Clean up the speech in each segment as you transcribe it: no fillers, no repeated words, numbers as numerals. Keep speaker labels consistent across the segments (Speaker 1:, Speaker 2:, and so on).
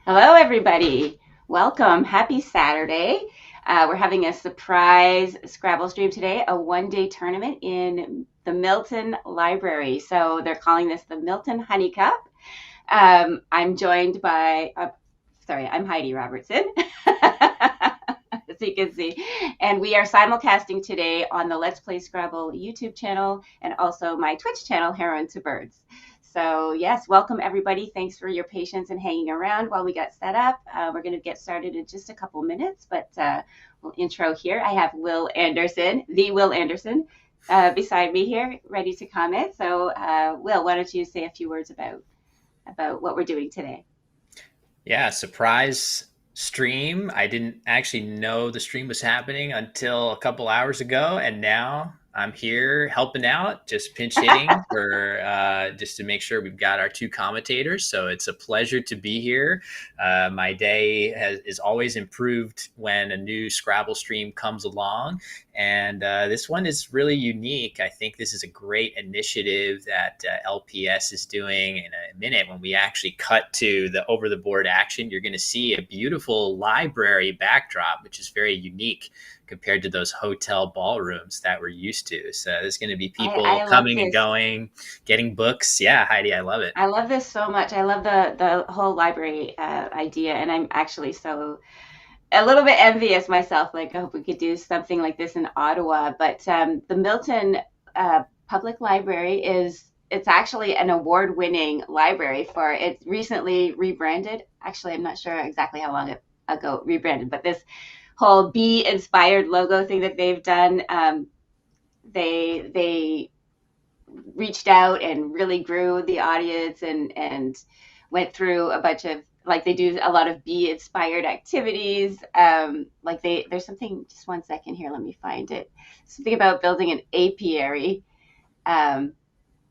Speaker 1: Hello, everybody. Welcome. Happy Saturday. We're having a surprise Scrabble stream today, a one-day tournament in the Milton Library. So they're calling this the Milton Honey Cup. I'm joined by, I'm Heidi Robertson, as you can see. And we are simulcasting today on the Let's Play Scrabble YouTube channel and also my Twitch channel, Heron to Birds. So yes, welcome everybody. Thanks for your patience and hanging around while we got set up. We're going to get started in just a couple minutes, but we'll intro here. I have Will Anderson, the Will Anderson, beside me here, ready to comment. So Will, why don't you say a few words about what we're doing today?
Speaker 2: Yeah, surprise stream. I didn't actually know the stream was happening until a couple hours ago, and now I'm here helping out, just pinch hitting for just to make sure we've got our two commentators. So it's a pleasure to be here. My day is always improved when a new Scrabble stream comes along, and this one is really unique. I think this is a great initiative that LPS is doing. In a minute, when we actually cut to the over-the-board action, you're going to see a beautiful library backdrop, which is very unique compared to those hotel ballrooms that we're used to. So there's going to be people coming and going, getting books. Yeah, Heidi, I love it.
Speaker 1: I love this so much. I love the whole library idea, and I'm actually a little bit envious myself. Like, I hope we could do something like this in Ottawa. But the Milton Public Library it's actually an award-winning library for it's recently rebranded. Actually, I'm not sure exactly how long ago it rebranded, but this whole bee inspired logo thing that they've done, they reached out and really grew the audience and went through a bunch of, like, they do a lot of bee inspired activities. Like there's something, just one second here, let me find it. Something about building an apiary.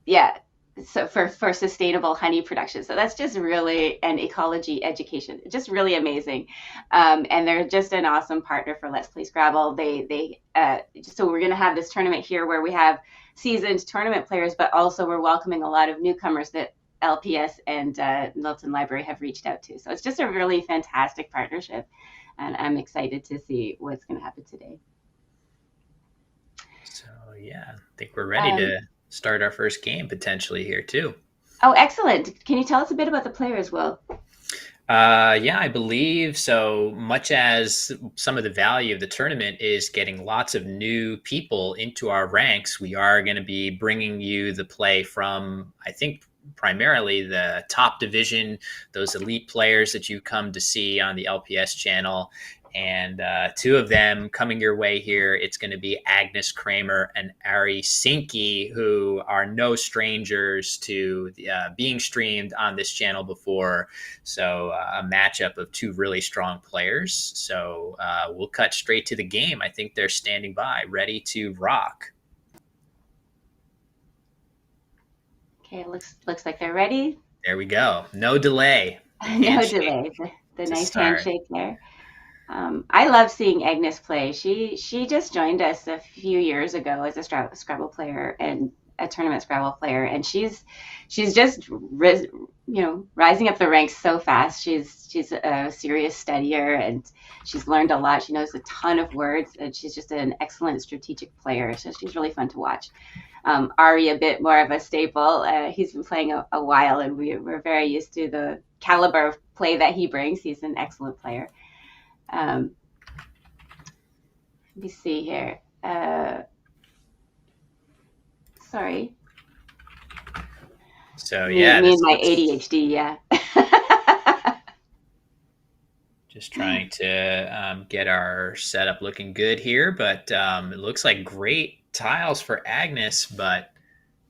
Speaker 1: Yeah. so for sustainable honey production. So that's just really an ecology education, just really amazing. And they're just an awesome partner for Let's Play Scrabble. So we're going to have this tournament here where we have seasoned tournament players, but also we're welcoming a lot of newcomers that LPS and Milton Library have reached out to. So it's just a really fantastic partnership, and I'm excited to see what's going to happen today.
Speaker 2: So yeah, I think we're ready to start our first game potentially here too.
Speaker 1: Oh, excellent. Can you tell us a bit about the players, Will?
Speaker 2: Yeah, I believe so. Much as some of the value of the tournament is getting lots of new people into our ranks, we are going to be bringing you the play from, I think, primarily the top division, those elite players that you come to see on the LPS channel. And two of them coming your way here. It's going to be Agnes Kramer and Ari Sinke, who are no strangers to being streamed on this channel before. So a matchup of two really strong players. So we'll cut straight to the game. I think they're standing by, ready to rock.
Speaker 1: Okay, looks like they're ready.
Speaker 2: There we go. No delay.
Speaker 1: No delay. The nice handshake there. I love seeing Agnes play. She just joined us a few years ago as a Scrabble player and a tournament Scrabble player, and she's just rising up the ranks so fast. She's a serious studier, and she's learned a lot. She knows a ton of words, and she's just an excellent strategic player. So she's really fun to watch. Ari, a bit more of a staple. He's been playing a while, and we're very used to the caliber of play that he brings. He's an excellent player. Let me see here. Sorry.
Speaker 2: So yeah,
Speaker 1: me and my ADHD. Yeah.
Speaker 2: Just trying to get our setup looking good here, but it looks like great tiles for Agnes, but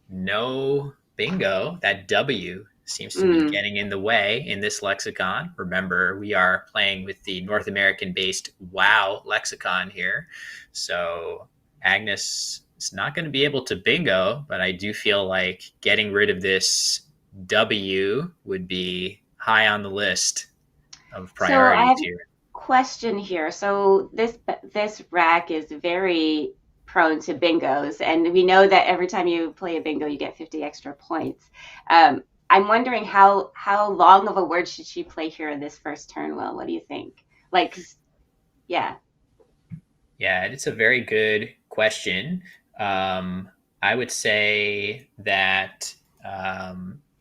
Speaker 2: no bingo. That W seems to be getting in the way in this lexicon. Remember, we are playing with the North American-based WoW lexicon here. So Agnes is not going to be able to bingo, but I do feel like getting rid of this W would be high on the list of priorities
Speaker 1: so I have
Speaker 2: here.
Speaker 1: a question here. So this rack is very prone to bingos, and we know that every time you play a bingo, you get 50 extra points. I'm wondering how long of a word should she play here in this first turn, Will? What do you think? Yeah.
Speaker 2: Yeah, it's a very good question. I would say that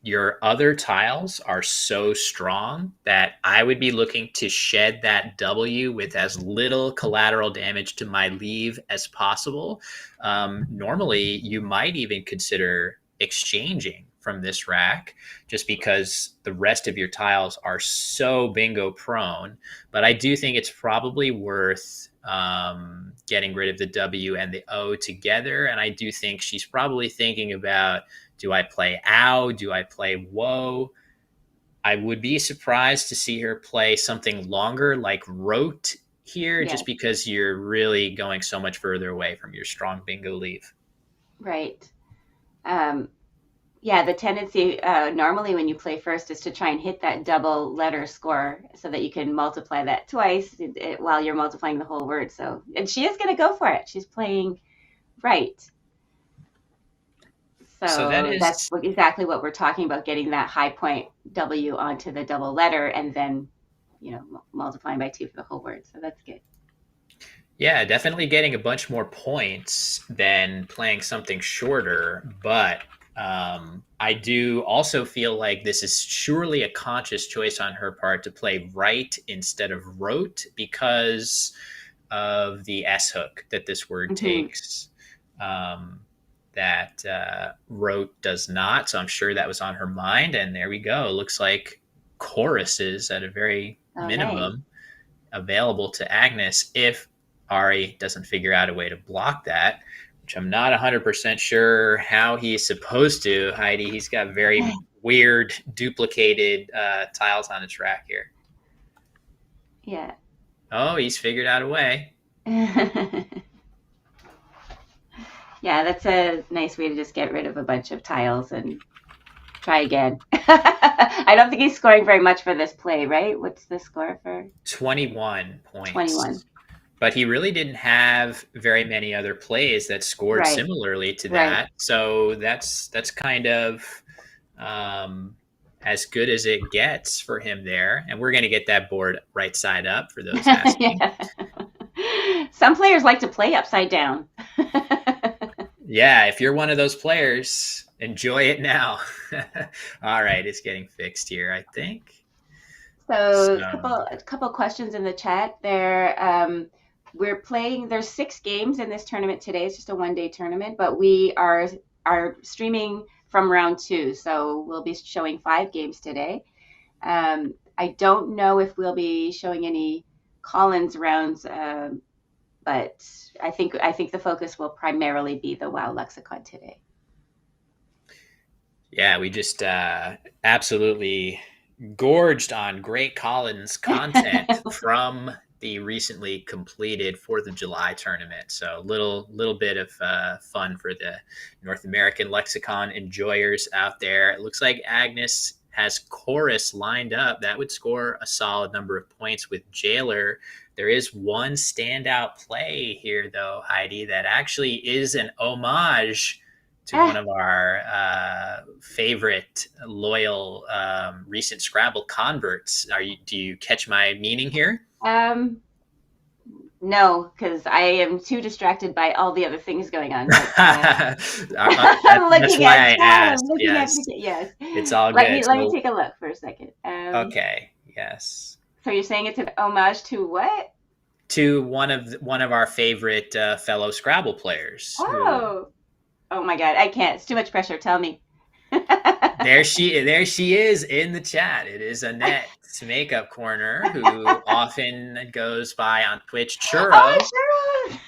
Speaker 2: your other tiles are so strong that I would be looking to shed that W with as little collateral damage to my leave as possible. Normally, you might even consider exchanging from this rack just because the rest of your tiles are so bingo prone. But I do think it's probably worth getting rid of the W and the O together. And I do think she's probably thinking about, do I play ow? Do I play whoa? I would be surprised to see her play something longer like wrote here, just because you're really going so much further away from your strong bingo leave.
Speaker 1: Right. Yeah, the tendency normally when you play first is to try and hit that double letter score so that you can multiply that twice while you're multiplying the whole word. So, and she is going to go for it. She's playing right. So that's exactly what we're talking about, getting that high point W onto the double letter and then, multiplying by 2 for the whole word. So that's good.
Speaker 2: Yeah, definitely getting a bunch more points than playing something shorter. But I do also feel like this is surely a conscious choice on her part to play right instead of wrote because of the S hook that this word takes. That wrote does not. So I'm sure that was on her mind. And there we go. It looks like choruses at a very minimum available to Agnes if Ari doesn't figure out a way to block that, which I'm not 100% sure how he's supposed to, Heidi. He's got very weird duplicated tiles on his rack here.
Speaker 1: Yeah.
Speaker 2: Oh, he's figured out a way.
Speaker 1: Yeah, that's a nice way to just get rid of a bunch of tiles and Try again. I don't think he's scoring very much for this play, right? What's the score for
Speaker 2: 21
Speaker 1: 21?
Speaker 2: points. But he really didn't have very many other plays that scored
Speaker 1: Right,
Speaker 2: similarly to
Speaker 1: right.
Speaker 2: that. So that's kind of um, as good as it gets for him there. And we're going to get that board right side up for those asking.
Speaker 1: Yeah. Some players like to play upside down.
Speaker 2: Yeah, if you're one of those players, enjoy it now. All right, it's getting fixed here, I think.
Speaker 1: So
Speaker 2: So,
Speaker 1: a couple questions in the chat there. We're playing. There's 6 games in this tournament today. It's just a 1-day tournament, but we are streaming from round 2, so we'll be showing 5 games today. I don't know if we'll be showing any Collins rounds, but I think the focus will primarily be the WoW lexicon today.
Speaker 2: yeah, we just absolutely gorged on great Collins content from the recently completed 4th of July tournament. So little bit of fun for the North American lexicon enjoyers out there. It looks like Agnes has Chorus lined up. That would score a solid number of points with Jailer. There is one standout play here, though, Heidi, that actually is an homage to one
Speaker 1: Ah,
Speaker 2: of our favorite loyal recent Scrabble converts. Do you catch my meaning here?
Speaker 1: um, no, because I am too distracted by all the other things going on. But I'm
Speaker 2: That's
Speaker 1: looking
Speaker 2: why
Speaker 1: at
Speaker 2: I
Speaker 1: chat. I'm
Speaker 2: asked.
Speaker 1: looking at
Speaker 2: Yes,
Speaker 1: yes.
Speaker 2: it's all
Speaker 1: Let
Speaker 2: good.
Speaker 1: me let me
Speaker 2: So,
Speaker 1: take a look for a second.
Speaker 2: okay, yes,
Speaker 1: So you're saying it's an homage to what?
Speaker 2: to one of our favorite fellow Scrabble players. Who
Speaker 1: Oh, oh my God, I can't. It's too much pressure. Tell me.
Speaker 2: there she is in the chat. It is Annette's makeup corner who often goes by on Twitch Churro.
Speaker 1: Oh, sure.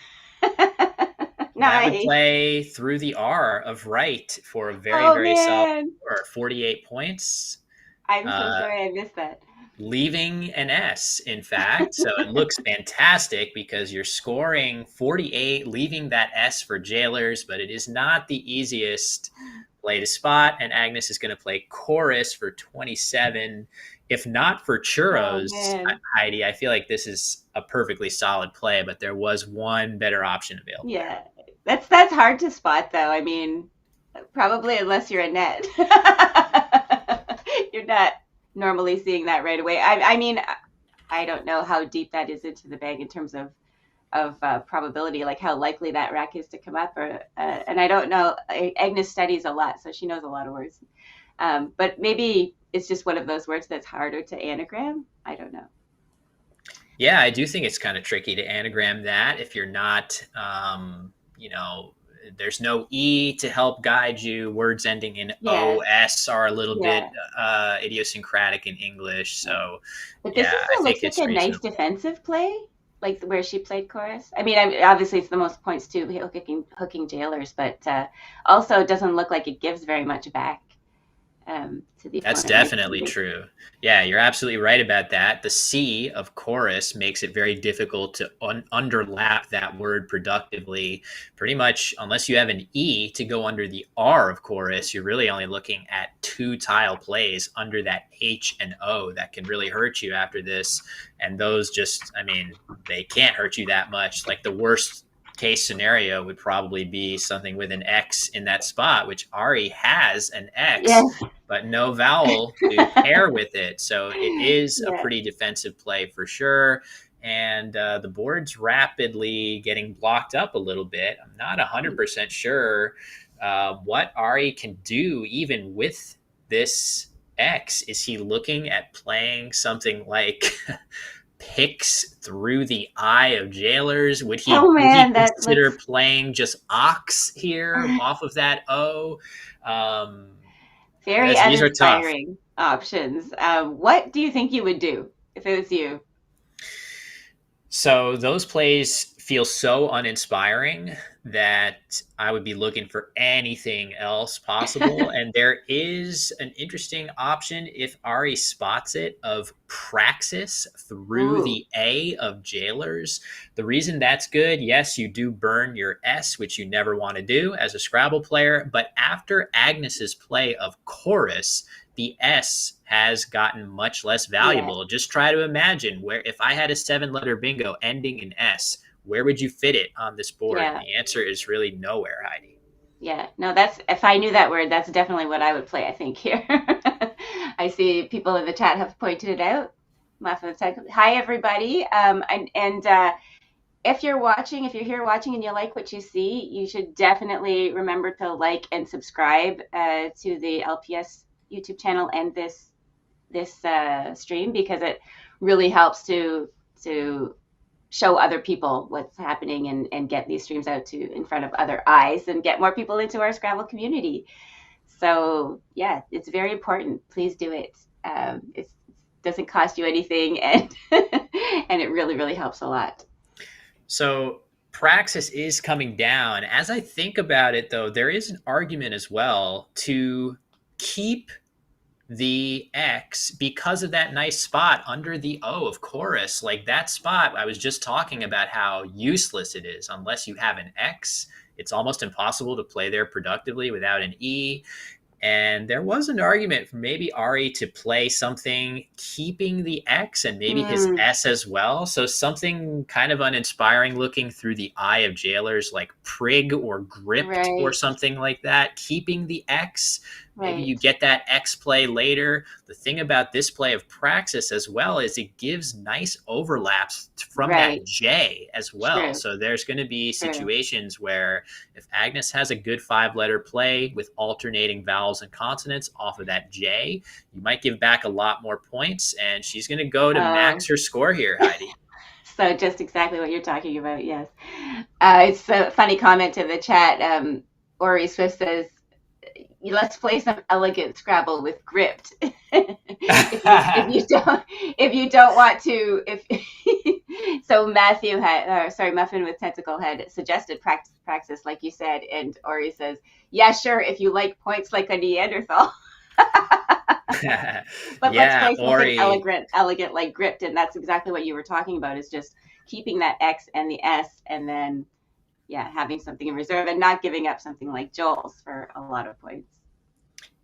Speaker 2: That would
Speaker 1: Nice.
Speaker 2: play through the R of right for a very,
Speaker 1: Oh
Speaker 2: very solid
Speaker 1: man,
Speaker 2: score, 48 points,
Speaker 1: I'm so
Speaker 2: uh,
Speaker 1: sorry I missed that.
Speaker 2: leaving an S, in fact. So it looks fantastic because you're scoring 48, leaving that S for Jailers, but it is not the easiest play to spot. And Agnes is going to play Chorus for 27. If not for
Speaker 1: Oh
Speaker 2: Churros,
Speaker 1: man,
Speaker 2: Heidi, I feel like this is a perfectly solid play, but there was one better option available there.
Speaker 1: yeah, that's hard to spot though. I mean, probably unless you're a net, you're not normally seeing that right away. I mean, I don't know how deep that is into the bag in terms of probability, like how likely that rack is to come up. Or and I don't know. Agnes studies a lot, so she knows a lot of words. But maybe it's just one of those words that's harder to anagram. I don't know.
Speaker 2: Yeah, I do think it's kind of tricky to anagram that if you're not, there's no E to help guide you. Words ending in
Speaker 1: Yeah,
Speaker 2: OS are a little bit
Speaker 1: yeah,
Speaker 2: idiosyncratic in English.
Speaker 1: yeah.
Speaker 2: So,
Speaker 1: But this
Speaker 2: yeah, I
Speaker 1: also
Speaker 2: think
Speaker 1: looks like
Speaker 2: it's
Speaker 1: a nice
Speaker 2: reasonable.
Speaker 1: defensive play, like where she played chorus. I mean, obviously it's the most points too, hooking jailers, but also it doesn't look like it gives very much back to the
Speaker 2: That's
Speaker 1: opponent, right?
Speaker 2: definitely true. Yeah, you're absolutely right about that. The C of chorus makes it very difficult to underlap that word productively. Pretty much, unless you have an E to go under the R of chorus, you're really only looking at 2 tile plays under that H and O that can really hurt you after this. And those just, I mean, they can't hurt you that much. Like the worst case scenario would probably be something with an X in that spot, which Ari has an X
Speaker 1: Yes.
Speaker 2: but no vowel to pair with it. So it is a
Speaker 1: Yeah.
Speaker 2: pretty defensive play for sure. And the board's rapidly getting blocked up a little bit. I'm not 100% sure what Ari can do even with this X. Is he looking at playing something like picks through the eye of jailers?
Speaker 1: Oh
Speaker 2: Would he
Speaker 1: man, that
Speaker 2: consider
Speaker 1: looks
Speaker 2: playing just ox here off of that O? Um,
Speaker 1: very
Speaker 2: these are tough.
Speaker 1: uninspiring options. What do you think you would do if it was you?
Speaker 2: So those plays feel so uninspiring that I would be looking for anything else possible. And there is an interesting option if Ari spots it of praxis through
Speaker 1: Ooh,
Speaker 2: the A of jailers. The reason that's good, yes, you do burn your S, which you never want to do as a Scrabble player. But after Agnes's play of chorus, the S has gotten much less
Speaker 1: yes,
Speaker 2: valuable. Just try to imagine where if I had a 7-letter bingo ending in S, where would you fit it on this board? And
Speaker 1: yeah,
Speaker 2: the answer is really nowhere, Heidi.
Speaker 1: yeah. No, that's if I knew that word, that's definitely what I would play, I think, here. I see people in the chat have pointed it out. Hi, everybody. And if you're watching, if you're here watching and you like what you see, you should definitely remember to like and subscribe to the LPS YouTube channel and this stream, because it really helps to show other people what's happening and get these streams out to in front of other eyes and get more people into our Scrabble community. So yeah, it's very important. Please do it. It doesn't cost you anything, and and it really helps a lot.
Speaker 2: So praxis is coming down. As I think about it, though, there is an argument as well to keep the X because of that nice spot under the O of chorus. Like that spot, I was just talking about how useless it is unless you have an X. It's almost impossible to play there productively without an E. And there was an argument for maybe Ari to play something keeping the X and maybe his
Speaker 1: Mm,
Speaker 2: S as well. So something kind of uninspiring looking through the eye of jailers like Prig or Gripped or
Speaker 1: right,
Speaker 2: something like that, keeping the X. Maybe you
Speaker 1: right,
Speaker 2: get that X play later. The thing about this play of Praxis as well is it gives nice overlaps from that
Speaker 1: right.
Speaker 2: J as well.
Speaker 1: True,
Speaker 2: So there's going to be
Speaker 1: true.
Speaker 2: situations where if Agnes has a good 5-letter play with alternating vowels and consonants off of that J, you might give back a lot more points, and she's going to go to
Speaker 1: Oh,
Speaker 2: max her score here, Heidi.
Speaker 1: so just exactly what you're talking about. Yes. It's a funny comment in the chat. Ori Swift says, "Let's play some elegant Scrabble with gripped." If you don't want to, if so, Matthew had sorry, Muffin with Tentacle had suggested praxis, like you said, and Ori says, "Yeah, sure, if you like points like a Neanderthal." But let's
Speaker 2: Yeah,
Speaker 1: play something
Speaker 2: Ori.
Speaker 1: elegant like gripped, and that's exactly what you were talking about. Is just keeping that X and the S, and then yeah, having something in reserve and not giving up something like Joel's for a lot of points.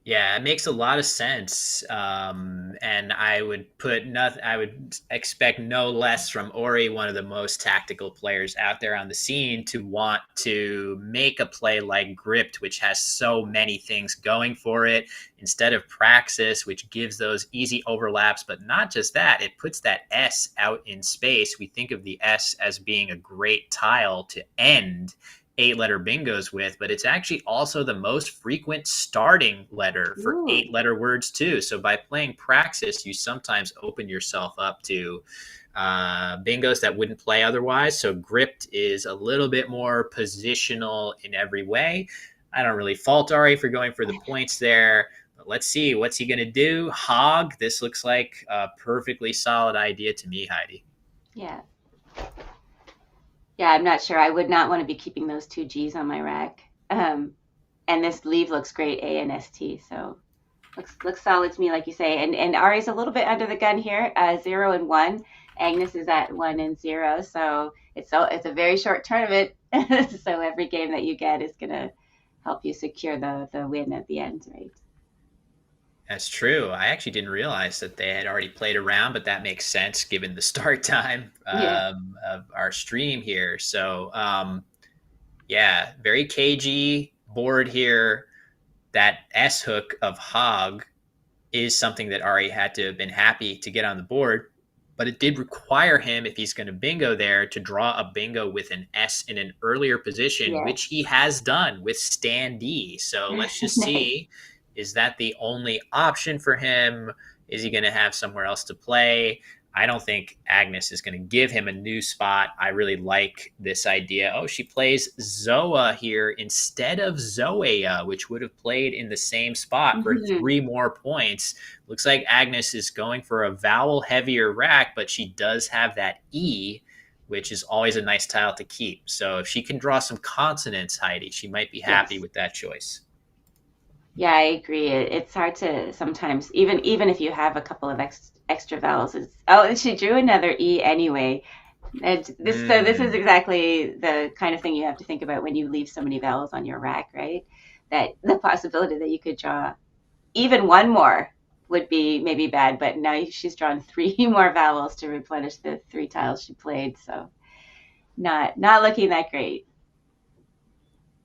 Speaker 2: Yeah, it makes a lot of sense, and I would put nothing. I would expect no less from Ori, one of the most tactical players out there on the scene, to want to make a play like Gripped, which has so many things going for it, instead of Praxis, which gives those easy overlaps. But not just that; it puts that S out in space. We think of the S as being a great tile to end 8-letter bingos with, but it's actually also the most frequent starting letter for
Speaker 1: Ooh,
Speaker 2: 8-letter words too. So by playing praxis, you sometimes open yourself up to bingos that wouldn't play otherwise. So gripped is a little bit more positional in every way. I don't really fault Ari for going for the points there. But let's see, what's he going to do? Hog. This looks like a perfectly solid idea to me, Heidi.
Speaker 1: yeah. Yeah, I'm not sure. I would not want to be keeping those two G's on my rack. And this leave looks great, A and ST. So looks solid to me, like you say. And Ari's a little bit under the gun here, 0 and 1. Agnes is at 1 and 0. So it's a very short tournament. So every game that you get is gonna help you secure the win at the end, right?
Speaker 2: That's true. I actually didn't realize that they had already played around, but that makes sense given the start time
Speaker 1: Yeah.
Speaker 2: of our stream here. So, yeah, very cagey board here. That S hook of Hog is something that Ari had to have been happy to get on the board, but it did require him, if he's going to bingo there, to draw a bingo with an S in an earlier position,
Speaker 1: Yeah.
Speaker 2: which he has done with standee. So let's just
Speaker 1: Nice.
Speaker 2: see, is that the only option for him? Is he going to have somewhere else to play? I don't think Agnes is going to give him a new spot. I really like this idea. Oh, she plays Zoa here instead of Zoea, which would have played in the same spot for
Speaker 1: Mhm.
Speaker 2: 3 more points. Looks like Agnes is going for a vowel heavier rack, but she does have that E which is always a nice tile to keep. So if she can draw some consonants, Heidi, she might be happy
Speaker 1: Yes.
Speaker 2: with that choice.
Speaker 1: Yeah, I agree. It's hard to sometimes, even if you have a couple of extra vowels. Oh, she drew another E anyway. And this is
Speaker 2: Mm,
Speaker 1: exactly the kind of thing you have to think about when you leave so many vowels on your rack, right? That the possibility that you could draw even one more would be maybe bad, but now she's drawn three more vowels to replenish the three tiles she played, so not looking that great.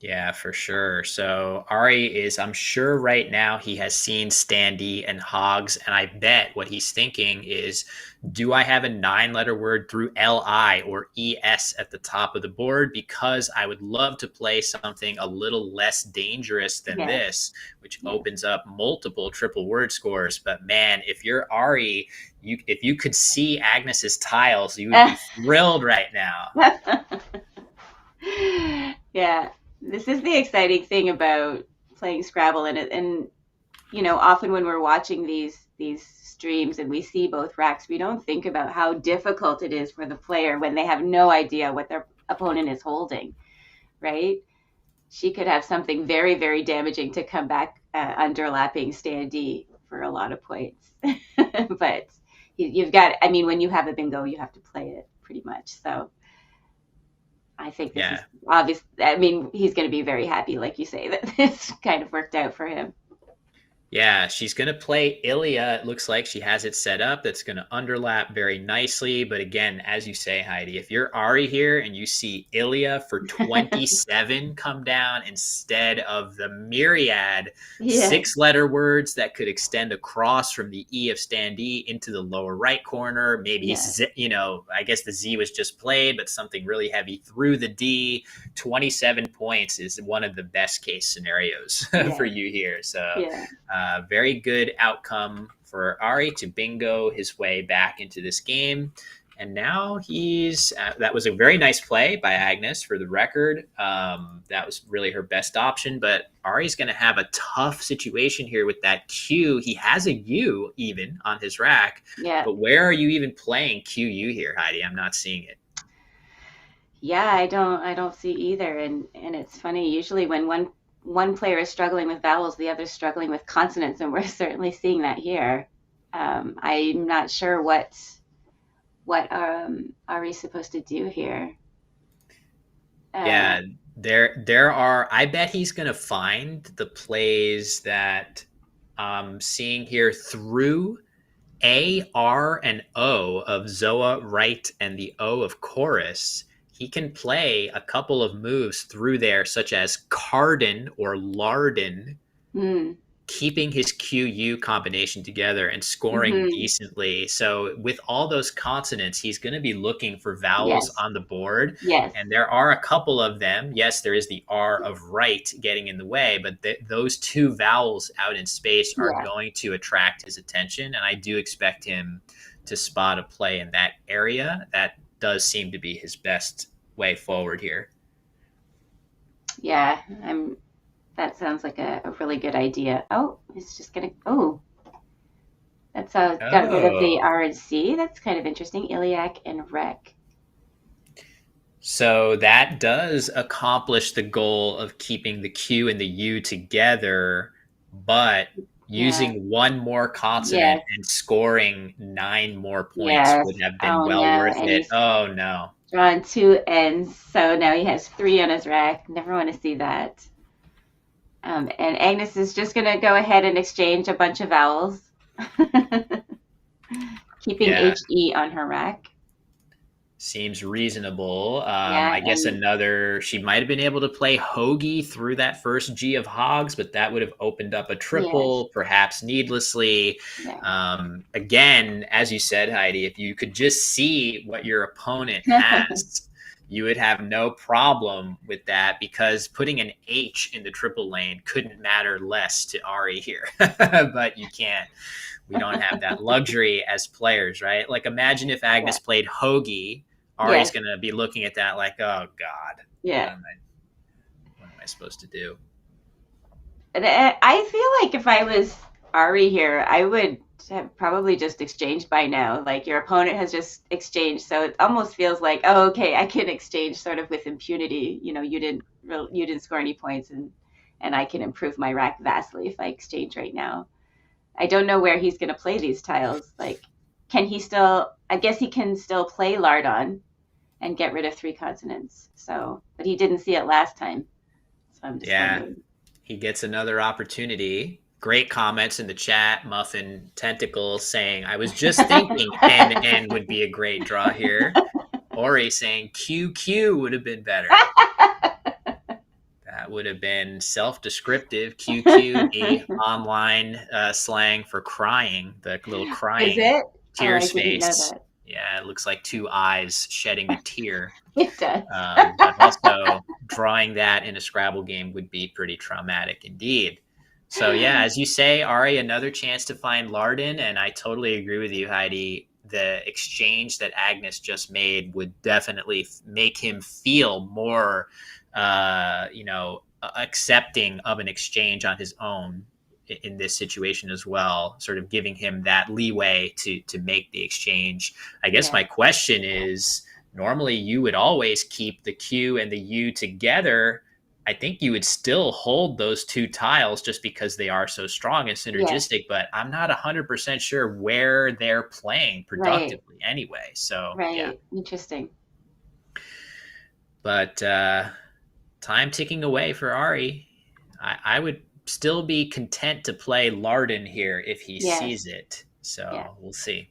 Speaker 2: yeah, for sure. So Ari is, I'm sure right now he has seen Standy and Hogs, and I bet what he's thinking is, do I have a 9 letter word through LI or ES at the top of the board? Because I would love to play something a little less dangerous than
Speaker 1: Yes,
Speaker 2: this, which
Speaker 1: yes.
Speaker 2: opens up multiple triple word scores. But man, if you're Ari, if you could see Agnes's tiles, you would be thrilled right now.
Speaker 1: Yeah, this is the exciting thing about playing Scrabble, and often when we're watching these streams and we see both racks, we don't think about how difficult it is for the player when they have no idea what their opponent is holding, right? She could have something very, very damaging to come back underlapping standee for a lot of points. But you've got, I mean, when you have a bingo, you have to play it pretty much. So I think this is
Speaker 2: Yeah.
Speaker 1: obvious. I mean, he's going to be very happy, like you say, that this kind of worked out for him.
Speaker 2: Yeah, she's going to play Ilya. It looks like she has it set up. That's going to underlap very nicely. But again, as you say, Heidi, if you're Ari here and you see Ilya for 27 come down instead of the myriad
Speaker 1: Yes,
Speaker 2: 6 letter words that could extend across from the E of standee into the lower right corner, maybe,
Speaker 1: yes,
Speaker 2: I guess the Z was just played, but something really heavy through the D. 27 points is one of the best case scenarios for
Speaker 1: yes,
Speaker 2: you here. So,
Speaker 1: yeah.
Speaker 2: very good outcome for Ari to bingo his way back into this game. And now that was a very nice play by Agnes for the record. That was really her best option, but Ari's going to have a tough situation here with that Q. He has a U even on his rack,
Speaker 1: Yeah.
Speaker 2: but where are you even playing QU here, Heidi? I'm not seeing it.
Speaker 1: Yeah, I don't see either. And it's funny, usually when one player is struggling with vowels, the other's struggling with consonants, and we're certainly seeing that here. I'm not sure what Ari's supposed to do here. Uh,
Speaker 2: Yeah, there are. I bet he's gonna find the plays that I'm seeing here through A, R, and O of Zoa right and the O of chorus. He can play a couple of moves through there, such as Carden or Larden,
Speaker 1: hmm,
Speaker 2: keeping his QU combination together and scoring
Speaker 1: hmm.
Speaker 2: decently. So with all those consonants, he's going to be looking for vowels
Speaker 1: Yes,
Speaker 2: on the board.
Speaker 1: yes,
Speaker 2: And there are a couple of them. Yes, there is the R of right getting in the way, but those two vowels out in space are
Speaker 1: yes.
Speaker 2: going to attract his attention. And I do expect him to spot a play in that area. That does seem to be his best way forward here.
Speaker 1: Yeah, that sounds like a really good idea. Oh, it's just gonna, oh, that's got rid of the
Speaker 2: Oh,
Speaker 1: R and C. That's kind of interesting. Iliac and Rec.
Speaker 2: so that does accomplish the goal of keeping the Q and the U together, but
Speaker 1: Yeah,
Speaker 2: using one more consonant
Speaker 1: yes,
Speaker 2: and scoring 9 more points would
Speaker 1: yes.
Speaker 2: have been
Speaker 1: Oh
Speaker 2: well
Speaker 1: no,
Speaker 2: worth
Speaker 1: and
Speaker 2: it.
Speaker 1: he's
Speaker 2: Oh no.
Speaker 1: drawn two ends, so now he has three on his rack. Never want to see that. And Agnes is just gonna go ahead and exchange a bunch of vowels, keeping
Speaker 2: Yeah,
Speaker 1: HE on her rack.
Speaker 2: seems reasonable.
Speaker 1: Yeah,
Speaker 2: I guess
Speaker 1: and
Speaker 2: she might have been able to play Hoagie through that first G of Hogs, but that would have opened up a
Speaker 1: yes,
Speaker 2: triple, perhaps needlessly.
Speaker 1: yeah.
Speaker 2: Again, as you said, Heidi, if you could just see what your opponent has, you would have no problem with that because putting an H in the triple lane couldn't matter less to Ari here. But you can't. We don't have that luxury as players, right? Like imagine if
Speaker 1: Yeah,
Speaker 2: Agnes played Hoagie. Ari's
Speaker 1: yes,
Speaker 2: going to be looking at that like, oh God, what
Speaker 1: yeah.
Speaker 2: am I supposed to do?
Speaker 1: And I feel like if I was Ari here, I would have probably just exchanged by now. Like your opponent has just exchanged, so it almost feels like, oh, okay, I can exchange sort of with impunity. You didn't score any points, and I can improve my rack vastly if I exchange right now. I don't know where he's going to play these tiles. Like, can he still? I guess he can still play Lardon and get rid of three consonants. So, but he didn't see it last time. So I'm just
Speaker 2: Yeah,
Speaker 1: wondering.
Speaker 2: he gets another opportunity. Great comments in the chat. Muffin Tentacle saying, I was just thinking N would be a great draw here. Ori saying QQ would have been better. That would have been self-descriptive. QQ, the online slang for crying, the little
Speaker 1: Is
Speaker 2: crying
Speaker 1: it? Oh, I
Speaker 2: tears
Speaker 1: didn't know
Speaker 2: face.
Speaker 1: that.
Speaker 2: Yeah, it looks like two eyes shedding a tear.
Speaker 1: It does.
Speaker 2: But also drawing that in a Scrabble game would be pretty traumatic indeed. So yeah, as you say, Ari, another chance to find Lardon, and I totally agree with you, Heidi. The exchange that Agnes just made would definitely make him feel more, accepting of an exchange on his own in this situation as well, sort of giving him that leeway to make the exchange. I guess
Speaker 1: Yeah.
Speaker 2: my question is, normally you would always keep the Q and the U together. I think you would still hold those two tiles just because they are so strong and
Speaker 1: Yes.
Speaker 2: synergistic, but I'm not 100% sure where they're playing
Speaker 1: Right.
Speaker 2: productively anyway. So, yeah.
Speaker 1: Right. Interesting.
Speaker 2: But time ticking away for Ari. I would still be content to play Lardon here if he
Speaker 1: Yes.
Speaker 2: sees it.
Speaker 1: Yeah.
Speaker 2: So, we'll see.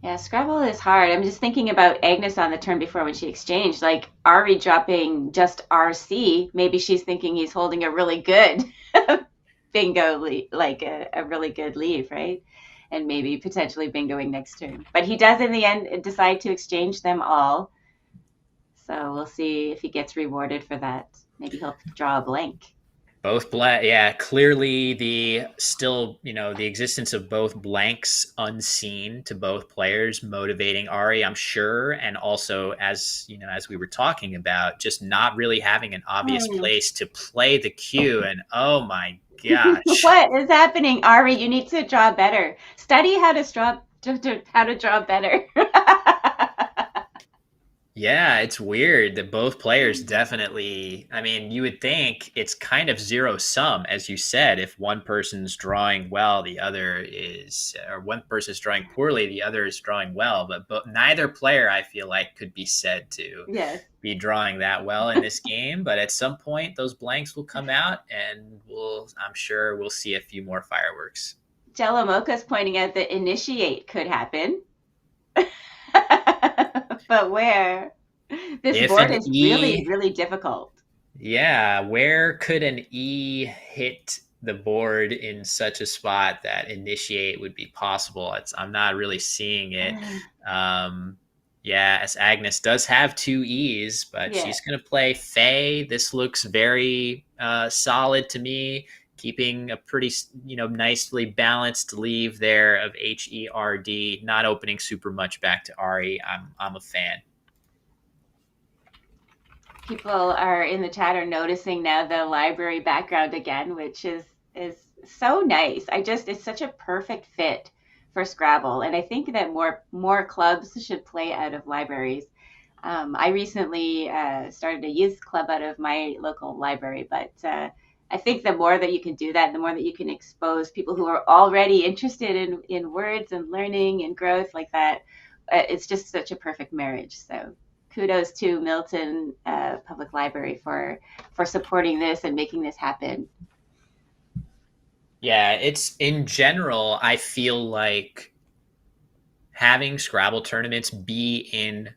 Speaker 1: Yeah. Scrabble is hard. I'm just thinking about Agnes on the turn before when she exchanged. Like Ari dropping just RC. Maybe she's thinking he's holding a really good bingo lead, like a really good leave, right? And maybe potentially bingoing next turn. But he does in the end decide to exchange them all. So we'll see if he gets rewarded for that. Maybe he'll draw a blank.
Speaker 2: Both blank, yeah. Clearly, the existence of both blanks unseen to both players motivating Ari, I'm sure, and also as we were talking about, just not really having an obvious
Speaker 1: Hmm.
Speaker 2: place to play the cue. And oh my gosh,
Speaker 1: What is happening, Ari? You need to draw better. Study how to how to draw better.
Speaker 2: yeah, it's weird that both players definitely. I mean, you would think it's kind of zero sum, as you said. If one person's drawing well, the other is, or one person's drawing poorly, the other is drawing well. But neither player, I feel like, could be said to
Speaker 1: Yes.
Speaker 2: be drawing that well in this game. But at some point, those blanks will come out, and I'm sure we'll see a few more fireworks.
Speaker 1: Jello Mocha's pointing out that initiate could happen. But where? This
Speaker 2: If
Speaker 1: board
Speaker 2: an
Speaker 1: is really,
Speaker 2: E
Speaker 1: really difficult.
Speaker 2: Yeah, where could an E hit the board in such a spot that initiate would be possible? I'm not really seeing it. Um, yeah, as Agnes does have two E's, but
Speaker 1: Yeah.
Speaker 2: she's going to play Faye. This looks very solid to me, keeping a pretty nicely balanced leave there of Herd, not opening super much back to Ari. I'm a fan.
Speaker 1: People are in the chat are noticing now the library background again, which is so nice. It's such a perfect fit for Scrabble, and I think that more clubs should play out of libraries. I recently started a youth club out of my local library, but I think the more that you can do that, the more that you can expose people who are already interested in words and learning and growth like that, it's just such a perfect marriage. So kudos to Milton Public Library for supporting this and making this happen.
Speaker 2: Yeah, it's in general, I feel like having Scrabble tournaments be in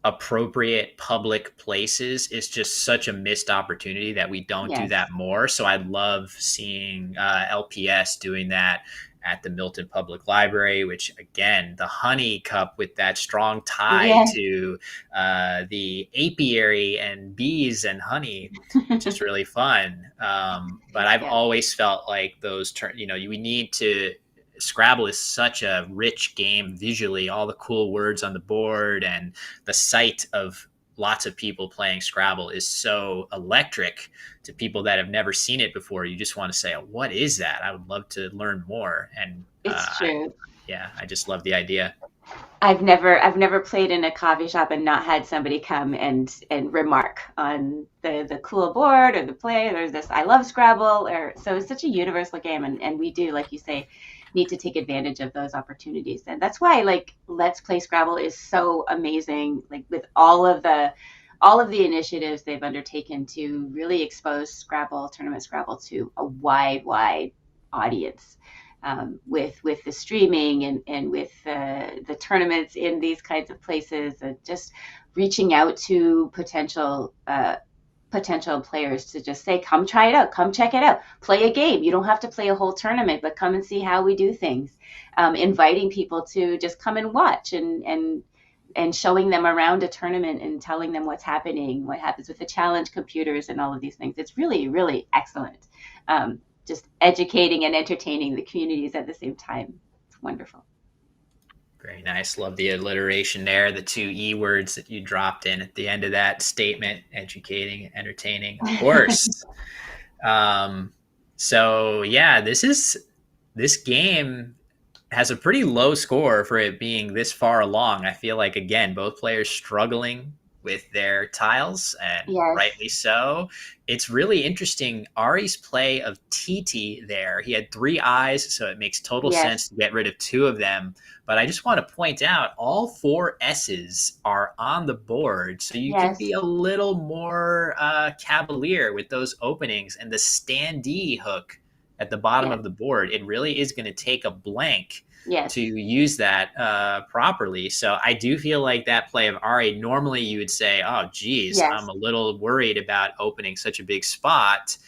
Speaker 2: appropriate public places is just such a missed opportunity that we don't do
Speaker 1: Yes.
Speaker 2: that more. So I love seeing LPS doing that at the Milton Public Library, which again, the honey cup with that strong tie
Speaker 1: Yes.
Speaker 2: to the apiary and bees and honey, just really fun. But I've
Speaker 1: Yeah.
Speaker 2: always felt like we need to. Scrabble is such a rich game visually, all the cool words on the board and the sight of lots of people playing Scrabble is so electric to people that have never seen it before. You just want to say, oh, what is that? I would love to learn more. And
Speaker 1: It's true.
Speaker 2: I just love the idea.
Speaker 1: I've never played in a coffee shop and not had somebody come and remark on the cool board or the play. There's this I love Scrabble, or so it's such a universal game, and we do, like you say, need to take advantage of those opportunities. And that's why like Let's Play Scrabble is so amazing, like with all of the initiatives they've undertaken to really expose tournament Scrabble to a wide audience. With the streaming and with the tournaments in these kinds of places, and just reaching out to potential players to just say, come try it out, come check it out, play a game. You don't have to play a whole tournament, but come and see how we do things. Inviting people to just come and watch, and showing them around a tournament and telling them what's happening, what happens with the challenge computers and all of these things. It's really excellent. Just educating and entertaining the communities at the same time. It's wonderful.
Speaker 2: Very nice. Love the alliteration there. The two E words that you dropped in at the end of that statement: educating, entertaining, of course. So yeah, this game has a pretty low score for it being this far along. I feel like, again, both players struggling with their tiles, and
Speaker 1: Yes.
Speaker 2: rightly so. It's really interesting. Ari's play of TT there, he had 3 eyes, so it makes total
Speaker 1: Yes.
Speaker 2: sense to get rid of 2 of them. But I just want to point out all 4 S's are on the board, so you can be
Speaker 1: Yes.
Speaker 2: a little more cavalier with those openings. And the standee hook at the bottom
Speaker 1: Yes.
Speaker 2: of the board, it really is going to take a blank to
Speaker 1: Yes.
Speaker 2: use that properly. So I do feel like that play of Ari, normally you would say, oh, geez, I'm
Speaker 1: Yes.
Speaker 2: a little worried about opening such a big spot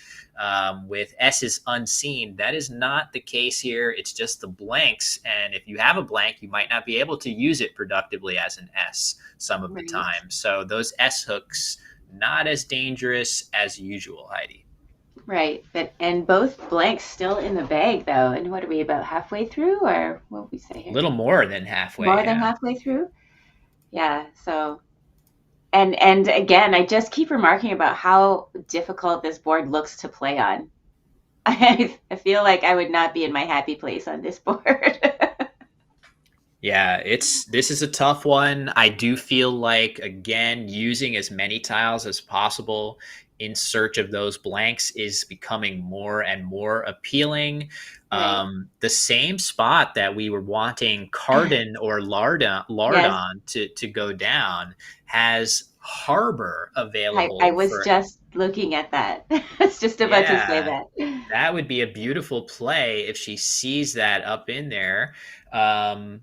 Speaker 2: with S's unseen. That is not the case here. It's just the blanks. And if you have a blank, you might not be able to use it productively as an S some of the
Speaker 1: Right.
Speaker 2: time. So those S hooks, not as dangerous as usual, Heidi.
Speaker 1: Right. And both blanks still in the bag though. And what are we, about halfway through, or what would we say
Speaker 2: A
Speaker 1: here?
Speaker 2: little more than halfway,
Speaker 1: More than
Speaker 2: yeah.
Speaker 1: halfway through? Yeah. So and again, I just keep remarking about how difficult this board looks to play on. I feel like I would not be in my happy place on this board.
Speaker 2: Yeah, this is a tough one. I do feel like, again, using as many tiles as possible in search of those blanks is becoming more and more appealing.
Speaker 1: Right.
Speaker 2: The same spot that we were wanting Cardin or
Speaker 1: Yes.
Speaker 2: Lardon to go down has Harbor
Speaker 1: I
Speaker 2: available
Speaker 1: was
Speaker 2: for.
Speaker 1: just looking at that. I was just about to say
Speaker 2: Yeah,
Speaker 1: that.
Speaker 2: that would be a beautiful play if she sees that up in there. Um,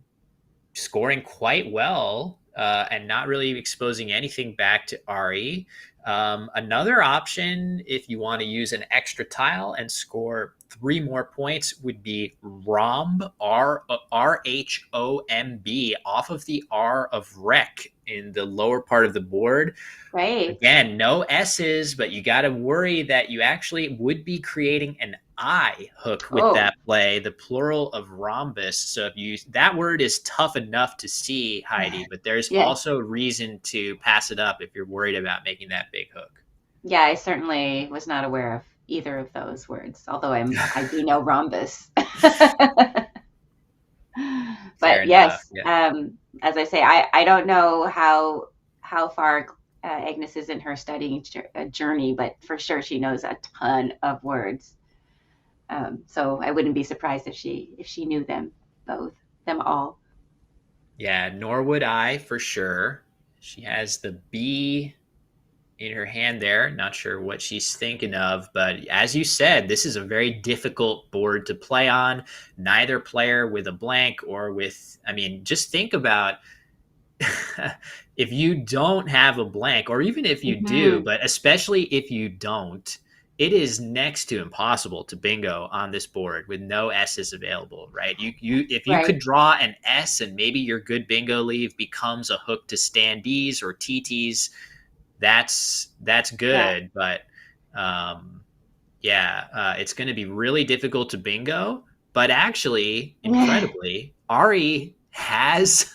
Speaker 2: Scoring quite well and not really exposing anything back to Ari. Another option, if you want to use an extra tile and score 3 more points, would be Romb, RHOMB, off of the R of Rec in the lower part of the board.
Speaker 1: Right.
Speaker 2: Again, no S's, but you got to worry that you actually would be creating an I hook with
Speaker 1: Oh,
Speaker 2: that play, the plural of rhombus. So if you that word is tough enough to see, Heidi, but there's
Speaker 1: yes.
Speaker 2: also reason to pass it up if you're worried about making that big hook.
Speaker 1: Yeah, I certainly was not aware of either of those words, although I do know rhombus.
Speaker 2: Fair
Speaker 1: But
Speaker 2: enough.
Speaker 1: yes,
Speaker 2: Yeah.
Speaker 1: as I say, I don't know how far Agnes is in her studying journey, but for sure she knows a ton of words. So I wouldn't be surprised if she knew them all.
Speaker 2: Yeah, nor would I for sure. She has the B in her hand there. Not sure what she's thinking of, but as you said, this is a very difficult board to play on. Neither player with a blank or with, I mean, just think about if you don't have a blank, or even if you do,
Speaker 1: Hmm.
Speaker 2: but especially if you don't, it is next to impossible to bingo on this board with no S's available, right? You if you
Speaker 1: Right.
Speaker 2: could draw an S and maybe your good bingo leave becomes a hook to standees or TTs, that's
Speaker 1: Yeah.
Speaker 2: good. But um, yeah, it's going to be really difficult to bingo. But actually, incredibly, Ari has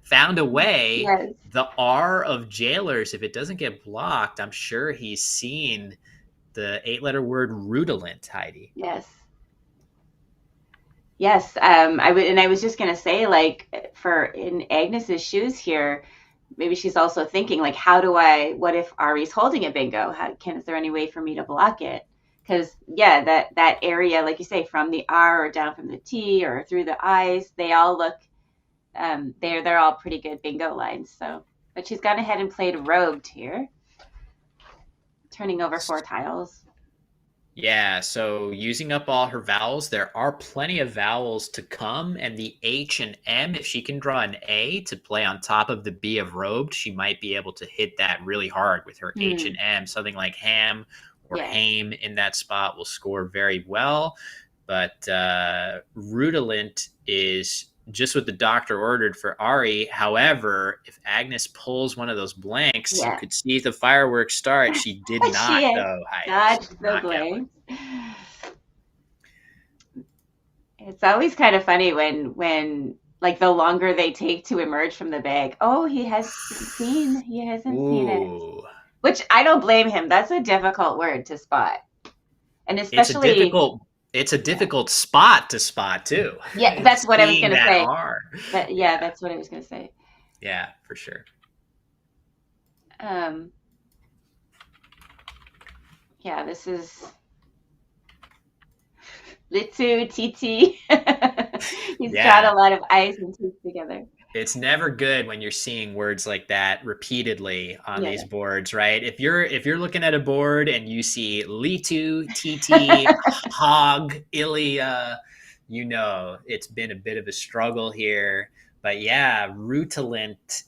Speaker 2: found a way.
Speaker 1: Yes.
Speaker 2: The R of jailers, if it doesn't get blocked, I'm sure he's seen the 8-letter word rutilant, Heidi.
Speaker 1: Yes. Yes. I was just gonna say, like, for in Agnes's shoes here, maybe she's also thinking, like, what if Ari's holding a bingo? Is there any way for me to block it? Because yeah, that area, like you say, from the R or down from the T or through the I's, they all look, they're all pretty good bingo lines. So, but she's gone ahead and played robed here, turning over 4 tiles.
Speaker 2: Yeah, so using up all her vowels, there are plenty of vowels to come, and the H and M, if she can draw an A to play on top of the B of robed, she might be able to hit that really hard with her H
Speaker 1: Hmm.
Speaker 2: and M. Something like ham or
Speaker 1: Yes.
Speaker 2: hame in that spot will score very well. But rutilant is just what the doctor ordered for Ari. However, if Agnes pulls one of those blanks, you
Speaker 1: Yeah.
Speaker 2: could see the fireworks start. She did
Speaker 1: She
Speaker 2: not,
Speaker 1: has
Speaker 2: though, Heidi. She
Speaker 1: dodged
Speaker 2: did
Speaker 1: the
Speaker 2: not get one.
Speaker 1: blame. It's always kind of funny when like the longer they take to emerge from the bag. Oh, he hasn't seen it.
Speaker 2: Ooh,
Speaker 1: Which I don't blame him. That's a difficult word to spot. And
Speaker 2: it's a
Speaker 1: especially,
Speaker 2: difficult it's a
Speaker 1: yeah.
Speaker 2: difficult spot to spot too.
Speaker 1: Yeah, that's what I was
Speaker 2: Seeing
Speaker 1: gonna
Speaker 2: that
Speaker 1: say.
Speaker 2: R.
Speaker 1: Yeah,
Speaker 2: Yeah,
Speaker 1: that's what I was gonna say.
Speaker 2: yeah, for sure.
Speaker 1: Um, yeah, this is Litsu Titi. He's got
Speaker 2: Yeah,
Speaker 1: a lot of I's and T's together.
Speaker 2: it's never good when you're seeing words like that repeatedly on these
Speaker 1: Yeah.
Speaker 2: boards, right? If you're looking at a board and you see Litu, TT, Hog, Ilia, it's been a bit of a struggle here. But yeah, Rutilant,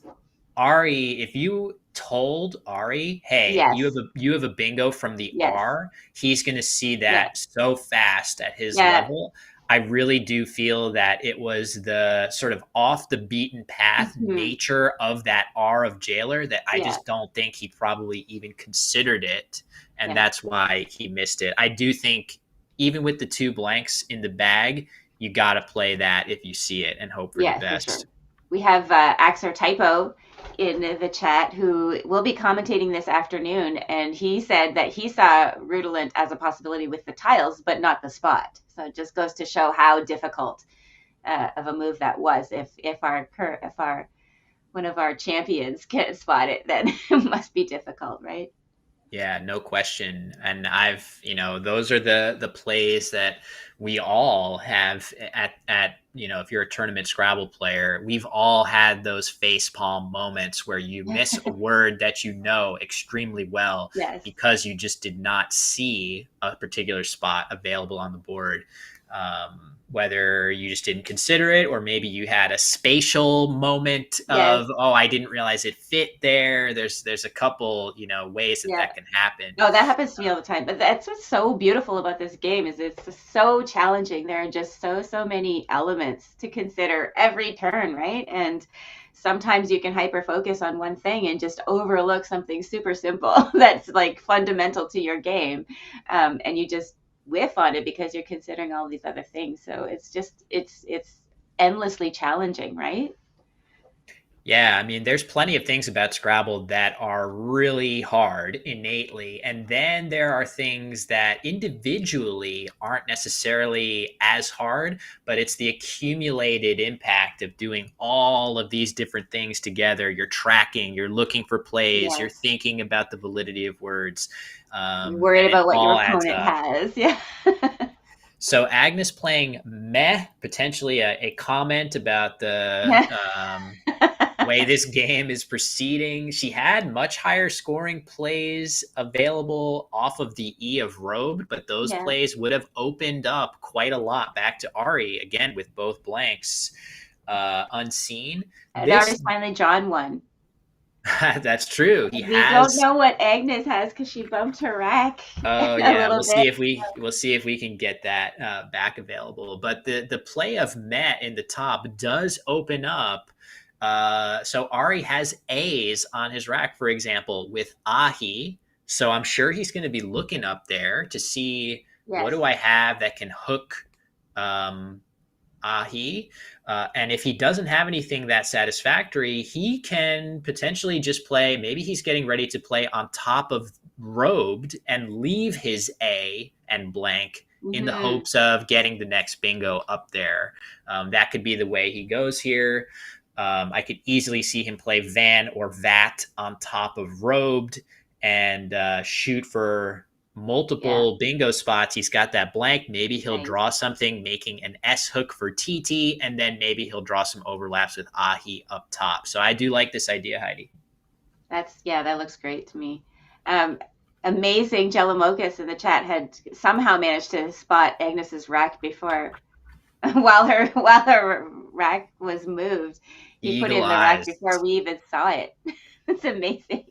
Speaker 2: Ari, if you told Ari, "Hey, you have
Speaker 1: Yes.
Speaker 2: a bingo from the
Speaker 1: Yes.
Speaker 2: R," he's going to see
Speaker 1: Yes.
Speaker 2: that so fast at his
Speaker 1: Yeah.
Speaker 2: level. I really do feel that it was the sort of off the beaten path
Speaker 1: Hmm.
Speaker 2: nature of that R of jailer that I
Speaker 1: Yeah.
Speaker 2: just don't think he probably even considered it, and
Speaker 1: Yeah.
Speaker 2: that's why he missed it. I do think even with the two blanks in the bag, you got to play that if you see it and hope for the
Speaker 1: Yeah, for sure.
Speaker 2: best.
Speaker 1: We have Axer Typo in the chat who will be commentating this afternoon, and he said that he saw Rutilant as a possibility with the tiles, but not the spot. So it just goes to show how difficult of a move that was. If our one of our champions can't spot it, then it must be difficult, right?
Speaker 2: Yeah, no question. And those are the plays that we all have if you're a tournament Scrabble player, we've all had those face palm moments where you miss a word that you know extremely well
Speaker 1: Yes.
Speaker 2: because you just did not see a particular spot available on the board. Whether you just didn't consider it, or maybe you had a spatial moment
Speaker 1: Yes.
Speaker 2: of, oh, I didn't realize it fit there. There's a couple, ways that
Speaker 1: Yeah.
Speaker 2: that can happen.
Speaker 1: Oh, that happens to me all the time. But that's what's so beautiful about this game is it's just so challenging. There are just so many elements to consider every turn, right? And sometimes you can hyper focus on one thing and just overlook something super simple that's like fundamental to your game, and you just whiff on it because you're considering all these other things. So it's endlessly challenging, right?
Speaker 2: Yeah, I mean, there's plenty of things about Scrabble that are really hard innately. And then there are things that individually aren't necessarily as hard, but it's the accumulated impact of doing all of these different things together. You're tracking, you're looking for plays, you're
Speaker 1: Yes.
Speaker 2: thinking about the validity of words,
Speaker 1: You're
Speaker 2: and
Speaker 1: worried
Speaker 2: it
Speaker 1: about what your
Speaker 2: all adds
Speaker 1: opponent
Speaker 2: up.
Speaker 1: has. Yeah.
Speaker 2: So Agnes playing meh, potentially a comment about the
Speaker 1: Yeah.
Speaker 2: way this game is proceeding. She had much higher scoring plays available off of the E of Robe, but those
Speaker 1: Yeah.
Speaker 2: plays would have opened up quite a lot back to Ari, again, with both blanks unseen.
Speaker 1: And
Speaker 2: This,
Speaker 1: Ari's finally drawn one.
Speaker 2: that's true. He
Speaker 1: We don't
Speaker 2: has.
Speaker 1: know what Agnes has because she bumped her rack
Speaker 2: Oh
Speaker 1: a
Speaker 2: yeah,
Speaker 1: little bit.
Speaker 2: we'll see if we can get that back available. But the play of Met in the top does open up. So Ari has A's on his rack, for example, with Ahi. So I'm sure he's going to be looking up there to see what
Speaker 1: Yes.
Speaker 2: do I have that can hook um, Ahi. And if he doesn't have anything that satisfactory, he can potentially just play. Maybe he's getting ready to play on top of robed and leave his A and blank in the
Speaker 1: Hmm.
Speaker 2: hopes of getting the next bingo up there. That could be the way he goes here. I could easily see him play Van or Vat on top of robed and shoot for
Speaker 1: Yeah,
Speaker 2: multiple bingo spots. He's got that blank. Maybe he'll
Speaker 1: nice.
Speaker 2: draw something, making an S hook for TT, and then maybe he'll draw some overlaps with Ahi up top. So I do like this idea, Heidi.
Speaker 1: Yeah, that looks great to me. Um, Amazing. Jellimokus in the chat had somehow managed to spot Agnes's rack before while her rack was moved. He put
Speaker 2: Eagle
Speaker 1: in the rack
Speaker 2: eyes.
Speaker 1: before we even saw it. It's amazing.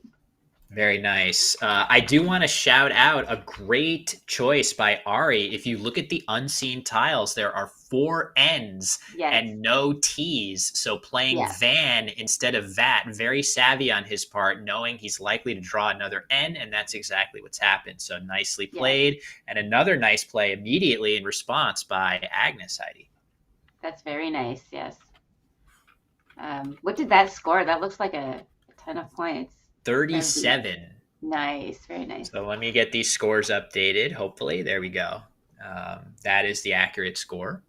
Speaker 2: Very nice. I do want to shout out a great choice by Ari. If you look at the unseen tiles, there are 4 N's
Speaker 1: Yes.
Speaker 2: and no T's. So playing
Speaker 1: Yeah.
Speaker 2: Van instead of Vat, very savvy on his part, knowing he's likely to draw another N, and that's exactly what's happened. So nicely
Speaker 1: Yes.
Speaker 2: played. And another nice play immediately in response by Agnes, Heidi.
Speaker 1: That's very nice. Yes. What did that score? That looks like a ton of points.
Speaker 2: 37.
Speaker 1: Nice. Very nice.
Speaker 2: So let me get these scores updated. Hopefully, there we go. That is the accurate score.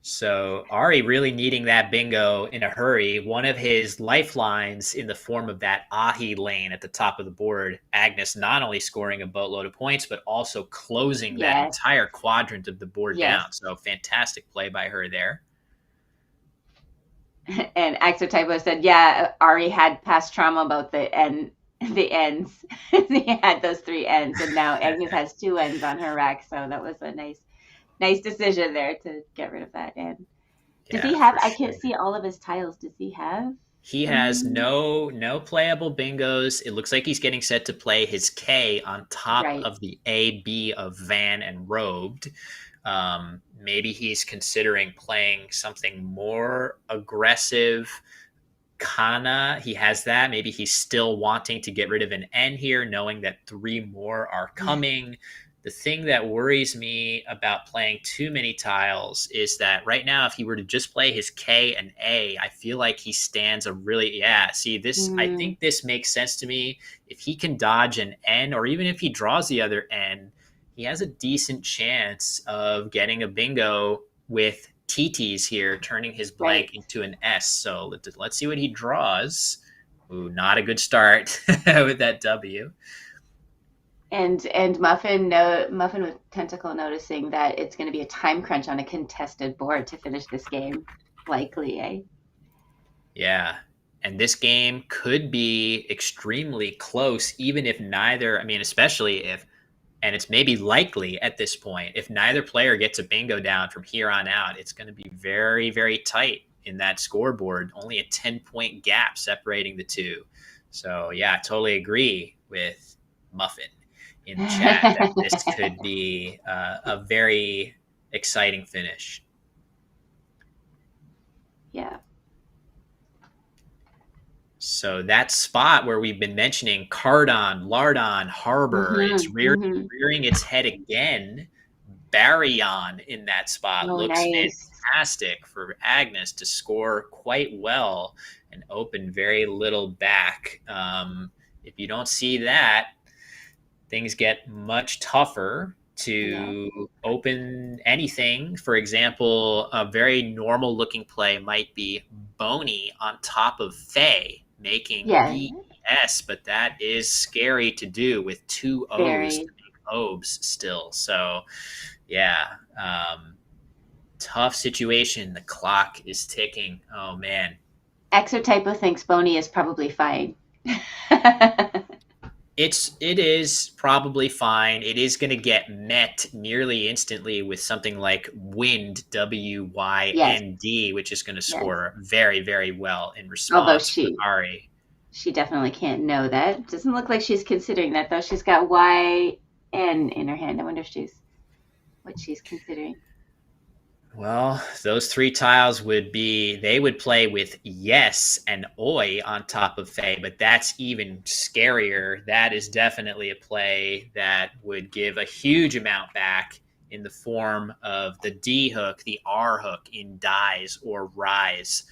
Speaker 2: So Ari really needing that bingo in a hurry. One of his lifelines in the form of that Ahi lane at the top of the board. Agnes not only scoring a boatload of points, but also closing that
Speaker 1: Yes.
Speaker 2: entire quadrant of the board
Speaker 1: Yes.
Speaker 2: down. So fantastic play by her there.
Speaker 1: And Axotypo said, yeah, Ari had past trauma about the ends. He had those 3 ends, and now Agnes has 2 ends on her rack. So that was a nice decision there to get rid of that end. Does he have? I can't see all of his tiles. Does he have?
Speaker 2: He has no playable bingos. It looks like he's getting set to play his K on top
Speaker 1: Right.
Speaker 2: of the A B of Van and Robed. Maybe he's considering playing something more aggressive. Kana, he has that. Maybe he's still wanting to get rid of an N here, knowing that 3 more are coming. The thing that worries me about playing too many tiles is that right now, if he were to just play his K and A, I feel like he stands a really, see this, I think this makes sense to me. If he can dodge an N, or even if he draws the other N, he has a decent chance of getting a bingo with TT's here, turning his blank into an S. So let's see what he draws. Ooh, not a good start with that W.
Speaker 1: And Muffin with Tentacle noticing that it's going to be a time crunch on a contested board to finish this game, likely, eh?
Speaker 2: Yeah. And this game could be extremely close, even if neither, especially if, and it's maybe likely at this point, if neither player gets a bingo down from here on out, it's going to be very, very tight in that scoreboard. Only a 10-point gap separating the two. So, yeah, I totally agree with Muffin in the chat that this could be a very exciting finish.
Speaker 1: Yeah.
Speaker 2: So that spot where we've been mentioning Cardon, Lardon, Harbor, it's rearing its head again. Baryon in that spot looks fantastic for Agnes to score quite well and open very little back. If you don't see that, things get much tougher to open anything. For example, a very normal looking play might be Boney on top of Faye, making BS, but that is scary to do with 2 O's to make Obes still. So, tough situation. The clock is ticking. Oh, man.
Speaker 1: Exotypo thinks Boney is probably fine.
Speaker 2: It is probably fine. It is going to get met nearly instantly with something like Wind, WYND, which is going to score very, very well in response to Ari.
Speaker 1: She definitely can't know that. Doesn't look like she's considering that, though. She's got YN in her hand. I wonder if what she's considering.
Speaker 2: Well, those 3 tiles would play with yes and oi on top of Faye, but that's even scarier. That is definitely a play that would give a huge amount back in the form of the D hook, the R hook in dies or rise,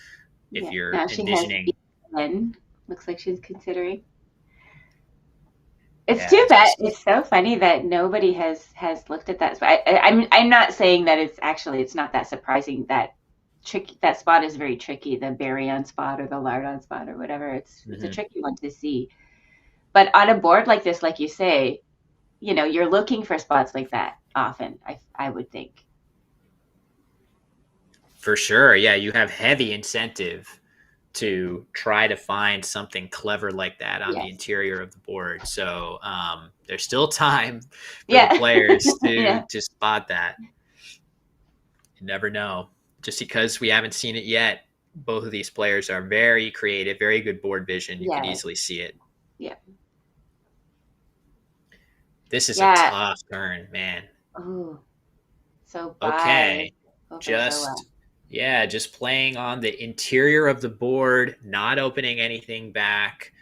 Speaker 2: if
Speaker 1: Yeah.
Speaker 2: you're
Speaker 1: Now she has
Speaker 2: envisioning.
Speaker 1: B10. Looks like she's considering. It's
Speaker 2: Yeah,
Speaker 1: too bad.
Speaker 2: just
Speaker 1: It's so funny that nobody has looked at that. I'm not saying that it's not that surprising. That spot is very tricky. The baryon spot or the lardon spot or whatever. It's a
Speaker 2: mhm.
Speaker 1: tricky one to see. But on a board like this, like you say, you're looking for spots like that often. I would think.
Speaker 2: For sure. Yeah, you have heavy incentive to try to find something clever like that on the
Speaker 1: Yes.
Speaker 2: interior of the board. So there's still time for the
Speaker 1: Yeah.
Speaker 2: players to
Speaker 1: Yeah.
Speaker 2: to spot that. You never know. Just because we haven't seen it yet, both of these players are very creative, very good board vision. You could
Speaker 1: Yes.
Speaker 2: easily see it.
Speaker 1: Yeah.
Speaker 2: This is a
Speaker 1: Yeah.
Speaker 2: tough turn, man.
Speaker 1: Oh, so bye.
Speaker 2: Okay.
Speaker 1: Hopefully go well.
Speaker 2: Just playing on the interior of the board, not opening anything back,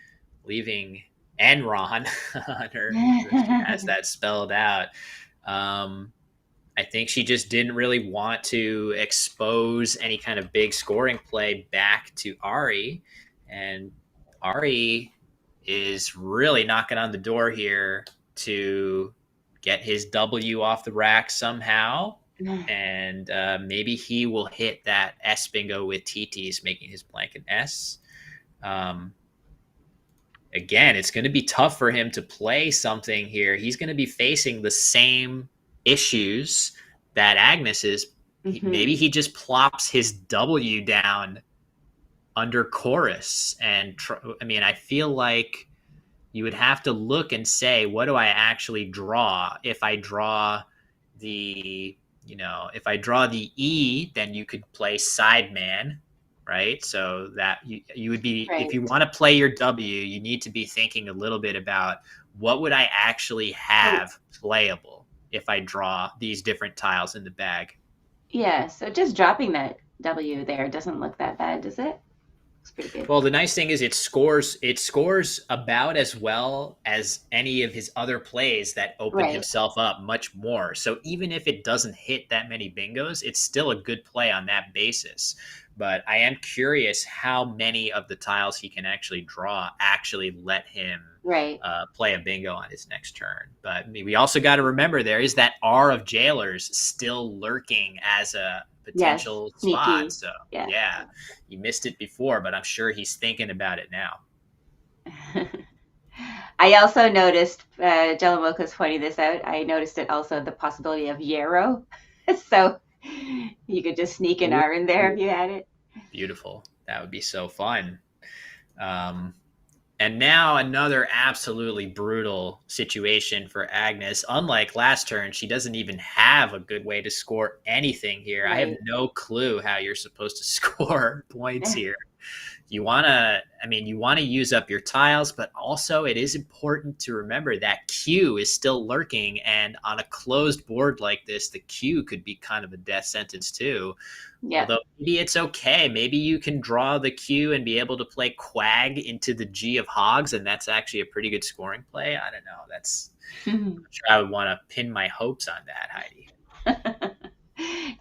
Speaker 2: leaving Enron on her. She has that spelled out. I think she just didn't really want to expose any kind of big scoring play back to Ari. And Ari is really knocking on the door here to get his W off the rack somehow. And maybe he will hit that S bingo with TTs, making his blank an S. Again, it's going to be tough for him to play something here. He's going to be facing the same issues that Agnes is. Maybe he just plops his W down under chorus. And I feel like you would have to look and say, what do I actually draw? If I draw the E, then you could play sideman, right? So that you would be,
Speaker 1: Right.
Speaker 2: if you want to play your W, you need to be thinking a little bit about what would I actually have playable if I draw these different tiles in the bag.
Speaker 1: Yeah, so just dropping that W there doesn't look that bad, does it? Looks pretty good.
Speaker 2: Well, the nice thing is it scores about as well as any of his other plays that open
Speaker 1: Right.
Speaker 2: himself up much more. So even if it doesn't hit that many bingos, it's still a good play on that basis. But I am curious how many of the tiles he can actually draw actually let him
Speaker 1: Right.
Speaker 2: play a bingo on his next turn. But we also got to remember there is that R of jailers still lurking as a potential spot. So yeah, he missed it before, but I'm sure he's thinking about it now.
Speaker 1: I also noticed, Jelamoko's pointing this out, I noticed it also the possibility of Yarrow. So you could just sneak an R in there if you had it.
Speaker 2: Beautiful. That would be so fun. And now another absolutely brutal situation for Agnes. Unlike last turn, she doesn't even have a good way to score anything here. Right. I have no clue how you're supposed to score points here. You want to use up your tiles, but also it is important to remember that Q is still lurking, and on a closed board like this, the Q could be kind of a death sentence too. Yeah. Although maybe it's okay. Maybe you can draw the Q and be able to play Quag into the G of Hogs, and that's actually a pretty good scoring play. I don't know. I'm sure I would want to pin my hopes on that, Heidi.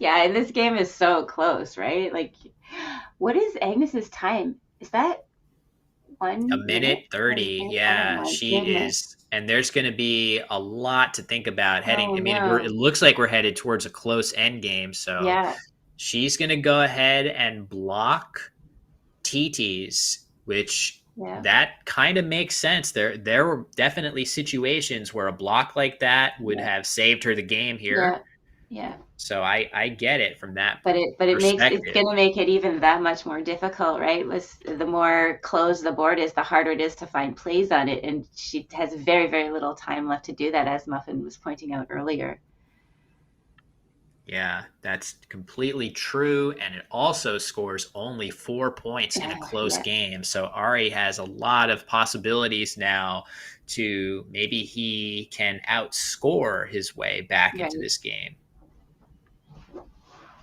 Speaker 1: Yeah, and this game is so close, right? Like, what is Agnes's time? Is that 1
Speaker 2: minute 30? Yeah, she is. And there's going to be a lot to think about heading. It looks like we're headed towards a close end game. So she's going to go ahead and block TTs, which that kind of makes sense. There were definitely situations where a block like that would have saved her the game here.
Speaker 1: Yeah.
Speaker 2: So it's
Speaker 1: going to make it even that much more difficult, right? The more closed the board is, the harder it is to find plays on it, and she has very, very little time left to do that, as Muffin was pointing out earlier.
Speaker 2: Yeah, that's completely true, and it also scores only 4 points in a close game. So Ari has a lot of possibilities now to maybe he can outscore his way back into this game.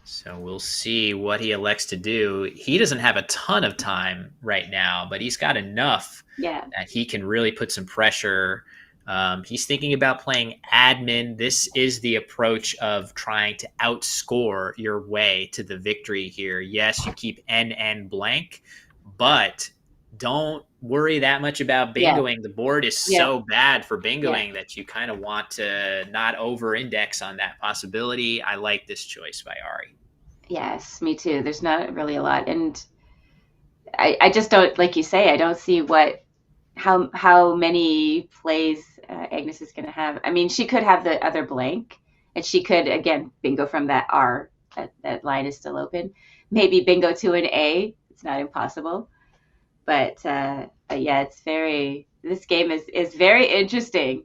Speaker 2: So we'll see what he elects to do. He doesn't have a ton of time right now, but he's got enough that he can really put some pressure He's thinking about playing admin. This is the approach of trying to outscore your way to the victory here. Yes, you keep NN blank, but don't worry that much about
Speaker 1: Yeah.
Speaker 2: bingoing. The board is
Speaker 1: Yeah.
Speaker 2: so bad for
Speaker 1: Yeah.
Speaker 2: bingoing that you kind of want to not over index on that possibility. I like this choice by Ari.
Speaker 1: Yes, me too. There's not really a lot. And I just don't, like you say, I don't see how many plays Agnes is going to have. I mean, she could have the other blank, and she could again bingo from that R. That line is still open. Maybe bingo to an A. It's not impossible, but yeah, it's very. This game is very interesting.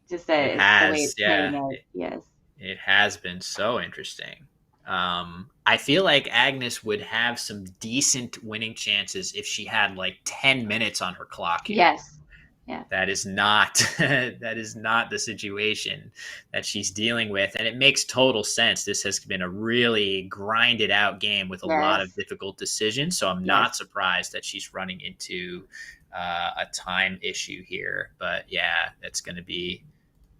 Speaker 1: Just
Speaker 2: It
Speaker 1: the way
Speaker 2: has,
Speaker 1: it's playing
Speaker 2: yeah.
Speaker 1: out. Yes.
Speaker 2: It has been so interesting. I feel like Agnes would have some decent winning chances if she had like 10 minutes on her clock here.
Speaker 1: Yes. Yeah.
Speaker 2: That is not that is not the situation that she's dealing with, and it makes total sense. This has been a really grinded out game with a lot of
Speaker 1: Yes.
Speaker 2: difficult decisions, so I'm
Speaker 1: Yes.
Speaker 2: not surprised that she's running into a time issue here. But yeah, that's going to be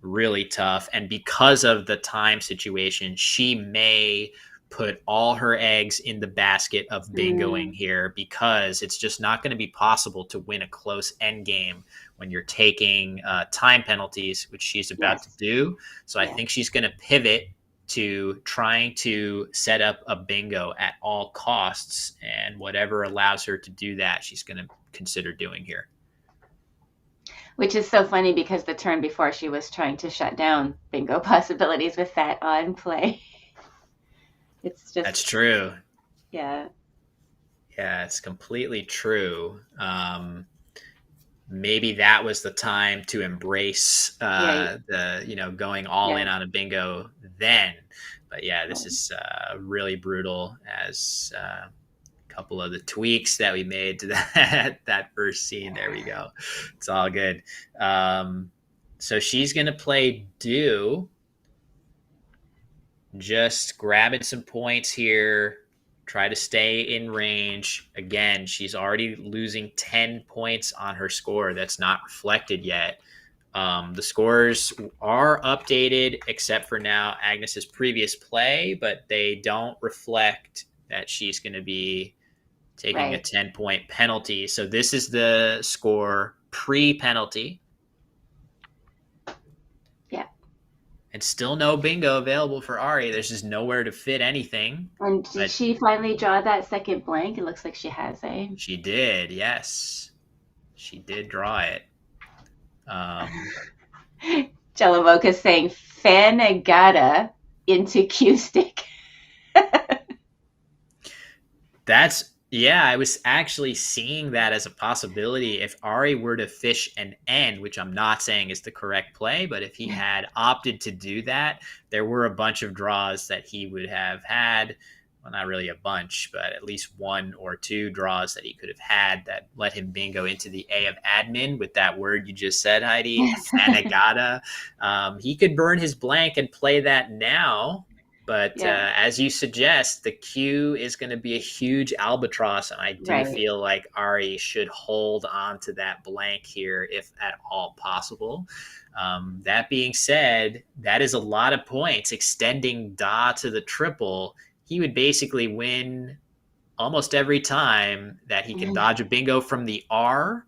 Speaker 2: really tough. And because of the time situation, she may put all her eggs in the basket of bingoing
Speaker 1: Mm,
Speaker 2: here because it's just not going to be possible to win a close end game when you're taking time penalties, which she's about to
Speaker 1: yes.
Speaker 2: do. So I
Speaker 1: Yeah.
Speaker 2: think she's going to pivot to trying to set up a bingo at all costs, and whatever allows her to do that, she's going to consider doing here.
Speaker 1: Which is so funny because the turn before she was trying to shut down bingo possibilities with that on play. It's
Speaker 2: That's
Speaker 1: just,
Speaker 2: true.
Speaker 1: yeah,
Speaker 2: Yeah, it's completely true. Maybe that was the time to embrace
Speaker 1: yeah,
Speaker 2: the going all
Speaker 1: yeah.
Speaker 2: in on a bingo then. But yeah, this is really brutal as a couple of the tweaks that we made to that first scene. There we go. It's all good. So she's gonna play do, just grabbing some points here, try to stay in range. Again, she's already losing 10 points on her score. That's not reflected yet. The scores are updated except for now Agnes's previous play, but they don't reflect that she's going to be taking a
Speaker 1: Right.
Speaker 2: 10-point penalty. So this is the score pre-penalty.
Speaker 1: Yeah.
Speaker 2: And still no bingo available for Ari. There's just nowhere to fit anything.
Speaker 1: And did
Speaker 2: But
Speaker 1: she finally draw that second blank? It looks like she has, eh?
Speaker 2: she did, yes. She did draw it.
Speaker 1: Jelamoka saying Fanagata into Q stick.
Speaker 2: That's, yeah, I was actually seeing that as a possibility. If Ari were to fish an N, which I'm not saying is the correct play, but if he had opted to do that, there were a bunch of draws that he would have had. Well, not really a bunch, but at least one or two draws that he could have had that let him bingo into the A of admin with that word you just said, Heidi,
Speaker 1: Yes.
Speaker 2: Fanagata. He could burn his blank and play that now. But
Speaker 1: Yeah.
Speaker 2: as you suggest, the Q is going to be a huge albatross, and I do
Speaker 1: Right.
Speaker 2: feel like Ari should hold on to that blank here if at all possible. That being said, that is a lot of points. Extending Da to the triple, he would basically win almost every time that he can dodge a bingo from the R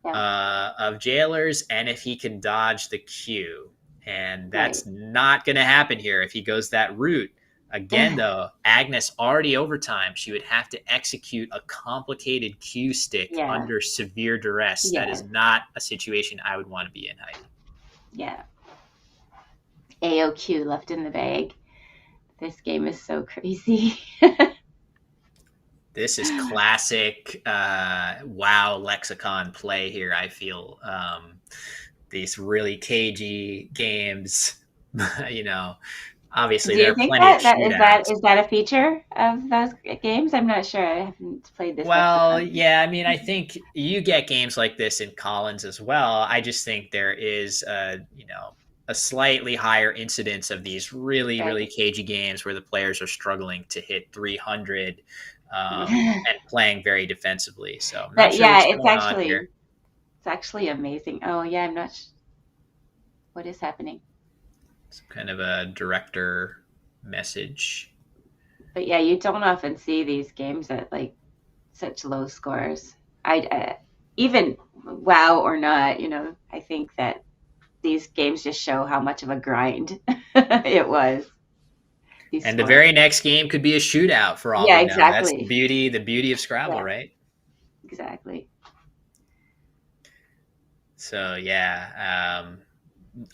Speaker 1: Yeah.
Speaker 2: of jailers, and if he can dodge the Q. And
Speaker 1: Right.
Speaker 2: that's not going to happen here if he goes that route. Again, though, Agnes already overtime. She would have to execute a complicated Q stick
Speaker 1: Yeah.
Speaker 2: under severe duress. That
Speaker 1: Yeah.
Speaker 2: is not a situation I would want to be in, Heidi.
Speaker 1: Yeah. AOQ left in the bag. This game is so crazy.
Speaker 2: This is classic WoW lexicon play here, I feel. These really cagey games, you know, obviously
Speaker 1: Do
Speaker 2: there
Speaker 1: you
Speaker 2: are
Speaker 1: think
Speaker 2: plenty of
Speaker 1: that
Speaker 2: shootouts.
Speaker 1: is that a feature of those games? I'm not sure. I haven't played this
Speaker 2: Well,
Speaker 1: lexicon.
Speaker 2: yeah, I mean, I think you get games like this in Collins as well. I just think there is a slightly higher incidence of these really, really
Speaker 1: Right.
Speaker 2: cagey games where the players are struggling to hit 300 and playing very defensively. So I'm not
Speaker 1: But
Speaker 2: sure
Speaker 1: yeah,
Speaker 2: what's going on here.
Speaker 1: it's actually amazing. Oh yeah, I'm not. What is happening?
Speaker 2: Some kind of a director message.
Speaker 1: But yeah, you don't often see these games at like such low scores. I even WoW or not, I think that these games just show how much of a grind it was. These
Speaker 2: And the
Speaker 1: scores.
Speaker 2: very next game could be a shootout for all
Speaker 1: Yeah,
Speaker 2: we know. That's
Speaker 1: exactly.
Speaker 2: the beauty of Scrabble,
Speaker 1: Yeah,
Speaker 2: right?
Speaker 1: exactly.
Speaker 2: So yeah,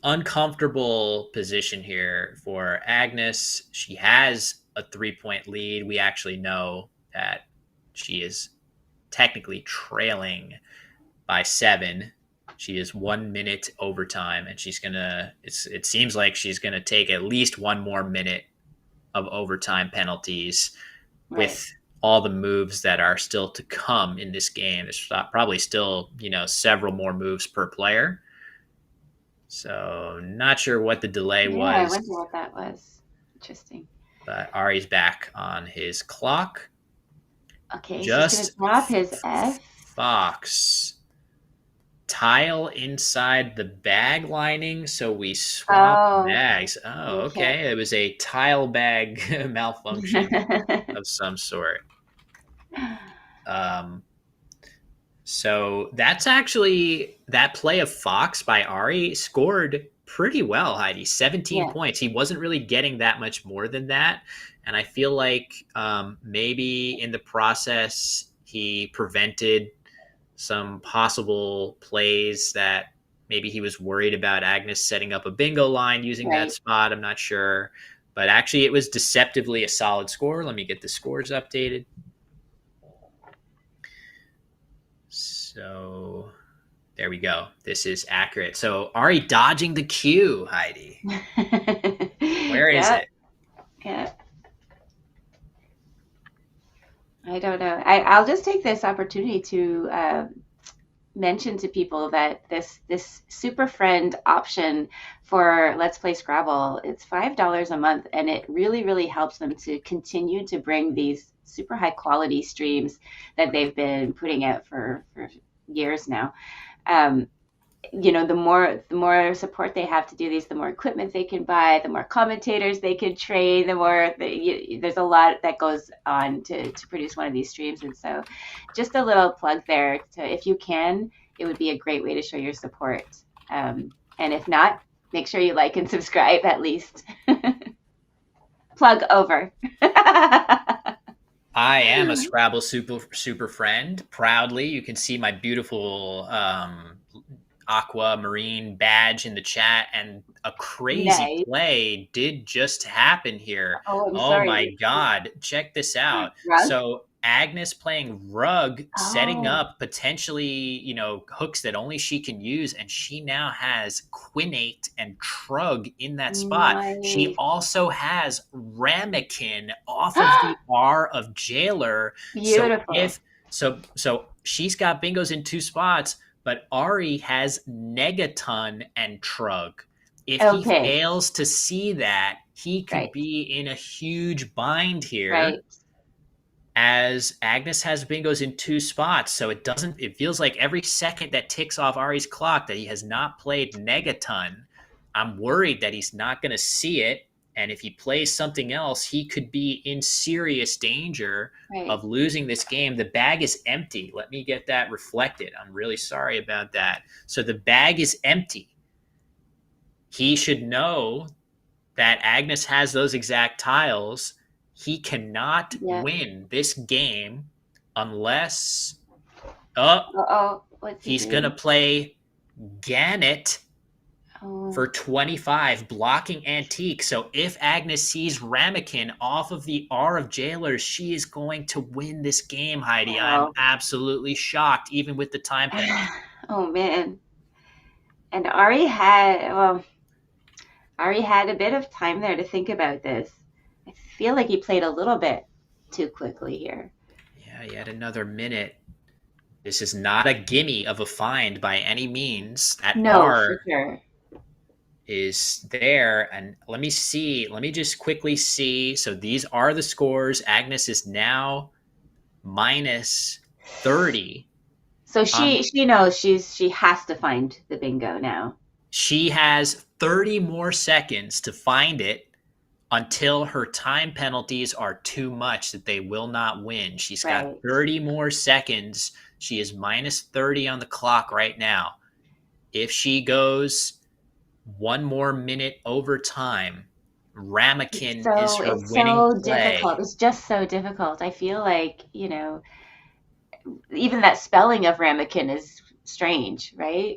Speaker 2: uncomfortable position here for Agnes. She has a 3-point lead. We actually know that she is technically trailing by 7. She is 1 minute overtime, and she's gonna. It seems like she's gonna take at least one more minute of overtime penalties
Speaker 1: Right.
Speaker 2: with all the moves that are still to come in this game. There's probably still several more moves per player. So not sure what the delay
Speaker 1: Yeah, I wonder
Speaker 2: was,
Speaker 1: what that was. Interesting.
Speaker 2: but Ari's back on his clock.
Speaker 1: Okay, she's gonna
Speaker 2: Just
Speaker 1: drop his F.
Speaker 2: Fox tile inside the bag lining, so we swap
Speaker 1: Oh,
Speaker 2: bags. Oh,
Speaker 1: okay.
Speaker 2: okay. It was a tile bag malfunction of some sort. Um, so that's actually that play of Fox by Ari scored pretty well, Heidi. 17
Speaker 1: Yeah,
Speaker 2: points. He wasn't really getting that much more than that. And I feel like maybe in the process, he prevented some possible plays that maybe he was worried about Agnes setting up a bingo line using that
Speaker 1: right.
Speaker 2: spot. I'm not sure. But actually, it was deceptively a solid score. Let me get the scores updated. So there we go. This is accurate. So Ari dodging the cue, Heidi. Where is
Speaker 1: Yeah,
Speaker 2: it?
Speaker 1: yeah. I don't know. I'll just take this opportunity to mention to people that this super friend option for Let's Play Scrabble, it's $5 a month, and it really helps them to continue to bring these super high quality streams that they've been putting out for years now. Um, the more support they have to do these, the more equipment they can buy, the more commentators they can train, there's a lot that goes on to produce one of these streams. And so just a little plug there to, if you can, it would be a great way to show your support. And if not, make sure you like and subscribe at least. Plug over.
Speaker 2: I am a Scrabble super friend. Proudly, you can see my beautiful aquamarine badge in the chat, and a crazy
Speaker 1: Nice.
Speaker 2: play did just happen here.
Speaker 1: Oh, I'm
Speaker 2: Oh my
Speaker 1: sorry.
Speaker 2: God, check this out.
Speaker 1: Rug?
Speaker 2: So Agnes playing rug, setting
Speaker 1: Oh,
Speaker 2: up potentially hooks that only she can use, and she now has quinate and trug in that spot. She
Speaker 1: nice.
Speaker 2: also has ramekin off of the R of jailer. So
Speaker 1: Beautiful.
Speaker 2: if so she's got bingos in 2 spots, but Ari has Negaton and Trug. If he
Speaker 1: Okay.
Speaker 2: fails to see that, he could
Speaker 1: Right.
Speaker 2: be in a huge bind here,
Speaker 1: Right.
Speaker 2: as Agnes has bingos in 2 spots. So it feels like every second that ticks off Ari's clock that he has not played Negaton, I'm worried that he's not going to see it. And if he plays something else, he could be in serious danger
Speaker 1: Right.
Speaker 2: of losing this game. The bag is empty. Let me get that reflected. I'm really sorry about that. So the bag is empty. He should know that Agnes has those exact tiles. He cannot
Speaker 1: Yeah.
Speaker 2: win this game unless oh,
Speaker 1: Uh-oh. What's he
Speaker 2: he's going to
Speaker 1: doing?
Speaker 2: play Gannett
Speaker 1: Oh,
Speaker 2: for 25, blocking Antique. So if Agnes sees Ramekin off of the R of Jailers, she is going to win this game, Heidi. I'm
Speaker 1: wow.
Speaker 2: absolutely shocked, even with the time penalty.
Speaker 1: Oh man. And Ari had a bit of time there to think about this. I feel like he played a little bit too quickly here.
Speaker 2: Yeah, yet another minute. This is not a gimme of a find by any means. That
Speaker 1: No, for
Speaker 2: R
Speaker 1: sure.
Speaker 2: is there. And let me see. Let me just quickly see. So these are the scores. Agnes is now minus 30.
Speaker 1: So
Speaker 2: Um,
Speaker 1: she knows she has to find the bingo now.
Speaker 2: she has 30 more seconds to find it until her time penalties are too much that they will not win. She's got
Speaker 1: Right.
Speaker 2: 30 more seconds. She is minus 30 on the clock right now. If she goes one more minute over time, Ramekin is
Speaker 1: So
Speaker 2: her
Speaker 1: it's
Speaker 2: winning
Speaker 1: so difficult.
Speaker 2: play.
Speaker 1: It's just so difficult. I feel like, even that spelling of ramekin is strange, right?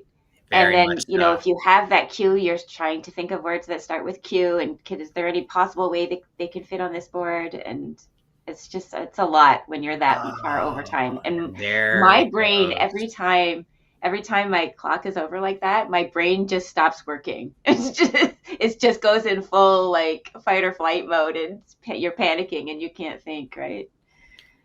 Speaker 1: And
Speaker 2: Very
Speaker 1: then,
Speaker 2: much so.
Speaker 1: if you have that Q, you're trying to think of words that start with Q, and is there any possible way they can fit on this board? And it's a lot when you're that far over
Speaker 2: Oh,
Speaker 1: time. And
Speaker 2: there
Speaker 1: my
Speaker 2: it
Speaker 1: brain,
Speaker 2: goes.
Speaker 1: every time my clock is over like that, my brain just stops working. It just goes in full like fight or flight mode, and you're panicking and you can't think, right?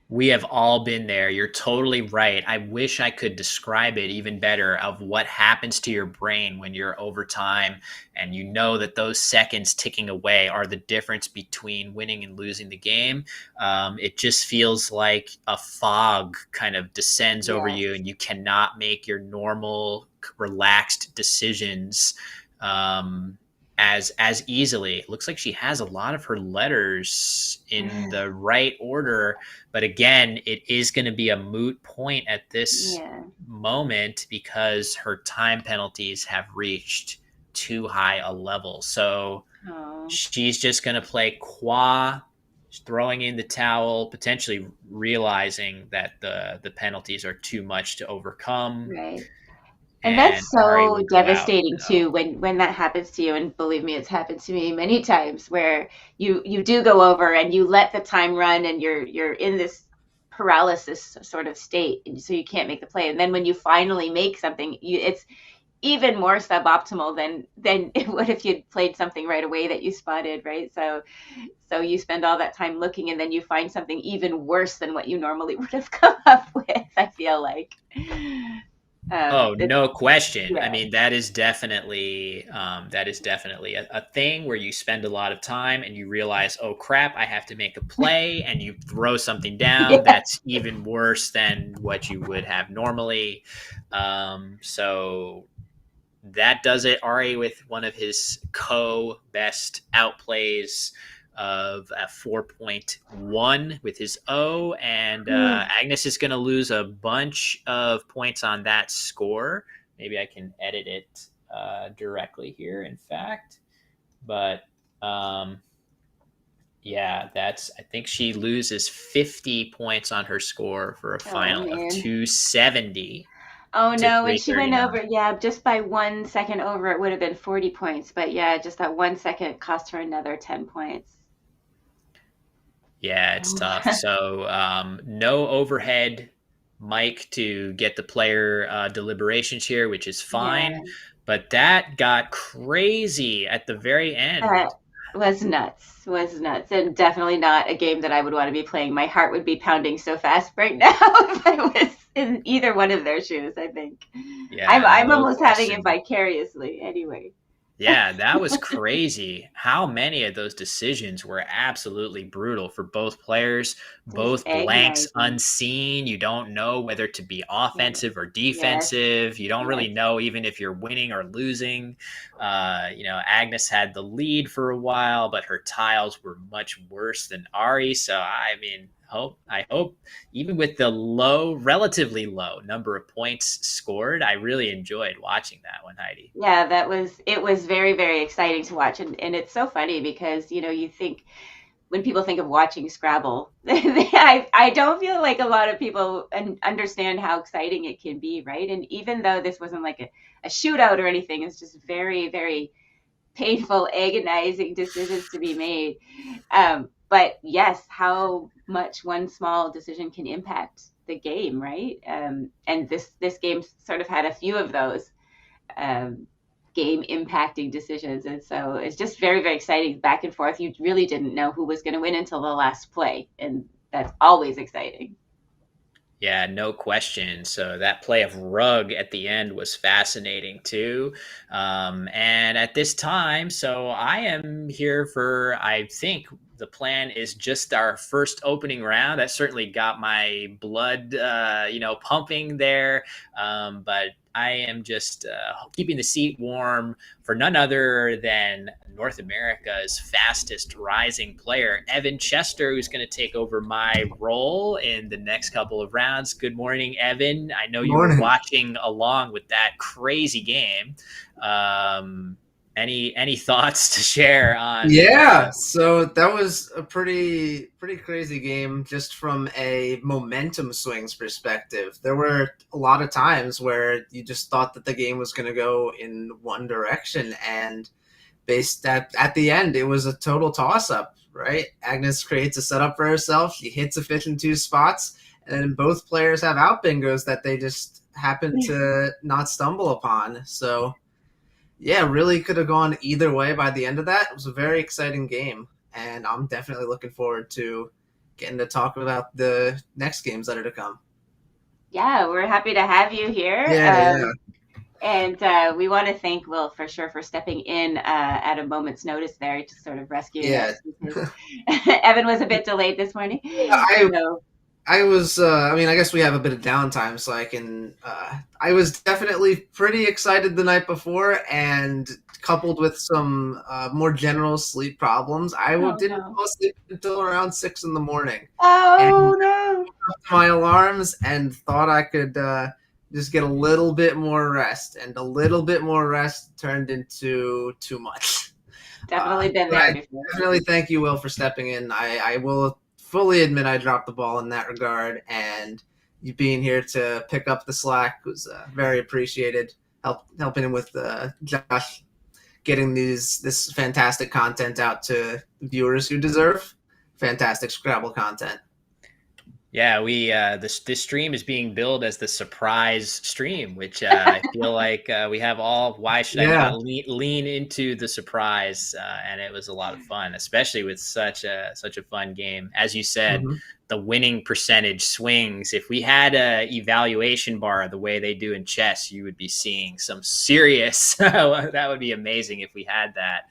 Speaker 2: We have all been there. You're totally right. I wish I could describe it even better of what happens to your brain when you're over time and you know that those seconds ticking away are the difference between winning and losing the game. It just feels like a fog kind of descends over you
Speaker 1: Yes.
Speaker 2: and you cannot make your normal, relaxed decisions. As easily. It looks like she has a lot of her letters in the right order, but again, it is going to be a moot point at this
Speaker 1: Yeah.
Speaker 2: moment because her time penalties have reached too high a level. So
Speaker 1: Oh,
Speaker 2: she's just going to play qua, throwing in the towel, potentially realizing that the penalties are too much to overcome,
Speaker 1: right. And
Speaker 2: and
Speaker 1: that's
Speaker 2: Ari
Speaker 1: so
Speaker 2: will go out.
Speaker 1: devastating
Speaker 2: So
Speaker 1: too when that happens to you. And believe me, it's happened to me many times where you do go over and you let the time run and you're in this paralysis sort of state, and so you can't make the play. And then when you finally make something, it's even more suboptimal than it would if you'd played something right away that you spotted, right? So you spend all that time looking and then you find something even worse than what you normally would have come up with, I feel like.
Speaker 2: oh,
Speaker 1: It's
Speaker 2: no question. I
Speaker 1: Yeah.
Speaker 2: mean, that is definitely a thing where you spend a lot of time and you realize, oh crap, I have to make a play, and you throw something down
Speaker 1: Yeah.
Speaker 2: that's even worse than what you would have normally. So that does it. Ari with one of his co-best outplays of a 4.1 with his O, and Agnes is going to lose a bunch of points on that score. Maybe I can edit it directly here, in fact, but um, yeah, I think she loses 50 points on her score for a
Speaker 1: Oh
Speaker 2: final of
Speaker 1: man.
Speaker 2: 270
Speaker 1: Oh
Speaker 2: to
Speaker 1: no, when she went
Speaker 2: 339.
Speaker 1: over, yeah, just by 1 second over, it would have been 40 points. But yeah, just that 1 second cost her another 10 points.
Speaker 2: Yeah, it's tough. So no overhead mic to get the player deliberations here, which is fine.
Speaker 1: Yeah,
Speaker 2: But that got crazy at the very
Speaker 1: that
Speaker 2: end.
Speaker 1: was nuts, and definitely not a game that I would want to be playing. My heart would be pounding so fast right now if I was in either one of their shoes, I think.
Speaker 2: Yeah,
Speaker 1: I'm
Speaker 2: no
Speaker 1: almost having it
Speaker 2: question.
Speaker 1: vicariously anyway.
Speaker 2: Yeah, that was crazy. How many of those decisions were absolutely brutal for both players,
Speaker 1: Just
Speaker 2: both blanks
Speaker 1: agonizing.
Speaker 2: unseen. You don't know whether to be
Speaker 1: Yeah.
Speaker 2: offensive or
Speaker 1: Yes,
Speaker 2: defensive. You don't
Speaker 1: yes.
Speaker 2: really know even if you're winning or losing. Agnes had the lead for a while, but her tiles were much worse than Ari. So I mean, I hope even with the relatively low number of points scored, I really enjoyed watching that one, Heidi.
Speaker 1: Yeah, it was very, very exciting to watch. And it's so funny because, you think when people think of watching Scrabble, I don't feel like a lot of people understand how exciting it can be, right? And even though this wasn't like a shootout or anything, it's just very, very painful, agonizing decisions to be made. But yes, how much one small decision can impact the game, right? And this game sort of had a few of those um, game impacting decisions. And so it's just very, very exciting back and forth. You really didn't know who was going to win until the last play. And that's always exciting.
Speaker 2: Yeah, no question. So that play of rug at the end was fascinating too. And at this time, so I am here for, I think, the plan is just our first opening round. That certainly got my blood, pumping there. But I am just keeping the seat warm for none other than North America's fastest rising player, Evan Chester, who's going to take over my role in the next couple of rounds. Good morning, Evan. I know you were watching along with that crazy game. Any thoughts to share on?
Speaker 3: Yeah, so that was a pretty crazy game just from a momentum swings perspective. There were a lot of times where you just thought that the game was going to go in one direction, and at the end, it was a total toss-up, right? Agnes creates a setup for herself. She hits a fish in two spots, and then both players have out bingos that they just happen to not stumble upon. So yeah, really could have gone either way by the end of that. It was a very exciting game, and I'm definitely looking forward to getting to talk about the next games that are to come.
Speaker 1: Yeah, we're happy to have you here.
Speaker 3: Yeah.
Speaker 1: And we want to thank Will for sure for stepping in at a moment's notice there to sort of rescue us. Evan was a bit delayed this morning.
Speaker 3: I was, I guess we have a bit of downtime, so I was definitely pretty excited the night before, and coupled with some more general sleep problems, didn't fall asleep until around 6 in the morning.
Speaker 1: No.
Speaker 3: My alarms and thought I could just get a little bit more rest, and a little bit more rest turned into too much.
Speaker 1: Definitely been there before.
Speaker 3: Definitely thank you, Will, for stepping in. I will fully admit I dropped the ball in that regard, and you being here to pick up the slack was very appreciated. Helping him with Josh getting this fantastic content out to viewers who deserve fantastic Scrabble content.
Speaker 2: Yeah, we this stream is being billed as the surprise stream, which I feel like we have all. Why should I not lean into the surprise? And it was a lot of fun, especially with such a fun game. As you said, the winning percentage swings. If we had a evaluation bar the way they do in chess, you would be seeing some serious. That would be amazing if we had that.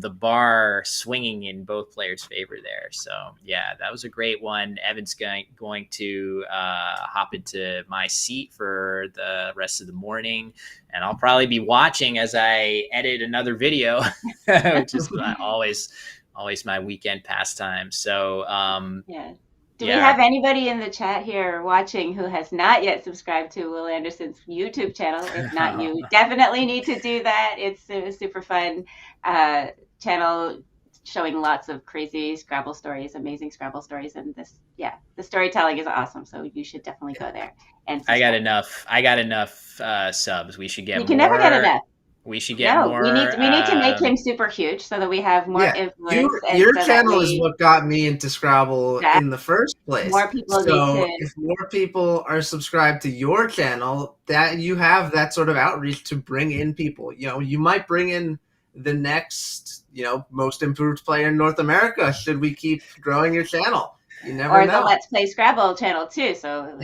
Speaker 2: The bar swinging in both players' favor there. So yeah, that was a great one. Evan's going to hop into my seat for the rest of the morning, and I'll probably be watching as I edit another video, which is always my weekend pastime. So
Speaker 1: yeah. Do we have anybody in the chat here watching who has not yet subscribed to Will Anderson's YouTube channel? If not, you definitely need to do that. It's a super fun channel showing lots of crazy Scrabble stories, amazing Scrabble stories, and the storytelling is awesome. So you should definitely go there. And subscribe.
Speaker 2: I got enough subs. We should get more.
Speaker 1: You can never get enough.
Speaker 2: We should get more.
Speaker 1: We need to make him super huge so that we have more influence.
Speaker 3: Your channel is what got me into Scrabble in the first place.
Speaker 1: More people
Speaker 3: if more people are subscribed to your channel, that you have that sort of outreach to bring in people. You might bring in the next, most improved player in North America. Should we keep growing your channel? You never know.
Speaker 1: The Let's Play Scrabble channel too. So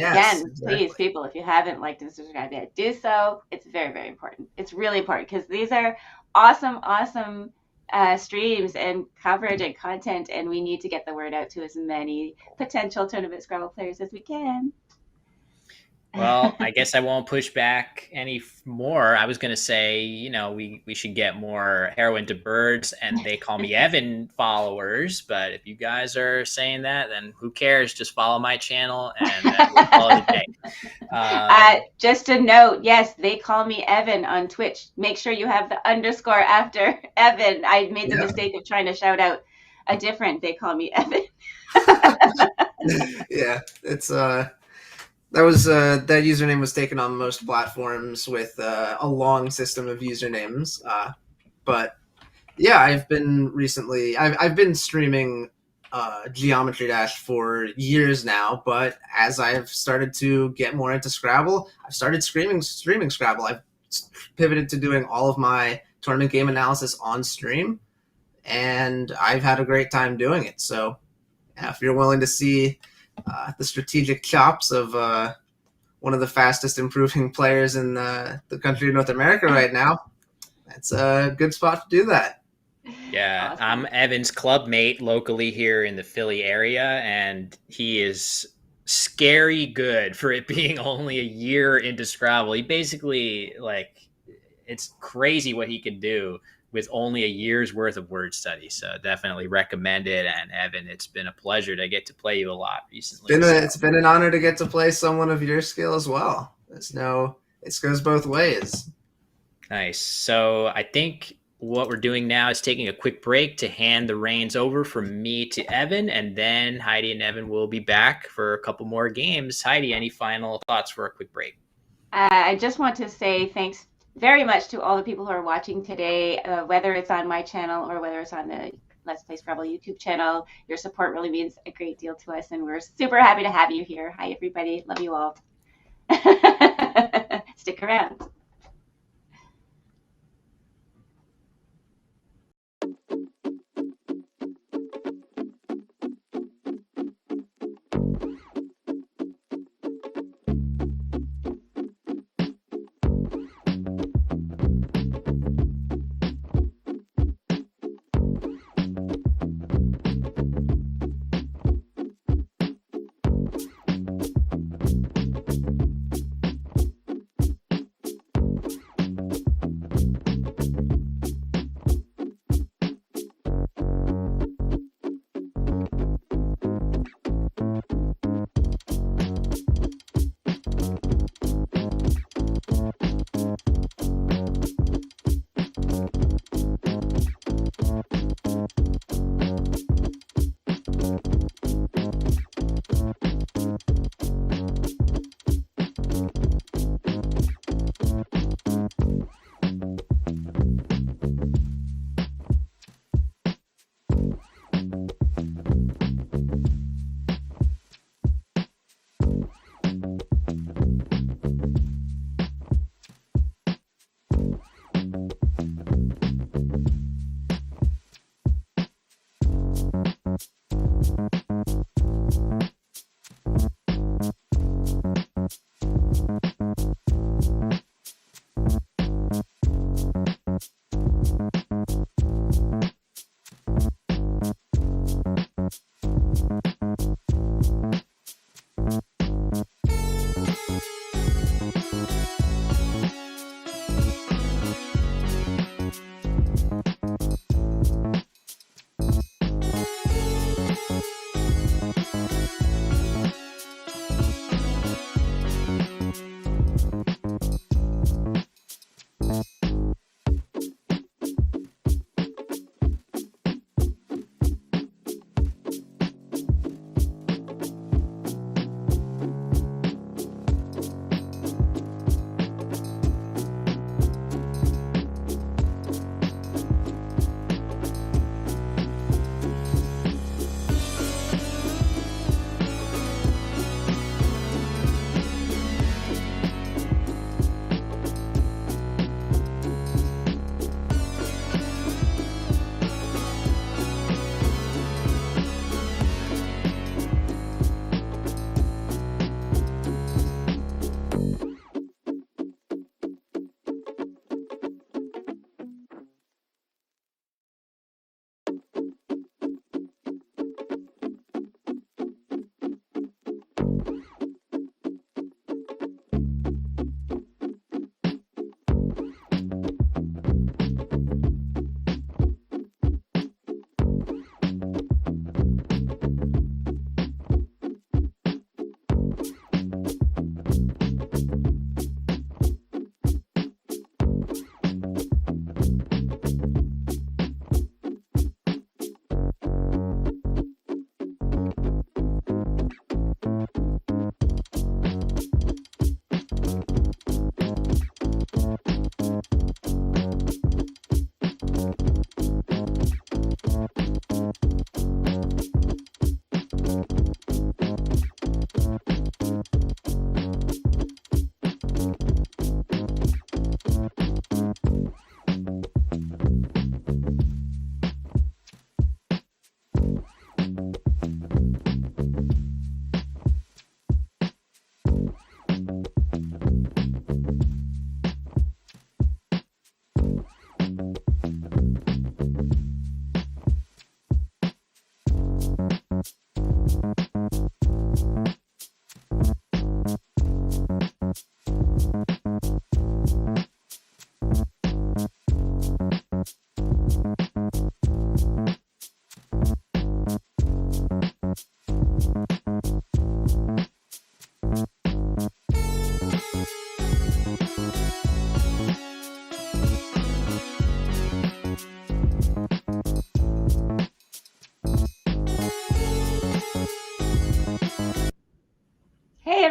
Speaker 1: please, people, if you haven't liked and subscribed yet, do so. It's very, very important. It's really important because these are awesome streams and coverage and content, and we need to get the word out to as many potential tournament Scrabble players as we can.
Speaker 2: Well, I guess I won't push back any more. I was going to say, we should get more Heroin to Birds and They Call Me Evan followers. But if you guys are saying that, then who cares? Just follow my channel and we'll call it a day.
Speaker 1: Just a note, yes, They Call Me Evan on Twitch. Make sure you have the underscore after Evan. I made the mistake of trying to shout out a different They Call Me Evan.
Speaker 3: Yeah, it's that username was taken on most platforms with a long system of usernames. But yeah, I've been streaming Geometry Dash for years now. But as I've started to get more into Scrabble, I've started streaming Scrabble. I've pivoted to doing all of my tournament game analysis on stream, and I've had a great time doing it. So if you're willing to see the strategic chops of one of the fastest improving players in the country of North America right now, that's a good spot to do that.
Speaker 2: Yeah, I'm
Speaker 1: Awesome.
Speaker 2: Evan's club mate locally here in the Philly area, and he is scary good for it being only a year into Scrabble. He basically it's crazy what he can do with only a year's worth of word study. So definitely recommend it. And Evan, it's been a pleasure to get to play you a lot recently. So
Speaker 3: It's been an honor to get to play someone of your skill as well. It goes both ways.
Speaker 2: nice. So I think what we're doing now is taking a quick break to hand the reins over from me to Evan, and then Heidi and Evan will be back for a couple more games. Heidi, any final thoughts for a quick break?
Speaker 1: I just want to say thanks very much to all the people who are watching today, whether it's on my channel or whether it's on the Let's Play Scrabble YouTube channel. Your support really means a great deal to us, and we're super happy to have you here. Hi, everybody. Love you all. Stick around.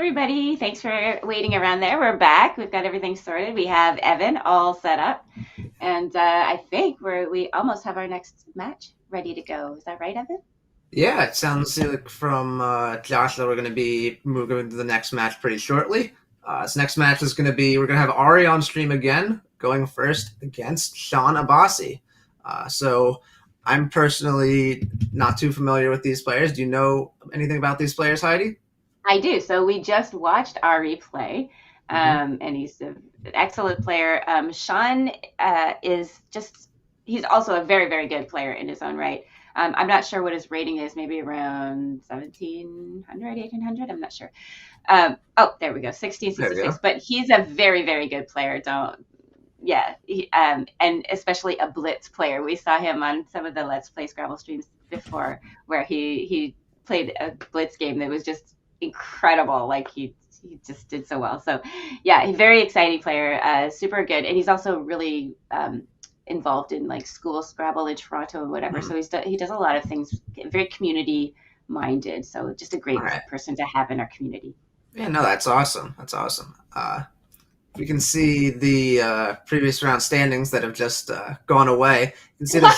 Speaker 1: everybody. Thanks for waiting around there. We're back. We've got everything sorted. We have Evan all set up. And I think we almost have our next match ready to go. Is that right, Evan?
Speaker 3: Yeah, it sounds like from Josh that we're going to be moving to the next match pretty shortly. This next match is going to be, we're going to have Ari on stream again, going first against Sean Abbasi. So I'm personally not too familiar with these players. Do you know anything about these players, Heidi?
Speaker 1: I do. So we just watched Ari play, and he's an excellent player. Sean he's also a very, very good player in his own right. I'm not sure what his rating is, maybe around 1700, 1800. I'm not sure. There we go, 1666. But he's a very, very good player. And especially a blitz player. We saw him on some of the Let's Play Scrabble streams before, where he played a blitz game that was just incredible. Like he just did so well. So yeah, very exciting player, super good. And he's also really involved in like school Scrabble in Toronto and whatever. So he does a lot of things, very community minded. So just a great person to have in our community.
Speaker 3: Yeah, no, that's awesome. That's awesome. We can see the previous round standings that have just gone away. You can see that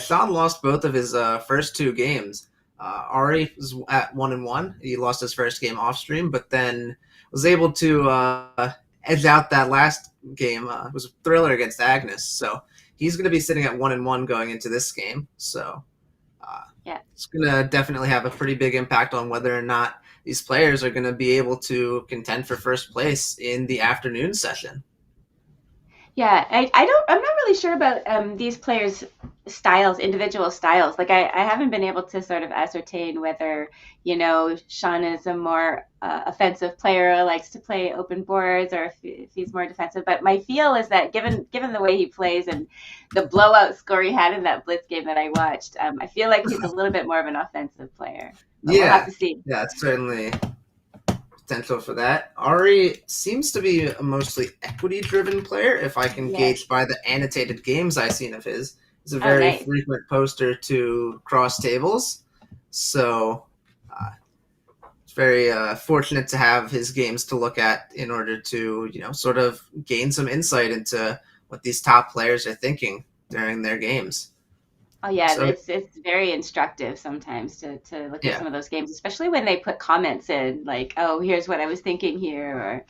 Speaker 3: Sean lost both of his first two games. Ari was at 1-1. He lost his first game off stream, but then was able to edge out that last game. It was a thriller against Agnes. So he's going to be sitting at 1-1 going into this game. So it's going to definitely have a pretty big impact on whether or not these players are going to be able to contend for first place in the afternoon session.
Speaker 1: Yeah, I'm not really sure about these players' styles, individual styles. Like I haven't been able to sort of ascertain whether, Sean is a more offensive player, likes to play open boards, or if he's more defensive. But my feel is that given the way he plays and the blowout score he had in that blitz game that I watched, I feel like he's a little bit more of an offensive player. But we'll have to see.
Speaker 3: Yeah, it's certainly potential for that. Ari seems to be a mostly equity-driven player, if I can gauge by the annotated games I've seen of his. He's a very frequent poster to cross tables, so it's very fortunate to have his games to look at in order to, sort of gain some insight into what these top players are thinking during their games.
Speaker 1: Oh yeah, so it's very instructive sometimes to look at some of those games, especially when they put comments in like, "Oh, here's what I was thinking here," or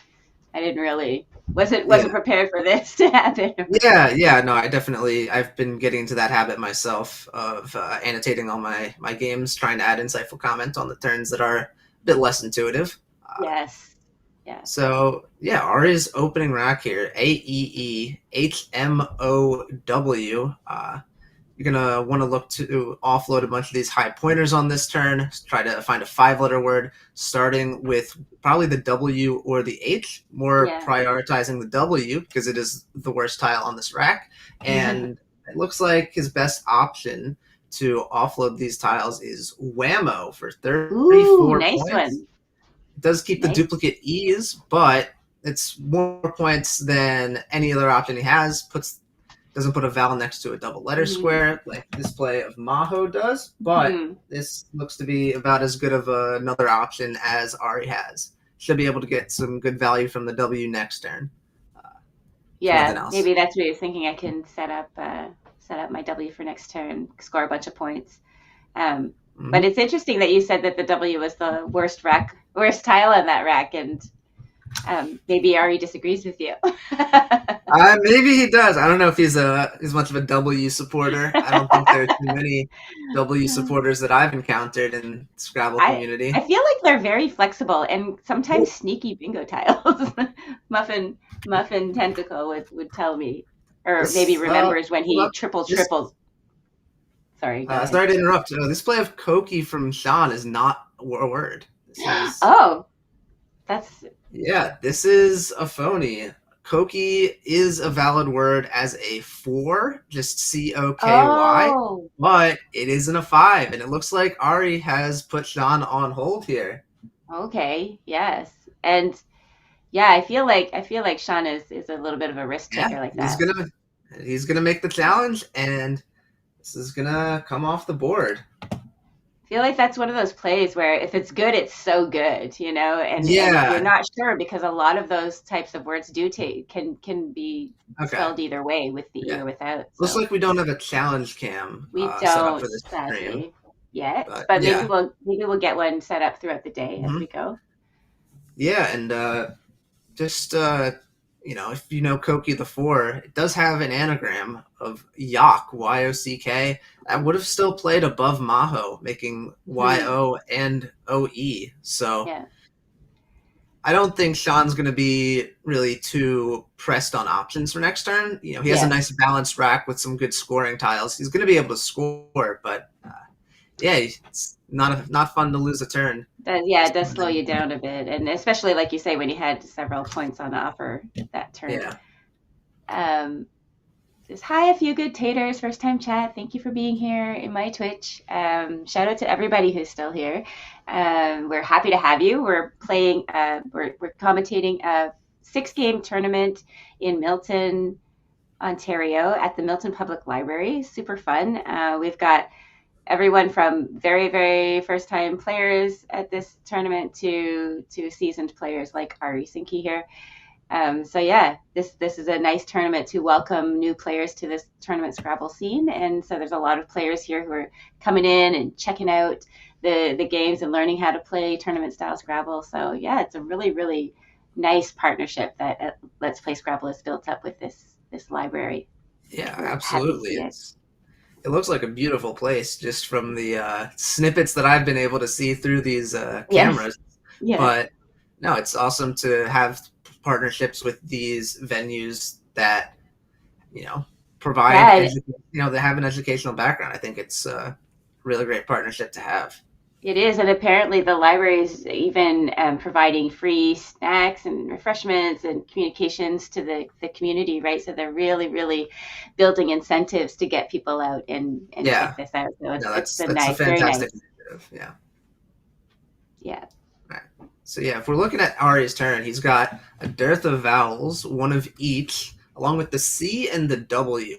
Speaker 1: "I didn't really wasn't prepared for this to happen."
Speaker 3: No, I've been getting into that habit myself of annotating all my games, trying to add insightful comments on the turns that are a bit less intuitive.
Speaker 1: Yes. Yeah.
Speaker 3: So Ari's opening rack here, AEEHMOW. You're going to want to look to offload a bunch of these high pointers on this turn. Try to find a 5-letter word, starting with probably the W or the H, prioritizing the W because it is the worst tile on this rack. And it looks like his best option to offload these tiles is Whammo for 34
Speaker 1: nice
Speaker 3: points.
Speaker 1: One.
Speaker 3: It does keep the duplicate E's, but it's more points than any other option he has. Doesn't put a vowel next to a double letter square like this play of Maho does, but this looks to be about as good of another option as Ari has. Should be able to get some good value from the W next turn.
Speaker 1: Maybe that's what he was thinking. I can set up my W for next turn, score a bunch of points. But it's interesting that you said that the W was the worst tile in that rack, and maybe Ari disagrees with you.
Speaker 3: Maybe he does. I don't know if he's much of a W supporter. I don't think there are too many W supporters that I've encountered in the Scrabble community.
Speaker 1: I feel like they're very flexible and sometimes sneaky bingo tiles. Muffin Tentacle would tell me, or maybe remembers when he triples. Sorry.
Speaker 3: Sorry to interrupt. This play of Koki from Sean is not a word. This is a phony. Koki is a valid word as a 4, just COKY, but it isn't a 5, and it looks like Ari has put Sean on hold here.
Speaker 1: Okay, yes, and I feel like Sean is a little bit of a risk taker like that.
Speaker 3: He's gonna make the challenge, and this is gonna come off the board.
Speaker 1: I feel like that's one of those plays where if it's good, it's so good, and you're
Speaker 3: Yeah.
Speaker 1: not sure because a lot of those types of words can be
Speaker 3: Okay.
Speaker 1: spelled either way with the E
Speaker 3: Yeah.
Speaker 1: or without.
Speaker 3: Looks
Speaker 1: So
Speaker 3: like we don't have a challenge cam
Speaker 1: we
Speaker 3: set up for
Speaker 1: don't,
Speaker 3: this stream,
Speaker 1: sadly, yet,
Speaker 3: but
Speaker 1: but
Speaker 3: yeah.
Speaker 1: maybe we'll get one set up throughout the day as
Speaker 3: Mhm.
Speaker 1: we go.
Speaker 3: Yeah, and just if you know Koki the Four, it does have an anagram of Yok, Y-O-C-K. That would have still played above Maho, making Y-O and O-E. So
Speaker 1: Yeah.
Speaker 3: I don't think Sean's going to be really too pressed on options for next turn. He has a nice balanced rack with some good scoring tiles. He's going to be able to score, but it's not fun to lose a turn.
Speaker 1: It does slow you down a bit, and especially like you say when you had several points on offer that turn. Says hi, a few good taters, first time chat. Thank you for being here in my Twitch. Shout out to everybody who's still here. We're happy to have you. We're playing. We're commentating a 6-game tournament in Milton, Ontario, at the Milton Public Library. Super fun. We've got everyone from very, very first time players at this tournament to seasoned players like Ari Sinki here. This is a nice tournament to welcome new players to this tournament Scrabble scene. And so there's a lot of players here who are coming in and checking out the games and learning how to play tournament style Scrabble. So yeah, it's a really, really nice partnership that Let's Play Scrabble has built up with this library.
Speaker 3: Yeah,
Speaker 1: We're
Speaker 3: absolutely. It looks like a beautiful place just from the snippets that I've been able to see through these cameras.
Speaker 1: Yes.
Speaker 3: But no, it's awesome to have partnerships with these venues that provide they have an educational background. I think it's a really great partnership to have.
Speaker 1: It is, and apparently the library is even providing free snacks and refreshments and communications to the community, right? So they're really, really building incentives to get people out and check this out. So
Speaker 3: that's
Speaker 1: a
Speaker 3: fantastic initiative. Yeah.
Speaker 1: Yeah.
Speaker 3: Right. So yeah, if we're looking at Ari's turn, he's got a dearth of vowels, one of each, along with the C and the W.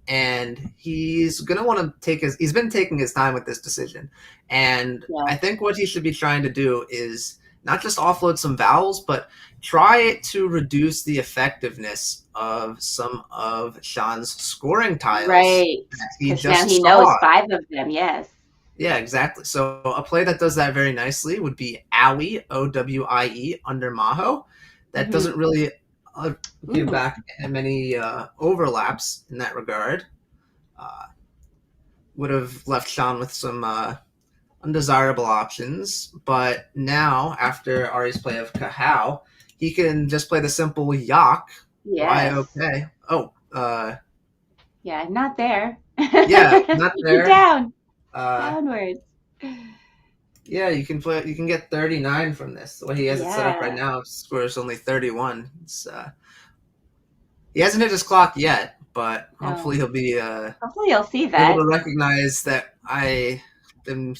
Speaker 3: And he's going to want to he's been taking his time with this decision. And I think what he should be trying to do is not just offload some vowels, but try to reduce the effectiveness of some of Sean's scoring tiles.
Speaker 1: Right. Because now he knows 5 of them, yes.
Speaker 3: Yeah, exactly. So a play that does that very nicely would be Owie, O-W-I-E, under Maho. That doesn't really give back many overlaps in that regard. Would have left Sean with some undesirable options, but now after Ari's play of Kahau, he can just play the simple Yok. Y-O-K.
Speaker 1: Yeah, not there.
Speaker 3: Yeah, not there.
Speaker 1: Down. Downwards.
Speaker 3: Yeah, you can get 39 from this. The way he has it set up right now, scores only 31. It's he hasn't hit his clock yet, but hopefully he'll be
Speaker 1: hopefully he'll see that.
Speaker 3: Able to recognize that I am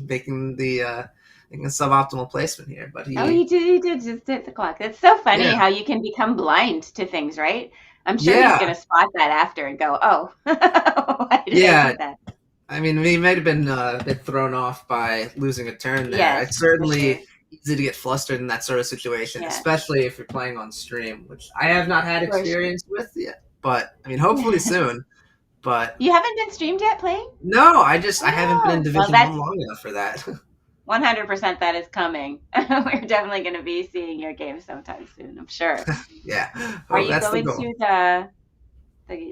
Speaker 3: making a suboptimal placement here. But he
Speaker 1: did just hit the clock. It's so funny how you can become blind to things, right? I'm sure he's gonna spot that after and go, "Oh, why did I do that?"
Speaker 3: I mean, he might have been a bit thrown off by losing a turn there.
Speaker 1: Yes,
Speaker 3: it's certainly easy to get flustered in that sort of situation, especially if you're playing on stream, which I have not had experience with yet. But I mean, hopefully soon. But
Speaker 1: you haven't been streamed yet playing?
Speaker 3: No, I haven't been in Division 1 long enough for that.
Speaker 1: 100% that is coming. We're definitely going to be seeing your game sometime soon, I'm sure.
Speaker 3: Yeah.
Speaker 1: Are you going to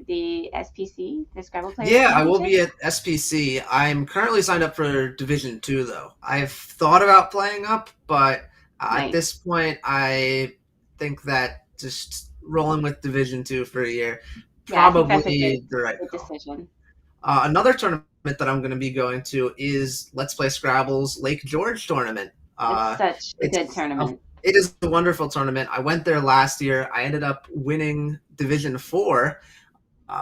Speaker 1: the SPC, the Scrabble Players?
Speaker 3: Yeah, I will be at SPC. I'm currently signed up for Division 2, though. I've thought about playing up, but at this point, I think that just rolling with Division 2 for a year probably the right
Speaker 1: decision.
Speaker 3: Another tournament that I'm going to be going to is Let's Play Scrabble's Lake George tournament.
Speaker 1: It's such a good tournament.
Speaker 3: It is a wonderful tournament. I went there last year. I ended up winning Division 4.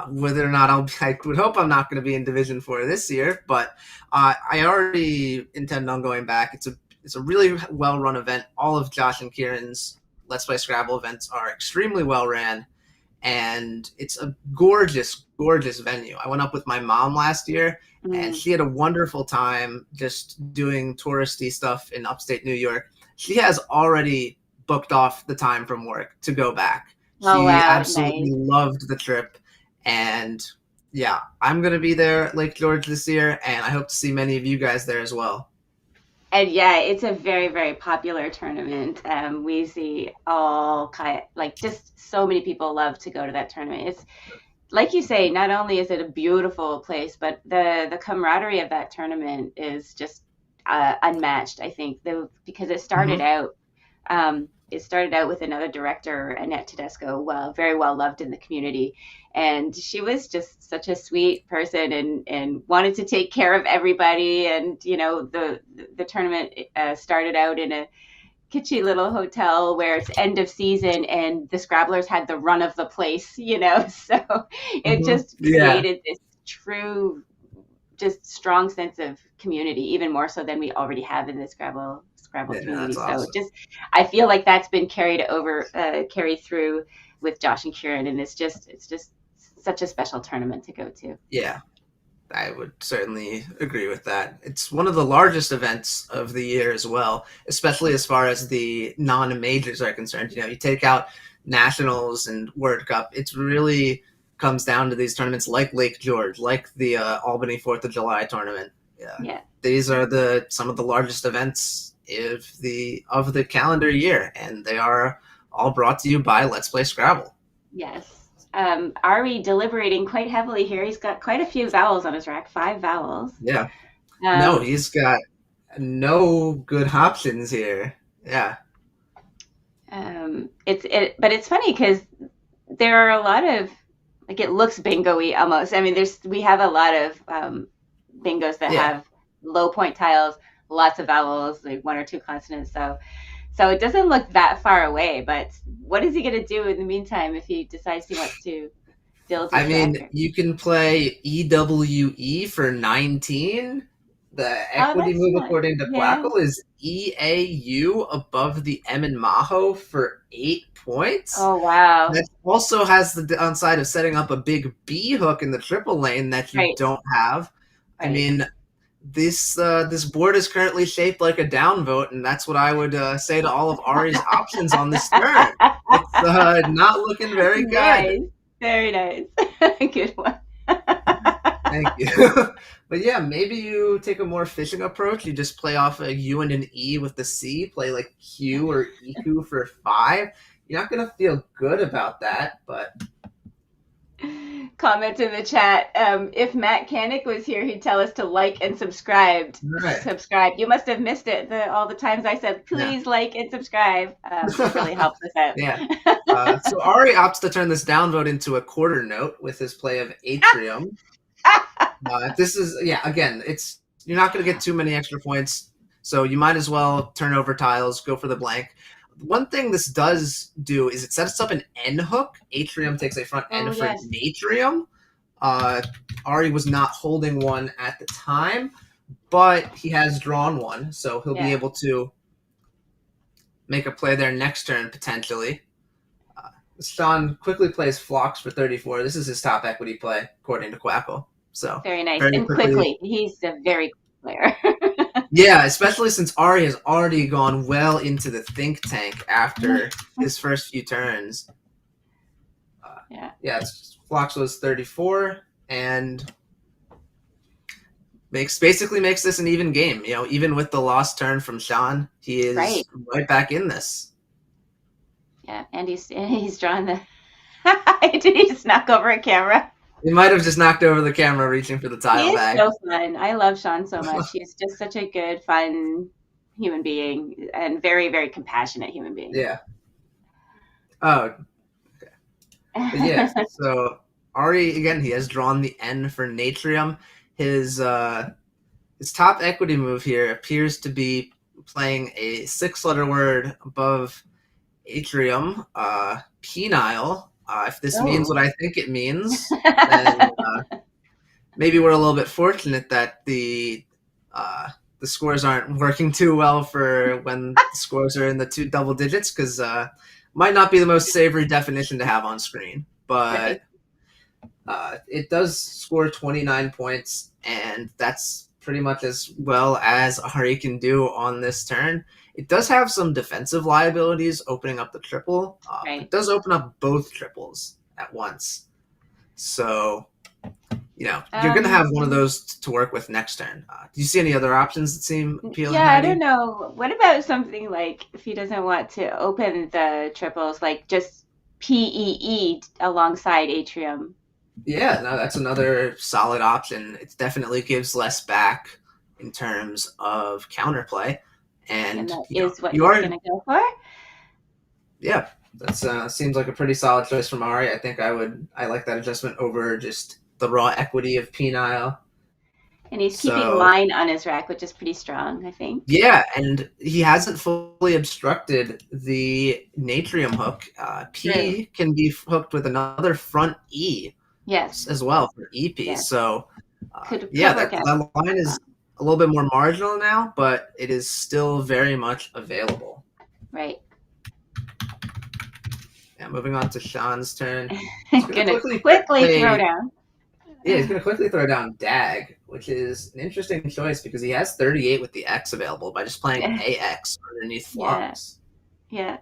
Speaker 3: Whether or not I would hope I'm not going to be in Division 4 this year, but I already intend on going back. It's a really well-run event. All of Josh and Kieran's Let's Play Scrabble events are extremely well-ran, and it's a gorgeous, gorgeous venue. I went up with my mom last year, and she had a wonderful time just doing touristy stuff in upstate New York. She has already booked off the time from work to go back.
Speaker 1: Oh,
Speaker 3: She
Speaker 1: wow.
Speaker 3: absolutely
Speaker 1: Nice.
Speaker 3: loved the trip. And yeah, I'm going to be there at Lake George this year, and I hope to see many of you guys there as well.
Speaker 1: And yeah, it's a very, very popular tournament. We see like just so many people love to go to that tournament. It's like you say, not only is it a beautiful place, but the camaraderie of that tournament is just unmatched. I think because it started out with another director, Annette Tedesco, very well loved in the community. And she was just such a sweet person and wanted to take care of everybody. And, the tournament started out in a kitschy little hotel where it's end of season and the Scrabblers had the run of the place, so it just created this true, just strong sense of community, even more so than we already have in the Scrabble community.
Speaker 3: Awesome.
Speaker 1: So I feel like that's been carried through with Josh and Kieran, and it's just such a special tournament to go to.
Speaker 3: Yeah, I would certainly agree with that. It's one of the largest events of the year as well, especially as far as the non-majors are concerned. You take out Nationals and World Cup, it's really comes down to these tournaments like Lake George, like the Albany 4th of July tournament. Yeah. These are some of the largest events of the calendar year, and they are all brought to you by Let's Play Scrabble.
Speaker 1: Yes. Ari deliberating quite heavily here. He's got quite a few vowels on his rack, 5 vowels.
Speaker 3: Yeah. No, he's got no good options here. Yeah.
Speaker 1: But it's funny because there are a lot of, like, it looks bingo-y almost. I mean, we have a lot of bingos that have low point tiles, lots of vowels, like 1 or 2 consonants. So it doesn't look that far away, but what is he going to do in the meantime if he decides he wants to build his tracker?
Speaker 3: You can play EWE for 19. The equity move, according to Quackle, is EAU above the M and Maho for 8 points.
Speaker 1: Oh, wow.
Speaker 3: That also has the downside of setting up a big B hook in the triple lane that you don't have. Right. I mean, this board is currently shaped like a downvote, and that's what I would say to all of Ari's options on this turn. It's not looking very good.
Speaker 1: Nice. Very nice. Good one.
Speaker 3: Thank you. But yeah, maybe you take a more fishing approach. You just play off a U and an E with the C, play like Q or EQ for 5. You're not going to feel good about that, but...
Speaker 1: Comment in the chat. If Matt Canick was here, he'd tell us to like and subscribe.
Speaker 3: Right.
Speaker 1: Subscribe. You must have missed it all the times I said, please like and subscribe. It really helps us out.
Speaker 3: Yeah. So Ari opts to turn this downvote into a quarter note with his play of Atrium. This is, again, you're not going to get too many extra points, so you might as well turn over tiles, go for the blank. One thing this does do is it sets up an N hook. Atrium takes a front N for Natrium. Ari was not holding one at the time, but he has drawn one, so he'll be able to make a play there next turn, potentially. Sean quickly plays Phlox for 34. This is his top equity play, according to Quackle. So
Speaker 1: very nice. And quickly. He's a very quick player.
Speaker 3: Yeah, especially since Ari has already gone well into the think tank after his first few turns. Phlox was 34 and basically makes this an even game. Even with the lost turn from Sean, he is right back in this.
Speaker 1: Yeah, and he's drawn the. Did he just knock over a camera?
Speaker 3: He might have just knocked over the camera reaching for the tile bag.
Speaker 1: He's so fun. I love Sean so much. He's just such a good, fun human being and very, very compassionate human being.
Speaker 3: Yeah. Oh, okay. But yeah, so Ari, again, he has drawn the N for Natrium. His top equity move here appears to be playing a 6-letter word above Atrium, penile. If this means what I think it means, then maybe we're a little bit fortunate that the scores aren't working too well for when the scores are in the 2 double digits, because might not be the most savory definition to have on screen. But It does score 29 points, and that's pretty much as well as Ari can do on this turn. It does have some defensive liabilities opening up the triple, but
Speaker 1: Right.
Speaker 3: it does open up both triples at once. So, you're going to have one of those to work with next turn. Do you see any other options that seem appealing?
Speaker 1: Yeah, I
Speaker 3: Heidi?
Speaker 1: don't know. What about something like if he doesn't want to open the triples, like just PEE alongside Atrium?
Speaker 3: Yeah, no, that's another solid option. It definitely gives less back in terms of counterplay.
Speaker 1: And
Speaker 3: And,
Speaker 1: that is what
Speaker 3: you
Speaker 1: he's
Speaker 3: are,
Speaker 1: going to go for.
Speaker 3: yeah, that seems like a pretty solid choice from Ari. I think I like that adjustment over just the raw equity of Penile.
Speaker 1: And he's keeping
Speaker 3: So,
Speaker 1: line on his rack, which is pretty strong, I think.
Speaker 3: yeah, and he hasn't fully obstructed the Natrium hook.
Speaker 1: True.
Speaker 3: P can be hooked with another front E
Speaker 1: Yes.
Speaker 3: as well for EP.
Speaker 1: Yes.
Speaker 3: So,
Speaker 1: Could
Speaker 3: that
Speaker 1: work out.
Speaker 3: line is a little bit more marginal now, but it is still very much available.
Speaker 1: Right.
Speaker 3: Yeah, moving on to Sean's turn.
Speaker 1: Gonna quickly throw down.
Speaker 3: Yeah, he's going to quickly throw down Dag, which is an interesting choice because he has 38 with the X available by just playing AX underneath Flux.
Speaker 1: Yeah.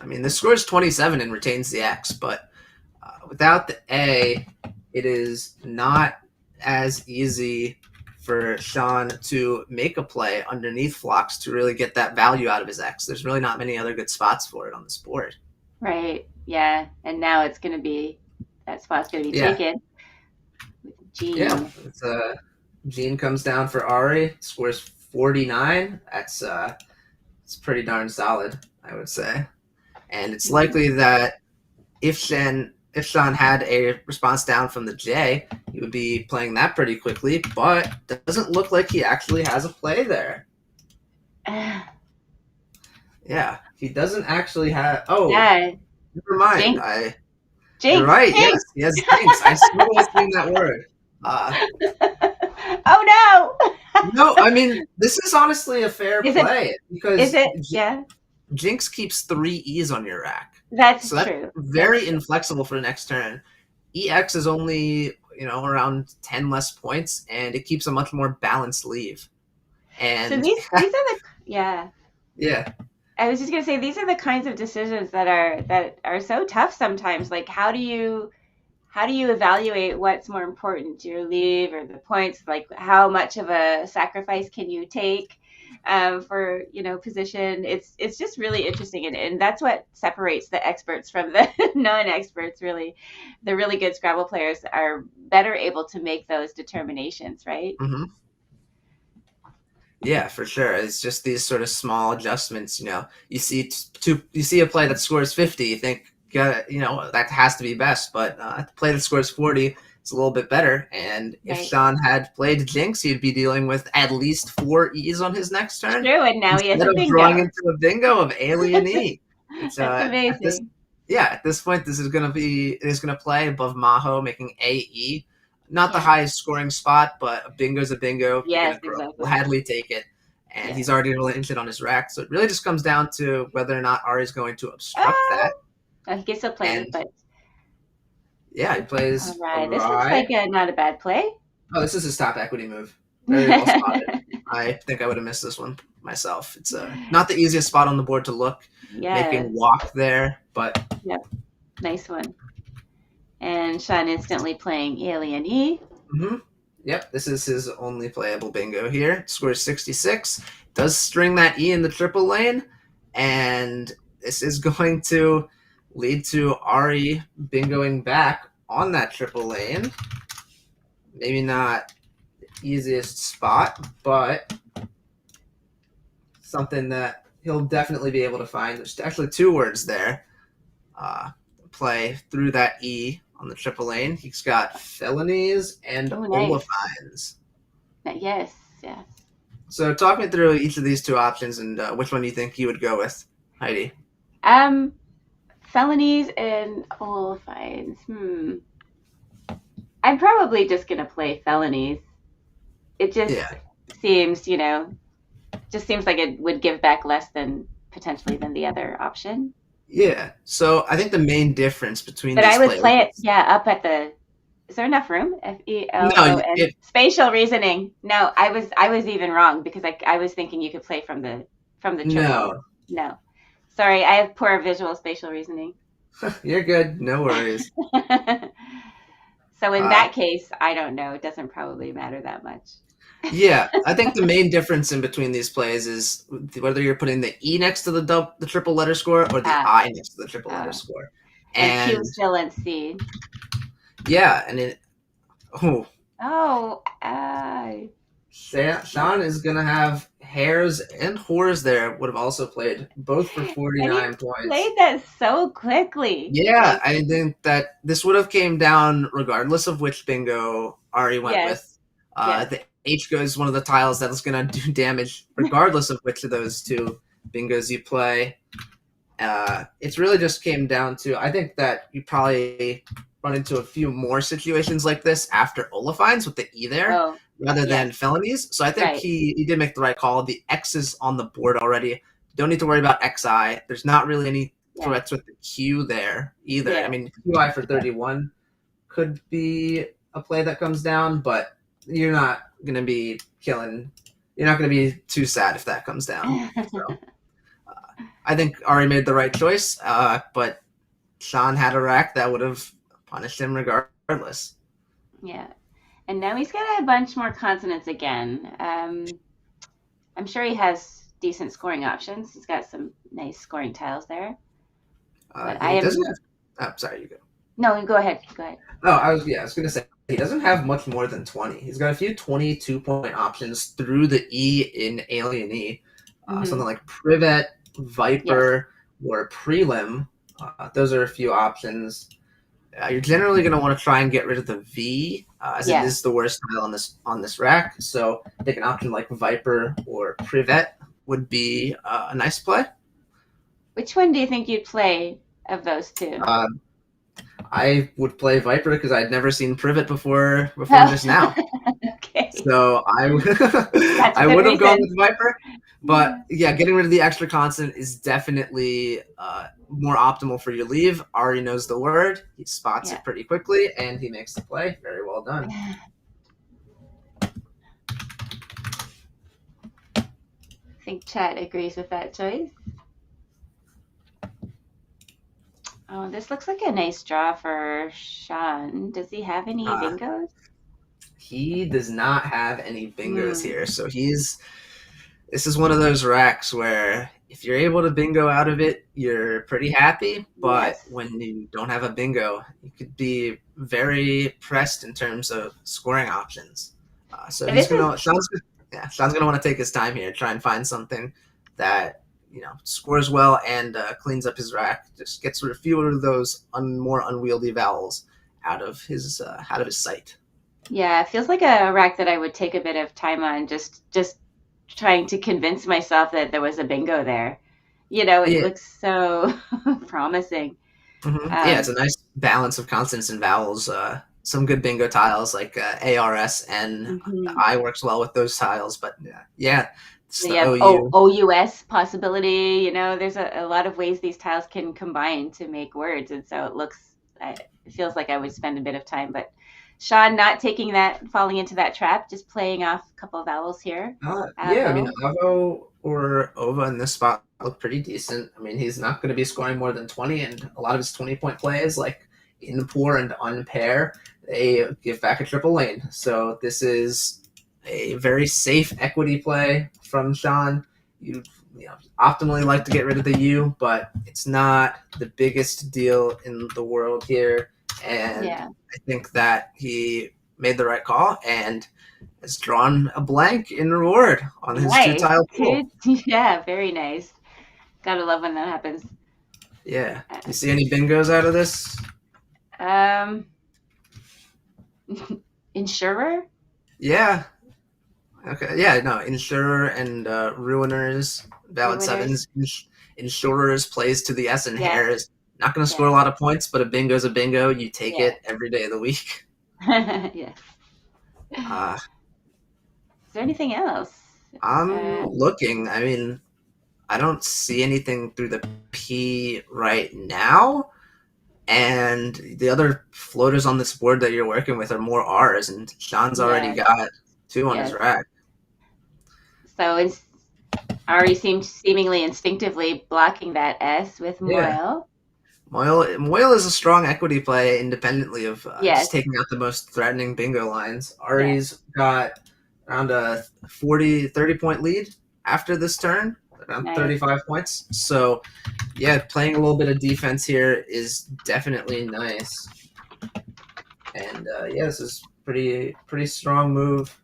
Speaker 3: I mean, this scores 27 and retains the X, but without the A, it is not as easy for Sean to make a play underneath Flux to really get that value out of his X. There's really not many other good spots for it on this board.
Speaker 1: Right. Yeah. And now that spot's going to be taken. Gene.
Speaker 3: Yeah. Gene comes down for Ari, scores 49. It's pretty darn solid, I would say. And it's likely that if Sean had a response down from the J, he would be playing that pretty quickly, but doesn't look like he actually has a play there. Yeah, he doesn't actually have. Oh, yeah. Never mind.
Speaker 1: Jinx.
Speaker 3: You're right. Jinx. Yes, he has Jinx. I still was saying that word.
Speaker 1: Oh
Speaker 3: no! No, I mean this is honestly a fair play because
Speaker 1: is it? Yeah.
Speaker 3: Jinx keeps 3 E's on your rack.
Speaker 1: That's true.
Speaker 3: Very inflexible for the next turn. EX is only around 10 less points, and it keeps a much more balanced leave. And
Speaker 1: so these are the
Speaker 3: yeah.
Speaker 1: I was just gonna say these are the kinds of decisions that are so tough sometimes. Like how do you evaluate what's more important, your leave or the points? Like how much of a sacrifice can you take for position? It's just really interesting, and that's what separates the experts from the non-experts. Really, the really good Scrabble players are better able to make those determinations, right?
Speaker 3: Mm-hmm. Yeah, for sure. It's just these sort of small adjustments. You see a play that scores 50, you think, that has to be best. But the play that scores 40 is a little bit better. And if Sean had played Jinx, he'd be dealing with at least 4 E's on his next turn.
Speaker 1: True, and now he has a bingo.
Speaker 3: Drawing into a bingo of Alien E.
Speaker 1: That's amazing.
Speaker 3: At this point, this is going to play above Maho, making AE. Not the highest scoring spot, but a bingo's a bingo.
Speaker 1: Yes, exactly.
Speaker 3: Gladly take it. And he's already linked it on his rack. So it really just comes down to whether or not Ari's going to obstruct that.
Speaker 1: He gets a play, but...
Speaker 3: Yeah, he plays...
Speaker 1: All right, this looks like not a bad play.
Speaker 3: Oh, this is his top equity move. Very well spotted. I think I would have missed this one myself. It's not the easiest spot on the board to look. Making walk there, but...
Speaker 1: Yep, nice one. And Sean instantly playing Alien E.
Speaker 3: Mm-hmm. Yep, this is his only playable bingo here. Scores 66. Does string that E in the triple lane. And this is going to lead to Ari bingoing back on that triple lane. Maybe not the easiest spot, but something that he'll definitely be able to find. There's actually 2 words there. Play through that E on the triple lane. He's got felonies and olefines.
Speaker 1: Yes.
Speaker 3: So talk me through each of these 2 options and which one you think you would go with, Heidi.
Speaker 1: Felonies and olefines. I'm probably just going to play felonies. It just seems, just seems like it would give back less than potentially than the other option.
Speaker 3: Yeah. So I think the main difference between
Speaker 1: But I
Speaker 3: these
Speaker 1: would
Speaker 3: players
Speaker 1: play it,
Speaker 3: is
Speaker 1: yeah, up at the. Is there enough room?
Speaker 3: no,
Speaker 1: FELON.
Speaker 3: it
Speaker 1: Spatial reasoning. No, I was even wrong because I was thinking you could play from the triple.
Speaker 3: no.
Speaker 1: No, sorry, I have poor visual spatial reasoning.
Speaker 3: You're good. No worries.
Speaker 1: So in
Speaker 3: Uh,
Speaker 1: that case, I don't know. It doesn't probably matter that much.
Speaker 3: yeah, I think the main difference in between these plays is whether you're putting the E next to the triple letter score or the
Speaker 1: Uh,
Speaker 3: I next to the triple letter
Speaker 1: uh,
Speaker 3: score.
Speaker 1: and Q
Speaker 3: And
Speaker 1: still in C.
Speaker 3: yeah, and it, oh,
Speaker 1: Oh,
Speaker 3: Sean is gonna have hares and whores there. Would have also played both for
Speaker 1: and he
Speaker 3: 49 points.
Speaker 1: played that so quickly.
Speaker 3: Yeah,
Speaker 1: Like,
Speaker 3: I think that this would have came down regardless of which bingo Ari went
Speaker 1: yes,
Speaker 3: with.
Speaker 1: yes,
Speaker 3: The H go is one of the tiles that is going to do damage regardless of which of those two bingos you play. It's really just came down to I think that you probably run into a few more situations like this after Olafines with the E there
Speaker 1: oh,
Speaker 3: rather than
Speaker 1: yes,
Speaker 3: felonies. So I think
Speaker 1: right,
Speaker 3: he did make the right call. The X is on the board already. Don't need to worry about XI. There's not really any
Speaker 1: yeah,
Speaker 3: threats with the Q there either. I
Speaker 1: yeah,
Speaker 3: mean, QI for 31 could be a play that comes down, but you're not going to be killing. You're not going to be too sad if that comes down. So I think Ari made the right choice, but Sean had a rack that would have punished him regardless.
Speaker 1: yeah. And now he's got a bunch more consonants again. I'm sure he has decent scoring options. He's got some nice scoring tiles there. But I
Speaker 3: He
Speaker 1: am
Speaker 3: doesn't have. Oh, sorry, you go.
Speaker 1: no. Go ahead. Go ahead.
Speaker 3: Oh, I was gonna say he doesn't have much more than 20. He's got a few 22-point options through the E in Alien E, something like Privet,
Speaker 1: Yes.
Speaker 3: Viper, or Prelim. Those are a few options. You're generally going to want to try and get rid of the V, as it
Speaker 1: Yeah.
Speaker 3: is the worst tile on this rack. So I think an option like Viper or Privet would be a nice play.
Speaker 1: Which one do you think you'd play of those two?
Speaker 3: I would play Viper because I'd never seen Privet before
Speaker 1: Oh,
Speaker 3: just now.
Speaker 1: okay.
Speaker 3: So I
Speaker 1: That's a
Speaker 3: I
Speaker 1: good
Speaker 3: would have gone
Speaker 1: reason.
Speaker 3: with Viper, but yeah, getting rid of the extra consonant is definitely more optimal for your leave. Ari knows the word, he spots
Speaker 1: Yeah.
Speaker 3: it pretty quickly, and he makes the play. Very well done.
Speaker 1: I think chat agrees with that choice. Oh, this looks like a nice draw for Sean. Does he have any bingos?
Speaker 3: He does not have any bingos here, so this is one of those racks where if you're able to bingo out of it, you're pretty happy. But
Speaker 1: Yes.
Speaker 3: when you don't have a bingo, you could be very pressed in terms of scoring options. So Sean's gonna want to take his time here, try and find something that scores well and cleans up his rack. Just gets rid of fewer of those more unwieldy vowels out of his sight.
Speaker 1: Yeah, it feels like a rack that I would take a bit of time on, just trying to convince myself that there was a bingo there. It
Speaker 3: Yeah.
Speaker 1: looks so promising.
Speaker 3: Yeah, it's a nice balance of consonants and vowels. Some good bingo tiles like ARS and the I works well with those tiles, but yeah, it's
Speaker 1: So
Speaker 3: the
Speaker 1: you have
Speaker 3: OU.
Speaker 1: OUS possibility. There's a lot of ways these tiles can combine to make words, and so it feels like I would spend a bit of time. But Sean, not falling into that trap, just playing off a couple of vowels here.
Speaker 3: Yeah, I mean, Avo or Ova in this spot look pretty decent. I mean, he's not going to be scoring more than 20, and a lot of his 20-point plays, like in pour and unpair, they give back a triple lane. So this is a very safe equity play from Sean. You optimally like to get rid of the U, but it's not the biggest deal in the world here. And I think that he made the right call and has drawn a blank in reward on his two-tile pool.
Speaker 1: Yeah, very nice. Gotta love when that happens.
Speaker 3: Yeah. You see any bingos out of this?
Speaker 1: Insurer?
Speaker 3: Yeah. Okay. Yeah, no. Insurer and Ruiners, Valid Sevens. Insurers plays to the S and Hares. Not going to score a lot of points, but a bingo's a bingo. You take it every day of the week.
Speaker 1: Yeah. Is there anything else?
Speaker 3: I'm looking. I mean, I don't see anything through the P right now. And the other floaters on this board that you're working with are more R's, and Sean's already
Speaker 1: Yes,
Speaker 3: got 2 on his
Speaker 1: yes.
Speaker 3: rack.
Speaker 1: So it's Ari seemed seemingly instinctively blocking that S with
Speaker 3: Yeah.
Speaker 1: Moyle.
Speaker 3: Moyle is a strong equity play independently of
Speaker 1: Yes.
Speaker 3: just taking out the most threatening bingo lines. Ari's got around a 30-point lead after this turn, around
Speaker 1: Nice.
Speaker 3: 35 points. So, yeah, playing a little bit of defense here is definitely nice. And, yeah, this is pretty strong move,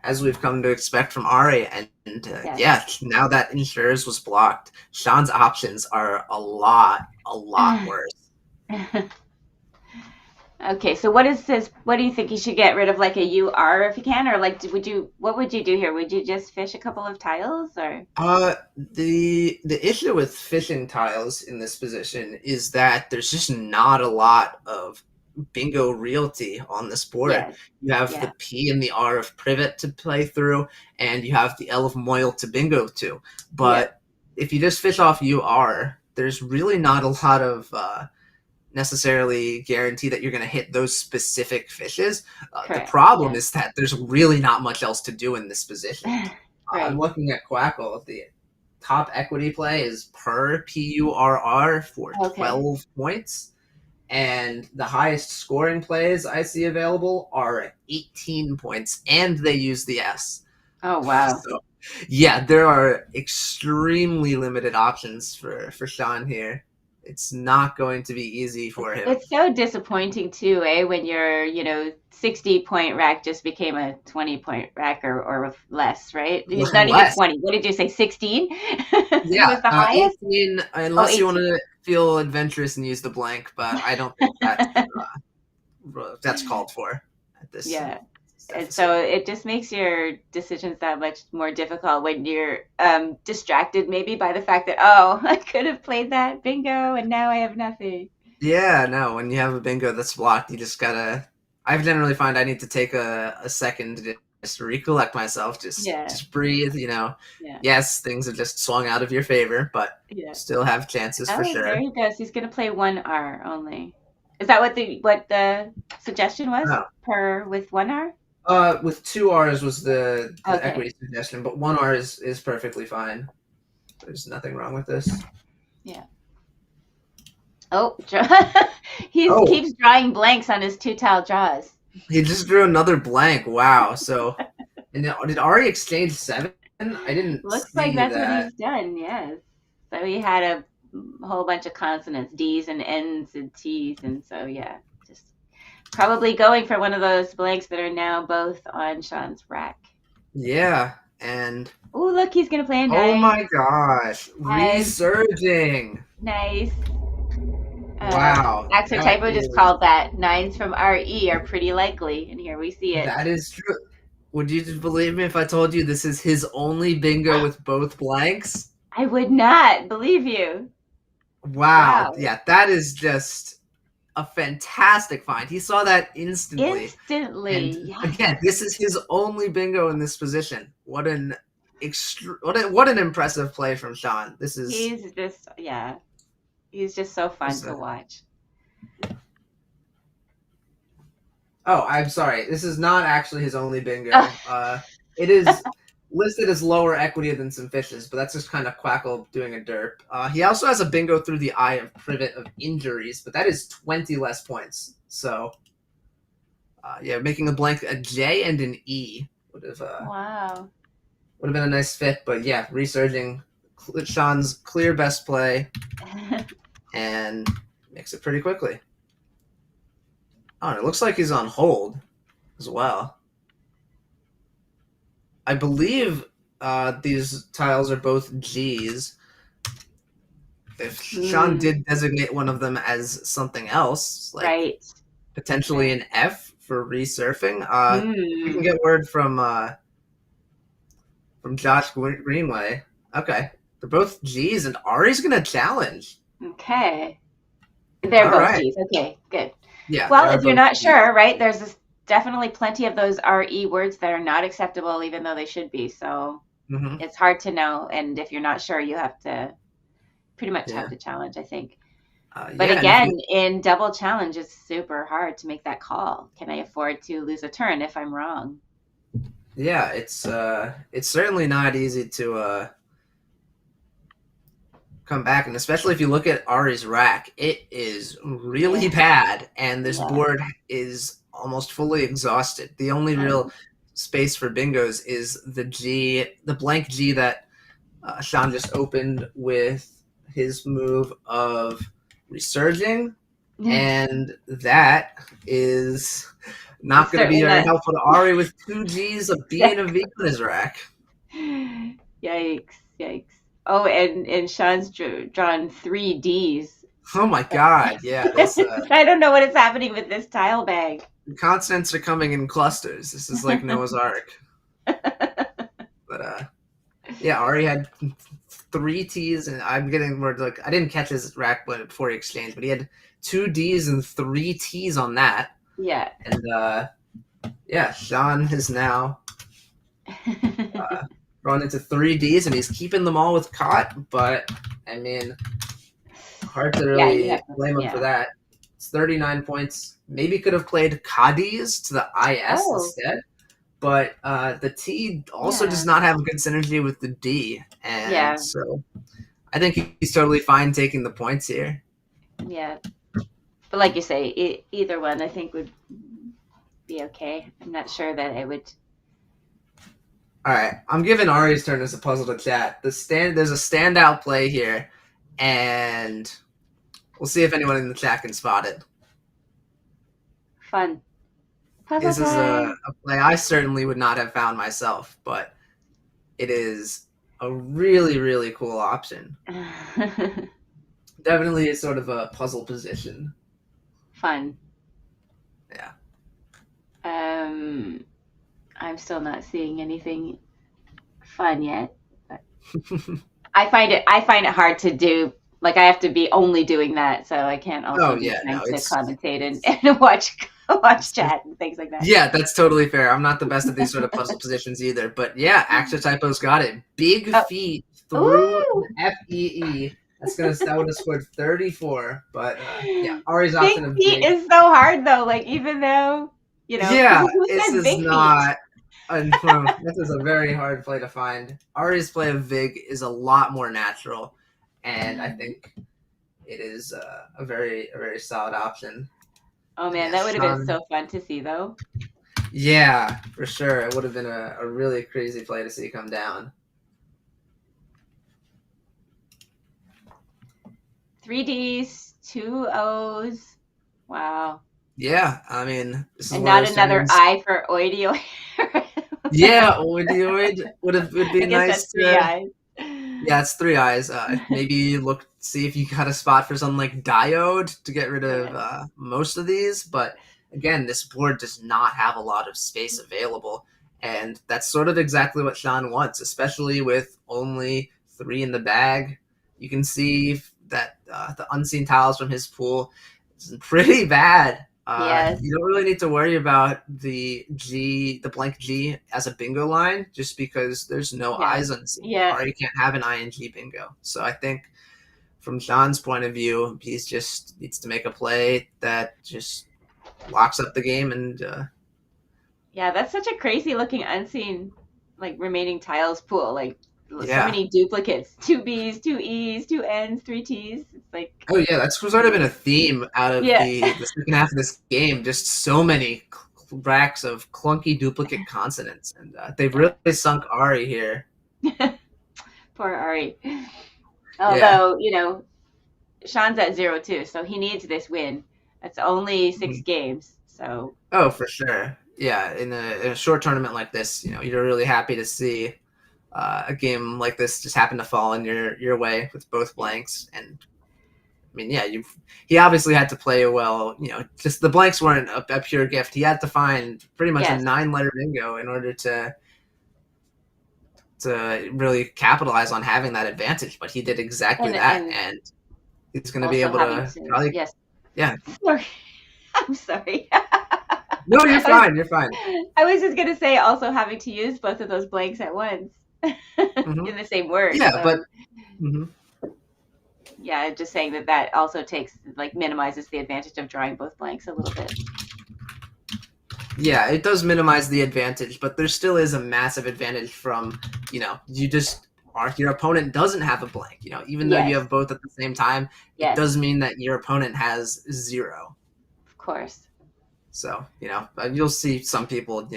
Speaker 3: as we've come to expect from Ari. And
Speaker 1: Yes.
Speaker 3: yeah, now that Insurers was blocked, Sean's options are a lot worse.
Speaker 1: Okay, so what do you think you should get rid of, like a UR if you can, or like what would you do here? Would you just fish a couple of tiles, or?
Speaker 3: The issue with fishing tiles in this position is that there's just not a lot of bingo realty on this board.
Speaker 1: Yes.
Speaker 3: You have
Speaker 1: Yeah.
Speaker 3: the P and the R of privet to play through, and you have the L of Moyle to bingo to. But if you just fish off UR, there's really not a lot of necessarily guarantee that you're going to hit those specific fishes. The problem is that there's really not much else to do in this position. I'm looking at Quackle. The top equity play is per PURR for 12 points. And the highest scoring plays I see available are at 18 points, and they use the S.
Speaker 1: Oh, wow.
Speaker 3: So, yeah, there are extremely limited options for Sean here. It's not going to be easy for him.
Speaker 1: It's so disappointing too, when your 60-point rack just became a 20-point rack or less, right? It's not even 20. What did you say, 16?
Speaker 3: Yeah,
Speaker 1: was the highest?
Speaker 3: 18, unless you want to feel adventurous and use the blank, but I don't think that's called for at this.
Speaker 1: Yeah. And so it just makes your decisions that much more difficult when you're distracted maybe by the fact that, oh, I could have played that bingo and now I have nothing.
Speaker 3: Yeah, no, when you have a bingo that's blocked, you just gotta... I generally find I need to take a second to just recollect myself, just breathe, Yes, things have just swung out of your favor, but still have chances for sure.
Speaker 1: There he goes. He's going to play 1 R only. Is that what the suggestion was? With 1 R?
Speaker 3: With 2 R's was the equity suggestion, but 1 R is perfectly fine. There's nothing wrong with this.
Speaker 1: Yeah. Oh, he keeps drawing blanks on his 2-tile draws.
Speaker 3: He just drew another blank. Wow. So, and did Ari exchange 7? I didn't.
Speaker 1: Looks like that's what he's done. Yes. So he had a whole bunch of consonants, D's and N's and T's, and so yeah. Probably going for one of those blanks that are now both on Sean's rack.
Speaker 3: Yeah, and...
Speaker 1: Oh, look, he's going to play a 9.
Speaker 3: Oh my gosh. Resurging.
Speaker 1: Nice.
Speaker 3: Wow.
Speaker 1: Axer Typo just called that 9s from RE are pretty likely, and here we see it.
Speaker 3: That is true. Would you believe me if I told you this is his only bingo with both blanks?
Speaker 1: I would not believe you.
Speaker 3: Wow. Yeah, that is just... a fantastic find. He saw that instantly. And again, this is his only bingo in this position. What an impressive play from Sean.
Speaker 1: He's just so fun to watch.
Speaker 3: Oh, I'm sorry. This is not actually his only bingo. It is listed as lower equity than some fishes, but that's just kind of Quackle doing a derp. He also has a bingo through the eye of privet of injuries, but that is 20 less points. So, making a blank a J and an E would have been a nice fit. But yeah, resurging Sean's clear best play and makes it pretty quickly. Oh, and it looks like he's on hold as well. I believe these tiles are both G's. If Sean did designate one of them as something else, like potentially an F for resurfing, we can get word from Josh Greenway. Okay, they're both G's, and Ari's gonna challenge.
Speaker 1: Okay, they're both G's. Okay, good. Yeah. Well, if you're not sure, right? There's definitely plenty of those RE words that are not acceptable, even though they should be. So
Speaker 3: Hmm.
Speaker 1: it's hard to know. And if you're not sure, you have to pretty much
Speaker 3: Yeah.
Speaker 1: have to challenge, I think. But
Speaker 3: Yeah, and if
Speaker 1: again,
Speaker 3: you,
Speaker 1: in double challenge, it's super hard to make that call. Can I afford to lose a turn if I'm wrong?
Speaker 3: yeah, it's certainly not easy to come back, and especially if you look at Ari's rack, it is really
Speaker 1: Yeah.
Speaker 3: bad, and this
Speaker 1: Yeah.
Speaker 3: board is almost fully exhausted. The only real space for bingos is the blank G that Sean just opened with his move of resurging, and that is not
Speaker 1: It's
Speaker 3: going to be
Speaker 1: certainly
Speaker 3: very
Speaker 1: not.
Speaker 3: helpful to Ari with two Gs, a B, and a V on his rack.
Speaker 1: Yikes. Yikes. Oh, and Sean's drawn 3 Ds.
Speaker 3: Oh my god, yeah, this
Speaker 1: I don't know what is happening with this tile bag.
Speaker 3: consonants are coming in clusters. This is like Noah's Ark. But yeah, Ari had 3 Ts, and I'm getting word like I didn't catch his rack before he exchanged, but he had 2 Ds and 3 Ts on that.
Speaker 1: Yeah.
Speaker 3: And yeah, Sean is now run into 3 Ds, and he's keeping them all with caught. But I mean, hard to
Speaker 1: Yeah, you
Speaker 3: really
Speaker 1: have to,
Speaker 3: blame him
Speaker 1: yeah.
Speaker 3: for that. It's 39 points. Maybe could have played Cadiz to the IS
Speaker 1: Oh.
Speaker 3: instead. But the T also
Speaker 1: Yeah.
Speaker 3: does not have good synergy with the D. And
Speaker 1: Yeah.
Speaker 3: so I think he's totally fine taking the points here.
Speaker 1: Yeah. But like you say, either one I think would be okay. I'm not sure that I would.
Speaker 3: All right, I'm giving Ari's turn as a puzzle to chat. There's a standout play here, and we'll see if anyone in the chat can spot it.
Speaker 1: Fun. Puzzle
Speaker 3: This is
Speaker 1: time.
Speaker 3: a play I certainly would not have found myself, but it is a really, really cool option. Definitely a sort of a puzzle position.
Speaker 1: Fun.
Speaker 3: Yeah.
Speaker 1: I'm still not seeing anything fun yet. But I find it hard to do. Like I have to be only doing that, so I can't also be trying to commentate and watch chat and things like that.
Speaker 3: Yeah, that's totally fair. I'm not the best at these sort of puzzle positions either, but yeah, Actor Typo's got it. Big feet through FEE. That would have scored 34, but yeah, Ari's option of
Speaker 1: big feet is so hard though. Like even though
Speaker 3: yeah, this is not. This is a very hard play to find. Ari's play of Vig is a lot more natural, and I think it is a very solid option.
Speaker 1: Oh man, that would have been so fun to see though.
Speaker 3: Yeah, for sure. It would have been a really crazy play to see come down.
Speaker 1: 3Ds, 2 O's. Wow.
Speaker 3: Yeah, I mean, this is
Speaker 1: and not another I for oidioid.
Speaker 3: Yeah, oidioid would be nice.
Speaker 1: That's 3 eyes.
Speaker 3: Yeah, it's 3 eyes. Maybe see if you got a spot for something like diode to get rid of most of these. But again, this board does not have a lot of space available, and that's sort of exactly what Sean wants, especially with only 3 in the bag. You can see that the unseen tiles from his pool is pretty bad.
Speaker 1: Yes.
Speaker 3: You don't really need to worry about the blank G as a bingo line, just because there's no eyes unseen.
Speaker 1: Yeah.
Speaker 3: Or you can't have an ING bingo. So I think from Sean's point of view, he just needs to make a play that just locks up the game. And
Speaker 1: yeah, that's such a crazy looking unseen remaining tiles pool. Like so many duplicates, 2 B's, 2 E's, 2 N's, 3 T's. It's like,
Speaker 3: oh yeah, that's sort of been a theme out of the second half of this game. Just so many racks of clunky duplicate consonants, and they've really sunk Ari here.
Speaker 1: Poor Ari. Although Sean's at 0-2, so he needs this win. It's only 6 games, so.
Speaker 3: Oh, for sure. Yeah, in a short tournament like this, you're really happy to see a game like this just happen to fall in your way with both blanks. And I mean, yeah, he obviously had to play well. Just the blanks weren't a pure gift. He had to find pretty much a 9-letter bingo in order to really capitalize on having that advantage. But he did exactly that, and he's going to be able to. Probably,
Speaker 1: yes.
Speaker 3: Yeah.
Speaker 1: I'm sorry.
Speaker 3: No, you're fine. You're fine.
Speaker 1: I was just going to say also having to use both of those blanks at once.
Speaker 3: Mhm.
Speaker 1: in the same word.
Speaker 3: Yeah, but
Speaker 1: So
Speaker 3: mhm.
Speaker 1: yeah, just saying that that also takes like minimizes the advantage of drawing both blanks a little bit.
Speaker 3: Yeah, it does minimize the advantage, but there still is a massive advantage from, you just are your opponent doesn't have a blank. Even though you
Speaker 1: Yes,
Speaker 3: have both at the same time, it
Speaker 1: yes,
Speaker 3: does mean that your opponent has 0.
Speaker 1: of course.
Speaker 3: So, you'll see some people,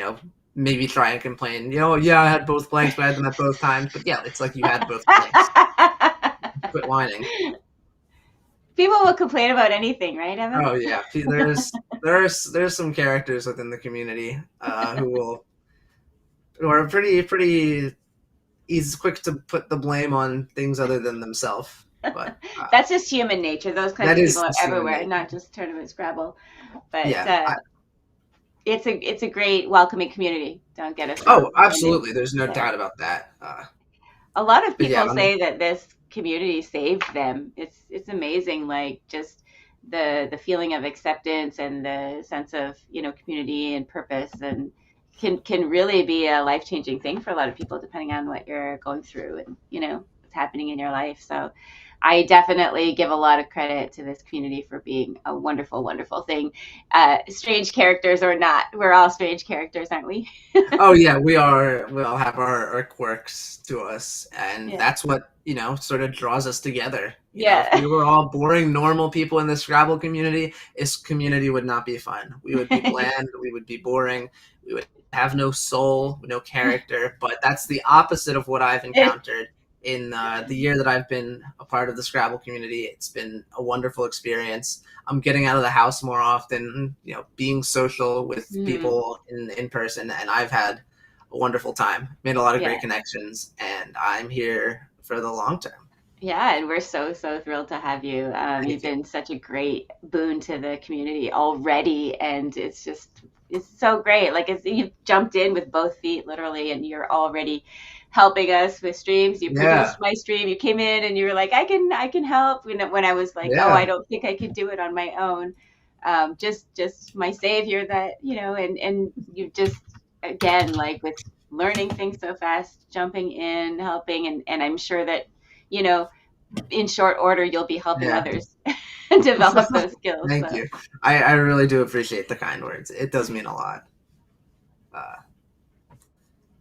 Speaker 3: maybe try and complain, yeah, I had both blanks, but I had them at both times. But yeah, it's like you had both blanks. Quit whining.
Speaker 1: People will complain about anything, right, Evan?
Speaker 3: Oh yeah, there's some characters within the community who are pretty easy, quick to put the blame on things other than themselves. But
Speaker 1: That's just human nature. Those kinds
Speaker 3: that
Speaker 1: of
Speaker 3: is
Speaker 1: people are
Speaker 3: just human
Speaker 1: everywhere,
Speaker 3: nature.
Speaker 1: not just Tournament Scrabble. But
Speaker 3: Yeah.
Speaker 1: it's a great welcoming community. Don't get us
Speaker 3: Oh,
Speaker 1: wrong.
Speaker 3: absolutely. There's no
Speaker 1: Yeah.
Speaker 3: doubt about that.
Speaker 1: A lot of
Speaker 3: But yeah,
Speaker 1: people say that this community saved them. It's amazing, like just the feeling of acceptance and the sense of community and purpose, and can really be a life changing thing for a lot of people, depending on what you're going through and what's happening in your life. So I definitely give a lot of credit to this community for being a wonderful, wonderful thing. Strange characters or not, we're all strange characters, aren't we?
Speaker 3: oh yeah, we all have our quirks to us, and
Speaker 1: Yeah.
Speaker 3: that's what sort of draws us together. If
Speaker 1: Yeah.
Speaker 3: we were all boring, normal people in the Scrabble community, this community would not be fun. We would be bland. We would be boring. We would have no soul, no character. But that's the opposite of what I've encountered in the year that I've been a part of the Scrabble community. It's been a wonderful experience. I'm getting out of the house more often, being social with people in person, and I've had a wonderful time. Made a lot of great connections, and I'm here for the long term.
Speaker 1: Yeah, and we're so, so thrilled to have you. You've been such a great boon to the community already, and it's so great. Like you've jumped in with both feet, literally, and you're already helping us with streams. You produced my stream. You came in and you were like, I can help. When I was like, oh, I don't think I could do it on my own. Just my savior that, and you just, again, like with learning things so fast, jumping in, helping, and I'm sure that, in short order, you'll be helping others develop those skills.
Speaker 3: Thank you. I really do appreciate the kind words. It does mean a lot.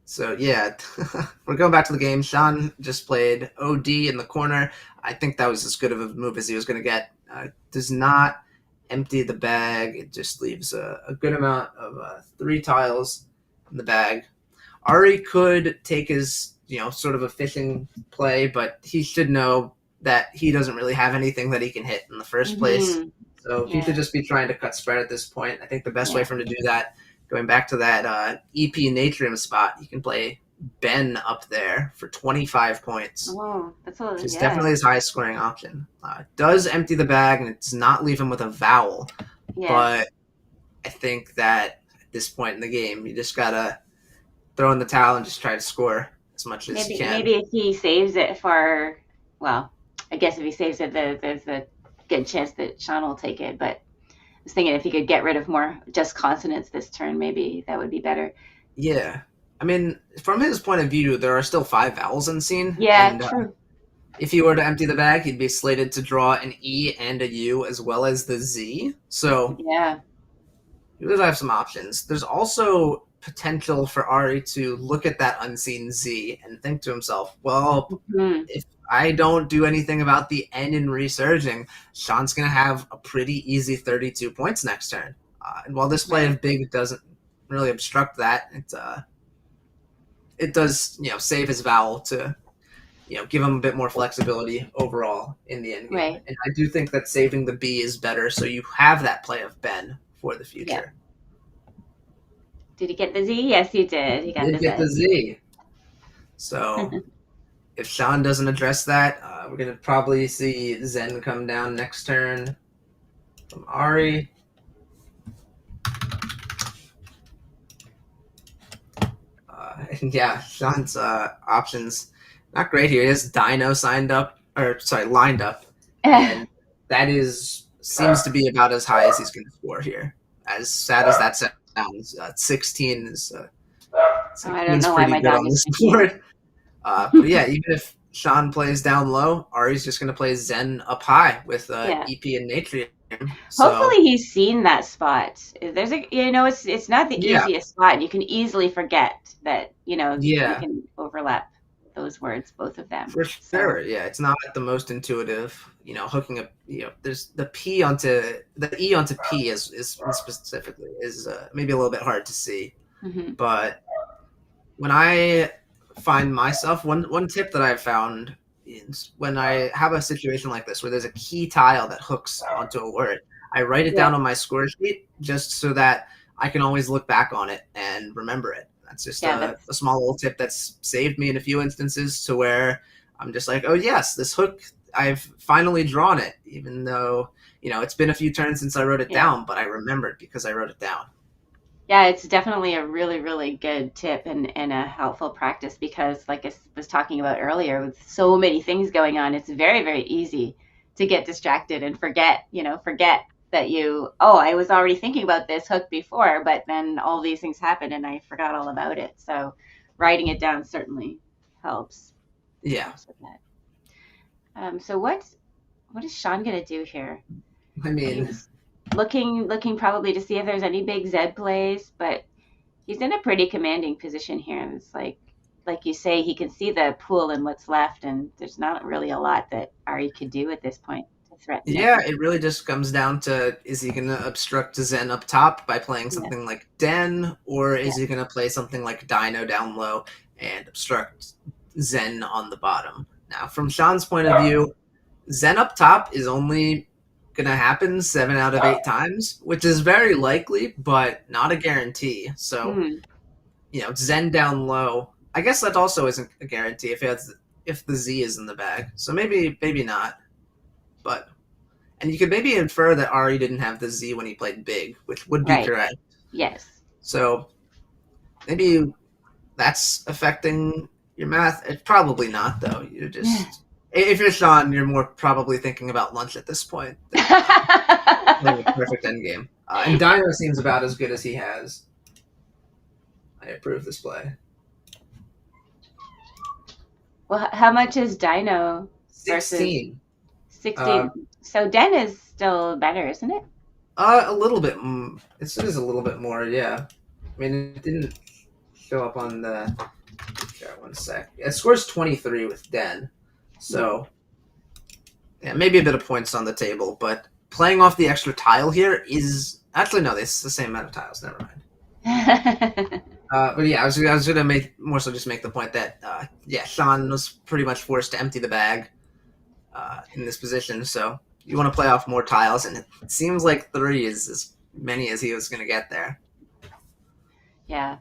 Speaker 3: So yeah, we're going back to the game. Sean just played OD in the corner. I think that was as good of a move as he was going to get. Does not empty the bag. It just leaves a good amount of 3 tiles in the bag. Ari could take his, sort of a fishing play, but he should know that he doesn't really have anything that he can hit in the first place. So he should just be trying to cut spread at this point. I think the best way for him to do that, going back to that EP Natrium spot, you can play Ben up there for 25 points.
Speaker 1: Oh, that's
Speaker 3: which is definitely his highest scoring option. Does empty the bag, and it does not leave him with a vowel. But I think that at this point in the game, you just got to throw in the towel and just try to score as much as you can.
Speaker 1: Maybe if he saves it for, well, I guess if he saves it, there's a good chance that Sean will take it. But I was thinking if he could get rid of more just consonants this turn, maybe that would be better.
Speaker 3: Yeah. I mean, from his point of view, there are still 5 vowels unseen.
Speaker 1: Yeah, true.
Speaker 3: If he were to empty the bag, he'd be slated to draw an E and a U as well as the Z. So he does have some options. There's also potential for Ari to look at that unseen Z and think to himself, well, if I don't do anything about the N in resurging, Sean's going to have a pretty easy 32 points next turn. And while this play of big doesn't really obstruct that, it does, save his vowel to, give him a bit more flexibility overall in the end game.
Speaker 1: Right.
Speaker 3: And I do think that saving the B is better, so you have that play of Ben for the future.
Speaker 1: Yeah. Did he get the Z? Yes, he did. He got
Speaker 3: the Z. So if Sean doesn't address that, we're going to probably see Zen come down next turn from Ari. Sean's options not great here. He has Dino lined up, and that seems to be about as high as he's going to score here. As sad as that sounds, 16 is.
Speaker 1: I don't know why my dog is
Speaker 3: board. But yeah, even if Sean plays down low, Ari's just going to play Zen up high with
Speaker 1: Yeah.
Speaker 3: EP and Natrium. So
Speaker 1: Hopefully he's seen that spot. There's a, it's not the
Speaker 3: yeah,
Speaker 1: easiest spot, and you can easily forget that, you
Speaker 3: yeah,
Speaker 1: can overlap those words, both of them.
Speaker 3: for
Speaker 1: So
Speaker 3: sure. Yeah, it's not the most intuitive. Hooking up. There's the P onto the E onto P is specifically is maybe a little bit hard to see.
Speaker 1: mhm.
Speaker 3: But when I find myself, one tip that I've found is when I have a situation like this where there's a key tile that hooks onto a word, I write it
Speaker 1: Yeah,
Speaker 3: down on my score sheet just so that I can always look back on it and remember it. That's just
Speaker 1: yeah,
Speaker 3: a small little tip that's saved me in a few instances to where I'm just like, oh yes, this hook, I've finally drawn it, even though it's been a few turns since I wrote it
Speaker 1: yeah.
Speaker 3: down, but I remembered because I wrote it down.
Speaker 1: Yeah, it's definitely a really, really good tip and a helpful practice because, like I was talking about earlier, with so many things going on, it's very, very easy to get distracted and forget that I was already thinking about this hook before, but then all these things happened and I forgot all about it. So writing it down certainly helps.
Speaker 3: Yeah,
Speaker 1: Helps with that. So what is Sean gonna do here?
Speaker 3: I mean,
Speaker 1: He's looking probably to see if there's any big Z plays, but he's in a pretty commanding position here. And it's like you say, he can see the pool and what's left, and there's not really a lot that Ari could do at this point to threaten it.
Speaker 3: yeah, it really just comes down to, is he going to obstruct Zen up top by playing
Speaker 1: Yeah,
Speaker 3: something like Den, or
Speaker 1: yeah,
Speaker 3: is he going to play something like Dino down low and obstruct Zen on the bottom? Now, from Sean's point of view, Zen up top is only going to happen 7 out of 8 times, which is very likely, but not a guarantee. So,
Speaker 1: Mhm.
Speaker 3: Zen down low, I guess that also isn't a guarantee if the Z is in the bag. So maybe not. But and you could maybe infer that Ari didn't have the Z when he played big, which would be
Speaker 1: Right.
Speaker 3: correct.
Speaker 1: Yes.
Speaker 3: So maybe that's affecting your math. It's probably not, though. You're just, if you're Sean, you're more probably thinking about lunch at this point than playing a perfect endgame. And Dino seems about as good as he has. I approve this play.
Speaker 1: Well, how much is Dino versus
Speaker 3: 16.
Speaker 1: 16? So Den is still better, isn't it?
Speaker 3: A little bit. It is a little bit more, yeah. I mean, it didn't show up on the. Sure, one sec. It scores 23 with Den. So, yeah, maybe a bit of points on the table, but playing off the extra tile here is. Actually, no, it's the same amount of tiles. Never mind. But yeah, I was going to make the point that, Sean was pretty much forced to empty the bag in this position, so you want to play off more tiles, and it seems like 3 is as many as he was going to get there.
Speaker 1: Yeah.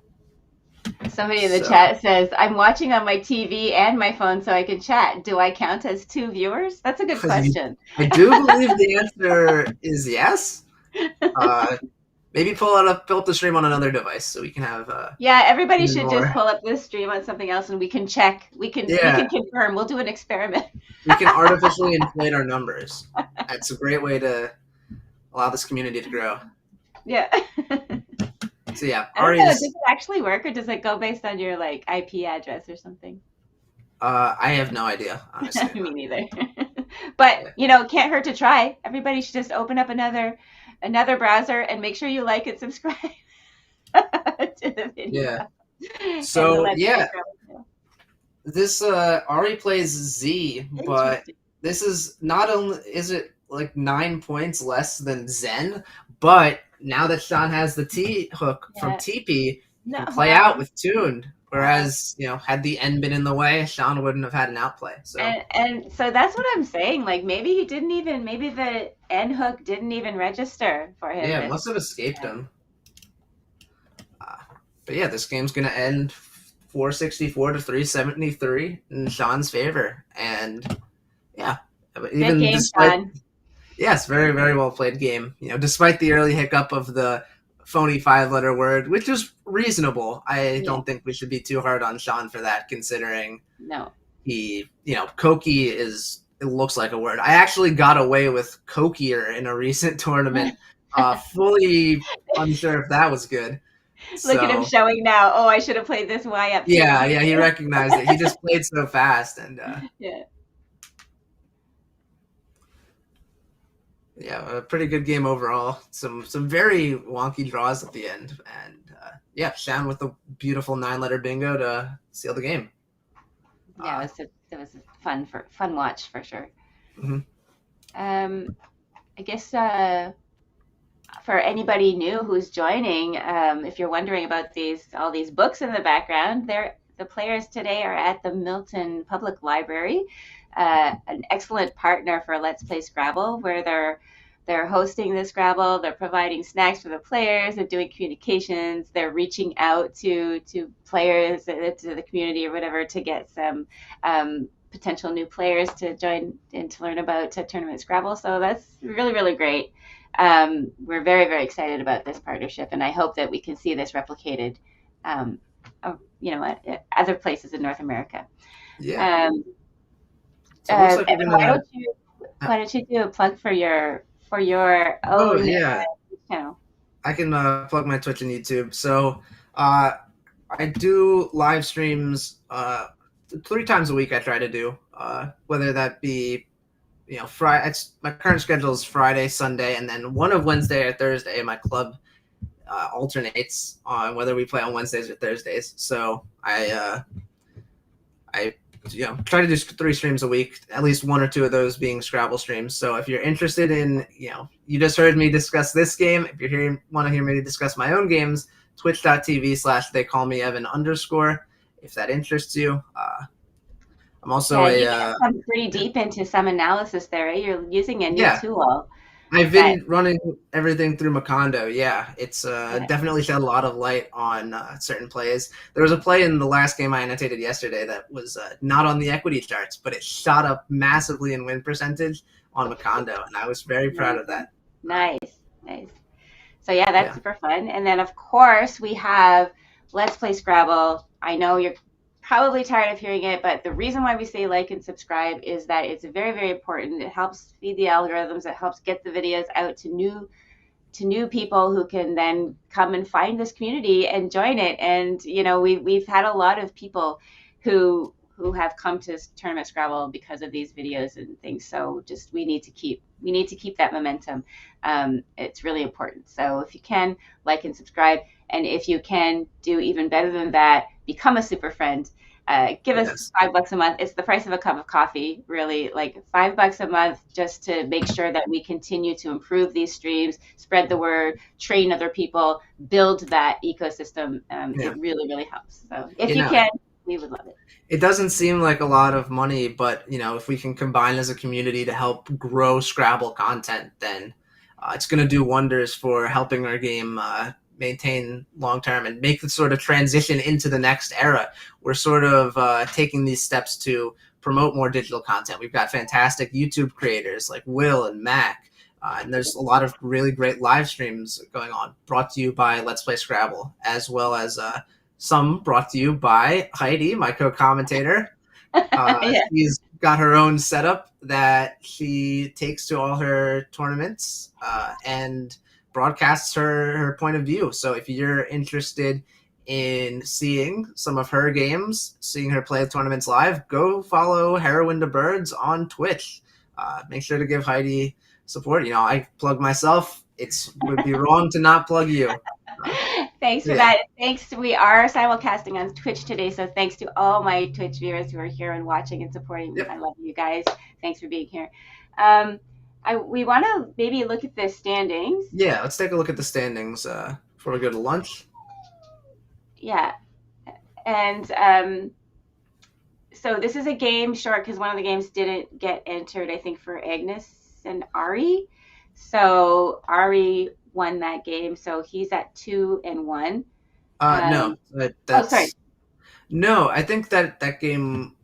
Speaker 1: Somebody in the chat says, I'm watching on my TV and my phone so I can chat. Do I count as 2 viewers? That's a good question.
Speaker 3: I do believe the answer is yes. Maybe pull up the stream on another device so we can have.
Speaker 1: Yeah, everybody should just pull up this stream on something else and we can check. We can confirm. We'll do an experiment.
Speaker 3: We can artificially inflate our numbers. That's a great way to allow this community to grow.
Speaker 1: Yeah.
Speaker 3: So yeah,
Speaker 1: I don't know, does it actually work, or does it go based on your IP address or something?
Speaker 3: I have no idea, honestly.
Speaker 1: Me neither. But can't hurt to try. Everybody should just open up another browser and make sure you like and subscribe to the video.
Speaker 3: Yeah. So yeah, this Ari plays Z, but this is not only is it like 9 points less than Zen, but now that Sean has the T hook from TP, he can play out with tuned. Whereas, had the N been in the way, Sean wouldn't have had an outplay. So
Speaker 1: and so that's what I'm saying. Like maybe the N hook didn't even register for him.
Speaker 3: Yeah, it must have escaped him. But yeah, this game's gonna end 464 to 373 in Sean's favor, and yeah, even
Speaker 1: game, Sean.
Speaker 3: Yes, very, very well played game. Despite the early hiccup of the phony 5-letter word, which is reasonable. I don't think we should be too hard on Sean for that, considering he, Koki it looks like a word. I actually got away with Kokier in a recent tournament, fully unsure if that was good.
Speaker 1: Look at him
Speaker 3: So
Speaker 1: showing now. Oh, I should have played this Y up here.
Speaker 3: yeah, he recognized it. He just played so fast, and
Speaker 1: Yeah.
Speaker 3: yeah, a pretty good game overall. Some very wonky draws at the end, and yeah, Shan with a beautiful 9-letter bingo to seal the game.
Speaker 1: Yeah, it was a fun watch for sure.
Speaker 3: Mhm.
Speaker 1: I guess for anybody new who's joining, if you're wondering about all these books in the background, the players today are at the Milton Public Library, an excellent partner for Let's Play Scrabble, where they're hosting the Scrabble, they're providing snacks for the players, they're doing communications, they're reaching out to players, to the community or whatever, to get some potential new players to join and to learn about tournament Scrabble. So that's really, really great. We're very, very excited about this partnership, and I hope that we can see this replicated, at other places in North America.
Speaker 3: Yeah. So it looks like
Speaker 1: Evan, why don't you do a plug for your own channel?
Speaker 3: I can plug my Twitch and YouTube. So I do live streams 3 times a week. I try to do whether that be Friday. My current schedule is Friday, Sunday, and then one of Wednesday or Thursday. My club alternates on whether we play on Wednesdays or Thursdays. So I try to do 3 streams a week, at least 1 or 2 of those being Scrabble streams. So if you're interested in, you just heard me discuss this game. If you want to hear me discuss my own games, twitch.tv/theycallmeevan_. If that interests you. I'm also
Speaker 1: you come pretty deep into some analysis there. Eh? You're using a new tool.
Speaker 3: I've been running everything through Macondo. Yeah, it's definitely shed a lot of light on certain plays. There was a play in the last game I annotated yesterday that was not on the equity charts, but it shot up massively in win percentage on Macondo, and I was very proud of that.
Speaker 1: Nice. So yeah, that's super fun. And then of course we have Let's Play Scrabble. I know you're probably tired of hearing it, but the reason why we say like and subscribe is that it's very, very important. It helps feed the algorithms. It helps get the videos out to new people who can then come and find this community and join it. And we've had a lot of people who have come to Tournament Scrabble because of these videos and things. So just we need to keep that momentum. It's really important. So if you can, like and subscribe, and if you can do even better than that, become a super friend. Give us $5 a month. It's the price of a cup of coffee, really. Like $5 a month, just to make sure that we continue to improve these streams, spread the word, train other people, build that ecosystem. It really, really helps. So if you can, we would love it.
Speaker 3: It doesn't seem like a lot of money, but if we can combine as a community to help grow Scrabble content, then it's going to do wonders for helping our game maintain long term and make the sort of transition into the next era. We're sort of taking these steps to promote more digital content. We've got fantastic YouTube creators like Will and Mac, and there's a lot of really great live streams going on, brought to you by Let's Play Scrabble, as well as some brought to you by Heidi, my co-commentator. She's got her own setup that she takes to all her tournaments and broadcasts her point of view. So if you're interested in seeing some of her games, seeing her play tournaments live, go follow Heroine to Birds on Twitch. Make sure to give Heidi support. I plug myself. It would be wrong to not plug you.
Speaker 1: Thanks for that. Thanks. We are simulcasting on Twitch today, so thanks to all my Twitch viewers who are here and watching and supporting me. I love you guys. Thanks for being here. We want to maybe look at the standings.
Speaker 3: Yeah, let's take a look at the standings before we go to lunch.
Speaker 1: Yeah. And so this is a game short because one of the games didn't get entered, I think, for Agnes and Ari. So Ari won that game, so he's at 2-1.
Speaker 3: No, that's...
Speaker 1: sorry.
Speaker 3: No, I think that game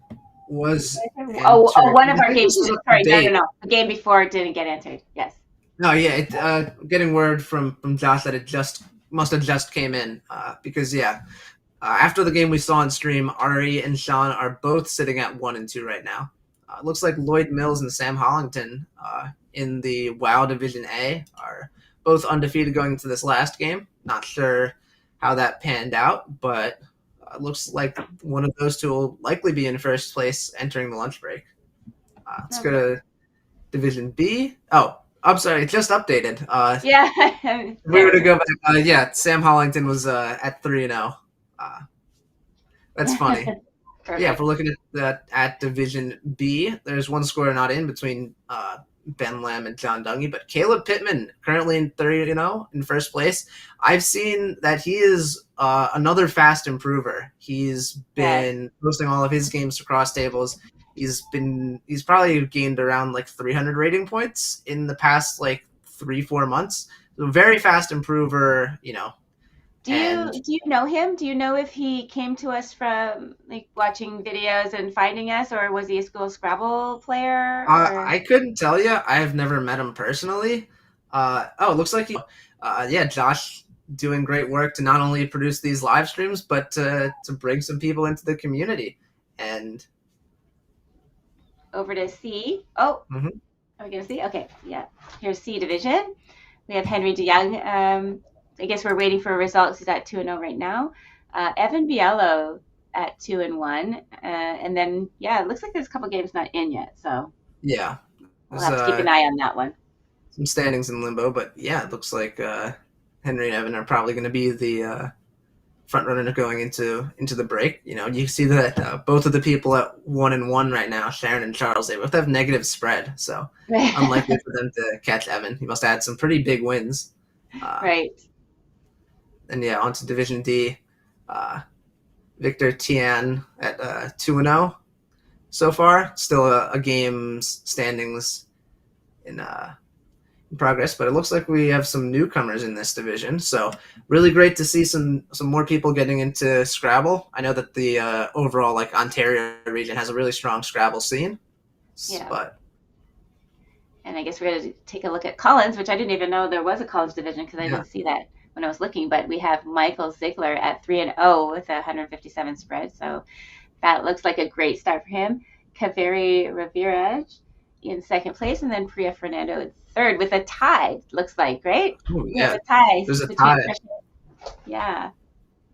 Speaker 3: was...
Speaker 1: one of our games. Sorry, no. The game before it didn't get entered. Yes.
Speaker 3: No, yeah, getting word from Josh that it must have just came in because after the game we saw on stream, Ari and Sean are both sitting at 1-2 right now. It looks like Lloyd Mills and Sam Hollington in the WoW Division A are both undefeated going into this last game. Not sure how that panned out, but looks like one of those two will likely be in first place entering the lunch break. Let's go to Division B. Oh, I'm sorry, it just updated.
Speaker 1: Yeah.
Speaker 3: If we were to go back, yeah, Sam Hollington was at 3-0. That's funny. Yeah, if we're looking at Division B, there's one score not in between Ben Lamb and John Dungy, but Caleb Pittman currently in 3-0 in first place. I've seen that he is another fast improver. He's been posting all of his games across tables. He's probably gained around like 300 rating points in the past like 3-4 months. So very fast improver, you know.
Speaker 1: Do you know him? Do you know if he came to us from like watching videos and finding us, or was he a school Scrabble player?
Speaker 3: I couldn't tell you. I have never met him personally. It looks like Josh doing great work to not only produce these live streams, but to bring some people into the community. And
Speaker 1: over to C. Oh, Are we going to see? Okay, yeah. Here's C Division. We have Henry DeYoung. I guess we're waiting for results. He's at 2-0 right now. Evan Biello at 2-1. And then, it looks like there's a couple games not in yet. So
Speaker 3: yeah,
Speaker 1: we'll have to keep an eye on that one.
Speaker 3: Some standings in limbo, but yeah, it looks like Henry and Evan are probably going to be the front runner going into the break. You know, you see that both of the people at 1-1 right now, Sharon and Charles, they both have negative spread. So unlikely for them to catch Evan. He must have had some pretty big wins.
Speaker 1: Right.
Speaker 3: And on to Division D. Victor Tian at 2-0 so far. Still a game's standings in progress, but it looks like we have some newcomers in this division. So really great to see some more people getting into Scrabble. I know that the overall like Ontario region has a really strong Scrabble scene.
Speaker 1: Yeah. And I guess we're going to take a look at Collins, which I didn't even know there was a Collins division because I didn't see that when I was looking, but we have Michael Ziegler at 3-0 with a 157 spread. So that looks like a great start for him. Kaveri Rivera in second place, and then Priya Fernando in third with a tie, looks like, right?
Speaker 3: Ooh, yeah.
Speaker 1: A tie.
Speaker 3: There's a tie.
Speaker 1: Yeah.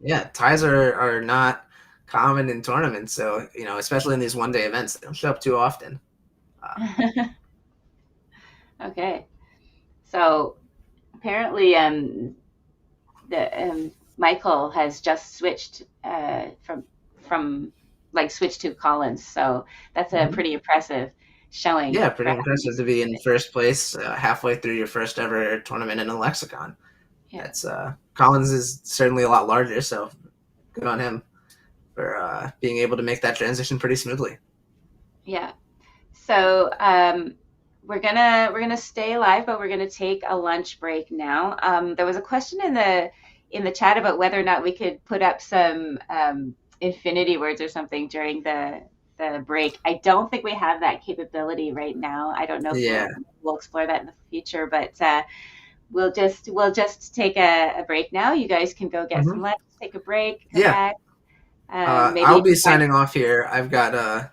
Speaker 3: Yeah, ties are not common in tournaments. So, you know, especially in these one-day events, they don't show up too often.
Speaker 1: Okay. So apparently Michael has just switched from switched to Collins, so that's a pretty impressive showing.
Speaker 3: Yeah, pretty impressive to be in first place halfway through your first ever tournament in a lexicon. Yeah. That's Collins is certainly a lot larger, so good on him for being able to make that transition pretty smoothly.
Speaker 1: Yeah. So we're gonna stay live, but we're gonna take a lunch break now. There was a question in the chat about whether or not we could put up some infinity words or something during the break. I don't think we have that capability right now. I don't know if we'll explore that in the future, but we'll just take a break now. You guys can go get some lunch, take a break, come back.
Speaker 3: Maybe I'll be signing off here. I've got a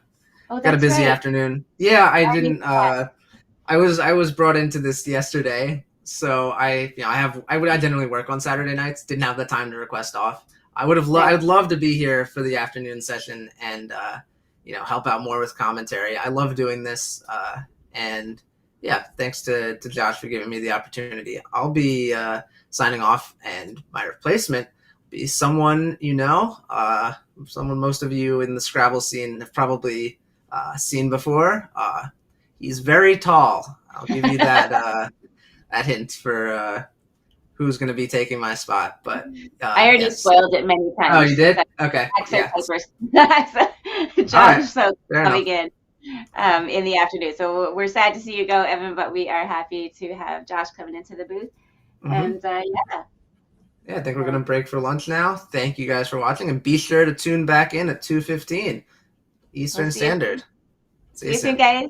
Speaker 3: busy afternoon. Yeah, I didn't. I was brought into this yesterday, so I generally work on Saturday nights. Didn't have the time to request off. I'd love to be here for the afternoon session and help out more with commentary. I love doing this, and thanks to Josh for giving me the opportunity. I'll be signing off, and my replacement will be someone someone most of you in the Scrabble scene have probably seen before. He's very tall. I'll give you that that hint for who's going to be taking my spot. But
Speaker 1: I already spoiled it many times.
Speaker 3: Oh, you did? Okay.
Speaker 1: Josh Sokol coming in the afternoon. So we're sad to see you go, Evan, but we are happy to have Josh coming into the booth. And
Speaker 3: I think we're going to break for lunch now. Thank you guys for watching, and be sure to tune back in at 2:15 Eastern Standard.
Speaker 1: See you soon, guys.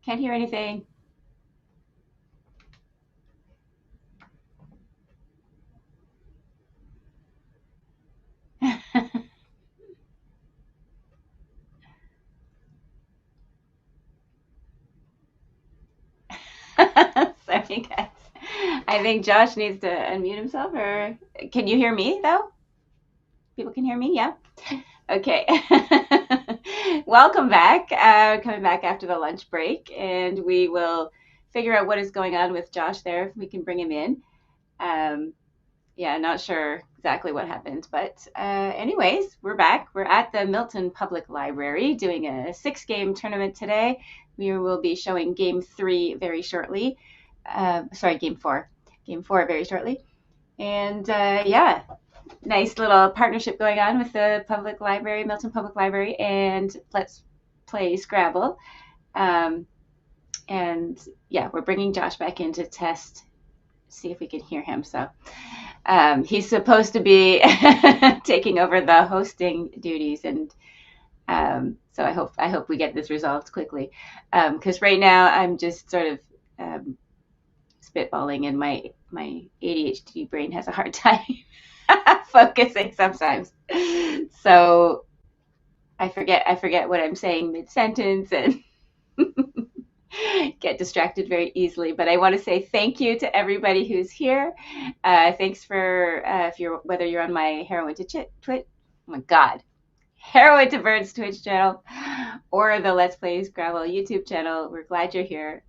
Speaker 1: Can't hear anything. Sorry, guys. I think Josh needs to unmute himself, or can you hear me though? People can hear me, yeah? Okay. Welcome back. Coming back after the lunch break, and we will figure out what is going on with Josh there, if we can bring him in. Yeah, not sure exactly what happened, but anyways, we're back. We're at the Milton Public Library doing a 6-game tournament today. We will be showing game 3 very shortly. Sorry, game 4. Game 4 very shortly. And yeah, nice little partnership going on with the public library, Milton Public Library, and Let's Play Scrabble. And yeah, we're bringing Josh back in to test, see if we can hear him. So he's supposed to be taking over the hosting duties, and so I hope we get this resolved quickly, because right now I'm just sort of spitballing, and my ADHD brain has a hard time focusing sometimes. So I forget what I'm saying mid-sentence and get distracted very easily. But I want to say thank you to everybody who's here. Thanks for whether you're on my Heroin to Twitch. Oh my God. Heroin to Birds Twitch channel or the Let's Play Scrabble YouTube channel. We're glad you're here.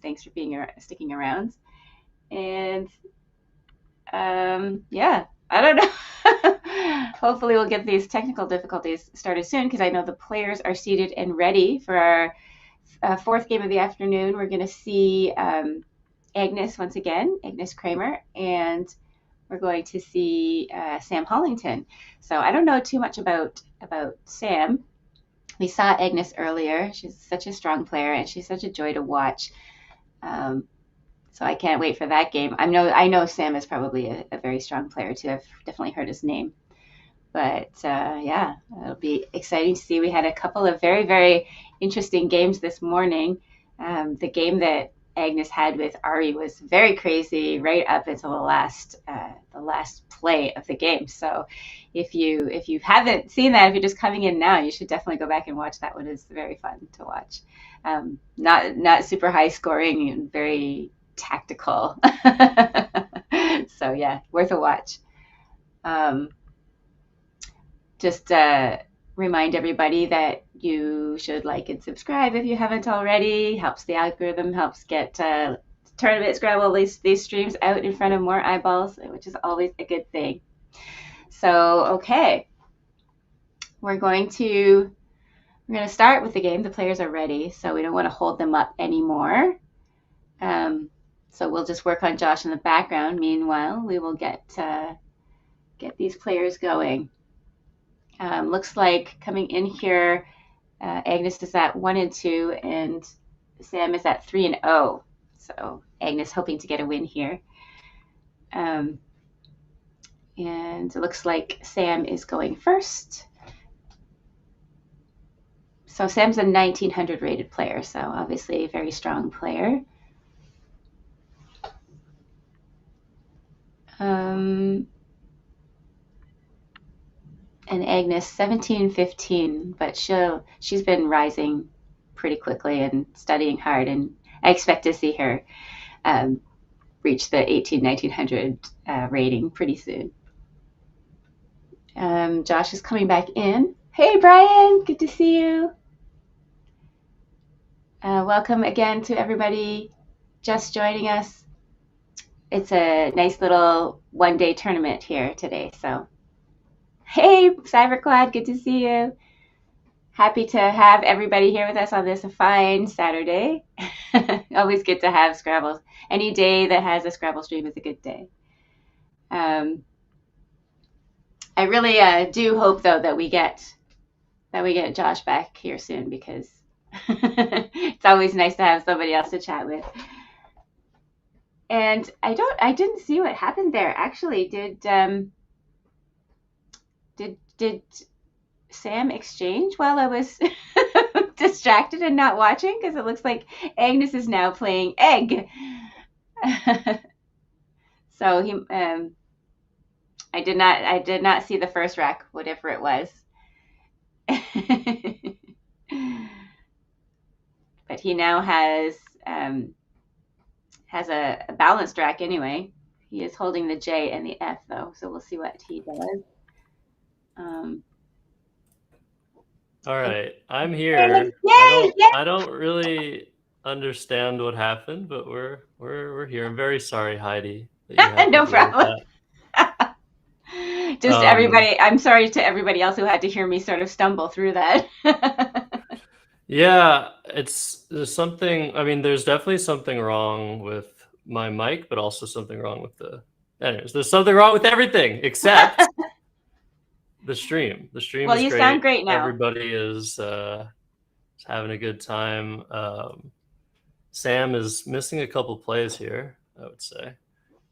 Speaker 1: Thanks for sticking around. And yeah, I don't know. Hopefully we'll get these technical difficulties started soon, because I know the players are seated and ready for our 4th game of the afternoon. We're going to see Agnes once again, Agnes Kramer, and we're going to see Sam Hollington. So I don't know too much about Sam. We saw Agnes earlier. She's such a strong player, and she's such a joy to watch. So I can't wait for that game. I know Sam is probably a very strong player too. I've definitely heard his name. But yeah, it'll be exciting to see. We had a couple of very, very interesting games this morning. The game that Agnes had with Ari was very crazy right up until the last play of the game. So if you haven't seen that, if you're just coming in now, you should definitely go back and watch that one. It's very fun to watch. Not super high scoring and very tactical. So yeah, worth a watch. Just remind everybody that you should like and subscribe if you haven't already. Helps the algorithm, helps get Tournament Scrabble, these streams out in front of more eyeballs, which is always a good thing. So okay, we're going to start with the game. The players are ready, so we don't want to hold them up anymore. So we'll just work on Josh in the background. Meanwhile, we will get these players going. Looks like coming in here, Agnes is at 1 and 2, and Sam is at 3 and 0. So Agnes hoping to get a win here. And it looks like Sam is going first. So Sam's a 1900 rated player, so obviously a very strong player. And Agnes 1715, but she's been rising pretty quickly and studying hard, and I expect to see her reach the 1900 rating pretty soon. Josh is coming back in. Hey Brian, good to see you. Welcome again to everybody just joining us. It's a nice little one-day tournament here today, so hey, Cyberclad, good to see you. Happy to have everybody here with us on this fine Saturday. Always good to have Scrabble. Any day that has a Scrabble stream is a good day. I really do hope, though, that we get Josh back here soon, because it's always nice to have somebody else to chat with. And I didn't see what happened there. Actually, did Sam exchange while I was distracted and not watching because it looks like Agnes is now playing egg. So I did not see the first rack, whatever it was. But he now has a balanced rack anyway. He is holding the J and the F though, so we'll see what he does.
Speaker 4: All right, I'm here.
Speaker 1: Yay!
Speaker 4: I don't really understand what happened, but we're here. I'm very sorry, Heidi.
Speaker 1: No problem. Just everybody. I'm sorry to everybody else who had to hear me sort of stumble through that.
Speaker 4: Yeah, there's something. I mean, there's definitely something wrong with my mic, but also something wrong with anyways, there's something wrong with everything except the stream. The stream
Speaker 1: well,
Speaker 4: is
Speaker 1: you
Speaker 4: great.
Speaker 1: Sound great now.
Speaker 4: Everybody is having a good time. Sam is missing a couple plays here, I would say.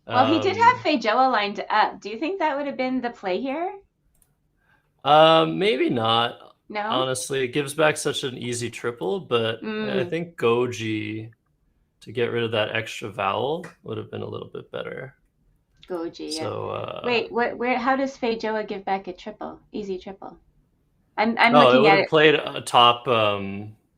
Speaker 1: Well, he did have Feijoa lined up. Do you think that would have been the play here?
Speaker 4: Maybe not.
Speaker 1: No?
Speaker 4: Honestly, it gives back such an easy triple, but I think Goji, to get rid of that extra vowel, would have been a little bit better.
Speaker 1: Goji,
Speaker 4: so,
Speaker 1: yeah. Wait, how does Feijoa give back a triple? Easy triple. I'm looking
Speaker 4: at it.
Speaker 1: Would
Speaker 4: have played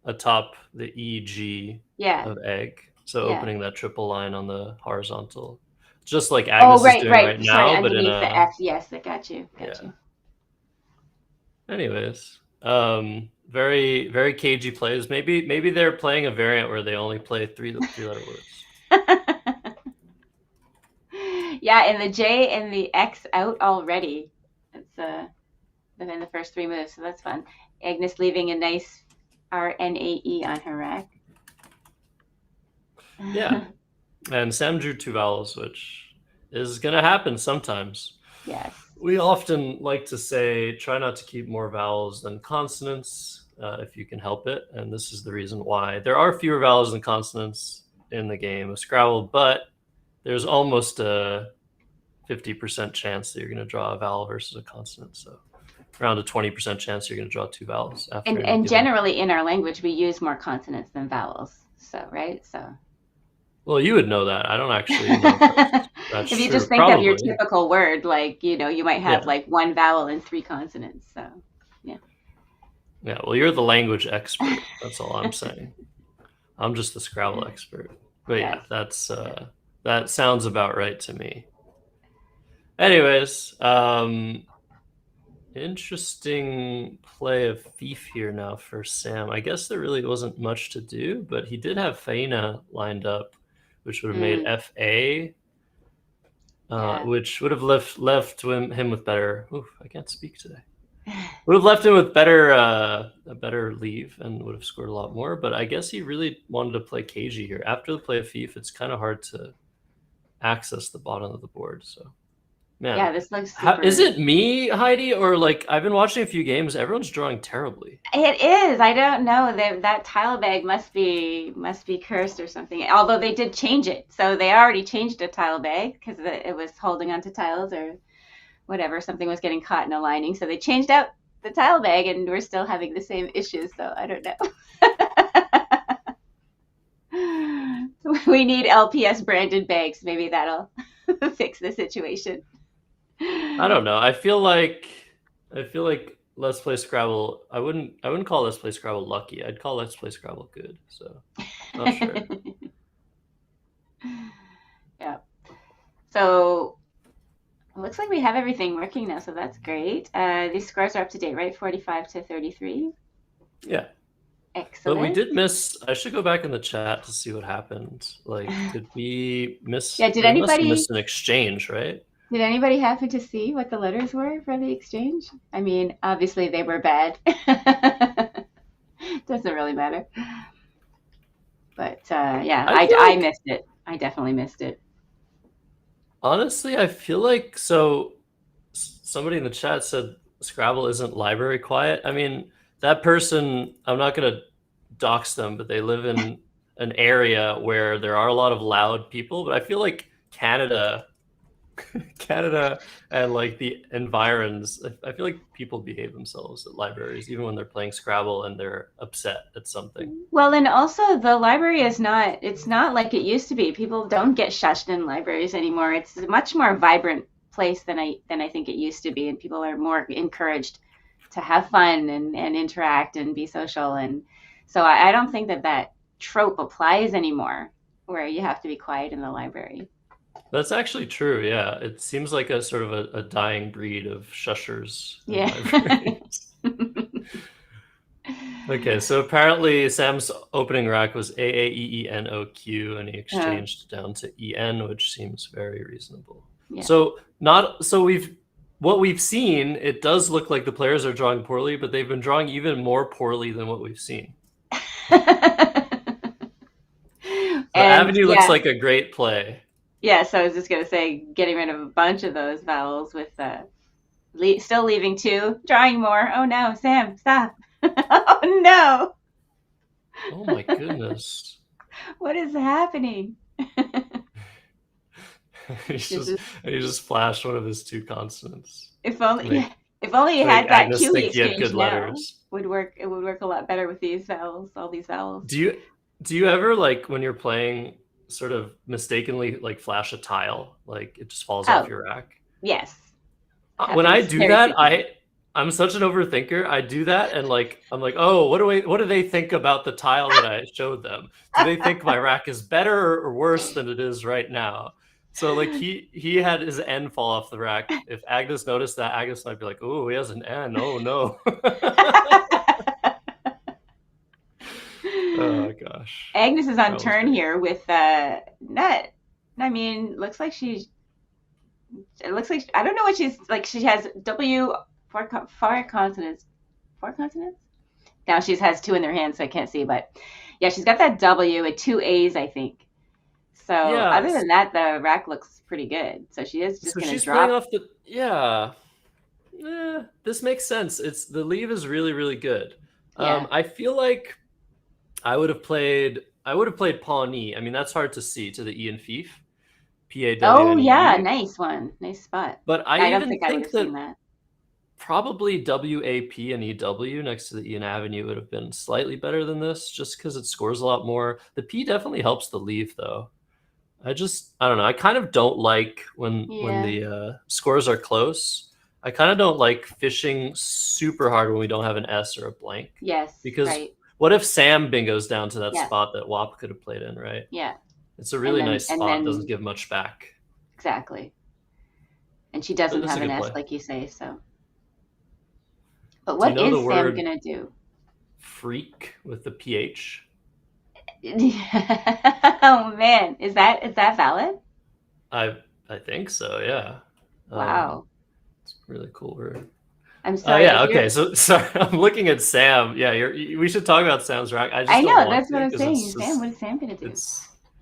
Speaker 4: atop the EG of egg. So opening that triple line on the horizontal. Just like Agnes is doing right now, but in
Speaker 1: the F. Yes, I got you. You.
Speaker 4: Anyways, very very cagey plays. Maybe they're playing a variant where they only play three-letter words.
Speaker 1: Yeah, and the J and the X out already. It's within the first three moves, so that's fun. Agnes leaving a nice RNAE on her rack.
Speaker 4: Yeah. And Sam drew two vowels, which is going to happen sometimes.
Speaker 1: Yes.
Speaker 4: We often like to say, try not to keep more vowels than consonants if you can help it. And this is the reason why. There are fewer vowels than consonants in the game of Scrabble, but there's almost a 50% chance that you're going to draw a vowel versus a consonant. So around a 20% chance you're going to draw two vowels.
Speaker 1: And generally in our language, we use more consonants than vowels. So, right? So.
Speaker 4: Well, you would know that. I don't actually know that's
Speaker 1: if you
Speaker 4: true.
Speaker 1: just think
Speaker 4: Probably.
Speaker 1: of your typical word, like, you might have like one vowel and three consonants. So, yeah.
Speaker 4: Yeah, well, you're the language expert. That's all I'm saying. I'm just the Scrabble expert. But yeah, that's that sounds about right to me. Anyways, interesting play of thief here now for Sam. I guess there really wasn't much to do, but he did have Faina lined up, which would have made FA, which would have left him with better. Oof, I can't speak today. Would have left him with a better leave and would have scored a lot more. But I guess he really wanted to play cagey here. After the play of thief, it's kind of hard to access the bottom of the board. So. Man.
Speaker 1: Yeah, this looks super...
Speaker 4: Is it me, Heidi, or like I've been watching a few games? Everyone's drawing terribly.
Speaker 1: It is. I don't know. That tile bag must be cursed or something. Although they did change it, so they already changed a tile bag because it was holding onto tiles or whatever. Something was getting caught in a lining, so they changed out the tile bag, and we're still having the same issues. So I don't know. We need LPS branded bags. Maybe that'll fix the situation.
Speaker 4: I don't know. I feel like Let's Play Scrabble. I wouldn't call Let's Play Scrabble lucky. I'd call Let's Play Scrabble good. So, not sure.
Speaker 1: Yeah. So, it looks like we have everything working now. So that's great. These scores are up to date, right? 45 to 33.
Speaker 4: Yeah.
Speaker 1: Excellent.
Speaker 4: But we did miss. I should go back in the chat to see what happened. Like, did we miss?
Speaker 1: Yeah. Did anybody
Speaker 4: miss an exchange? Right.
Speaker 1: Did anybody happen to see what the letters were for the exchange? I mean, obviously they were bad. Doesn't really matter. But yeah, I missed it. I definitely missed it.
Speaker 4: Honestly, I feel like somebody in the chat said Scrabble isn't library quiet. I mean, that person, I'm not going to dox them, but they live in an area where there are a lot of loud people. But I feel like Canada Canada and like the environs, I feel like people behave themselves at libraries, even when they're playing Scrabble and they're upset at something.
Speaker 1: Well, and also the library it's not like it used to be. People don't get shushed in libraries anymore. It's a much more vibrant place than I think it used to be, and people are more encouraged to have fun and interact and be social. And so I don't think that trope applies anymore, where you have to be quiet in the library.
Speaker 4: That's actually true. Yeah, it seems like a sort of a dying breed of shushers in
Speaker 1: Yeah.
Speaker 4: libraries. Okay, so apparently Sam's opening rack was AAEENOQ, and he exchanged down to EN, which seems very reasonable.
Speaker 1: Yeah.
Speaker 4: What we've seen, it does look like the players are drawing poorly, but they've been drawing even more poorly than what we've seen. The Avenue looks like a great play.
Speaker 1: Yeah, so I was just going to say, getting rid of a bunch of those vowels with still leaving 2, drawing more. Oh no, Sam, stop. Oh no.
Speaker 4: Oh my goodness.
Speaker 1: What is happening?
Speaker 4: he just flashed one of his 2 consonants.
Speaker 1: If only he had that
Speaker 4: Agnes
Speaker 1: Q
Speaker 4: think he had good
Speaker 1: exchange
Speaker 4: letters.
Speaker 1: Would work. It would work a lot better with these vowels, all these vowels.
Speaker 4: Do you ever, like, when you're playing, sort of mistakenly like flash a tile, like it just falls off your rack?
Speaker 1: Yes.
Speaker 4: When I do that, I'm such an overthinker. I do that and like I'm like, oh, what do they think about the tile that I showed them? Do they think my rack is better or worse than it is right now? So like he had his N fall off the rack. If Agnes noticed that, Agnes might be like, oh, he has an N. Oh no. Oh gosh.
Speaker 1: Agnes is on turn here with Nut. I mean, looks like I don't know what she's like. She has W, 4 consonants. 4 consonants? Now she has 2 in their hands, so I can't see. But yeah, she's got that W with 2 A's, I think. So yeah, other than that, the rack looks pretty good. So she is just going to drop.
Speaker 4: Playing off the this makes sense. The leave is really, really good. Yeah. I feel like I would have played Pawnee. I mean, that's hard to see to the E and Fief.
Speaker 1: PAW. Oh yeah, nice one, nice spot.
Speaker 4: But I don't think I would have seen that. Probably WAP and EW next to the E and Avenue would have been slightly better than this, just because it scores a lot more. The P definitely helps the leave, though. I don't know. I kind of don't like when the scores are close. I kind of don't like fishing super hard when we don't have an S or a blank.
Speaker 1: Yes,
Speaker 4: because what if Sam bingoes down to that spot that WAP could have played in, right?
Speaker 1: Yeah.
Speaker 4: It's a really nice spot. Doesn't give much back.
Speaker 1: Exactly. And she doesn't have an S, like you say, so. But what is Sam going to do?
Speaker 4: Freak with the PH.
Speaker 1: Oh, man. Is that valid?
Speaker 4: I think so, yeah.
Speaker 1: Wow.
Speaker 4: It's a really cool word.
Speaker 1: I'm sorry.
Speaker 4: Okay. So sorry, I'm looking at Sam. Yeah, we should talk about Sam's rack. I
Speaker 1: know, that's what I'm saying. Sam, what is Sam going to do?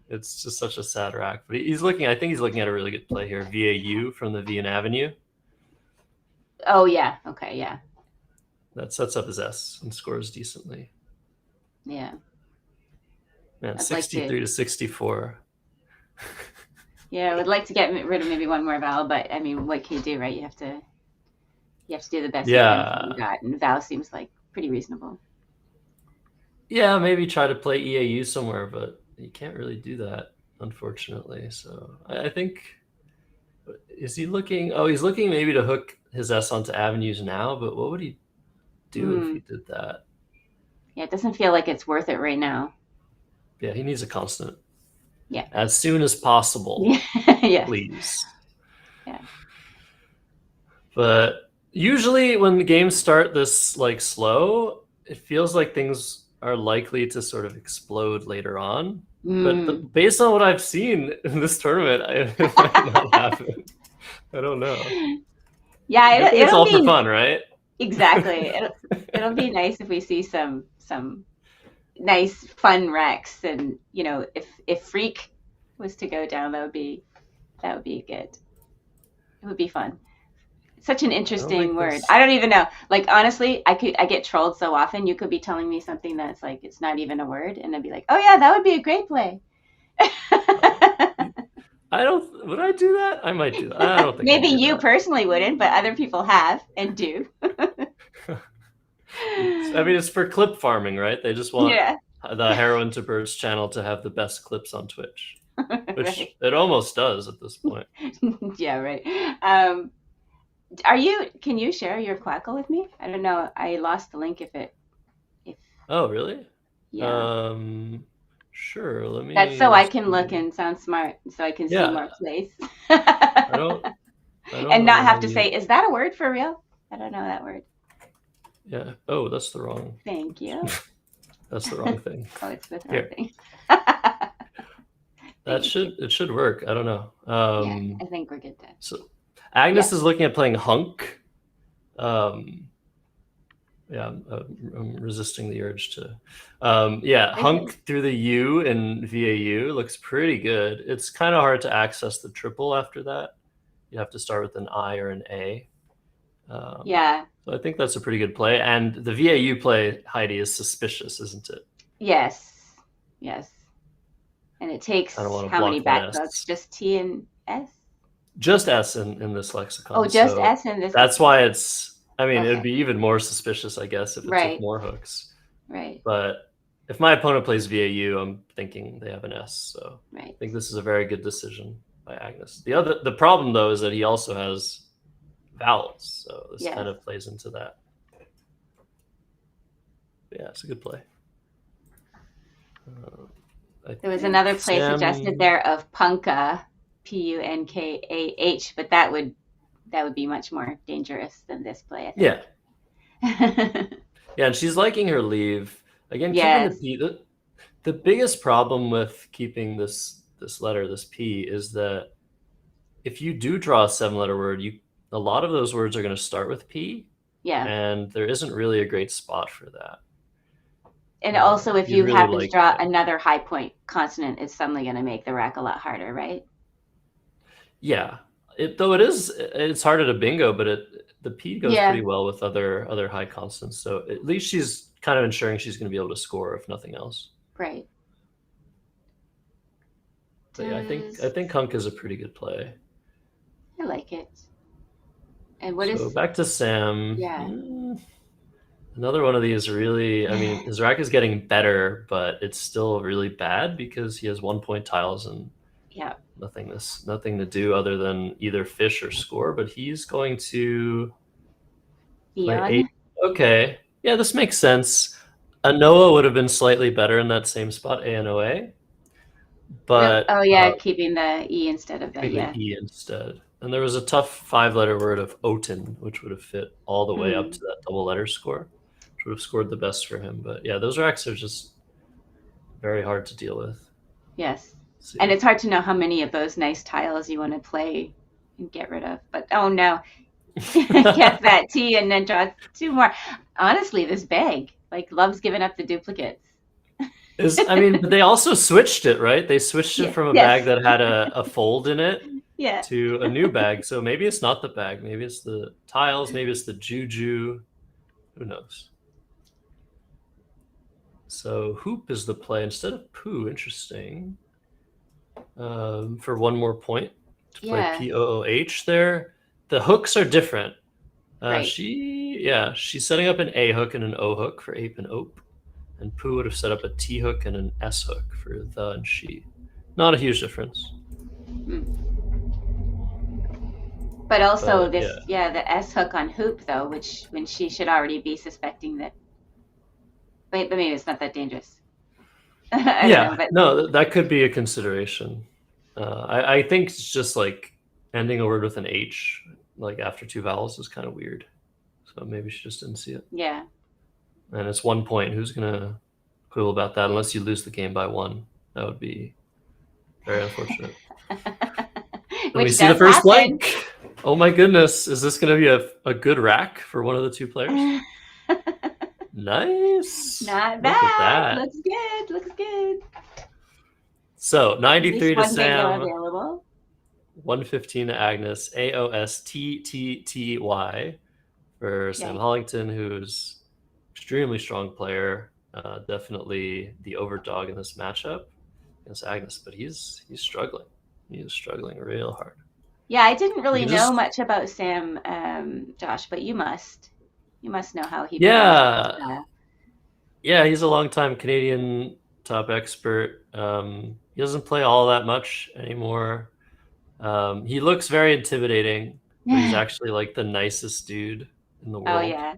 Speaker 4: It's just such a sad rack. But I think he's looking at a really good play here. VAU from the V and Avenue.
Speaker 1: Oh, yeah. Okay, yeah.
Speaker 4: That sets up his S and scores decently.
Speaker 1: Yeah.
Speaker 4: Man, 63 to 64.
Speaker 1: Yeah, I would like to get rid of maybe one more vowel, but I mean, what can you do, right? You have to do the best you got, and vowel seems like pretty reasonable.
Speaker 4: Yeah, maybe try to play EAU somewhere, but you can't really do that, unfortunately. So I think, is he looking? Oh, he's looking maybe to hook his S onto Avenues now, but what would he do if he did that?
Speaker 1: Yeah, it doesn't feel like it's worth it right now.
Speaker 4: Yeah, he needs a consonant.
Speaker 1: Yeah.
Speaker 4: As soon as possible.
Speaker 1: Yeah.
Speaker 4: Please.
Speaker 1: Yeah.
Speaker 4: But usually when the games start this like slow, it feels like things are likely to sort of explode later on. But based on what I've seen in this tournament, it might not happen. I don't know.
Speaker 1: Yeah,
Speaker 4: it's all for fun, right?
Speaker 1: Exactly. It'll be nice if we see some nice fun wrecks, and you know, if Freak was to go down, that would be good. It would be fun. Such an interesting word. I don't even know. Like, honestly, I get trolled so often. You could be telling me something that's like, it's not even a word, and I'd be like, oh yeah, that would be a great play.
Speaker 4: Would I do that? I might do that. I don't think
Speaker 1: Maybe
Speaker 4: I'd do
Speaker 1: you
Speaker 4: that.
Speaker 1: personally wouldn't, but other people have and do.
Speaker 4: I mean, it's for clip farming, right? They just want
Speaker 1: Yeah.
Speaker 4: the Heroin to Birds channel to have the best clips on Twitch, which
Speaker 1: Right.
Speaker 4: it almost does at this point.
Speaker 1: Yeah, right. Can you share your Quackle with me? I don't know. I lost the link if
Speaker 4: Oh, really?
Speaker 1: yeah.
Speaker 4: Sure. Let me.
Speaker 1: That's so I can look and sound smart, so I can see
Speaker 4: Yeah.
Speaker 1: more plays.
Speaker 4: I don't
Speaker 1: And
Speaker 4: know
Speaker 1: not have
Speaker 4: how
Speaker 1: to
Speaker 4: you.
Speaker 1: say, is that a word for real? I don't know that word.
Speaker 4: Yeah. Oh, that's the wrong.
Speaker 1: Thank you.
Speaker 4: That's the wrong thing.
Speaker 1: Oh, it's the wrong
Speaker 4: Here.
Speaker 1: thing.
Speaker 4: It should work. I don't know.
Speaker 1: Yeah, I think we're good then.
Speaker 4: So Agnes is looking at playing Hunk. Yeah, I'm resisting the urge to. Hunk through the U in VAU looks pretty good. It's kind of hard to access the triple after that. You have to start with an I or an A.
Speaker 1: Yeah.
Speaker 4: So I think that's a pretty good play. And the VAU play, Heidi, is suspicious, isn't it?
Speaker 1: Yes. And it takes
Speaker 4: I don't want to
Speaker 1: how many
Speaker 4: block that
Speaker 1: backbooks?
Speaker 4: S.
Speaker 1: Just T and S?
Speaker 4: Just S in this lexicon.
Speaker 1: Oh, just
Speaker 4: so
Speaker 1: S in this.
Speaker 4: That's why it's. I mean,
Speaker 1: Okay.
Speaker 4: it'd be even more suspicious, I guess, if it took more hooks.
Speaker 1: Right.
Speaker 4: But if my opponent plays VAU, I'm thinking they have an S. So
Speaker 1: Right.
Speaker 4: I think this is a very good decision by Agnes. The problem though is that he also has vowels, so this kind of plays into that. But yeah, it's a good play.
Speaker 1: There was another play suggested there of Punka, Punkah, but that would be much more dangerous than this play, I think.
Speaker 4: Yeah. Yeah, and she's liking her leave. Again, keeping the P. The biggest problem with keeping this letter, this P, is that if you do draw a 7-letter word, a lot of those words are going to start with P.
Speaker 1: Yeah.
Speaker 4: And there isn't really a great spot for that.
Speaker 1: And also, if you
Speaker 4: really
Speaker 1: happen to draw another high point consonant, it's suddenly going to make the rack a lot harder, right?
Speaker 4: Yeah. It's harder to bingo, but the P goes pretty well with other high consonants. So at least she's kind of ensuring she's going to be able to score, if nothing else.
Speaker 1: Right.
Speaker 4: But yeah, I think Hunk is a pretty good play.
Speaker 1: I like it. And
Speaker 4: so back to Sam.
Speaker 1: Yeah.
Speaker 4: Another one of these really, I mean, his rack is getting better, but it's still really bad because he has 1-point tiles and nothing to do other than either fish or score. But he's going to play 8. Okay, yeah, this makes sense. A Noah would have been slightly better in that same spot, A-N-O-A. But
Speaker 1: keeping the E instead of the
Speaker 4: E instead. And there was a tough 5-letter word of Oten, which would have fit all the way up to that double letter score, which would have scored the best for him. But yeah, those racks are just very hard to deal with.
Speaker 1: Yes. And it's hard to know how many of those nice tiles you want to play and get rid of. But oh no, get that T and then draw 2 more. Honestly, this bag loves giving up the duplicates.
Speaker 4: But they also switched it, right? They switched it from a bag that had a fold in it to a new bag. So maybe it's not the bag. Maybe it's the tiles. Maybe it's the juju. Who knows? So hoop is the play instead of poo. Interesting. For 1 more point to play P-O-O-H there. The hooks are different. She's setting up an A hook and an O hook for ape and ope. And Pooh would have set up a T hook and an S hook for the and she. Not a huge difference.
Speaker 1: But also the S hook on hoop though, when she should already be suspecting that. But maybe it's not that dangerous.
Speaker 4: That could be a consideration. I think it's just ending a word with an H, after 2 vowels, is kind of weird. So maybe she just didn't see it.
Speaker 1: Yeah.
Speaker 4: And it's 1 point. Who's going to quibble about that unless you lose the game by 1? That would be very unfortunate. We see the first blank. Oh my goodness. Is this going to be a good rack for one of the 2 players? Nice.
Speaker 1: Not bad. Looks good.
Speaker 4: So 93 to Sam. 115 to Agnes. AOSTTTY for Sam Hollington, who's extremely strong player, definitely the overdog in this matchup against Agnes, but he's struggling. He is struggling real hard.
Speaker 1: Yeah, I didn't really know much about Sam, Josh, but you must know how he
Speaker 4: Yeah.
Speaker 1: plays.
Speaker 4: Yeah, he's a longtime Canadian top expert. He doesn't play all that much anymore. He looks very intimidating, but he's actually like the nicest dude in the world.
Speaker 1: Oh yeah.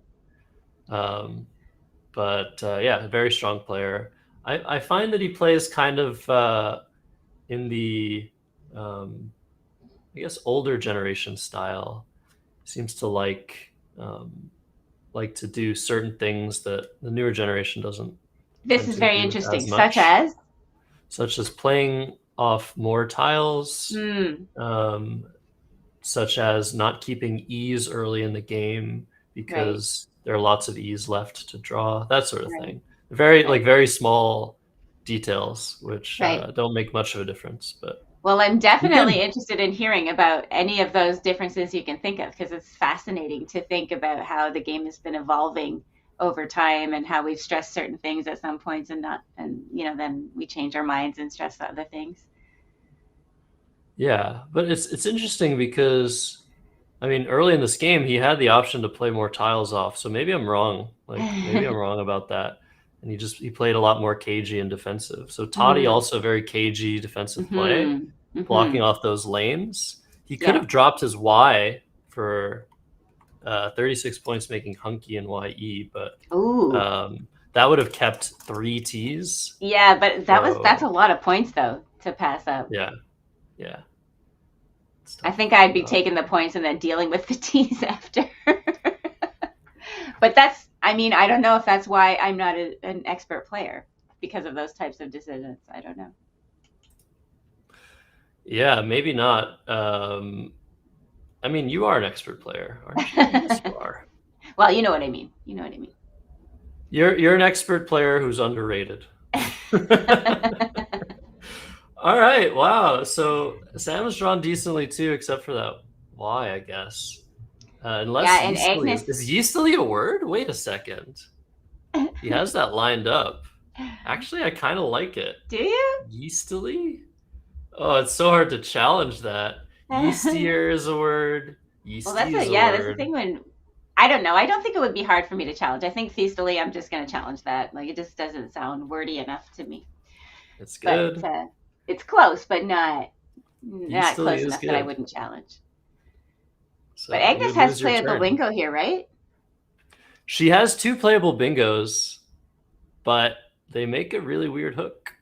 Speaker 4: But yeah, a very strong player. I find that he plays kind of in the I guess older generation style. Seems to like to do certain things that the newer generation doesn't.
Speaker 1: This is very interesting. Such as
Speaker 4: playing off more tiles, such as not keeping E's early in the game because there are lots of E's left to draw, that sort of thing. Very small details, which don't make much of a difference. But
Speaker 1: well, I'm definitely interested in hearing about any of those differences you can think of, because it's fascinating to think about how the game has been evolving over time and how we've stressed certain things at some points and then we change our minds and stress other things.
Speaker 4: Yeah, but it's interesting because, I mean, early in this game, he had the option to play more tiles off. So maybe I'm wrong. Maybe I'm wrong about that. And he played a lot more cagey and defensive. So Toddy also very cagey defensive play, blocking off those lanes. He could have dropped his Y for 36 points, making hunky and YE, but that would have kept 3 Ts.
Speaker 1: Yeah, but that's a lot of points though to pass up.
Speaker 4: Yeah.
Speaker 1: I think I'd be taking the points and then dealing with the T's after. But I don't know if that's why I'm not an expert player, because of those types of decisions. I don't know.
Speaker 4: Yeah, maybe not. I mean, you are an expert player, aren't you? Yes, you are.
Speaker 1: Well, you know what I mean.
Speaker 4: You're an expert player who's underrated. All right, wow. So Sam has drawn decently too, except for that Y, I guess. Unless
Speaker 1: and Agnes
Speaker 4: is yeastily a word? Wait a second. He has that lined up. Actually, I kind of like it.
Speaker 1: Do you?
Speaker 4: Yeastily? Oh, it's so hard to challenge that. Yeastier is a word.
Speaker 1: Well, that's the thing when I don't know. I don't think it would be hard for me to challenge. I think feastily, I'm just going to challenge that. Like, it just doesn't sound wordy enough to me.
Speaker 4: It's good.
Speaker 1: But, it's close, but not close enough
Speaker 4: good.
Speaker 1: That I wouldn't challenge.
Speaker 4: So
Speaker 1: but Agnes has playable bingo here, right?
Speaker 4: She has 2 playable bingos, but they make a really weird hook.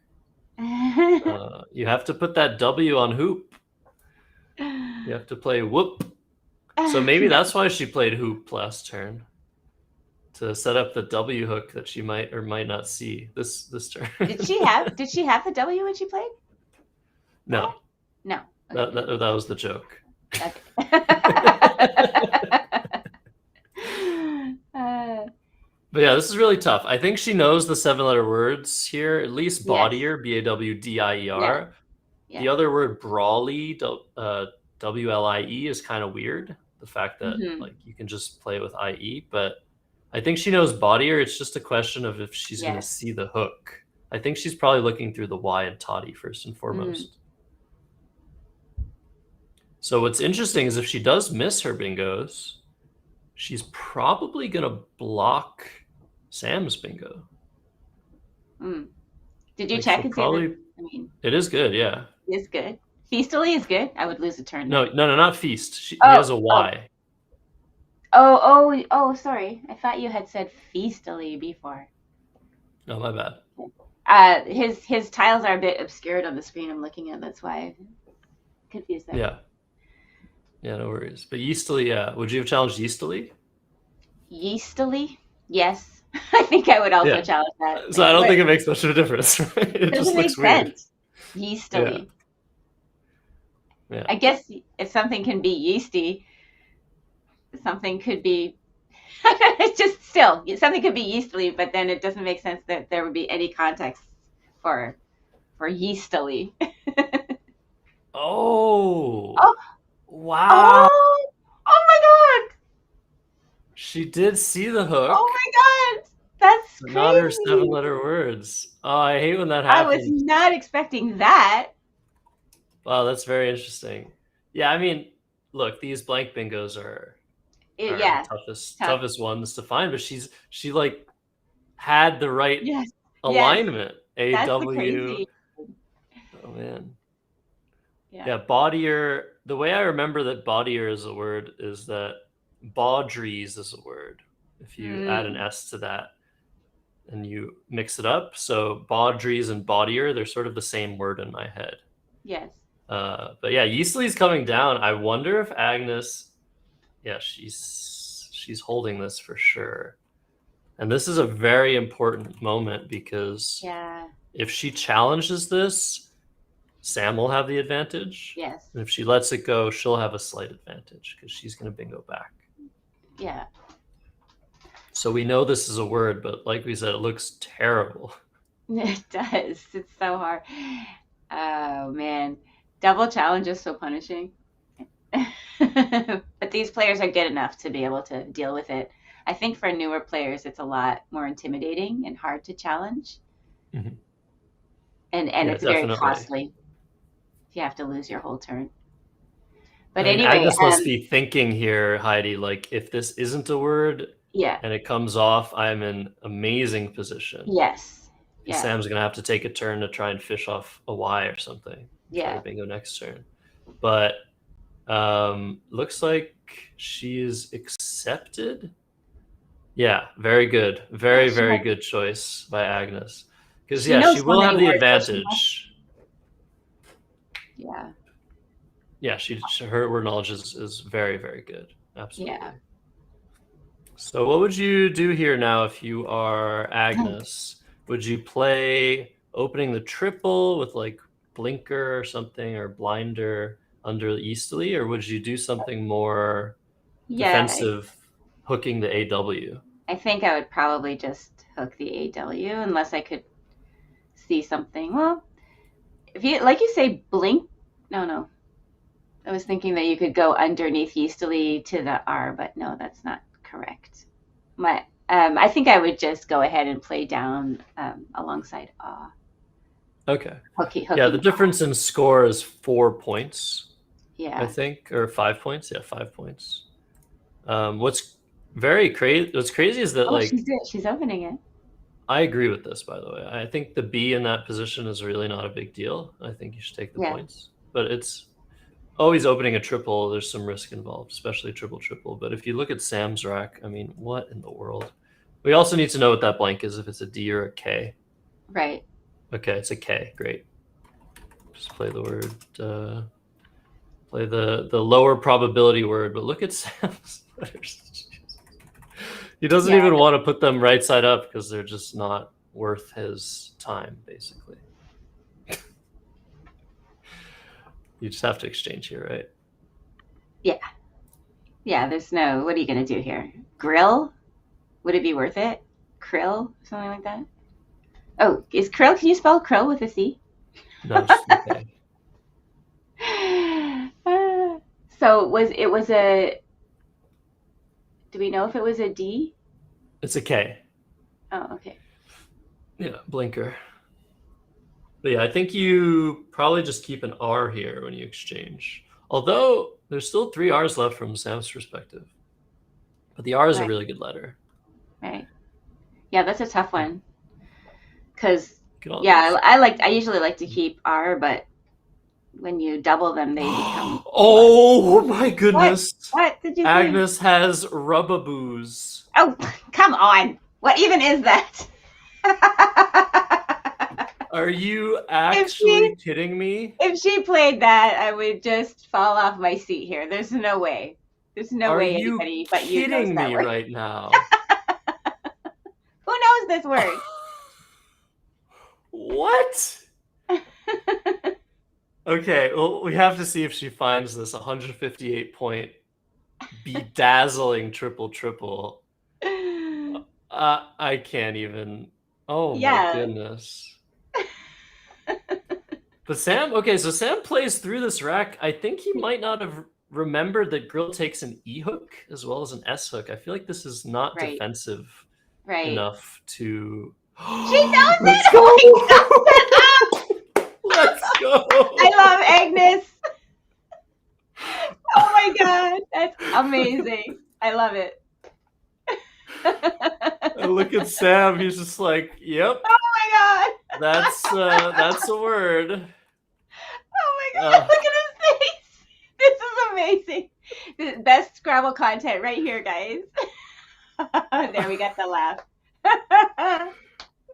Speaker 4: You have to put that W on hoop. You have to play whoop. So maybe that's why she played hoop last turn, to set up the W hook that she might or might not see this turn.
Speaker 1: Did she have the W when she played?
Speaker 4: No.
Speaker 1: Okay.
Speaker 4: That was the joke.
Speaker 1: Okay.
Speaker 4: But yeah, this is really tough. I think she knows the 7-letter words here, at least Bawdier, Bawdier. Yeah. The other word, brawly, WLIE, is kind of weird. The fact that you can just play with IE, but I think she knows Bawdier. It's just a question of if she's going to see the hook. I think she's probably looking through the Y and Toddy first and foremost. So what's interesting is if she does miss her bingos, she's probably going to block Sam's bingo.
Speaker 1: Did you check?
Speaker 4: It is good, yeah.
Speaker 1: It is good. Feastily is good. I would lose a turn.
Speaker 4: No, not feast. He has a Y.
Speaker 1: Oh, sorry. I thought you had said feastily before.
Speaker 4: No, my bad.
Speaker 1: His tiles are a bit obscured on the screen I'm looking at. That's why I'm confused there.
Speaker 4: Yeah, no worries. But yeastily, yeah. Would you have challenged yeastily?
Speaker 1: Yeastily? Yes. I think I would also challenge that.
Speaker 4: So I don't think it makes much of a difference. It just looks weird.
Speaker 1: Yeastily.
Speaker 4: Yeah.
Speaker 1: I guess if something can be yeasty, something could be it's just still something could be yeastily, but then it doesn't make sense that there would be any context for yeastily.
Speaker 4: Oh wow.
Speaker 1: Oh my god.
Speaker 4: She did see the hook.
Speaker 1: Oh my god. That's crazy.
Speaker 4: Not her 7-letter words. Oh, I hate when that happens.
Speaker 1: I was not expecting that.
Speaker 4: Wow, that's very interesting. Yeah, I mean, look, these blank bingos are the
Speaker 1: Yeah, tough.
Speaker 4: toughest ones to find, but she like had the right
Speaker 1: Yes, yes,
Speaker 4: alignment. A
Speaker 1: that's the
Speaker 4: W.
Speaker 1: crazy.
Speaker 4: Oh man.
Speaker 1: Yeah.
Speaker 4: Yeah, bodier. The way I remember that bodier is a word is that baudries is a word. If you add an S to that and you mix it up, so baudries and bodier, they're sort of the same word in my head.
Speaker 1: Yes.
Speaker 4: But yeah, Yeasley's coming down. I wonder if Agnes, yeah, she's holding this for sure. And this is a very important moment because
Speaker 1: Yeah.
Speaker 4: if she challenges this, Sam will have the advantage.
Speaker 1: Yes.
Speaker 4: And if she lets it go, she'll have a slight advantage because she's going to bingo back.
Speaker 1: Yeah.
Speaker 4: So we know this is a word, but like we said, it looks terrible.
Speaker 1: It does. It's so hard. Oh man, double challenge is so punishing. But these players are good enough to be able to deal with it. I think for newer players, it's a lot more intimidating and hard to challenge.
Speaker 4: Mhm.
Speaker 1: And
Speaker 4: Yeah,
Speaker 1: it's very
Speaker 4: definitely.
Speaker 1: costly. You have to lose your whole turn. But
Speaker 4: I mean,
Speaker 1: anyway,
Speaker 4: Agnes must be thinking here, Heidi, like if this isn't a word
Speaker 1: yeah,
Speaker 4: and it comes off, I'm in amazing position.
Speaker 1: yes, yeah,
Speaker 4: Sam's going to have to take a turn to try and fish off a Y or something. Try
Speaker 1: yeah.
Speaker 4: to bingo next turn. But looks like she is accepted. Yeah, very good. Very,
Speaker 1: Yeah, she
Speaker 4: very
Speaker 1: has-
Speaker 4: good choice by Agnes. Because,
Speaker 1: She
Speaker 4: yeah,
Speaker 1: knows
Speaker 4: she
Speaker 1: so
Speaker 4: will have
Speaker 1: many
Speaker 4: the
Speaker 1: words, so she
Speaker 4: advantage.
Speaker 1: Yeah,
Speaker 4: Yeah, her word knowledge is very, very good. Absolutely.
Speaker 1: yeah.
Speaker 4: So what would you do here now if you are Agnes? Would you play opening the triple with like blinker or something or blinder under the easterly, or would you do something more
Speaker 1: Yeah,
Speaker 4: defensive, hooking the AW?
Speaker 1: I think I would probably just hook the AW unless I could see something. Well, if you like you say blink, no. I was thinking that you could go underneath yeastily to the R, but no, that's not correct. I think I would just go ahead and play down alongside ah.
Speaker 4: Okay.
Speaker 1: Hooking.
Speaker 4: Yeah, the difference in score is 4 points, I
Speaker 1: Yeah.
Speaker 4: think, or 5 points. Yeah, 5 points. What's crazy is that
Speaker 1: Oh,
Speaker 4: like
Speaker 1: she's opening it.
Speaker 4: I agree with this, by the way. I think the B in that position is really not a big deal. I think you should take the
Speaker 1: Yeah.
Speaker 4: points. But it's always opening a triple. There's some risk involved, especially triple. But if you look at Sam's rack, I mean, what in the world? We also need to know what that blank is, if it's a D or a K.
Speaker 1: Right.
Speaker 4: Okay, it's a K. Great. Just play the word. Play the lower probability word. But look at Sam's letters. He doesn't even want to put them right side up because they're just not worth his time, basically. You just have to exchange here, right?
Speaker 1: Yeah. Yeah, there's no, what are you going to do here? Grill? Would it be worth it? Krill? Something like that? Oh, is krill, can you spell krill with a C?
Speaker 4: No, just okay.
Speaker 1: So it was a, do we know if it was a D?
Speaker 4: It's a K.
Speaker 1: Oh, okay.
Speaker 4: Yeah, blinker. But yeah, I think you probably just keep an R here when you exchange. Although there's still 3 R's left from Sam's perspective. But the R is a really good letter.
Speaker 1: Right. Yeah, that's a tough one. Because,
Speaker 4: Yeah,
Speaker 1: I usually like to keep R, but when you double them, they become...
Speaker 4: Oh my goodness.
Speaker 1: What did you
Speaker 4: Agnes has rubbaboos.
Speaker 1: Oh, come on. What even is that?
Speaker 4: Are you actually kidding me?
Speaker 1: If she played that, I would just fall off my seat here. There's no way. There's no way anybody but you knows that word.
Speaker 4: Are you kidding me right now?
Speaker 1: Who knows this word?
Speaker 4: What? Okay, well, we have to see if she finds this 158-point bedazzling triple. I can't even. Oh my goodness. But Sam, okay, so Sam plays through this rack. I think he might not have remembered that Grill takes an E hook as well as an S hook. I feel like this is not defensive enough to.
Speaker 1: She knows it!
Speaker 4: Let's go!
Speaker 1: I love Agnes. Oh my god, that's amazing. I love it.
Speaker 4: And look at Sam. He's just like, "Yep,
Speaker 1: Oh my god.
Speaker 4: that's a word."
Speaker 1: Oh my god, look at his face. This is amazing. The best Scrabble content right here, guys. There, we got the laugh.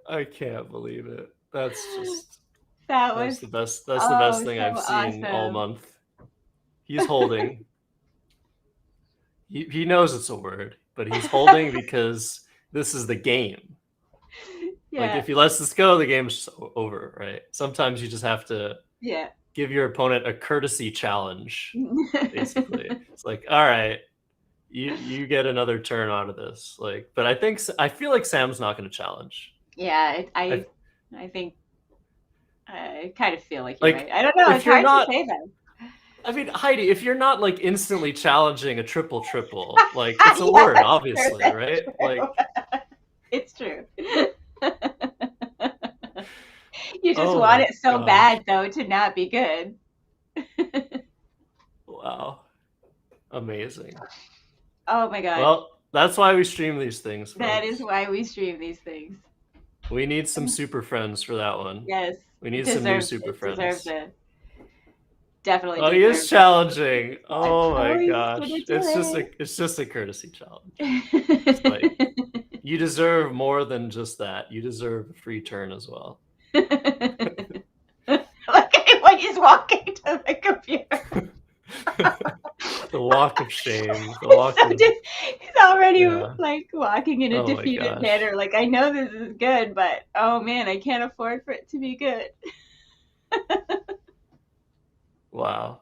Speaker 4: I can't believe it. That's
Speaker 1: That's
Speaker 4: the best. That's the best thing
Speaker 1: so
Speaker 4: I've seen all
Speaker 1: awesome.
Speaker 4: month. He's holding. He knows it's a word, but he's holding because this is the game.
Speaker 1: Yeah.
Speaker 4: Like, if he lets this go, the game's over, right? Sometimes you just have to give your opponent a courtesy challenge, basically. It's like, all right, you get another turn out of this. Like, but I feel like Sam's not going to challenge.
Speaker 1: Yeah, I think I kind of feel like you're right. I don't know. It's
Speaker 4: you're
Speaker 1: hard to say that.
Speaker 4: I mean, Heidi, if you're not like instantly challenging a triple, like, it's a word, obviously, right?
Speaker 1: True.
Speaker 4: Like,
Speaker 1: it's true. You just want it so bad, though, to not be good.
Speaker 4: Wow. Amazing.
Speaker 1: Oh my god.
Speaker 4: Well, that's why we stream these things. Folks.
Speaker 1: That is why we stream these things.
Speaker 4: We need some super friends for that one.
Speaker 1: Yes.
Speaker 4: We need some new super friends.
Speaker 1: Deserves it. Definitely.
Speaker 4: Oh, he is challenging. Oh my gosh. It's just a courtesy challenge. It's like, you deserve more than just that. You deserve a free turn as well.
Speaker 1: Look at when he's walking to the computer.
Speaker 4: The walk of shame.
Speaker 1: He's already like walking in a defeated manner. Like, I know this is good, but oh man, I can't afford for it to be good.
Speaker 4: Wow.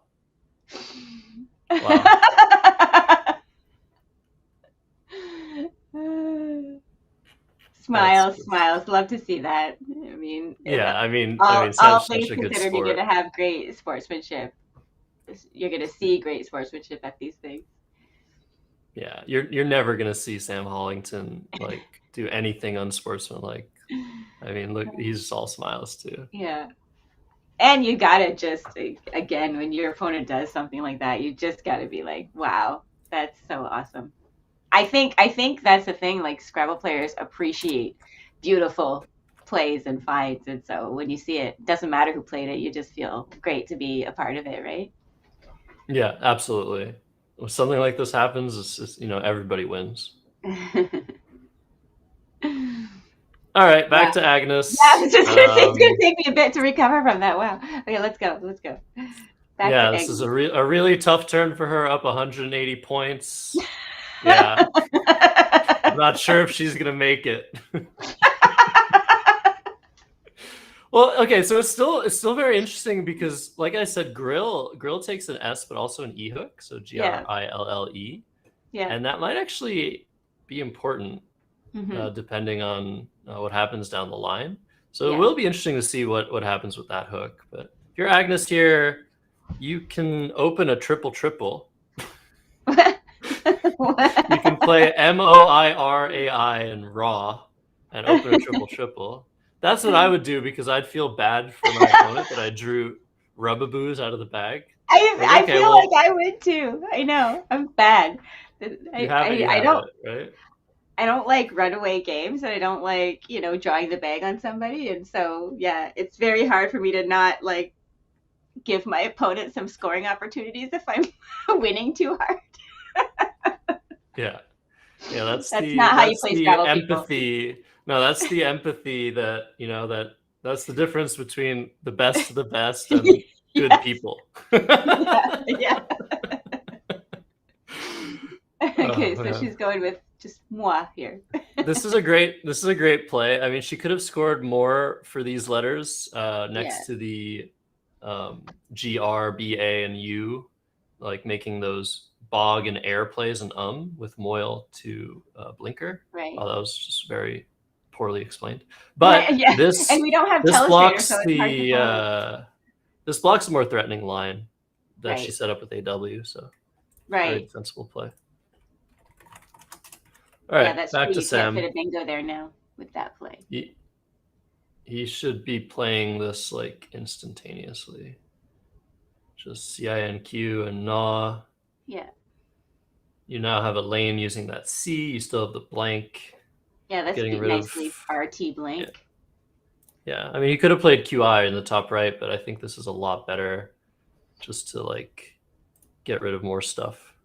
Speaker 1: Smiles. Love to see that. I mean,
Speaker 4: all
Speaker 1: things considered, you're going to have great sportsmanship. You're going to see great sportsmanship at these things.
Speaker 4: Yeah, you're never going to see Sam Hollington like do anything unsportsmanlike. I mean, look, he's all smiles too.
Speaker 1: Yeah. And you got to just, again, when your opponent does something like that, you just got to be like, wow, that's so awesome. I think that's the thing, like, Scrabble players appreciate beautiful plays and fights. And so when you see it, doesn't matter who played it, you just feel great to be a part of it, right?
Speaker 4: Yeah, absolutely. When something like this happens, it's just, everybody wins. All right, back to Agnes.
Speaker 1: Yeah, I was just going to say, it's going to take me a bit to recover from that. Wow. Okay, let's go. Back to
Speaker 4: this
Speaker 1: Agnes.
Speaker 4: is a really tough turn for her, up 180 points. Yeah. I'm not sure if she's going to make it. Well, okay, so it's still very interesting because, like I said, Grill takes an S, but also an E hook, so Grille.
Speaker 1: Yeah.
Speaker 4: And that might actually be important, depending on what happens down the line. So it will be interesting to see what happens with that hook. But if you're Agnes here, you can open a triple. You can play MOIRAI and Raw and open a triple. That's what I would do because I'd feel bad for my opponent that I drew Rubaboos out of the bag.
Speaker 1: I feel like I would too. I know. I'm bad. I don't,
Speaker 4: right?
Speaker 1: I don't like runaway games, and I don't like, drawing the bag on somebody. And so, yeah, it's very hard for me to not like give my opponent some scoring opportunities if I'm winning too hard.
Speaker 4: Yeah, that's
Speaker 1: not how you play Scrabble,
Speaker 4: empathy. People. No, that's the empathy that that's the difference between the best of the best and good people.
Speaker 1: Yeah. Okay, so she's going with just moi here.
Speaker 4: This is a great play. I mean, she could have scored more for these letters next to the GR, BA, and U, like making those bog and air plays and with Moyle to blinker.
Speaker 1: Right.
Speaker 4: Oh, that was just very poorly explained. But this
Speaker 1: and we don't have
Speaker 4: this blocks
Speaker 1: so
Speaker 4: this blocks a more threatening line that she set up with AW. So very defensible play. All right,
Speaker 1: that's
Speaker 4: back
Speaker 1: true.
Speaker 4: to Sam.
Speaker 1: You can't fit a bingo there now with that play.
Speaker 4: he should be playing this like instantaneously. Just CINQ and gnaw.
Speaker 1: Yeah.
Speaker 4: You now have a lane using that C. You still have the blank.
Speaker 1: Yeah, that's
Speaker 4: Getting rid
Speaker 1: nicely
Speaker 4: of
Speaker 1: RT blank.
Speaker 4: Yeah, I mean, he could have played QI in the top right, but I think this is a lot better just to like get rid of more stuff.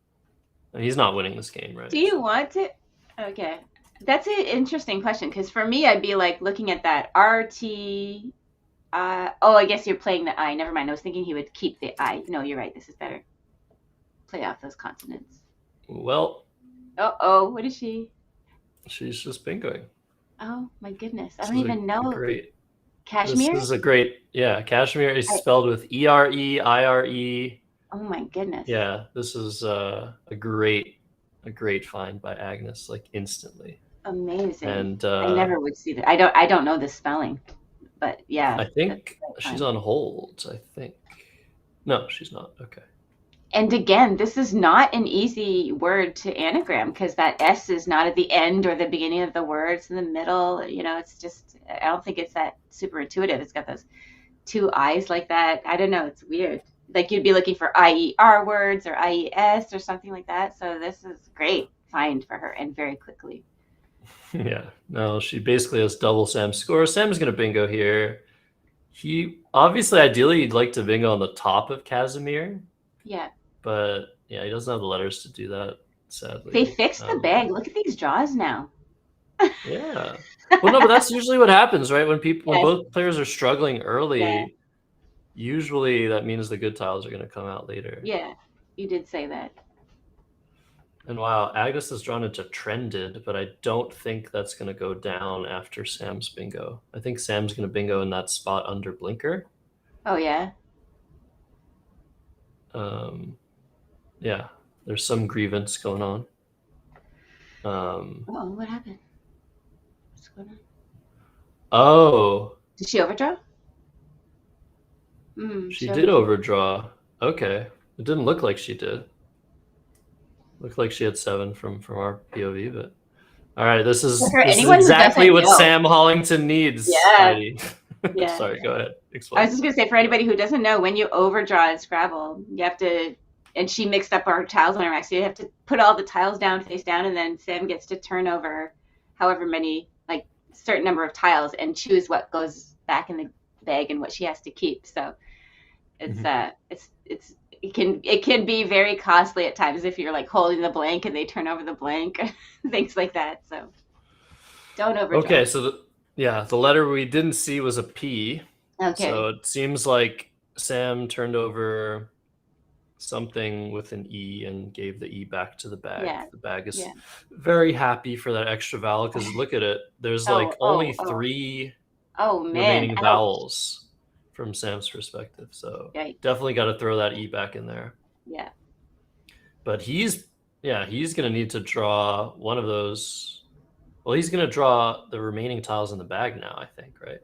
Speaker 4: And he's not winning this game, right?
Speaker 1: Do you want to? Okay. That's an interesting question, because for me, I'd be like looking at that RT. Oh, I guess you're playing the I. Never mind. I was thinking he would keep the I. No, you're right. This is better. Play off those consonants.
Speaker 4: Well.
Speaker 1: Oh, what is she?
Speaker 4: She's just bingoing.
Speaker 1: Oh my goodness! I don't even know.
Speaker 4: Great.
Speaker 1: Cashmere.
Speaker 4: This is a great. Yeah, Cashmere is spelled with ERE, IRE.
Speaker 1: Oh my goodness!
Speaker 4: Yeah, this is a great find by Agnes, like instantly.
Speaker 1: Amazing.
Speaker 4: And
Speaker 1: I never would see that. I don't know the spelling, but yeah.
Speaker 4: I think she's on hold. I think. No, she's not. Okay.
Speaker 1: And again, this is not an easy word to anagram, because that S is not at the end or the beginning of the word. It's in the middle. You know, it's just, I don't think it's that super intuitive. It's got those two I's like that. I don't know. It's weird. Like you'd be looking for IER words or IES or something like that. So this is a great find for her, and very quickly.
Speaker 4: Yeah. No, she basically has double Sam's score. Sam's going to bingo here. He obviously, ideally, you'd like to bingo on the top of Casimir.
Speaker 1: Yeah.
Speaker 4: But yeah, he doesn't have the letters to do that, sadly.
Speaker 1: They fixed the bag. Look at these draws now.
Speaker 4: Yeah. Well, no, but that's usually what happens, right? When both players are struggling early, usually that means the good tiles are going to come out later.
Speaker 1: Yeah, you did say that.
Speaker 4: And wow, Agnes has drawn into trended, but I don't think that's going to go down after Sam's bingo. I think Sam's going to bingo in that spot under blinker.
Speaker 1: Oh, yeah?
Speaker 4: Yeah, there's some grievance going on.
Speaker 1: Oh, what happened? What's going on?
Speaker 4: Oh.
Speaker 1: Did she overdraw?
Speaker 4: She did overdraw. Okay. It didn't look like she did. Looked like she had 7 from our POV, but all right, this is exactly what Sam Hollington needs.
Speaker 1: Yeah.
Speaker 4: Heidi.
Speaker 1: Yeah.
Speaker 4: Sorry, go ahead. Explain.
Speaker 1: I was just going to say, for anybody who doesn't know, when you overdraw in Scrabble, you have to, and she mixed up our tiles on her rack, so you have to put all the tiles down, face down, and then Sam gets to turn over however many, like, certain number of tiles and choose what goes back in the bag and what she has to keep. So it's it can be very costly at times if you're like holding the blank and they turn over the blank, things like that. So don't overdraw.
Speaker 4: Okay, so the letter we didn't see was a P.
Speaker 1: Okay.
Speaker 4: So it seems like Sam turned over something with an E and gave the E back to the bag.
Speaker 1: Yeah.
Speaker 4: The bag is very happy for that extra vowel, because look at it. There's only 3 remaining vowels from Sam's perspective. So definitely got to throw that E back in there.
Speaker 1: Yeah.
Speaker 4: But he's going to need to draw one of those. Well, he's going to draw the remaining tiles in the bag now, I think, right?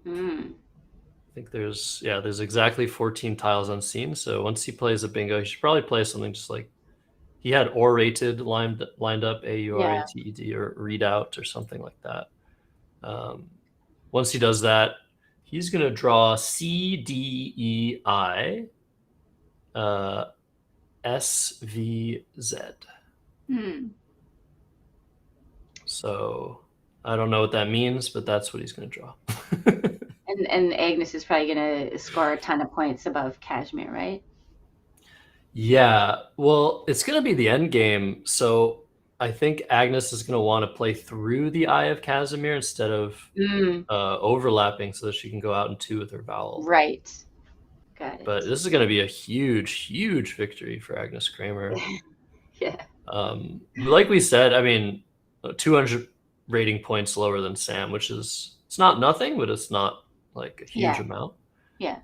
Speaker 4: I think there's exactly 14 tiles unseen. So once he plays a bingo, he should probably play something just like he had orated lined up, AURATED, or read out or something like that. Once he does that, he's going to draw C, D, E, I, S, V, Z. So I don't know what that means, but that's what he's going to draw.
Speaker 1: And Agnes is probably going to score a ton of points above Cashmere, right?
Speaker 4: Yeah. Well, it's going to be the end game. So I think Agnes is going to want to play through the eye of Casimir instead of overlapping, so that she can go out in 2 with her vowel.
Speaker 1: Right. Got it.
Speaker 4: But this is going to be a huge, huge victory for Agnes Kramer.
Speaker 1: Yeah.
Speaker 4: Like we said, I mean, 200 rating points lower than Sam, which is, it's not nothing, but it's not like a huge amount.
Speaker 1: Yeah.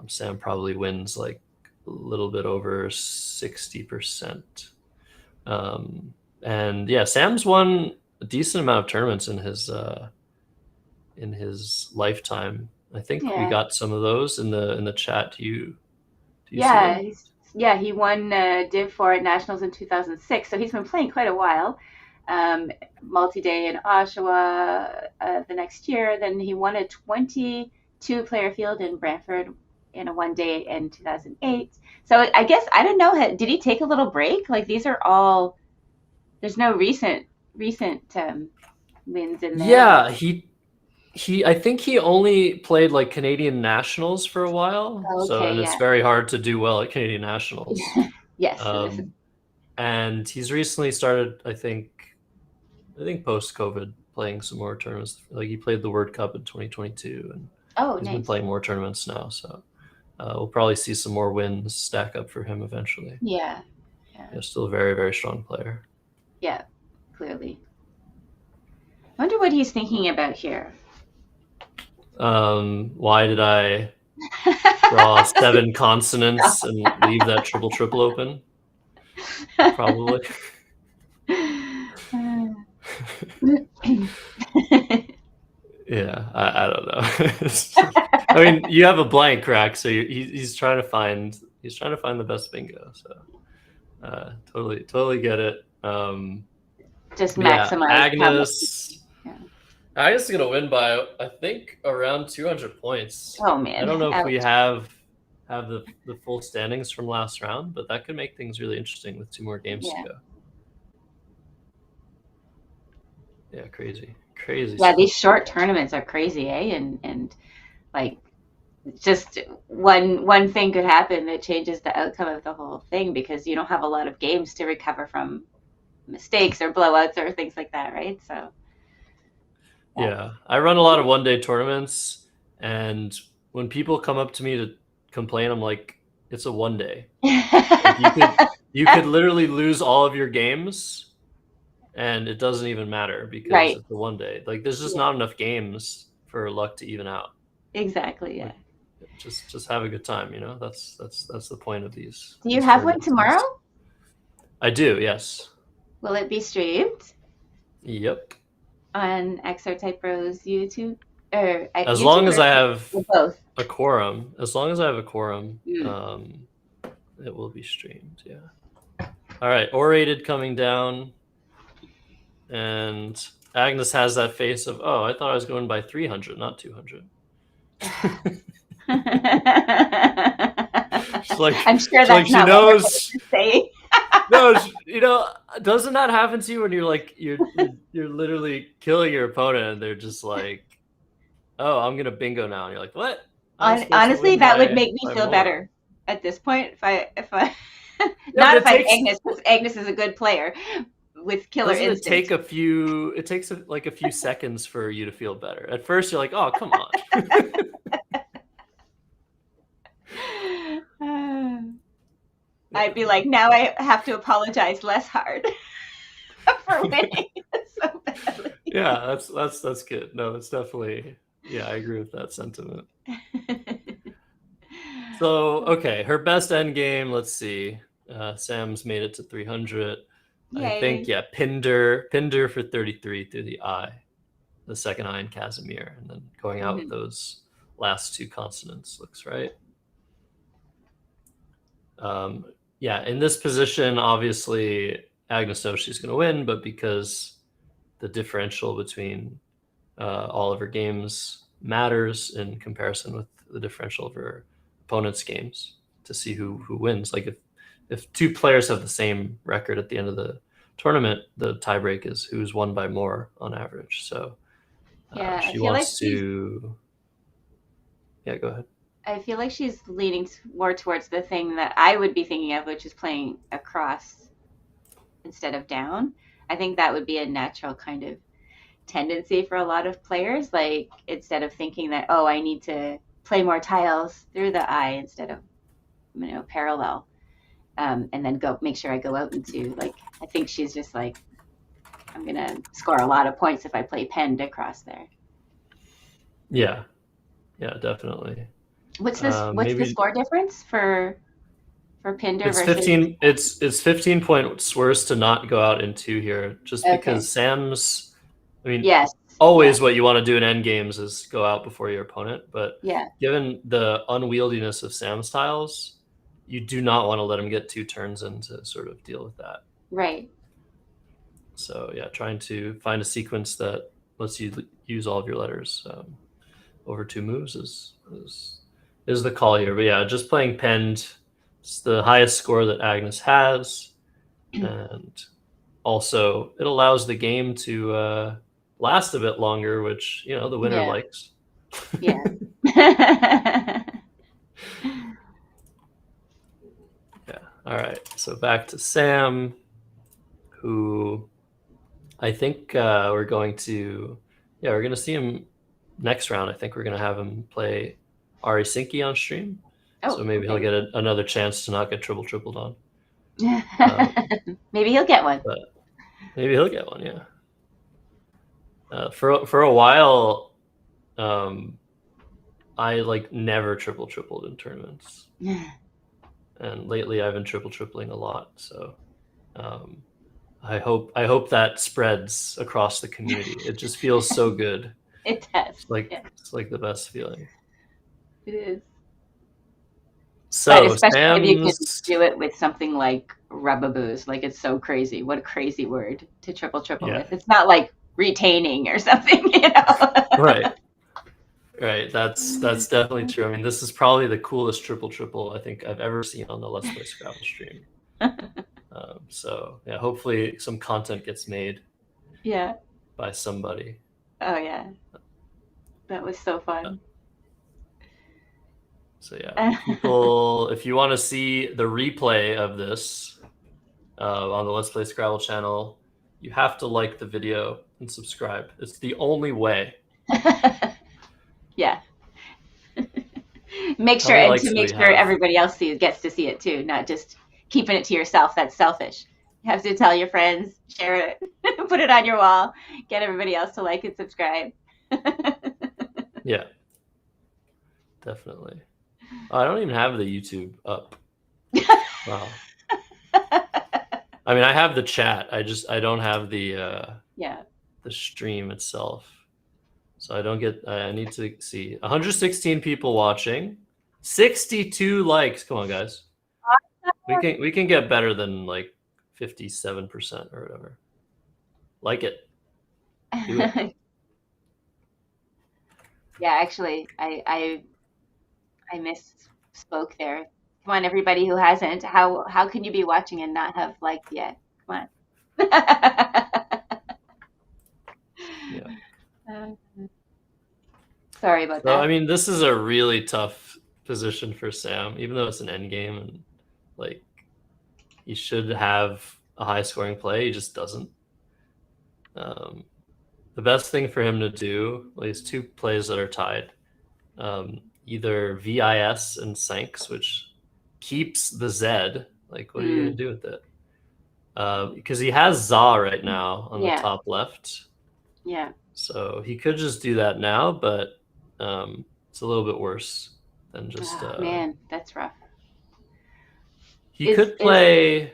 Speaker 4: Sam probably wins like a little bit over 60%. And yeah, Sam's won a decent amount of tournaments in his lifetime. I think we got some of those in the chat. Do you see them?
Speaker 1: He won Div 4 at Nationals in 2006, so he's been playing quite a while. multi-day in Oshawa the next year. Then he won a 22-player field in Brantford in a one-day in 2008. So I guess, I don't know, did he take a little break? Like, these are all, there's no recent wins in there.
Speaker 4: Yeah, I think he only played like Canadian nationals for a while.
Speaker 1: Okay,
Speaker 4: and it's
Speaker 1: yeah.
Speaker 4: very hard to do well at Canadian nationals.
Speaker 1: Yes. So this is,
Speaker 4: And he's recently started, I think post-COVID, playing some more tournaments. Like, he played the World Cup in 2022, and he's been
Speaker 1: nice.
Speaker 4: playing more tournaments now. So we'll probably see some more wins stack up for him eventually.
Speaker 1: Yeah.
Speaker 4: Still a very, very strong player.
Speaker 1: Yeah, clearly. I wonder what he's thinking about here.
Speaker 4: Why did I draw 7 consonants and leave that triple open? Probably. Yeah, I don't know. I mean, you have a blank, Rack, so he's trying to find the best bingo. So totally get it.
Speaker 1: Just maximize.
Speaker 4: Agnes. Agnes is gonna win by, I think, around 200 points.
Speaker 1: Oh man!
Speaker 4: I don't know if we have the full standings from last round, but that could make things really interesting with 2 more games to go. Yeah, crazy.
Speaker 1: Yeah,
Speaker 4: stuff.
Speaker 1: These short tournaments are crazy, eh? And like, just one thing could happen that changes the outcome of the whole thing, because you don't have a lot of games to recover from mistakes or blowouts or things like that, right? So.
Speaker 4: Yeah, I run a lot of one-day tournaments, and when people come up to me to complain, I'm like, it's a one-day. Like, you could literally lose all of your games, and it doesn't even matter because it's a one-day. Like, there's just not enough games for luck to even out.
Speaker 1: Exactly. Yeah.
Speaker 4: Like, just have a good time. That's the point of these.
Speaker 1: Do you have one tomorrow?
Speaker 4: I do. Yes.
Speaker 1: Will it be streamed?
Speaker 4: Yep.
Speaker 1: On XR Type Bros YouTube, or
Speaker 4: as long as I have
Speaker 1: both
Speaker 4: a quorum. As long as I have a quorum, it will be streamed. Yeah. All right, orated coming down, and Agnes has that face of, oh, I thought I was going by 300, not 200.
Speaker 1: I'm sure that's not what she knows.
Speaker 4: No, doesn't that happen to you when you're like you're literally killing your opponent and they're just like, oh, I'm gonna bingo now, and you're like, what?
Speaker 1: Honestly, that would make me feel better at this point if I not if I'm Agnes, because Agnes is a good player with killer instincts.
Speaker 4: It takes like a few seconds for you to feel better. At first, you're like, oh, come on.
Speaker 1: I'd be like, now I have to apologize less hard for winning so badly.
Speaker 4: Yeah, that's good. No, it's definitely, yeah, I agree with that sentiment. So, okay, her best end game, let's see. Sam's made it to 300. Yay. I think, yeah, Pinder for 33 through the I, the second I in Casimir, and then going out with those last 2 consonants looks right. Yeah, in this position, obviously, Agnes knows she's going to win, but because the differential between all of her games matters in comparison with the differential of her opponent's games to see who wins. Like, if 2 players have the same record at the end of the tournament, the tiebreak is who's won by more on average. So she wants to... Yeah, go ahead.
Speaker 1: I feel like she's leaning more towards the thing that I would be thinking of, which is playing across instead of down. I think that would be a natural kind of tendency for a lot of players. Like, instead of thinking that, oh, I need to play more tiles through the I instead of, parallel, and then make sure I go out into, like, I think she's just like, I'm going to score a lot of points if I play penned across there.
Speaker 4: Yeah, definitely.
Speaker 1: What's the score difference for Pinder
Speaker 4: versus
Speaker 1: 15?
Speaker 4: It's 15 points worse to not go out in 2 here, just because Sam's. I mean, always what you want to do in end games is go out before your opponent, but given the unwieldiness of Sam's tiles, you do not want to let him get 2 turns in to sort of deal with that.
Speaker 1: Right.
Speaker 4: So yeah, trying to find a sequence that lets you use all of your letters over 2 moves is the call here. But yeah, just playing penned. It's the highest score that Agnes has, and also it allows the game to last a bit longer, which the winner likes.
Speaker 1: Yeah.
Speaker 4: Yeah. All right. So back to Sam, who I think we're going to see him next round. I think we're going to have him play Ari Sinki on stream.
Speaker 1: Oh,
Speaker 4: so maybe
Speaker 1: okay.
Speaker 4: he'll get another chance to not get tripled on.
Speaker 1: Maybe he'll get one.
Speaker 4: But maybe he'll get one, yeah. For a while, I never tripled in tournaments. And lately I've been tripling a lot. So I hope that spreads across the community. It just feels so good.
Speaker 1: It does.
Speaker 4: It's like the best feeling.
Speaker 1: It is.
Speaker 4: So
Speaker 1: but especially if you can do it with something like rubaboos, like it's so crazy. What a crazy word to triple with. It's not like retaining or something,
Speaker 4: Right. That's definitely true. I mean, this is probably the coolest triple I think I've ever seen on the Let's Play Scrabble stream. So yeah, hopefully some content gets made.
Speaker 1: Yeah.
Speaker 4: By somebody.
Speaker 1: Oh yeah. That was so fun.
Speaker 4: So yeah, people, if you want to see the replay of this on the Let's Play Scrabble channel, you have to like the video and subscribe. It's the only way.
Speaker 1: Yeah. Make sure everybody else gets to see it too, not just keeping it to yourself. That's selfish. You have to tell your friends, share it, put it on your wall, get everybody else to like and subscribe.
Speaker 4: Yeah, definitely. Oh, I don't even have the YouTube up. Wow. I mean, I have the chat. I don't have the the stream itself. So I don't get. I need to see 116 people watching, 62 likes. Come on, guys. We can get better than 57% or whatever. Like it. Do it.
Speaker 1: Yeah, actually, I misspoke there. Come on, everybody who hasn't. How can you be watching and not have liked yet? Come on.
Speaker 4: Yeah.
Speaker 1: Sorry about that.
Speaker 4: I mean, this is a really tough position for Sam, even though it's an endgame and he should have a high scoring play. He just doesn't. The best thing for him to do is 2 plays that are tied. Either VIS and Sanks, which keeps the Z. What are you going to do with it? Because he has Za right now on the top left.
Speaker 1: Yeah.
Speaker 4: So he could just do that now, but it's a little bit worse than just...
Speaker 1: man, that's rough.
Speaker 4: He could play...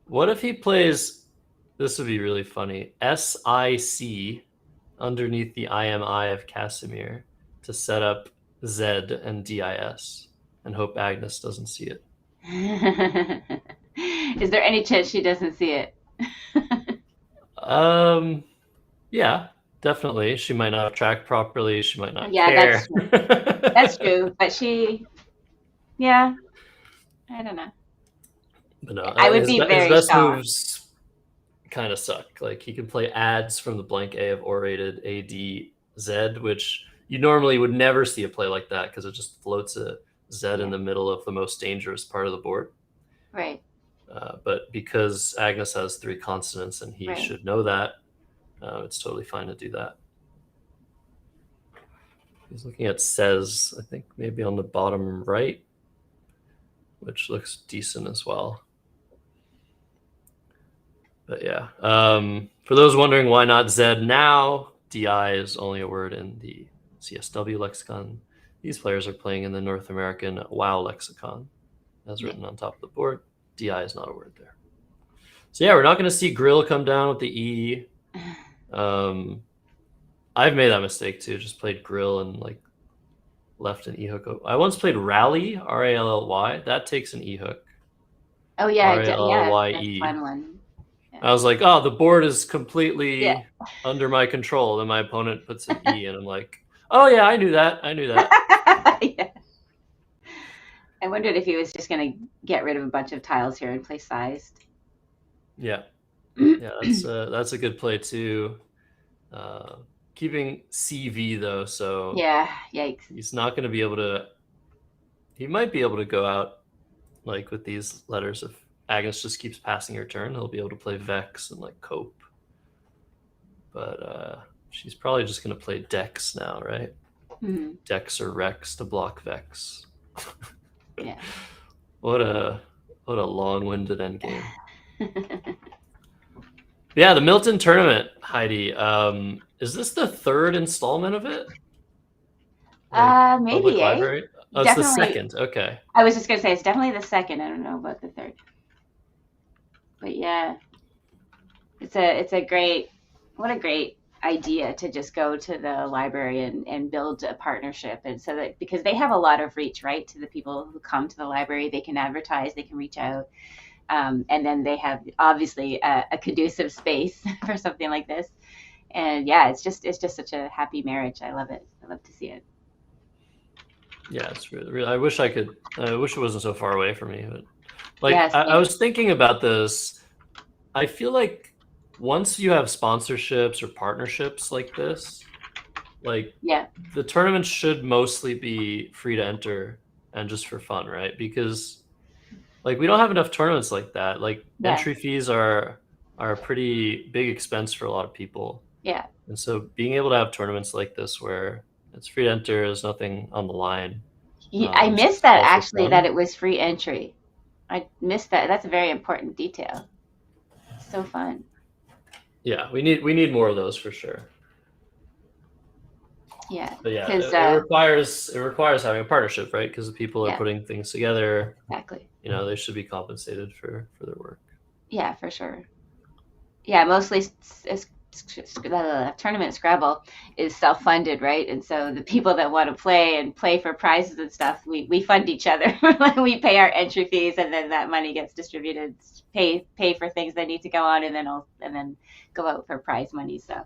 Speaker 4: What if he plays... This would be really funny. SIC underneath the IMI of Casimir to set up Z and DIS and hope Agnes doesn't see it.
Speaker 1: Is there any chance she doesn't see it?
Speaker 4: Yeah, definitely. She might not have tracked properly. She might not care.
Speaker 1: That's true. That's true. But I don't know.
Speaker 4: But no,
Speaker 1: I would be very
Speaker 4: his best
Speaker 1: shocked.
Speaker 4: moves kind of suck. He can play ads from the blank A of orated AD-Z, which you normally would never see a play like that because it just floats a Z in the middle of the most dangerous part of the board.
Speaker 1: Right.
Speaker 4: But because Agnes has 3 consonants and he should know that, it's totally fine to do that. He's looking at says, I think maybe on the bottom right, which looks decent as well. But yeah, for those wondering why not Z now, DI is only a word in the CSW lexicon. These players are playing in the North American WoW lexicon, as written on top of the board. DI is not a word there. So yeah, we're not going to see Grill come down with the E. I've made that mistake too. Just played Grill and left an E hook. I once played Rally, RALLY. That takes an E hook.
Speaker 1: Oh yeah,
Speaker 4: RALLYE.
Speaker 1: that's a fun one. Yeah.
Speaker 4: I was like, oh, the board is completely
Speaker 1: Yeah.
Speaker 4: under my control. Then my opponent puts an E, and I'm like, oh yeah, I knew that.
Speaker 1: Yeah. I wondered if he was just going to get rid of a bunch of tiles here and play sized.
Speaker 4: Yeah, that's a good play too. Keeping CV though, so
Speaker 1: yeah, yikes.
Speaker 4: He's not going to be able to. He might be able to go out like with these letters if Agnes just keeps passing her turn. He'll be able to play Vex and like Cope. But she's probably just going to play Dex now, right?
Speaker 1: Mm-hmm.
Speaker 4: Dex or Rex to block Vex.
Speaker 1: Yeah.
Speaker 4: What a long-winded endgame. Yeah, the Milton tournament, Heidi. Is this the third installment of it?
Speaker 1: Like, maybe.
Speaker 4: Public Library? Oh, it's the
Speaker 1: Definitely.
Speaker 4: second. Okay.
Speaker 1: I was just gonna say it's definitely the second. I don't know about the third. But yeah, it's a great, what a great idea to just go to the library and build a partnership, and so that, because they have a lot of reach, right, to the people who come to the library, they can advertise, they can reach out, and then they have obviously a conducive space for something like this. And yeah, it's just such a happy marriage. I love it. I love to see it.
Speaker 4: Yeah, it's really I wish it wasn't so far away from me, but like
Speaker 1: Yes,
Speaker 4: I was thinking about this. I feel like once you have sponsorships or partnerships like this, like
Speaker 1: yeah,
Speaker 4: the tournament should mostly be free to enter and just for fun, right? Because like we don't have enough tournaments like that. Like entry fees are a pretty big expense for a lot of people.
Speaker 1: Yeah.
Speaker 4: And so being able to have tournaments like this where it's free to enter, there's nothing on the line.
Speaker 1: I missed that actually, that it was free entry. I missed that. That's a very important detail. So fun.
Speaker 4: Yeah, we need more of those for sure.
Speaker 1: Yeah,
Speaker 4: but yeah, it requires having a partnership, right? Because the people are putting things together.
Speaker 1: Exactly.
Speaker 4: You know, they should be compensated for their work.
Speaker 1: Yeah, for sure. Yeah, mostly tournament Scrabble is self-funded, right? And so the people that want to play for prizes and stuff, we fund each other. We pay our entry fees, and then that money gets distributed, pay for things that need to go on, and then go out for prize money. So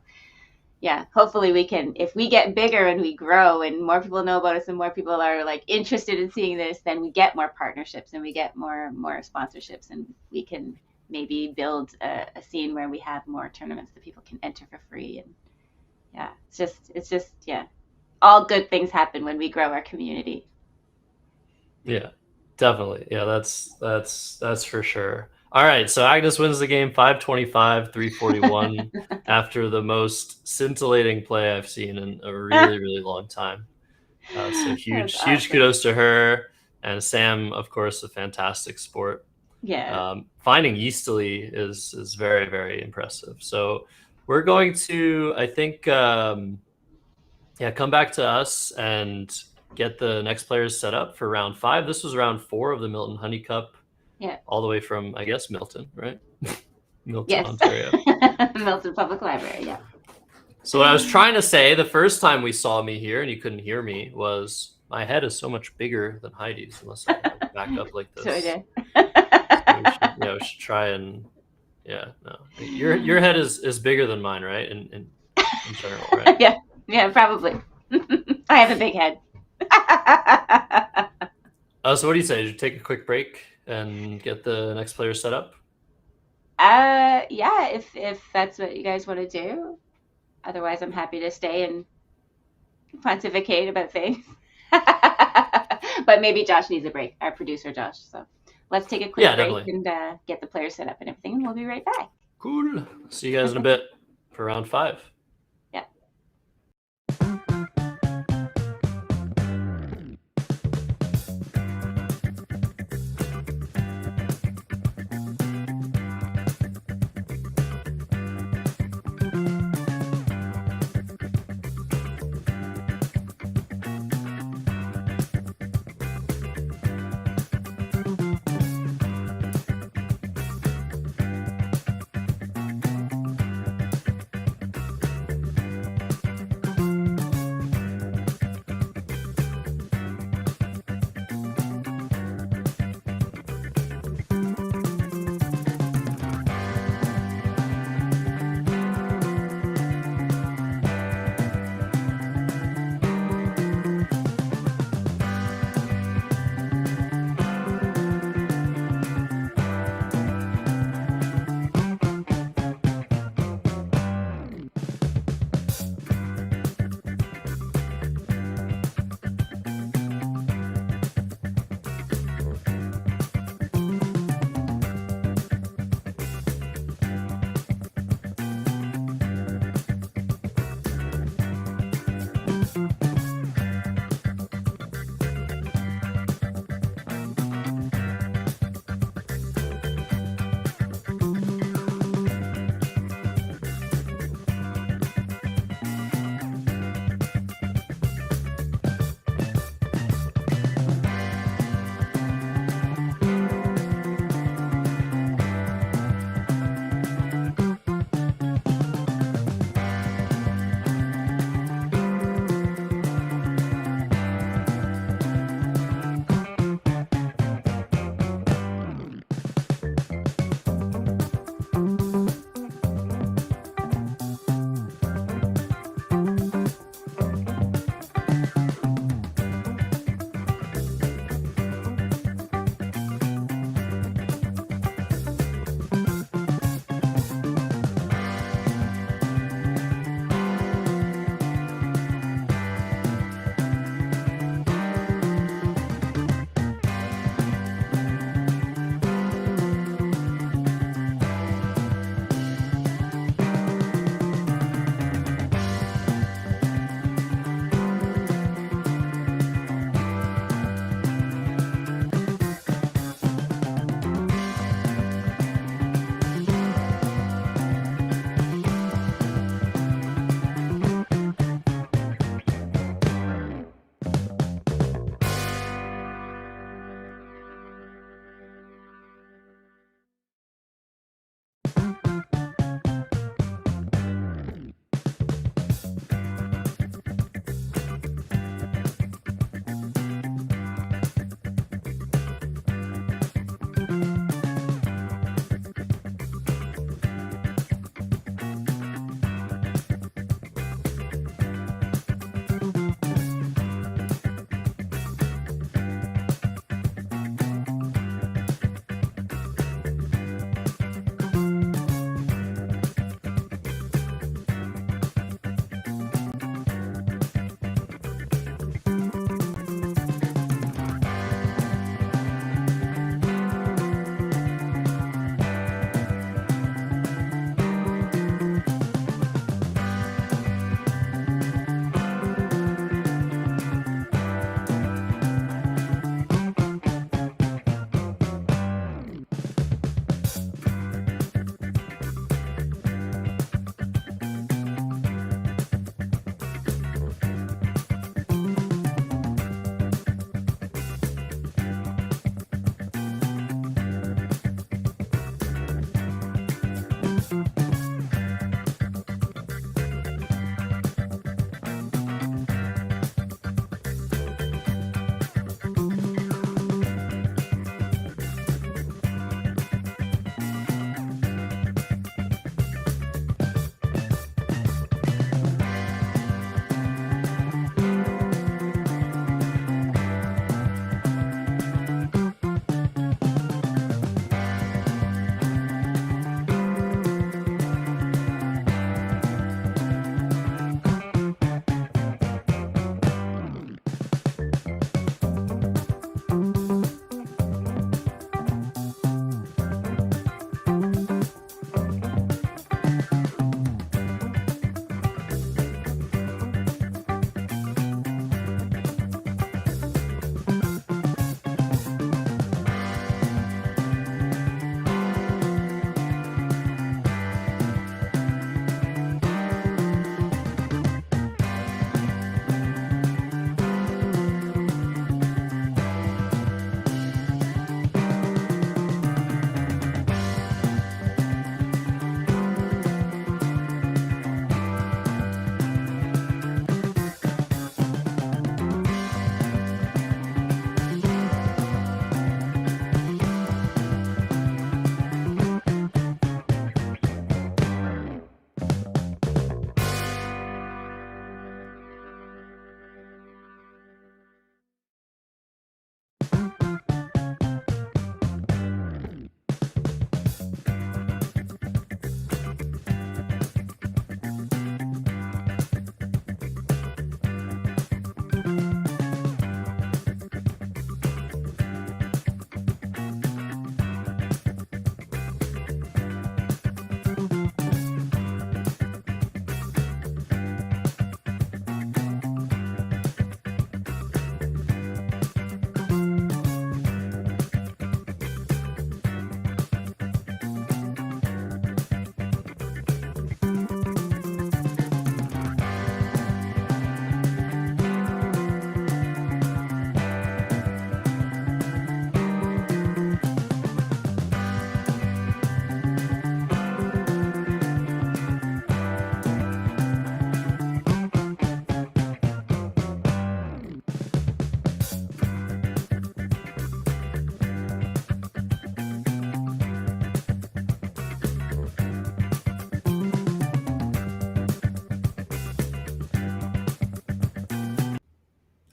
Speaker 1: yeah, hopefully we can, if we get bigger and we grow and more people know about us and more people are like interested in seeing this, then we get more partnerships and we get more sponsorships, and we can maybe build a scene where we have more tournaments that people can enter for free. And yeah, it's just all good things happen when we grow our community.
Speaker 4: Yeah, definitely. Yeah, that's for sure. All right, so Agnes wins the game 525, 341 after the most scintillating play I've seen in a really, really long time. So huge kudos to her. And Sam, of course, a fantastic sport.
Speaker 1: Yeah.
Speaker 4: Finding Yeastily is very, very impressive. So we're going to, I think, come back to us and get the next players set up for round 5. This was round 4 of the Milton Honey Cup.
Speaker 1: Yeah.
Speaker 4: All the way from, I guess, Milton, right? Milton,
Speaker 1: yes.
Speaker 4: Ontario.
Speaker 1: Milton Public Library, yeah.
Speaker 4: So what I was trying to say the first time we saw me here and you couldn't hear me was my head is so much bigger than Heidi's, unless I back up like this.
Speaker 1: So I did.
Speaker 4: So we should try and your head is bigger than mine, right? In general, right?
Speaker 1: Yeah, probably. I have a big head.
Speaker 4: So what do you say? Did you take a quick break and get the next player set up?
Speaker 1: Yeah, if that's what you guys want to do. Otherwise, I'm happy to stay and pontificate about things. But maybe Josh needs a break, our producer Josh. So let's take a quick break definitely. And get the players set up and everything, and we'll be right back.
Speaker 4: Cool. See you guys in a bit for round 5.
Speaker 1: Yeah.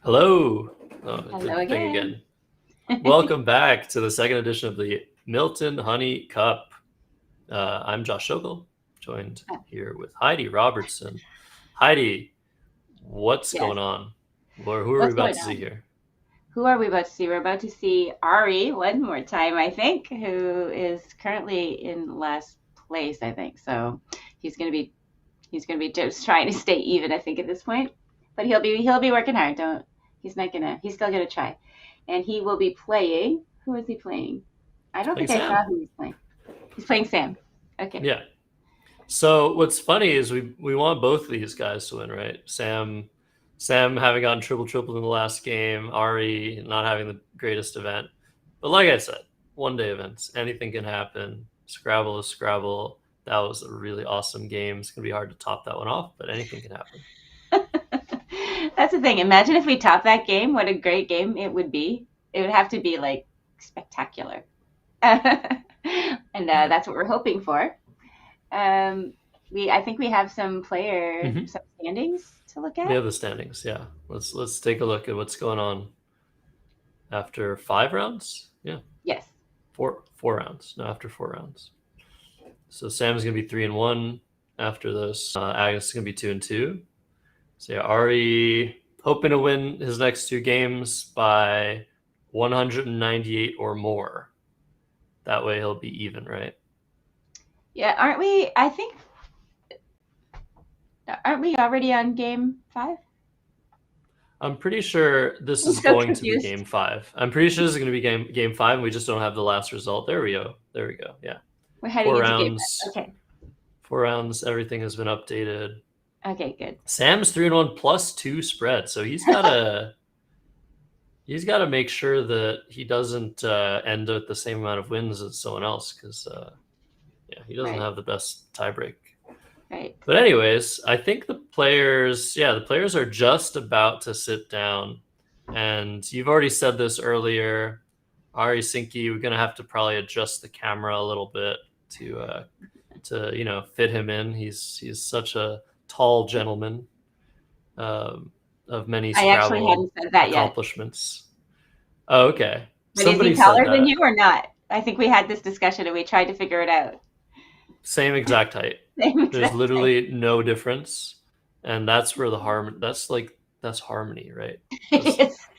Speaker 4: Hello. Oh,
Speaker 1: Hello
Speaker 4: good thing
Speaker 1: again.
Speaker 4: Welcome back to the second edition of the Milton Honey Cup. I'm Josh Sokol, joined here with Heidi Robertson. Heidi, what's going on? Or who are we about to see here?
Speaker 1: Who are we about to see? We're about to see Ari one more time, I think, who is currently in last place, I think. So he's gonna be just trying to stay even, I think, at this point. But he'll be working hard. He's still gonna try. And he will be playing. Who is he playing? I don't think I saw who he's playing. He's playing Sam. Okay.
Speaker 4: Yeah. So what's funny is we want both of these guys to win, right? Sam having gotten triple in the last game, Ari not having the greatest event. But like I said, one-day events, anything can happen. Scrabble is Scrabble. That was a really awesome game. It's going to be hard to top that one off, but anything can happen.
Speaker 1: That's the thing. Imagine if we top that game, what a great game it would be. It would have to be like spectacular. And that's what we're hoping for. I think we have some some standings to look at.
Speaker 4: We have the standings, yeah. Let's take a look at what's going on after 5 rounds. Yeah.
Speaker 1: Yes.
Speaker 4: Four rounds. No, after 4 rounds. So Sam's gonna be 3-1 after this. Agnes is gonna be 2-2. So yeah, Ari hoping to win his next 2 games by 198 or more. That way he'll be even, right?
Speaker 1: Yeah, aren't we? Aren't we already on game 5?
Speaker 4: I'm pretty sure this is going to be game 5. I'm pretty sure this is going to be game 5. We just don't have the last result. There we go. Yeah.
Speaker 1: We're heading
Speaker 4: 4
Speaker 1: into
Speaker 4: rounds.
Speaker 1: Game 5. Okay.
Speaker 4: 4 rounds. Everything has been updated.
Speaker 1: Okay, good.
Speaker 4: Sam's 3-1 plus 2 spread, so he's gotta make sure that he doesn't end with the same amount of wins as someone else, because he doesn't have the best tiebreak.
Speaker 1: Right.
Speaker 4: But anyways, I think the players are just about to sit down, and you've already said this earlier, Ari Sinki, we're gonna have to probably adjust the camera a little bit to fit him in. He's such a tall gentleman of many Scrabble accomplishments. Yet. Oh, okay.
Speaker 1: But is he taller than you or not? I think we had this discussion and we tried to figure it out.
Speaker 4: Same exact height. There's literally no difference, and that's where that's harmony, right?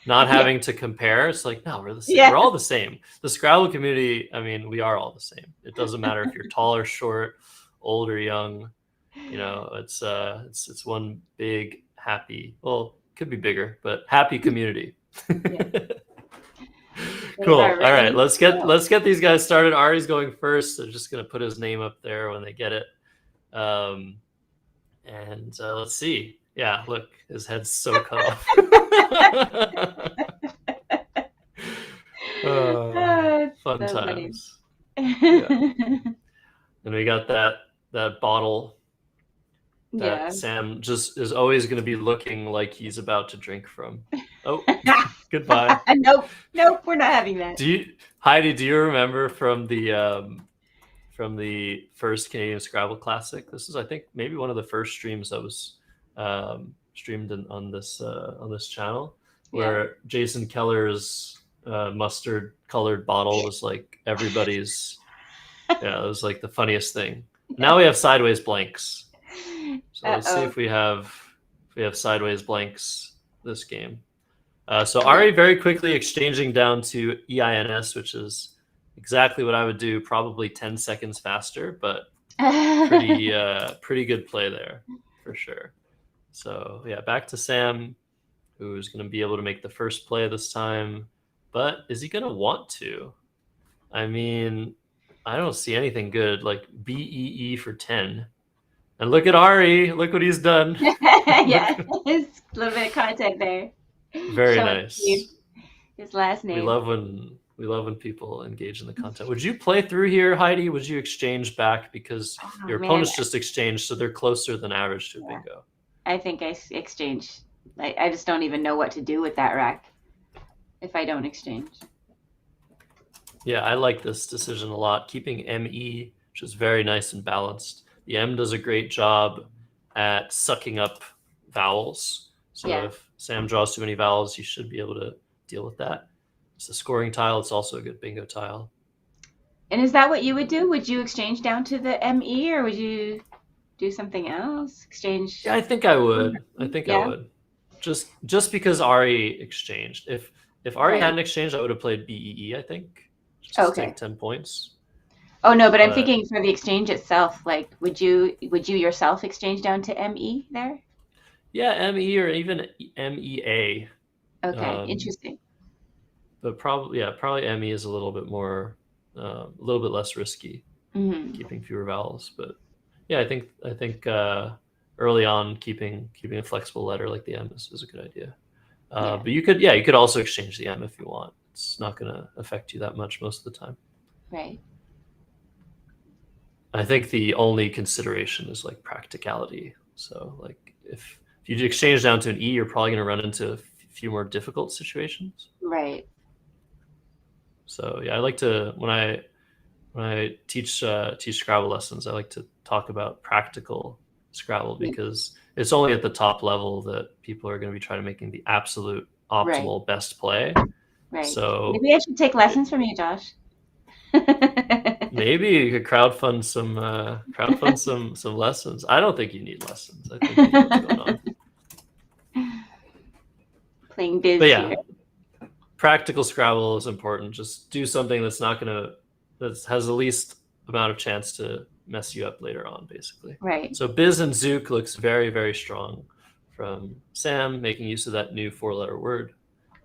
Speaker 4: Not having to compare. It's like, no, we're the same. Yeah. We're all the same. The Scrabble community, I mean, we are all the same. It doesn't matter if you're tall or short, old or young. It's one big happy. Well, could be bigger, but happy community. Yeah. Cool. All right, let's get these guys started. Ari's going first. They're just gonna put his name up there when they get it. Let's see. Yeah, look, his head's so cut off. Fun so times. Yeah. And we got that bottle that Sam just is always going to be looking like he's about to drink from. Oh, goodbye.
Speaker 1: Nope, we're not having that.
Speaker 4: Heidi, do you remember from the first Canadian Scrabble Classic? This is, I think, maybe one of the first streams that was streamed on this channel, where Jason Keller's mustard colored bottle was like everybody's. Yeah, it was like the funniest thing. Now we have sideways blanks. So let's see if we have sideways blanks this game. So Ari very quickly exchanging down to EINS, which is exactly what I would do, probably 10 seconds faster, but pretty good play there for sure. So yeah, back to Sam, who's going to be able to make the first play this time. But is he going to want to? I mean, I don't see anything good, like BEE for 10. And look at Ari. Look what he's done.
Speaker 1: Yeah, there's a little bit of content there.
Speaker 4: Very nice.
Speaker 1: His last name.
Speaker 4: We love when people engage in the content. Would you play through here, Heidi? Would you exchange back? Because your opponents just exchanged, so they're closer than average to a bingo.
Speaker 1: I think I exchange. I just don't even know what to do with that rack if I don't exchange.
Speaker 4: Yeah, I like this decision a lot. Keeping ME, which is very nice and balanced. The M does a great job at sucking up vowels. So if Sam draws too many vowels, you should be able to deal with that. It's a scoring tile. It's also a good bingo tile.
Speaker 1: And is that what you would do? Would you exchange down to the ME, or would you do something else? Exchange?
Speaker 4: Yeah, I think I would. I would. Just because Ari exchanged. If Ari hadn't exchanged, I would have played BEE, I think. Just to take 10 points.
Speaker 1: Oh no, but I'm thinking for the exchange itself, like would you yourself exchange down to ME there?
Speaker 4: Yeah, ME or even MEA.
Speaker 1: Okay, interesting.
Speaker 4: But probably ME is a little bit more, a little bit less risky, keeping fewer vowels. But yeah, I think early on keeping a flexible letter like the M is a good idea. But you could also exchange the M if you want. It's not going to affect you that much most of the time.
Speaker 1: Right.
Speaker 4: I think the only consideration is like practicality. So like if you exchange down to an E, you're probably going to run into a few more difficult situations.
Speaker 1: Right.
Speaker 4: So yeah, I like to when I teach Scrabble lessons, I like to talk about practical Scrabble because it's only at the top level that people are going to be trying to making the absolute optimal best play.
Speaker 1: Right.
Speaker 4: So
Speaker 1: maybe I should take lessons from you, Josh.
Speaker 4: Maybe you could crowdfund some lessons. I don't think you need lessons. I think you know what's going on.
Speaker 1: Playing biz
Speaker 4: here. Practical Scrabble is important. Just do something that has the least amount of chance to mess you up later on, basically.
Speaker 1: Right.
Speaker 4: So Biz and Zook looks very, very strong from Sam, making use of that new 4-letter word.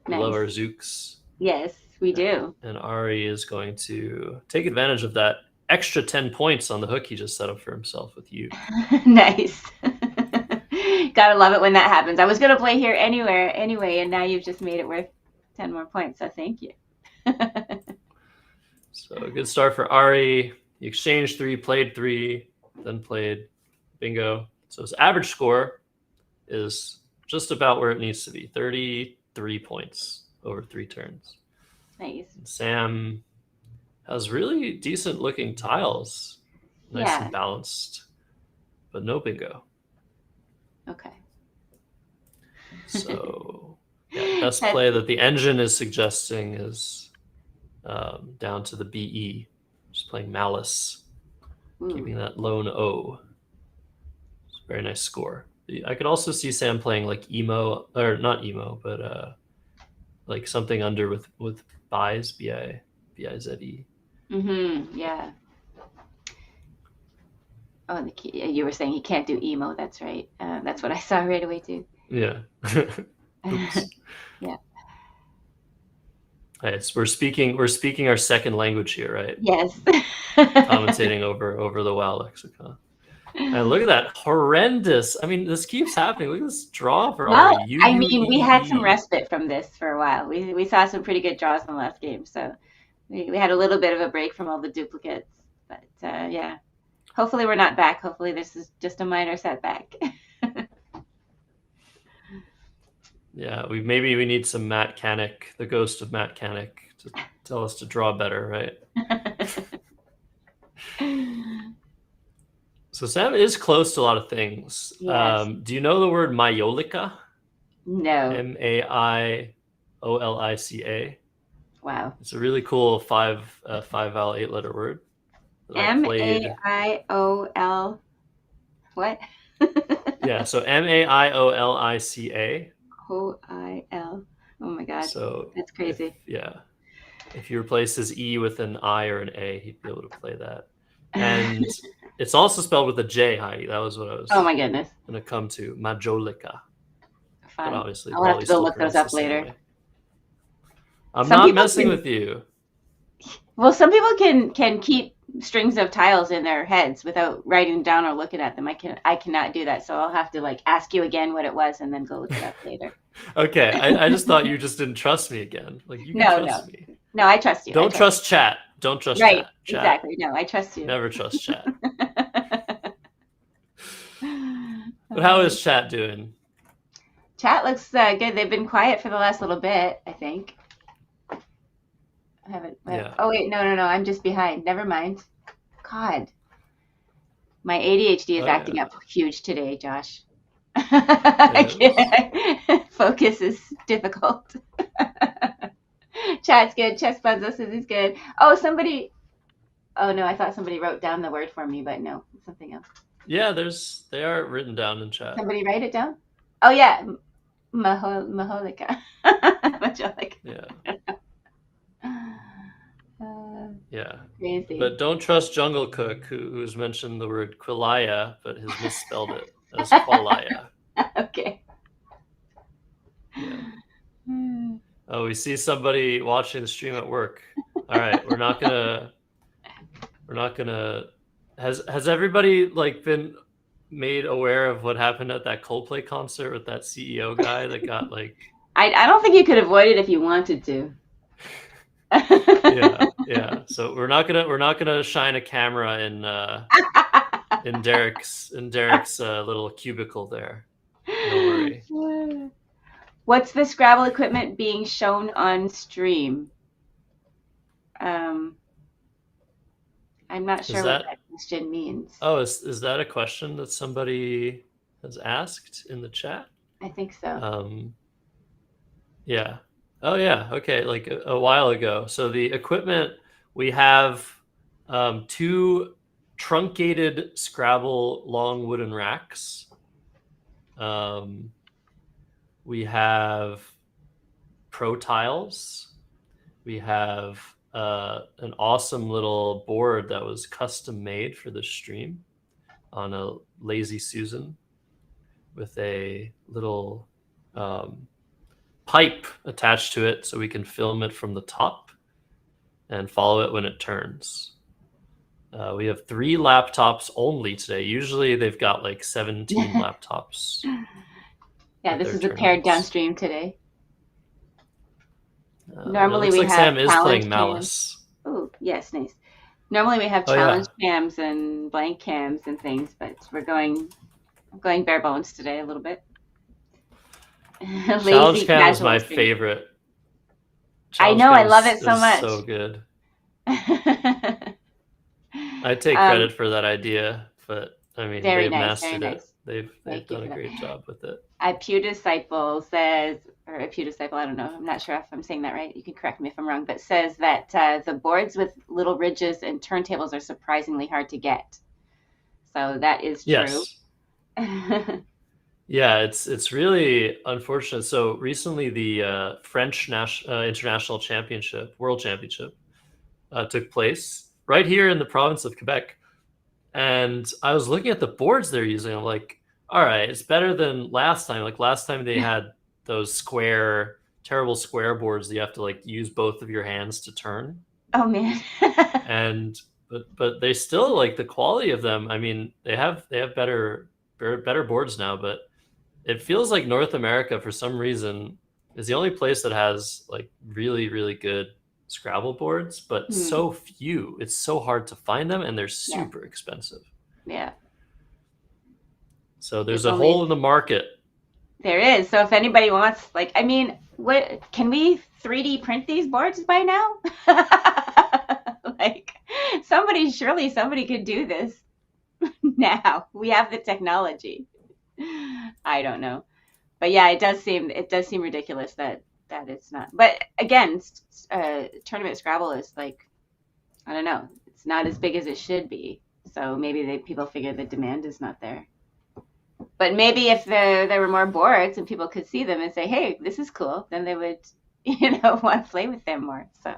Speaker 4: We love our Zooks.
Speaker 1: Yes, we do.
Speaker 4: And Ari is going to take advantage of that extra 10 points on the hook he just set up for himself with you.
Speaker 1: Nice. Gotta love it when that happens. I was going to play here anyway, and now you've just made it worth 10 more points, so thank you.
Speaker 4: So a good start for Ari. He exchanged 3, played 3, then played bingo. So his average score is just about where it needs to be, 33 points over 3 turns.
Speaker 1: Nice.
Speaker 4: And Sam has really decent looking tiles. Nice and balanced, but no bingo.
Speaker 1: Okay.
Speaker 4: So best play that the engine is suggesting is down to the BE, just playing Malice, keeping that lone O. It's a very nice score. I could also see Sam playing like emo, or not emo, but like something under with Bize, B-I-Z-E.
Speaker 1: Yeah. Oh, you were saying he can't do emo. That's right. That's what I saw right away too.
Speaker 4: Yeah.
Speaker 1: Yeah.
Speaker 4: Right, so we're speaking our second language here, right?
Speaker 1: Yes.
Speaker 4: Commentating over the WoW lexicon. And look at that horrendous. I mean, this keeps happening. Look at this draw for Ari.
Speaker 1: I mean, we had some respite from this for a while. We saw some pretty good draws in the last game, so we had a little bit of a break from all the duplicates. But yeah, hopefully we're not back. Hopefully this is just a minor setback.
Speaker 4: Yeah, maybe we need some Matt Canick, the ghost of Matt Canick, to tell us to draw better, right? So Sam is close to a lot of things. Yes. Do you know the word Maiolica?
Speaker 1: No.
Speaker 4: Maiolica.
Speaker 1: Wow.
Speaker 4: It's a really cool 5 vowel 8-letter word.
Speaker 1: Maiol. What?
Speaker 4: Yeah, so Maiolica.
Speaker 1: O-I-L. Oh my God.
Speaker 4: So
Speaker 1: that's crazy.
Speaker 4: If you replace his E with an I or an A, he'd be able to play that. And it's also spelled with a J, Heidi. That was what I was.
Speaker 1: Oh my goodness.
Speaker 4: Going to come to Majolica.
Speaker 1: Fun.
Speaker 4: But obviously,
Speaker 1: I'll have to go look those up later.
Speaker 4: I'm not messing with you.
Speaker 1: Well, some people can keep strings of tiles in their heads without writing them down or looking at them. I cannot do that, so I'll have to ask you again what it was and then go look it up later.
Speaker 4: Okay, I just thought you just didn't trust me again. Like you can trust me.
Speaker 1: No, I trust you.
Speaker 4: Don't trust chat. Don't trust
Speaker 1: chat. Right,
Speaker 4: chat.
Speaker 1: Exactly. No, I trust you.
Speaker 4: Never trust chat. But how is chat doing?
Speaker 1: Chat looks good. They've been quiet for the last little bit, I think. I haven't.
Speaker 4: Yeah.
Speaker 1: Oh wait, no. I'm just behind. Never mind. God, my ADHD is acting up huge today, Josh. Focus is difficult. Chat's good. Chess Puzzle says it's good. Oh, somebody. Oh no, I thought somebody wrote down the word for me, but no, something else.
Speaker 4: Yeah, they are written down in chat.
Speaker 1: Somebody write it down. Oh yeah, Maholika. Majolica.
Speaker 4: Yeah. Yeah.
Speaker 1: Crazy.
Speaker 4: But don't trust Jungle Cook, who's mentioned the word Quilaya, but has misspelled it as Qualaya.
Speaker 1: Okay.
Speaker 4: Yeah. Oh, we see somebody watching the stream at work. All right, we're not gonna. Has everybody like been made aware of what happened at that Coldplay concert with that CEO guy that got like?
Speaker 1: I don't think you could avoid it if you wanted to.
Speaker 4: Yeah. So we're not gonna shine a camera in Derek's little cubicle there. No worry.
Speaker 1: What's the Scrabble equipment being shown on stream? I'm not sure what that question means.
Speaker 4: Oh, is that a question that somebody has asked in the chat?
Speaker 1: I think so.
Speaker 4: Yeah. Oh yeah. Okay. Like a while ago. So the equipment, we have 2 truncated Scrabble long wooden racks. We have Pro Tiles. We have an awesome little board that was custom made for the stream on a Lazy Susan with a little pipe attached to it so we can film it from the top and follow it when it turns. We have 3 laptops only today. Usually they've got like 17 laptops.
Speaker 1: Yeah, this is a pared down stream today. Normally
Speaker 4: we
Speaker 1: have
Speaker 4: Sam is playing
Speaker 1: cams.
Speaker 4: Malice.
Speaker 1: Oh, yes, nice. Normally we have challenge cams and blank cams and things, but we're going bare bones today a little bit.
Speaker 4: Challenge cam is my favorite.
Speaker 1: I know, I love it so much.
Speaker 4: So good. I take credit for that idea, but I mean, they've mastered it. They've done a great job with it.
Speaker 1: A Pew Disciple says, or a Pew Disciple, I don't know, I'm not sure if I'm saying that right. You can correct me if I'm wrong, but says that the boards with little ridges and turntables are surprisingly hard to get. So that is true.
Speaker 4: Yes. Yeah, it's really unfortunate. So recently, the French International Championship, World Championship, took place right here in the province of Quebec. And I was looking at the boards they're using. I'm like, all right, it's better than last time. Like last time they had those terrible square boards that you have to like use both of your hands to turn.
Speaker 1: Oh man.
Speaker 4: but they still like the quality of them. I mean, they have better boards now, but it feels like North America for some reason is the only place that has like really, really good Scrabble boards, but so few. It's so hard to find them, and they're super expensive.
Speaker 1: Yeah.
Speaker 4: So there's a hole in the market.
Speaker 1: There is. So if anybody wants, like, I mean, what can we 3D print these boards by now? Like, surely somebody could do this now. We have the technology. I don't know, but yeah, it does seem ridiculous that it's not. But again, tournament Scrabble is like, I don't know, it's not as big as it should be. So maybe people figure the demand is not there. But maybe if there were more boards and people could see them and say, "Hey, this is cool," then they would, want to play with them more. So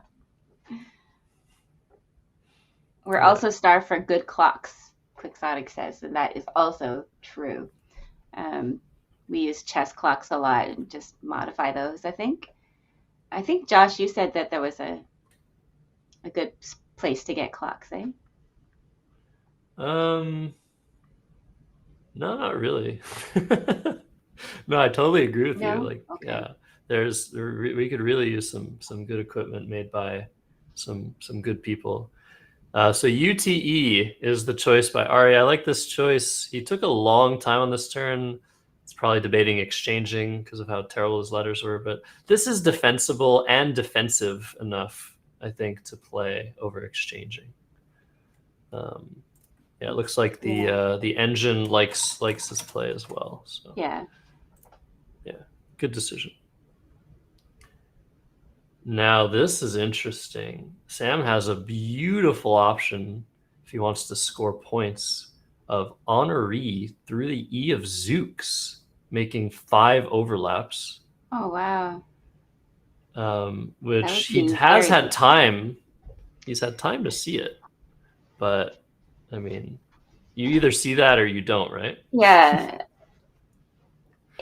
Speaker 1: we're also starved for good clocks. Quixotic says, and that is also true. We use chess clocks a lot and just modify those. I think Josh, you said that there was a good place to get clocks, eh?
Speaker 4: No, not really. No, I totally agree with you. Like, okay. Yeah, we could really use some good equipment made by some good people. So UTE is the choice by Ari. I like this choice. He took a long time on this turn. It's probably debating exchanging because of how terrible his letters were, but this is defensible and defensive enough, I think, to play over exchanging. it looks like the engine likes this play as well. So
Speaker 1: Yeah.
Speaker 4: good decision. Now this is interesting. Sam has a beautiful option if he wants to score points of honoree through the E of Zooks, making 5 overlaps.
Speaker 1: Oh, wow.
Speaker 4: Which
Speaker 1: be
Speaker 4: he has
Speaker 1: very
Speaker 4: had time. He's had time to see it, but I mean, you either see that or you don't, right?
Speaker 1: Yeah.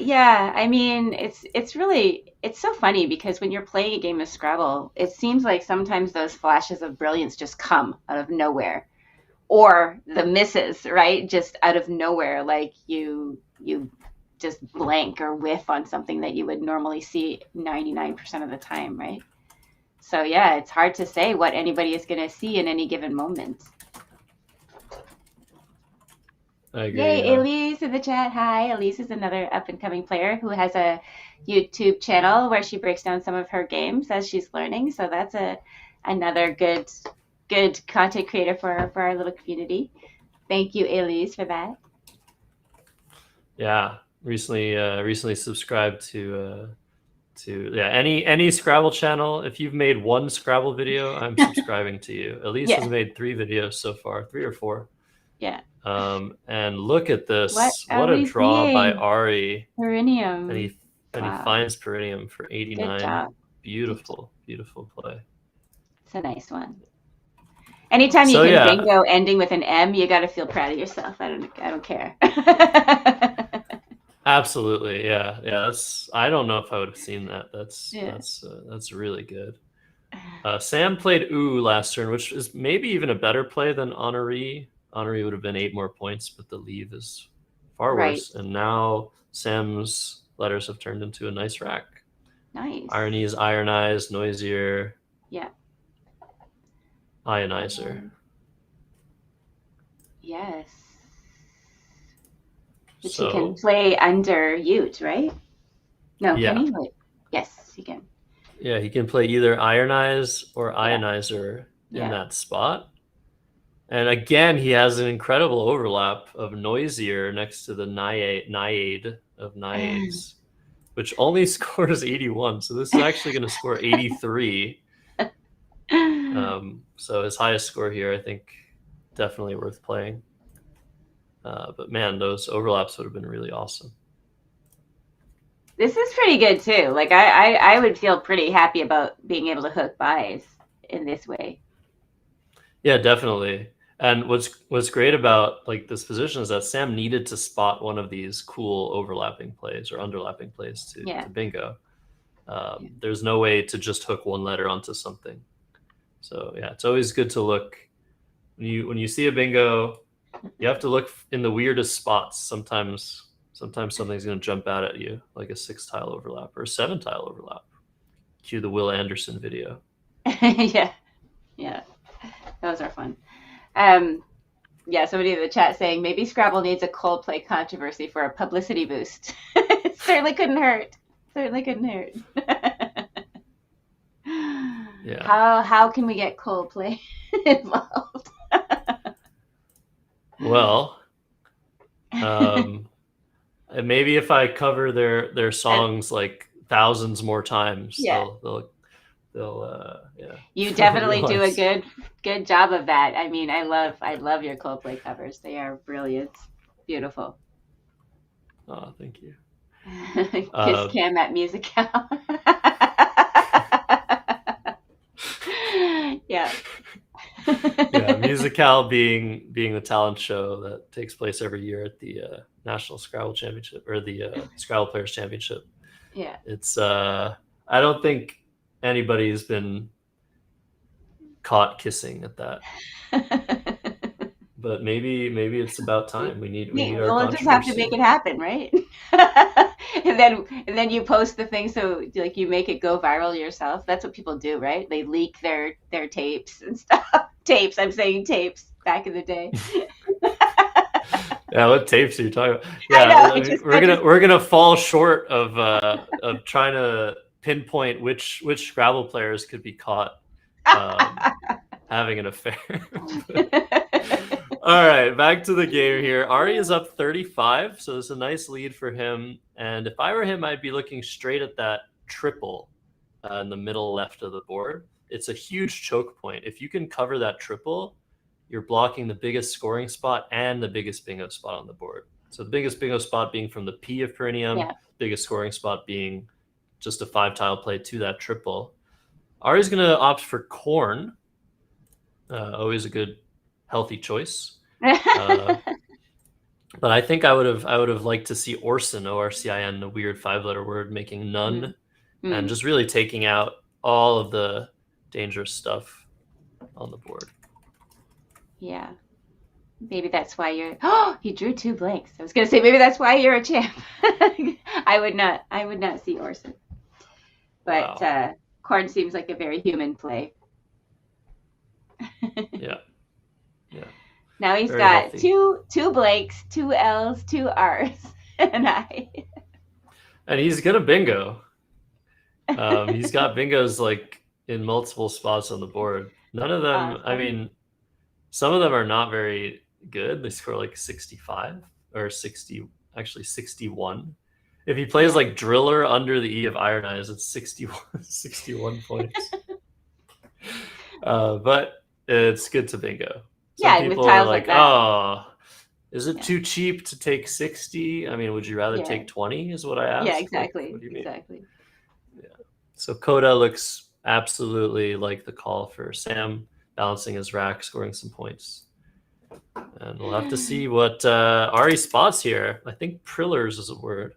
Speaker 1: Yeah, I mean, it's really, it's so funny because when you're playing a game of Scrabble, it seems like sometimes those flashes of brilliance just come out of nowhere, or the misses, right? Just out of nowhere, like you just blank or whiff on something that you would normally see 99% of the time, right? So yeah, it's hard to say what anybody is going to see in any given moment.
Speaker 4: I agree.
Speaker 1: Yay,
Speaker 4: Yeah.
Speaker 1: Elise in the chat. Hi, Elise is another up-and-coming player who has a YouTube channel where she breaks down some of her games as she's learning. So that's another good content creator for our little community. Thank you, Elise, for that.
Speaker 4: Yeah, recently subscribed to any Scrabble channel. If you've made one Scrabble video, I'm subscribing to you. Elise has made 3 videos so far, 3 or 4.
Speaker 1: Yeah.
Speaker 4: And look at this.
Speaker 1: What
Speaker 4: a draw
Speaker 1: seeing?
Speaker 4: by Ari.
Speaker 1: Perineum.
Speaker 4: And he finds Perineum for 89.
Speaker 1: Good job.
Speaker 4: Beautiful play.
Speaker 1: It's a nice one. Anytime you can bingo ending with an M, you got to feel proud of yourself. I don't care.
Speaker 4: Absolutely, yeah. I don't know if I would have seen that. That's really good. Sam played Ooh last turn, which is maybe even a better play than Honoree. Honoree would have been 8 more points, but the leave is far worse. And now Sam's letters have turned into a nice rack.
Speaker 1: Nice.
Speaker 4: Irony is ironized, noisier.
Speaker 1: Yeah.
Speaker 4: Ionizer.
Speaker 1: Yes. Which he can play under Ute, right? No, can he? Wait. Yes, he can.
Speaker 4: Yeah, he can play either Ironize or Ionizer in that spot. And again, he has an incredible overlap of Noisier next to the Naiad of Naiads, which only scores 81. So this is actually going to score 83. So his highest score here, I think, definitely worth playing. But man, those overlaps would have been really awesome.
Speaker 1: This is pretty good too. Like I would feel pretty happy about being able to hook buys in this way.
Speaker 4: Yeah, definitely. And what's great about like this position is that Sam needed to spot one of these cool overlapping plays or underlapping plays to bingo. There's no way to just hook one letter onto something. So yeah, it's always good to look when you see a bingo. You have to look in the weirdest spots. Sometimes something's going to jump out at you, like a 6-tile overlap or a 7-tile overlap. Cue the Will Anderson video.
Speaker 1: Yeah, those are fun. Somebody in the chat saying maybe Scrabble needs a Coldplay controversy for a publicity boost. Certainly couldn't hurt. Yeah. How can we get Coldplay involved?
Speaker 4: Well, maybe if I cover their songs like thousands more times, they'll
Speaker 1: You definitely do a good job of that. I mean, I love your Coldplay covers. They are brilliant, beautiful.
Speaker 4: Oh, thank you.
Speaker 1: Kiss Cam at Musical. Yeah.
Speaker 4: Yeah, Musical being the talent show that takes place every year at the National Scrabble Championship or the Scrabble Players Championship.
Speaker 1: Yeah.
Speaker 4: It's I don't think anybody's been caught kissing at that. But maybe it's about time. We need our
Speaker 1: we'll just have to make it happen, right? and then you post the thing, so like you make it go viral yourself. That's what people do, right? They leak their tapes and stuff. Tapes. I'm saying tapes back in the day.
Speaker 4: Yeah, what tapes are you talking about? Yeah, I mean, we're gonna fall short of trying to pinpoint which Scrabble players could be caught having an affair. All right, back to the game here. Ari is up 35, so it's a nice lead for him. And if I were him, I'd be looking straight at that triple in the middle left of the board. It's a huge choke point. If you can cover that triple, you're blocking the biggest scoring spot and the biggest bingo spot on the board. So the biggest bingo spot being from the P of Perineum, biggest scoring spot being just a 5-tile play to that triple. Ari's going to opt for corn. Always a good, healthy choice. But I think I would have liked to see Orcin, ORCIN, the weird 5-letter word, making none, and just really taking out all of the dangerous stuff on the board.
Speaker 1: Yeah. Maybe that's why you're. Oh, he drew 2 blanks. I was gonna say maybe that's why you're a champ. I would not see Orson. But wow. Corn seems like a very human play.
Speaker 4: Yeah.
Speaker 1: Now he's
Speaker 4: very
Speaker 1: got
Speaker 4: healthy.
Speaker 1: two blanks, 2 L's, 2 R's, and I.
Speaker 4: And he's gonna bingo. He's got bingos like in multiple spots on the board. None of them.
Speaker 1: Awesome.
Speaker 4: I mean, some of them are not very good. They score like 65 or 60, actually 61. If he plays like Driller under the E of Iron Eyes, it's 61 points. But it's good to bingo. Some people are like, oh, is it too cheap to take 60? I mean, would you rather take 20 is what I asked.
Speaker 1: Yeah, exactly.
Speaker 4: What do you mean?
Speaker 1: Exactly.
Speaker 4: Yeah. So Coda looks absolutely like the call for Sam, balancing his rack, scoring some points. And we'll have to see what Ari spots here. I think prillers is a word.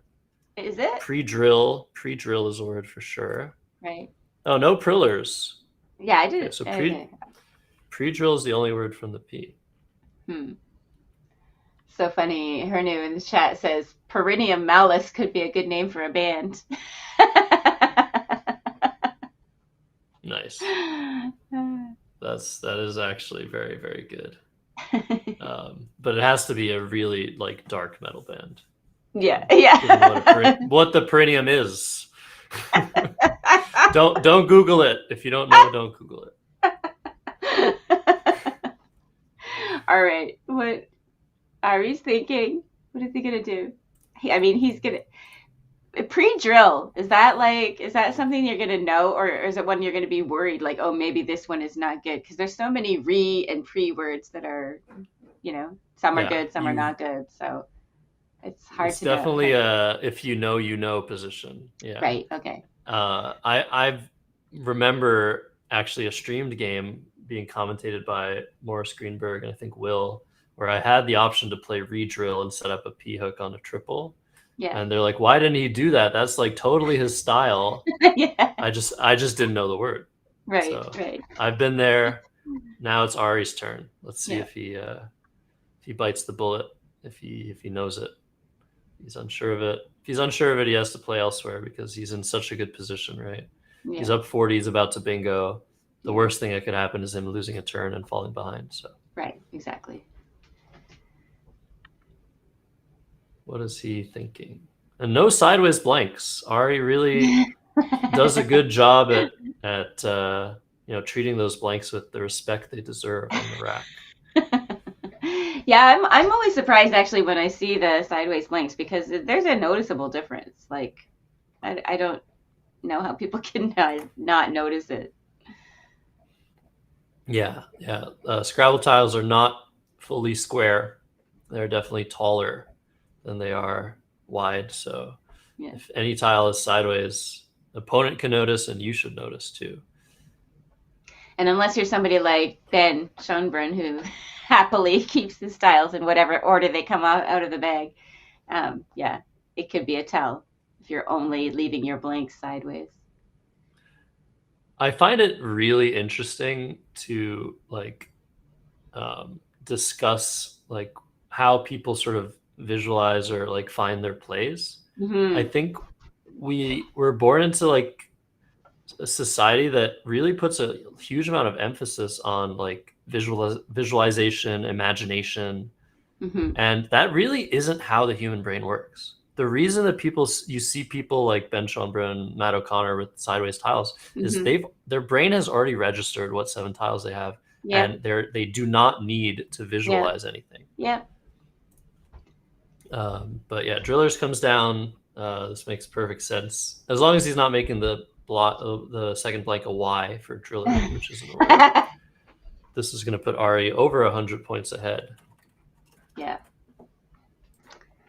Speaker 1: Is it?
Speaker 4: Pre-drill is a word for sure.
Speaker 1: Right.
Speaker 4: Oh, no prillers.
Speaker 1: Yeah, I did.
Speaker 4: Okay, so pre-drill is the only word from the P.
Speaker 1: So funny. Hernu in the chat says Perineum Malice could be a good name for a band.
Speaker 4: Nice. That is actually very, very good. But it has to be a really like dark metal band.
Speaker 1: Yeah.
Speaker 4: What the Perineum is. Don't Google it. If you don't know, don't Google it.
Speaker 1: All right. What Ari's thinking? What is he gonna do? He's gonna pre-drill. Is that something you're gonna know, or is it one you're gonna be worried like, oh, maybe this one is not good? Because there's so many re and pre words that are, some are good, some are not good. So it's hard to know. It's
Speaker 4: definitely a if you know position. Yeah.
Speaker 1: Right. Okay.
Speaker 4: I remember actually a streamed game being commentated by Morris Greenberg and I think Will, where I had the option to play re-drill and set up a P hook on a triple.
Speaker 1: Yeah.
Speaker 4: And they're like, why didn't he do that? That's like totally his style.
Speaker 1: Yeah.
Speaker 4: I just didn't know the word.
Speaker 1: Right.
Speaker 4: So
Speaker 1: right.
Speaker 4: I've been there. Now it's Ari's turn. Let's see if he bites the bullet, if he knows it. He's unsure of it. If he's unsure of it, he has to play elsewhere because he's in such a good position, right? Yeah. He's up 40. He's about to bingo. The worst thing that could happen is him losing a turn and falling behind. So
Speaker 1: right, exactly.
Speaker 4: What is he thinking? And no sideways blanks. Ari really does a good job at treating those blanks with the respect they deserve on the rack.
Speaker 1: Yeah, I'm always surprised actually when I see the sideways blanks because there's a noticeable difference. Like, I don't know how people can not notice it.
Speaker 4: Yeah. Scrabble tiles are not fully square. They're definitely taller than they are wide. So if any tile is sideways, the opponent can notice and you should notice too.
Speaker 1: And unless you're somebody like Ben Schoenbrunn who happily keeps his tiles in whatever order they come out of the bag, it could be a tell if you're only leaving your blanks sideways.
Speaker 4: I find it really interesting to discuss like how people sort of visualize or like find their plays. Mm-hmm. I think we're born into like a society that really puts a huge amount of emphasis on like visualization, imagination, and that really isn't how the human brain works. The reason that you see people like Ben Schoenbrunn, Matt O'Connor with sideways tiles is their brain has already registered what 7 tiles they have,
Speaker 1: Yeah.
Speaker 4: and they do not need to visualize anything.
Speaker 1: Yeah.
Speaker 4: But yeah, Drillers comes down. This makes perfect sense as long as he's not making the second blank a Y for Drillery, which is annoying. This is going to put Ari over 100 points ahead.
Speaker 1: Yeah.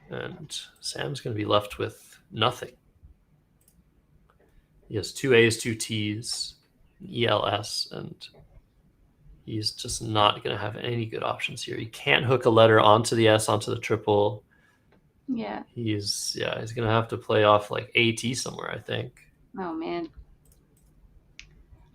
Speaker 4: And Sam's going to be left with nothing. He has 2 A's, 2 T's, ELS, and he's just not going to have any good options here. He can't hook a letter onto the S, onto the triple.
Speaker 1: Yeah.
Speaker 4: He's going to have to play off like AT somewhere, I think.
Speaker 1: Oh man.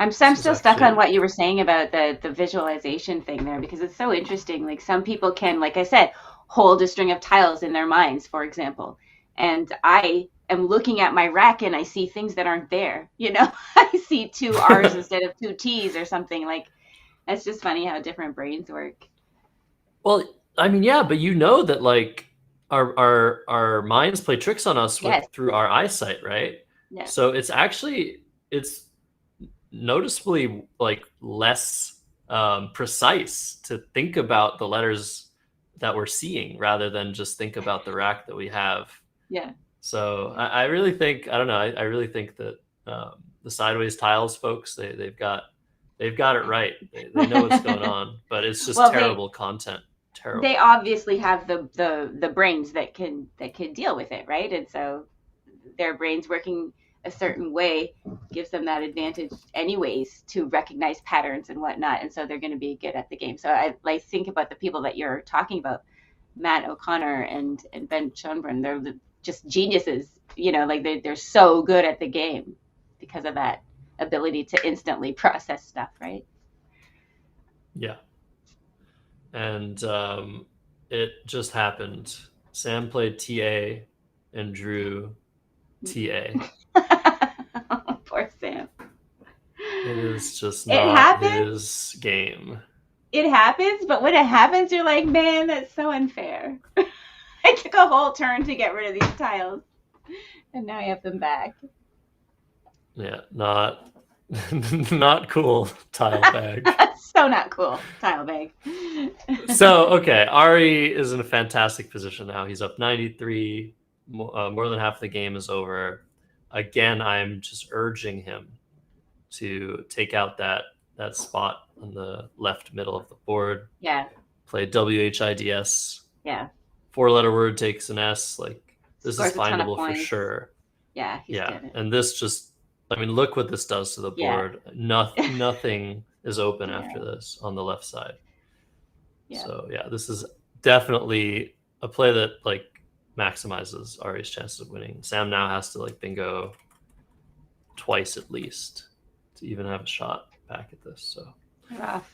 Speaker 1: I'm still stuck on what you were saying about the visualization thing there, because it's so interesting. Like some people can, like I said, hold a string of tiles in their minds, for example. And I am looking at my rack and I see things that aren't there. You know, I see 2 R's instead of 2 T's or something. Like, it's just funny how different brains work.
Speaker 4: Well, I mean, yeah, but you know that like our minds play tricks on us through our eyesight, right?
Speaker 1: Yeah.
Speaker 4: So it's noticeably like less precise to think about the letters that we're seeing rather than just think about the rack that we have.
Speaker 1: Yeah.
Speaker 4: So I really think, I don't know, I really think that the sideways tiles folks, they've got it right. They know what's going on, but it's just terrible content. Terrible.
Speaker 1: They obviously have the brains that can deal with it, right? And so their brains working a certain way gives them that advantage anyways to recognize patterns and whatnot. And so they're going to be good at the game. So I like think about the people that you're talking about, Matt O'Connor and Ben Schoenbrunn. They're just geniuses, you know, like they're so good at the game because of that ability to instantly process stuff, right?
Speaker 4: Yeah. And it just happened. Sam played TA and drew TA.
Speaker 1: Oh, poor Sam.
Speaker 4: It is just not his game.
Speaker 1: It happens, but when it happens, you're like, man, that's so unfair. I took a whole turn to get rid of these tiles, and now I have them back.
Speaker 4: Yeah, not cool, tile bag.
Speaker 1: So not cool, tile bag.
Speaker 4: So, okay, Ari is in a fantastic position now. He's up 93. More than half the game is over. Again, I'm just urging him to take out that spot on the left middle of the board.
Speaker 1: Yeah.
Speaker 4: Play WHIDS.
Speaker 1: Yeah.
Speaker 4: 4-letter word takes an S. Like, this is findable for sure.
Speaker 1: Yeah.
Speaker 4: Yeah. And this just, I mean, look what this does to the board. Yeah. Nothing is open after this on the left side. Yeah. So yeah, this is definitely a play that like maximizes Ari's chances of winning. Sam now has to like bingo twice at least to even have a shot back at this. So
Speaker 1: rough.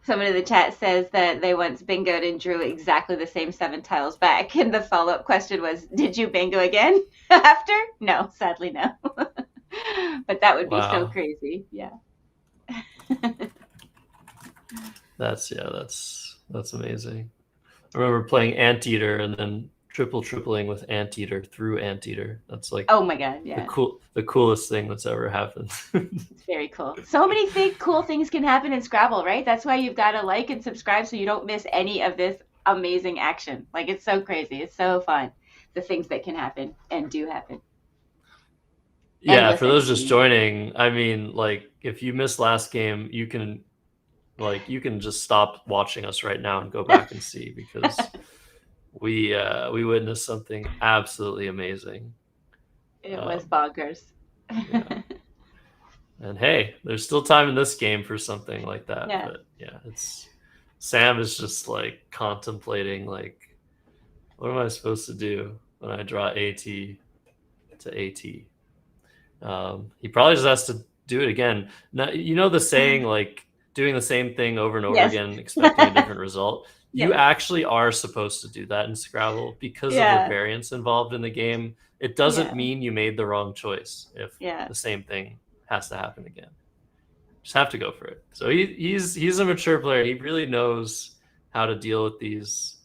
Speaker 1: Someone in the chat says that they once bingoed and drew exactly the same 7 tiles back. And the follow-up question was, did you bingo again after? No, sadly no. But that would be so crazy. Yeah. That's
Speaker 4: amazing. I remember playing Anteater and then tripling with Anteater through Anteater. That's like,
Speaker 1: oh my god, yeah,
Speaker 4: the coolest thing that's ever happened.
Speaker 1: It's very cool. So many cool things can happen in Scrabble, right? That's why you've got to like and subscribe so you don't miss any of this amazing action. Like, it's so crazy. It's so fun. The things that can happen and do happen.
Speaker 4: Yeah, for those just joining, I mean, like, if you missed last game, you can just stop watching us right now and go back and see, because we witnessed something absolutely amazing.
Speaker 1: It was bonkers.
Speaker 4: Yeah. And hey, there's still time in this game for something like that.
Speaker 1: Yeah.
Speaker 4: But yeah, Sam is just like contemplating, like, what am I supposed to do when I draw AT to AT? He probably just has to do it again. Now, you know the saying, like, doing the same thing over and over again, expecting a different result. You actually are supposed to do that in Scrabble because of the variance involved in the game. It doesn't mean you made the wrong choice if the same thing has to happen again. Just have to go for it. So he's a mature player. He really knows how to deal with these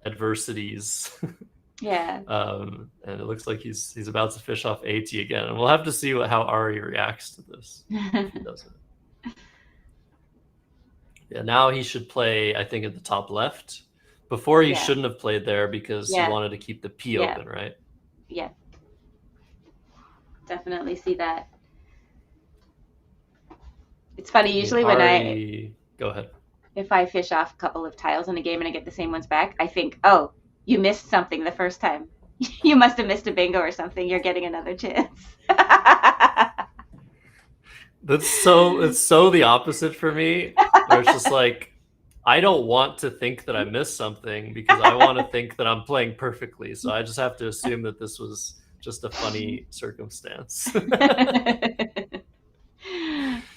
Speaker 4: adversities.
Speaker 1: Yeah.
Speaker 4: And it looks like he's about to fish off AT again, and we'll have to see how Ari reacts to this if he does it. Yeah, now he should play, I think, at the top left. Before he
Speaker 1: Yeah.
Speaker 4: shouldn't have played there because
Speaker 1: Yeah.
Speaker 4: he wanted to keep the P
Speaker 1: Yeah.
Speaker 4: open, right?
Speaker 1: Yeah. Definitely see that. It's funny, usually when
Speaker 4: Go ahead.
Speaker 1: if I fish off a couple of tiles in a game and I get the same ones back, I think, oh, you missed something the first time. You must have missed a bingo or something. You're getting another chance.
Speaker 4: It's so the opposite for me, where it's just like, I don't want to think that I missed something because I want to think that I'm playing perfectly. So I just have to assume that this was just a funny circumstance.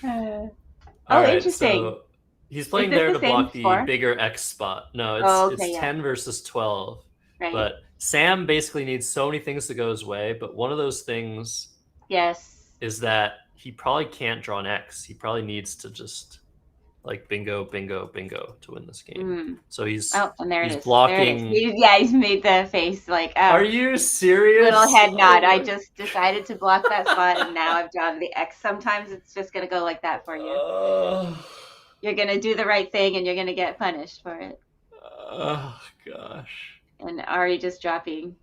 Speaker 4: All right,
Speaker 1: interesting.
Speaker 4: so he's playing
Speaker 1: this
Speaker 4: there
Speaker 1: the
Speaker 4: to
Speaker 1: same
Speaker 4: block the
Speaker 1: score?
Speaker 4: bigger X spot. No, it's
Speaker 1: Oh, okay,
Speaker 4: it's
Speaker 1: yeah.
Speaker 4: 10 versus 12.
Speaker 1: Right.
Speaker 4: But Sam basically needs so many things to go his way, but one of those things
Speaker 1: Yes.
Speaker 4: is that he probably can't draw an X. He probably needs to just like bingo, bingo, bingo to win this game. So he's
Speaker 1: and there it is.
Speaker 4: blocking.
Speaker 1: There it is. He's made the face like, oh,
Speaker 4: Are you serious?
Speaker 1: little head nod.
Speaker 4: Oh
Speaker 1: I
Speaker 4: my-
Speaker 1: just decided to block that spot, and now I've drawn the X. Sometimes it's just gonna go like that for you. You're gonna do the right thing, and you're gonna get punished for it.
Speaker 4: Oh gosh.
Speaker 1: And Ari just dropping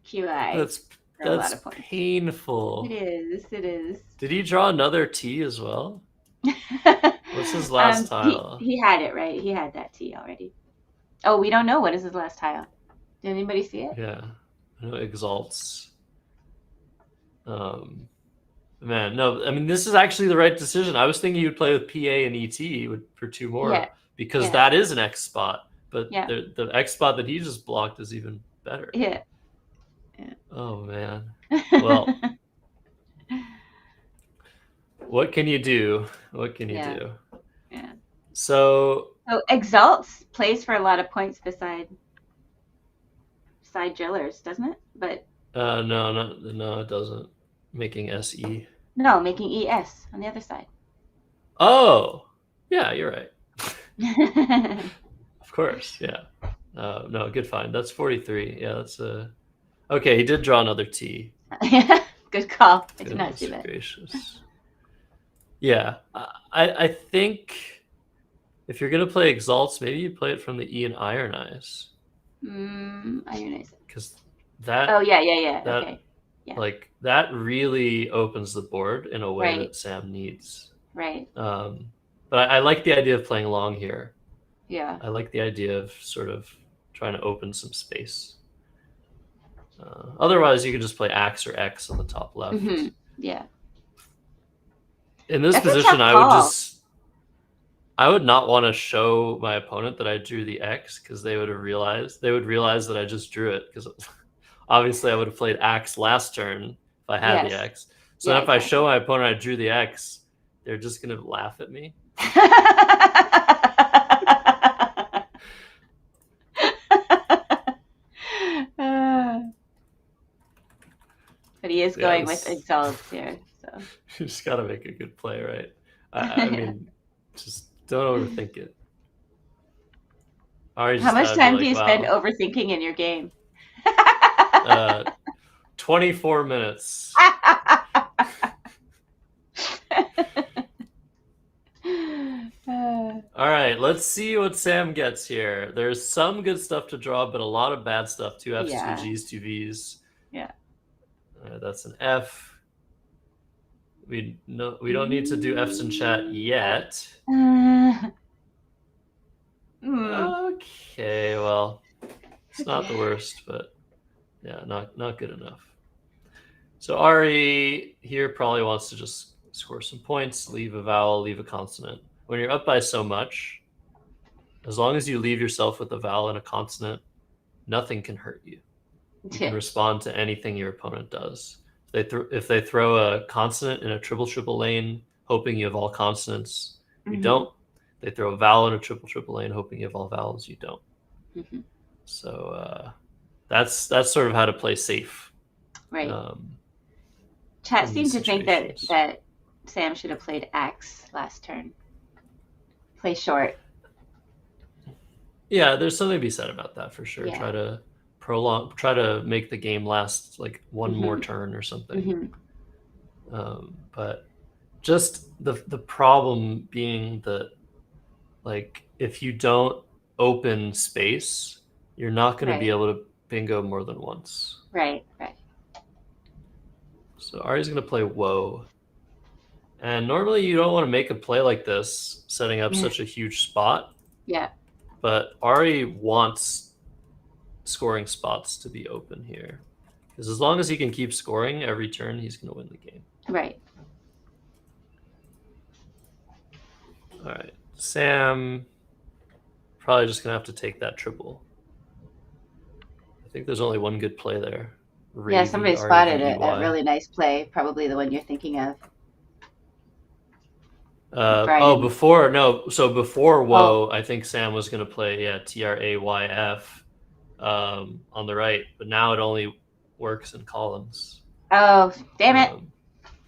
Speaker 1: QI.
Speaker 4: That's
Speaker 1: for a lot of points.
Speaker 4: painful.
Speaker 1: It is.
Speaker 4: Did he draw another T as well? What's his last tile?
Speaker 1: He had it, right? He had that T already. Oh, we don't know. What is his last tile? Did anybody see it?
Speaker 4: Yeah. I know Exalts. Man, no, I mean, this is actually the right decision. I was thinking you would play with PA and ET for 2 more because that is an X spot. But the X spot that he just blocked is even better.
Speaker 1: Yeah.
Speaker 4: Oh, man. Well, what can you do? What can you do?
Speaker 1: Yeah.
Speaker 4: So
Speaker 1: Exalts plays for a lot of points beside drillers, doesn't it? But
Speaker 4: no, it doesn't. Making SE.
Speaker 1: No, making ES on the other side.
Speaker 4: Oh, yeah, you're right. Of course, yeah. No, good find. That's 43. Yeah, that's okay. He did draw another T.
Speaker 1: Good call. I did not see that.
Speaker 4: Gracious. Yeah, I think if you're gonna play Exalts, maybe you play it from the E and Ironize.
Speaker 1: Ironize.
Speaker 4: Because that.
Speaker 1: Oh yeah.
Speaker 4: That,
Speaker 1: okay. Yeah.
Speaker 4: Like that really opens the board in a way that Sam needs.
Speaker 1: Right.
Speaker 4: But I like the idea of playing long here.
Speaker 1: Yeah.
Speaker 4: I like the idea of sort of trying to open some space. Otherwise, you could just play Axe or X on the top left.
Speaker 1: Mm-hmm. Yeah.
Speaker 4: In this position, I would not want to show my opponent that I drew the X because they would realize that I just drew it because obviously I would have played Axe last turn if I had the X. So if I show my opponent I drew the X, they're just gonna laugh at me.
Speaker 1: But he is going with Exalts here. So
Speaker 4: you just gotta make a good play, right? I mean, just don't overthink it.
Speaker 1: How much time do you spend overthinking in your game?
Speaker 4: 24 minutes. All right, let's see what Sam gets here. There's some good stuff to draw, but a lot of bad stuff. 2 Fs, 2 Gs, 2 Vs.
Speaker 1: Yeah.
Speaker 4: That's an F. We don't need to do Fs in chat yet. Okay, well, it's not the worst, but yeah, not good enough. So Ari here probably wants to just score some points, leave a vowel, leave a consonant. When you're up by so much, as long as you leave yourself with a vowel and a consonant, nothing can hurt you. You can respond to anything your opponent does. If they throw a consonant in a triple lane, hoping you have all consonants, you don't. They throw a vowel in a triple lane, hoping you have all vowels, you don't. So that's sort of how to play safe.
Speaker 1: Right. Chat seemed to think that Sam should have played Axe last turn. Play short.
Speaker 4: Yeah, there's something to be said about that for sure.
Speaker 1: Yeah.
Speaker 4: Try to make the game last like one more turn or something. But just the problem being that like if you don't open space, you're not going to be
Speaker 1: Right.
Speaker 4: able to bingo more than once.
Speaker 1: Right. Right.
Speaker 4: So Ari's going to play Woe. And normally you don't want to make a play like this, setting up such a huge spot.
Speaker 1: Yeah.
Speaker 4: But Ari wants scoring spots to be open here. Because as long as he can keep scoring every turn, he's going to win the game.
Speaker 1: Right.
Speaker 4: All right. Sam probably just going to have to take that triple. I think there's only one good play there.
Speaker 1: Yeah, somebody spotted a
Speaker 4: R-E-V-E-Y.
Speaker 1: really nice play, probably the one you're thinking of.
Speaker 4: So before Woe, I think Sam was going to play Trayf on the right, but now it only works in columns.
Speaker 1: Oh, damn it!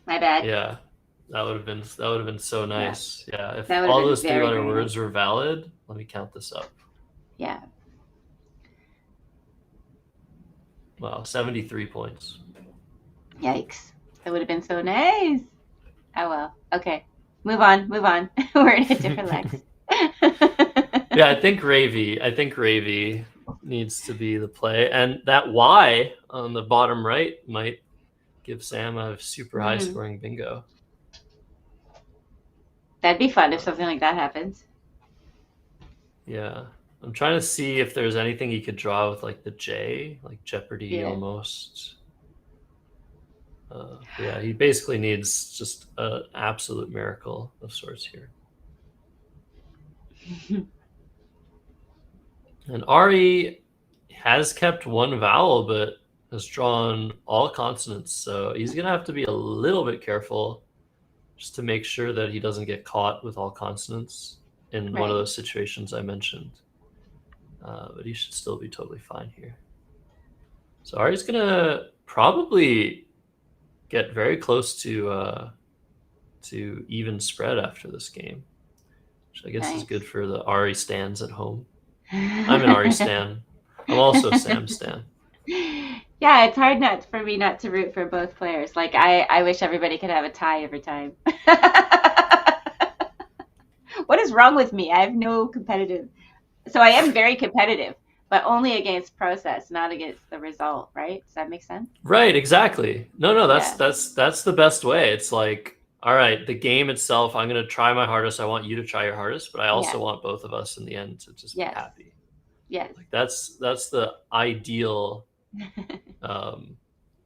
Speaker 1: My bad.
Speaker 4: Yeah, that would have been so nice. Yeah, if
Speaker 1: That would've
Speaker 4: all
Speaker 1: been
Speaker 4: those
Speaker 1: very,
Speaker 4: 3-letter
Speaker 1: very
Speaker 4: words
Speaker 1: nice.
Speaker 4: were valid, let me count this up.
Speaker 1: Yeah.
Speaker 4: Wow, 73 points.
Speaker 1: Yikes! That would have been so nice. Oh well. Okay. Move on. We're in a different Lex.
Speaker 4: Yeah, I think Ravy needs to be the play, and that Y on the bottom right might give Sam a super high scoring bingo.
Speaker 1: That'd be fun if something like that happens.
Speaker 4: Yeah, I'm trying to see if there's anything he could draw with like the J, like Jeopardy almost. Yeah, he basically needs just an absolute miracle of sorts here. And Ari has kept one vowel, but has drawn all consonants. So he's going to have to be a little bit careful just to make sure that he doesn't get caught with all consonants in one of those situations I mentioned. But he should still be totally fine here. So Ari's going to probably get very close to even spread after this game, which I guess is good for the Ari stans at home. I'm an Ari stan. I'm also a Sam stan.
Speaker 1: Yeah, it's hard for me not to root for both players. Like I wish everybody could have a tie every time. What is wrong with me? I have no competitive. So I am very competitive, but only against process, not against the result, right? Does that make sense?
Speaker 4: Right, exactly. No, that's the best way. It's like, all right, the game itself, I'm going to try my hardest. I want you to try your hardest, but I also want both of us in the end to just be happy.
Speaker 1: Yes.
Speaker 4: Like that's the ideal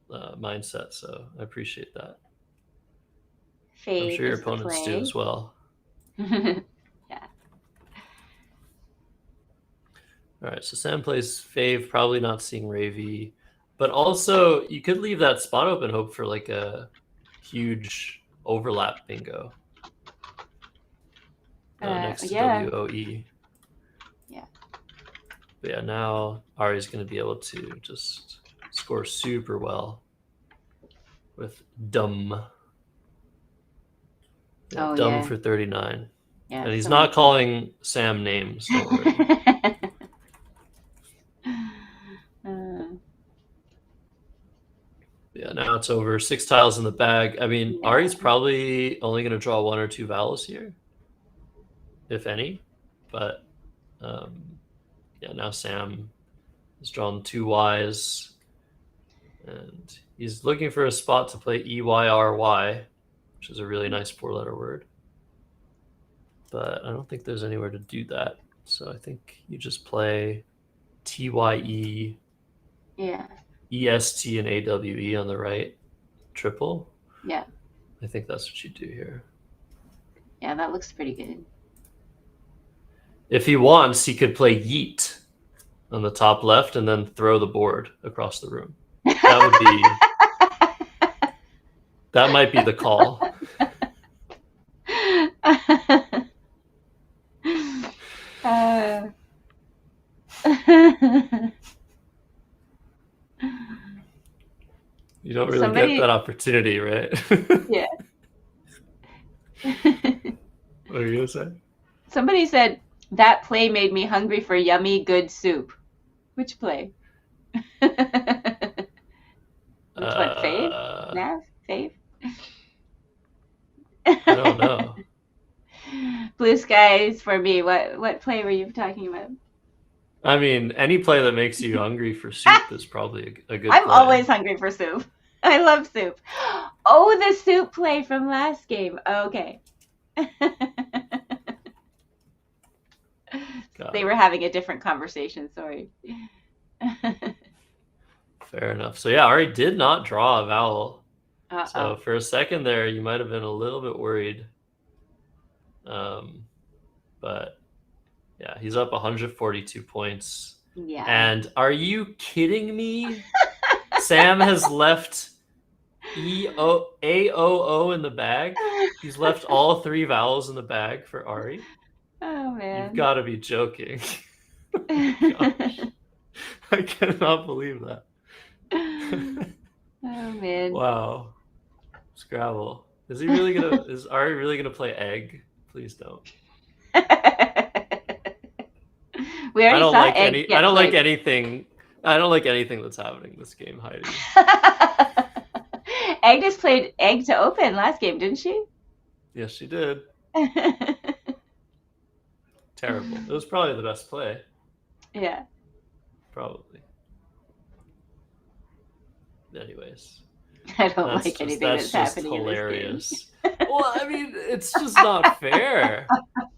Speaker 4: mindset. So I appreciate that.
Speaker 1: Fade
Speaker 4: I'm sure your opponents do as well.
Speaker 1: Yeah.
Speaker 4: All right, so Sam plays Fave, probably not seeing Ravy, but also you could leave that spot open, hope for like a huge overlap bingo. Next to WOE.
Speaker 1: Yeah.
Speaker 4: But yeah, now Ari's going to be able to just score super well with dumb. Yeah, dumb for 39. Yeah, and he's not calling Sam names, don't worry. Yeah, now it's over. 6 tiles in the bag. I mean, Ari's probably only going to draw 1 or 2 vowels here, if any. But yeah, now Sam has drawn 2 Ys, and he's looking for a spot to play EYRY, which is a really nice 4-letter word. But I don't think there's anywhere to do that. So I think you just play TYE.
Speaker 1: Yeah.
Speaker 4: EST and AWE on the right, triple.
Speaker 1: Yeah.
Speaker 4: I think that's what you do here.
Speaker 1: Yeah, that looks pretty good.
Speaker 4: If he wants, he could play Yeet on the top left and then throw the board across the room. That might be the call. You don't really get that opportunity, right?
Speaker 1: Yeah.
Speaker 4: What are you going to say?
Speaker 1: Somebody said, that play made me hungry for yummy, good soup. Which play? Which one? Fave? Nav? Fave?
Speaker 4: I don't know.
Speaker 1: Blue skies for me. What play were you talking about?
Speaker 4: I mean, any play that makes you hungry for soup is probably a good
Speaker 1: I'm
Speaker 4: play.
Speaker 1: always hungry for soup. I love soup. Oh, the soup play from last game. Okay. They were having a different conversation. Sorry.
Speaker 4: Fair enough. So yeah, Ari did not draw a vowel.
Speaker 1: Uh-oh.
Speaker 4: So for a second there, you might have been a little bit worried. But yeah, he's up 142 points.
Speaker 1: Yeah.
Speaker 4: And are you kidding me? Sam has left AOO in the bag. He's left all 3 vowels in the bag for Ari.
Speaker 1: Oh, man.
Speaker 4: You've got to be joking. Gosh. I cannot believe that.
Speaker 1: Oh, man.
Speaker 4: Wow. Scrabble. Is Ari really gonna play egg? Please don't.
Speaker 1: We already saw egg.
Speaker 4: I don't like anything. I don't like anything that's happening in this game, Heidi.
Speaker 1: Agnes played egg to open last game, didn't she?
Speaker 4: Yes, she did. Terrible. It was probably the best play.
Speaker 1: Yeah.
Speaker 4: Probably. Anyways.
Speaker 1: I don't like anything that's happening
Speaker 4: hilarious. In this game. Well, I mean, it's just not fair.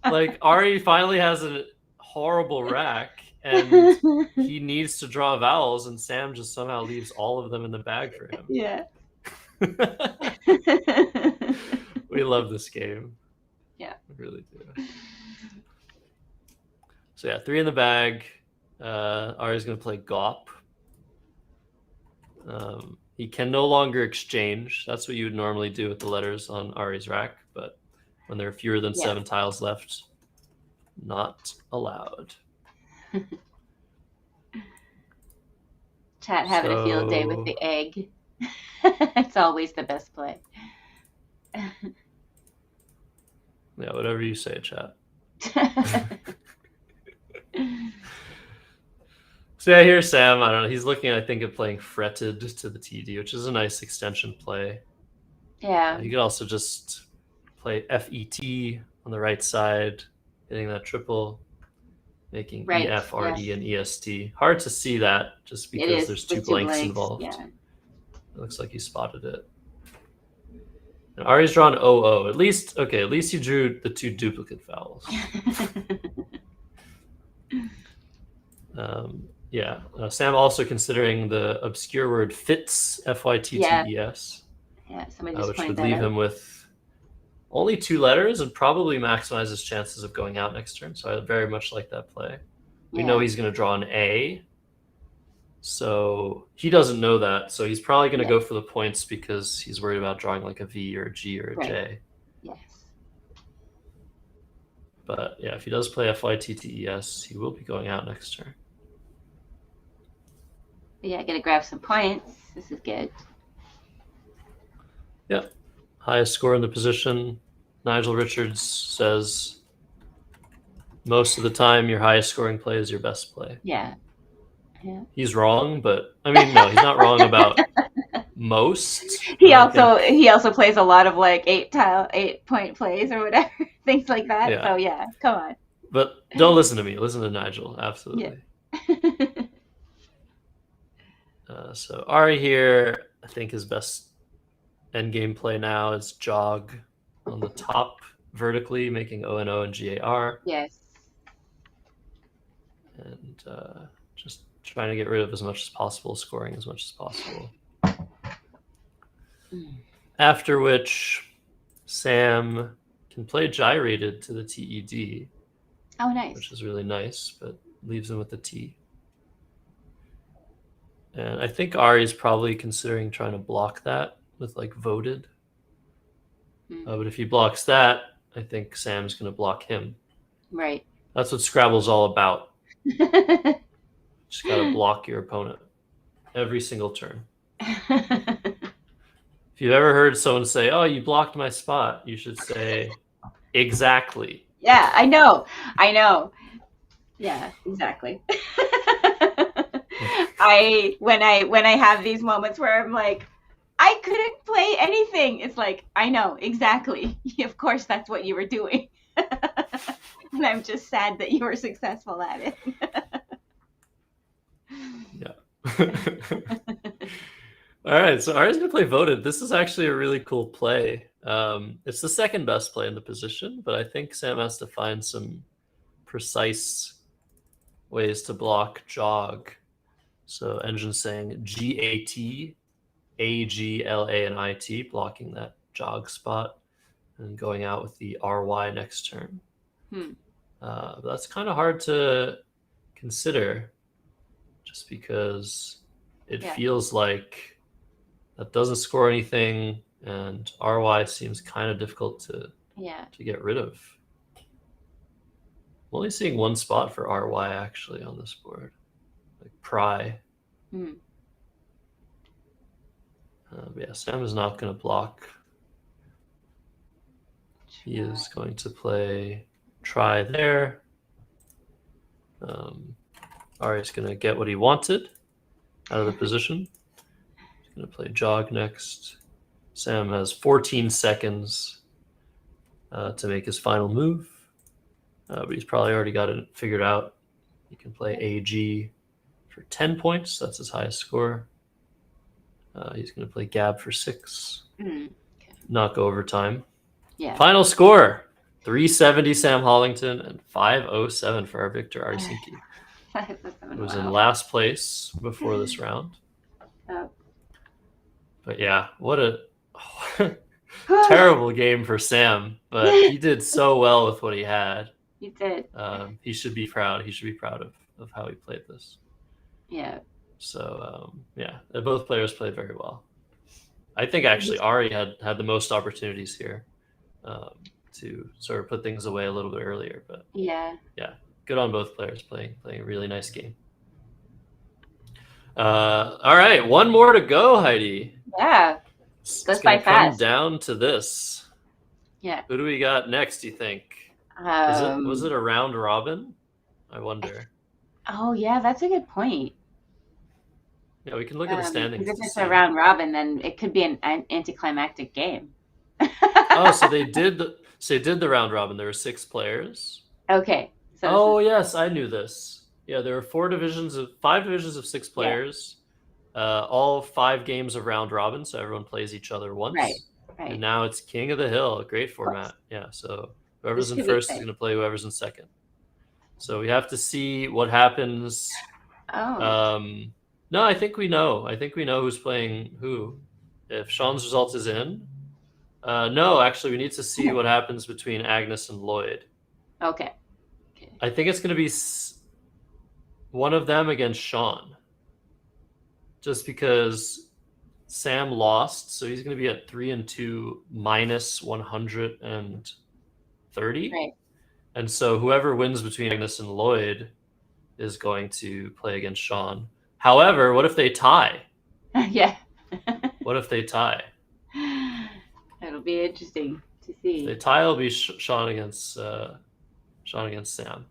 Speaker 4: Like, Ari finally has a horrible rack, and he needs to draw vowels, and Sam just somehow leaves all of them in the bag for him.
Speaker 1: Yeah.
Speaker 4: We love this game.
Speaker 1: Yeah.
Speaker 4: We really do. So yeah, 3 in the bag. Ari's going to play Gop. He can no longer exchange. That's what you would normally do with the letters on Ari's rack, but when there are fewer than 7 tiles left, not allowed.
Speaker 1: Chat having a field day with the egg. It's always the best play.
Speaker 4: Yeah, whatever you say, chat. So yeah, here's Sam. I don't know. He's looking, I think, at playing Fretted to the TD, which is a nice extension play.
Speaker 1: Yeah.
Speaker 4: You could also just play FET on the right side, getting that triple, making EFRE and EST. Hard to see that just because there's two blanks involved.
Speaker 1: Yeah.
Speaker 4: It looks like he spotted it. And Ari's drawn OO. At least you drew the 2 duplicate vowels. Sam also considering the obscure word fits, FYTTES.
Speaker 1: Yeah, somebody just
Speaker 4: which
Speaker 1: pointed
Speaker 4: would
Speaker 1: that
Speaker 4: leave
Speaker 1: out.
Speaker 4: him with only 2 letters and probably maximize his chances of going out next turn. So I very much like that play. We know he's going to draw an A. So he doesn't know that. So he's probably going to go for the points because he's worried about drawing like a V or a G or a J.
Speaker 1: Yes.
Speaker 4: But yeah, if he does play FYTTES, he will be going out next turn.
Speaker 1: Yeah, I got to grab some points. This is good.
Speaker 4: Yep. Highest score in the position. Nigel Richards says most of the time your highest scoring play is your best play.
Speaker 1: Yeah.
Speaker 4: He's wrong, but I mean, no, he's not wrong about most.
Speaker 1: He also plays a lot of like 8-point plays or whatever, things like that.
Speaker 4: Yeah.
Speaker 1: So yeah, come on.
Speaker 4: But don't listen to me. Listen to Nigel. Absolutely.
Speaker 1: Yeah.
Speaker 4: So Ari here, I think his best endgame play now is jog on the top vertically, making O-N-O and GAR.
Speaker 1: Yes.
Speaker 4: And just trying to get rid of as much as possible, scoring as much as possible. After which, Sam can play gyrated to the TED.
Speaker 1: Oh, nice.
Speaker 4: Which is really nice, but leaves him with the T. And I think Ari's probably considering trying to block that with like voted. But if he blocks that, I think Sam's going to block him. Right. That's what Scrabble's all about. Just got to block your opponent every single turn. If you've ever heard someone say, "Oh, you blocked my spot," you should say, "Exactly."
Speaker 1: Yeah, I know. Yeah, exactly. When I have these moments where I'm like, I couldn't play anything. It's like, I know, exactly. Of course, that's what you were doing. And I'm just sad that you were successful at it.
Speaker 4: Yeah. All right, so Ari's gonna play Voted. This is actually a really cool play. It's the second best play in the position, but I think Sam has to find some precise ways to block jog. So Engine's saying GAT, AGLA, and IT, blocking that jog spot, and going out with the RY next turn. But that's kind of hard to consider, just because it feels like that doesn't score anything, and RY seems kind of difficult to get rid of. I'm only seeing one spot for RY actually on this board, like pry. Yeah, Sam is not going to block. He is going to play try there. Ari's going to get what he wanted out of the position. He's going to play jog next. Sam has 14 seconds to make his final move, but he's probably already got it figured out. He can play AG for 10 points. That's his highest score. He's going to play Gab for 6. Not go overtime.
Speaker 1: Yeah.
Speaker 4: Final score, 370 Sam Hollington and 507 for our victor Arsinki.
Speaker 1: 507,
Speaker 4: Was in last place before this round. But yeah, what a terrible game for Sam. But he did so well with what he had.
Speaker 1: He did.
Speaker 4: He should be proud. He should be proud of how he played this.
Speaker 1: Yeah.
Speaker 4: So yeah, both players played very well. I think actually Ari had the most opportunities here to sort of put things away a little bit earlier. But yeah, good on both players playing a really nice game. All right, one more to go, Heidi.
Speaker 1: Yeah,
Speaker 4: goes by fast. Come down to this.
Speaker 1: Yeah.
Speaker 4: Who do we got next? Do you think? Was it a round robin? I wonder.
Speaker 1: Oh yeah, that's a good point.
Speaker 4: Yeah, we can look at the standings.
Speaker 1: If it's a round robin, then it could be an anticlimactic game.
Speaker 4: Oh, so they did the round robin. There were 6 players.
Speaker 1: Okay. So
Speaker 4: yes, I knew this. Yeah, there were 5 divisions of 6 players. Yeah. All 5 games of round robin, so everyone plays each other once.
Speaker 1: Right.
Speaker 4: And now it's King of the Hill, a great format. Yeah, so whoever's in first is going to play whoever's in second. So we have to see what happens. No, I think we know. I think we know who's playing who. If Sean's result is in. No, actually, we need to see what happens between Agnes and Lloyd.
Speaker 1: Okay.
Speaker 4: I think it's going to be one of them against Sean. Just because Sam lost, so he's going to be at 3-2 minus 130.
Speaker 1: Right.
Speaker 4: And so whoever wins between Agnes and Lloyd is going to play against Sean. However, what if they tie?
Speaker 1: Yeah.
Speaker 4: What if they tie?
Speaker 1: It'll be interesting to see.
Speaker 4: If they tie, it'll be Sean against Sam.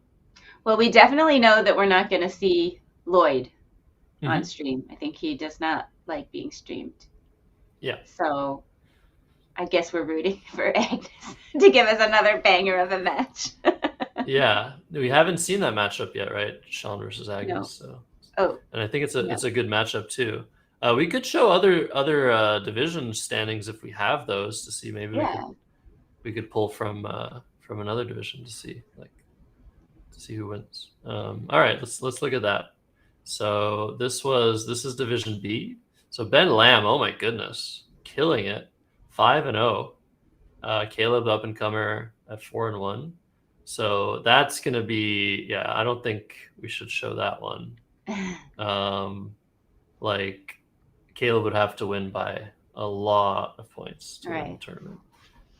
Speaker 1: Well, we definitely know that we're not going to see Lloyd on stream. I think he does not like being streamed.
Speaker 4: Yeah.
Speaker 1: So I guess we're rooting for Agnes to give us another banger of a match.
Speaker 4: Yeah. We haven't seen that matchup yet, right? Sean versus Agnes. No. So. And I think it's a good matchup too. We could show other division standings if we have those to see maybe we could pull from another division to see who wins. All right, let's look at that. So this is Division B. So Ben Lamb, oh my goodness, killing it, 5-0. Caleb up and comer at 4-1. So that's gonna be I don't think we should show that one. Caleb would have to win by a lot of points to win the tournament.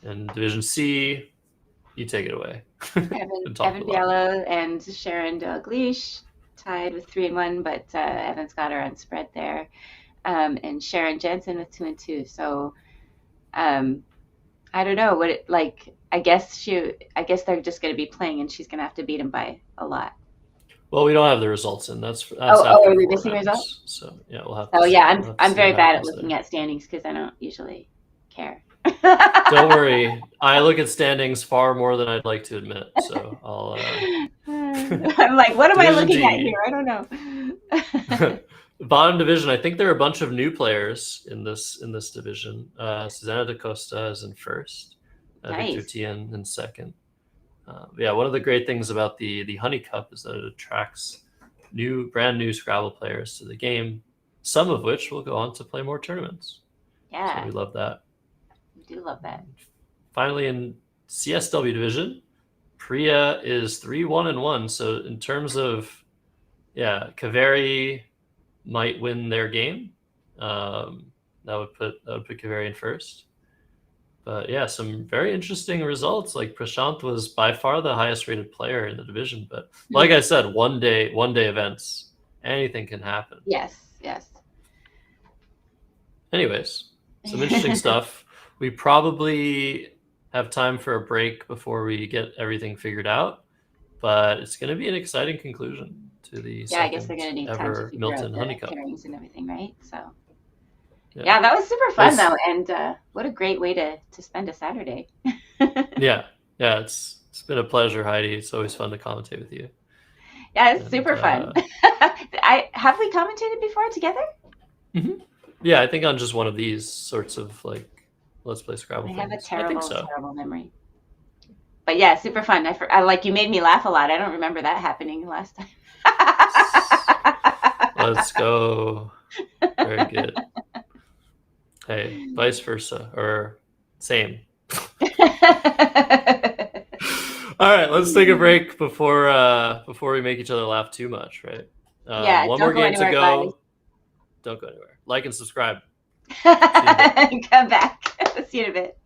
Speaker 4: And Division C, you take it away.
Speaker 1: Evan Bielo and Sharon Dalglish tied with 3-1, but Evan's got her on spread there. And Sharon Jensen with 2-2. So I don't know what it like. I guess they're just going to be playing, and she's going to have to beat him by a lot.
Speaker 4: Well, we don't have the results in. That's
Speaker 1: are we missing results?
Speaker 4: So yeah, we'll have.
Speaker 1: I'm very bad at looking at standings because I don't usually care.
Speaker 4: Don't worry. I look at standings far more than I'd like to admit. So I'll.
Speaker 1: I'm like, what am I
Speaker 4: Division
Speaker 1: looking at
Speaker 4: D.
Speaker 1: here? I don't know.
Speaker 4: Bottom division. I think there are a bunch of new players in this division. Susanna da Costa is in first.
Speaker 1: Nice.
Speaker 4: Victor Tien in second. Yeah, one of the great things about the Honey Cup is that it attracts brand new Scrabble players to the game, some of which will go on to play more tournaments.
Speaker 1: Yeah,
Speaker 4: So we love that.
Speaker 1: we do love that.
Speaker 4: Finally, in CSW division, Priya is 3-1-1. So in terms of, Kaveri might win their game. That would put Kaveri in first. But yeah, some very interesting results. Like Prashant was by far the highest rated player in the division. But like I said, one day events, anything can happen.
Speaker 1: Yes.
Speaker 4: Anyways, some interesting stuff. We probably have time for a break before we get everything figured out. But it's going to be an exciting conclusion to the
Speaker 1: I guess they're going to need time to figure
Speaker 4: Milton
Speaker 1: out
Speaker 4: Honey
Speaker 1: the
Speaker 4: Cup
Speaker 1: pairings and everything, right? So.
Speaker 4: Yeah,
Speaker 1: that was super fun though, and what a great way to spend a Saturday.
Speaker 4: yeah, it's been a pleasure, Heidi. It's always fun to commentate with you.
Speaker 1: Yeah, it's super fun. Have we commentated before together?
Speaker 4: Mm-hmm. Yeah, I think on just one of these sorts of like Let's Play Scrabble.
Speaker 1: I have
Speaker 4: things.
Speaker 1: a terrible,
Speaker 4: so.
Speaker 1: terrible memory. But yeah, super fun. I like you made me laugh a lot. I don't remember that happening last time.
Speaker 4: Let's go. Very good. Hey, vice versa, or same. All right, let's take a break before we make each other laugh too much, right? One more game to go. Guys. Don't go anywhere. Like and subscribe.
Speaker 1: Come back. See you in a bit.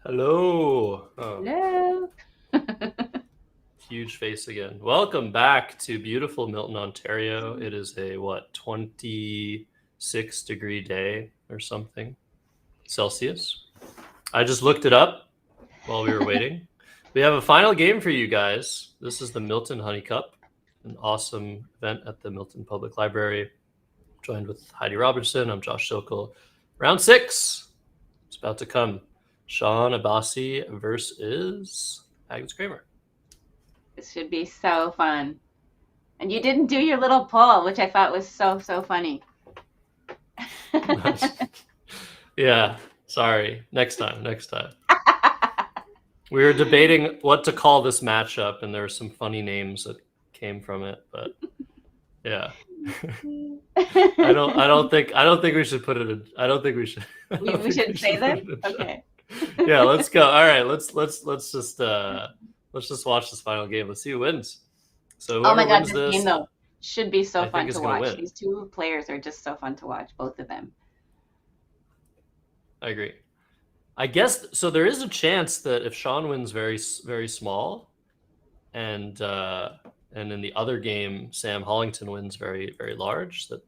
Speaker 4: Hello. Oh,
Speaker 1: Hello.
Speaker 4: huge face again. Welcome back to beautiful Milton, Ontario. It is a 26-degree day or something Celsius. I just looked it up while we were waiting. We have a final game for you guys. This is the Milton Honey Cup, an awesome event at the Milton Public Library. Joined with Heidi Robertson. I'm Josh Sokol. Round 6 is about to come. Sean Abassi versus Agnes Kramer.
Speaker 1: This should be so fun. And you didn't do your little poll, which I thought was so funny.
Speaker 4: Yeah, sorry. Next time. We were debating what to call this matchup, and there were some funny names that came from it, but yeah. I don't think we should put it in. I don't think we should.
Speaker 1: We should say that? Okay.
Speaker 4: Yeah, let's go. All right, let's just watch this final game. Let's see who wins. So
Speaker 1: Oh my God,
Speaker 4: wins
Speaker 1: this game though should be so
Speaker 4: I
Speaker 1: fun
Speaker 4: think
Speaker 1: to
Speaker 4: is gonna
Speaker 1: watch.
Speaker 4: win.
Speaker 1: These two players are just so fun to watch, both of them.
Speaker 4: I agree. I guess so. There is a chance that if Sean wins very small, and in the other game Sam Hollington wins very large, that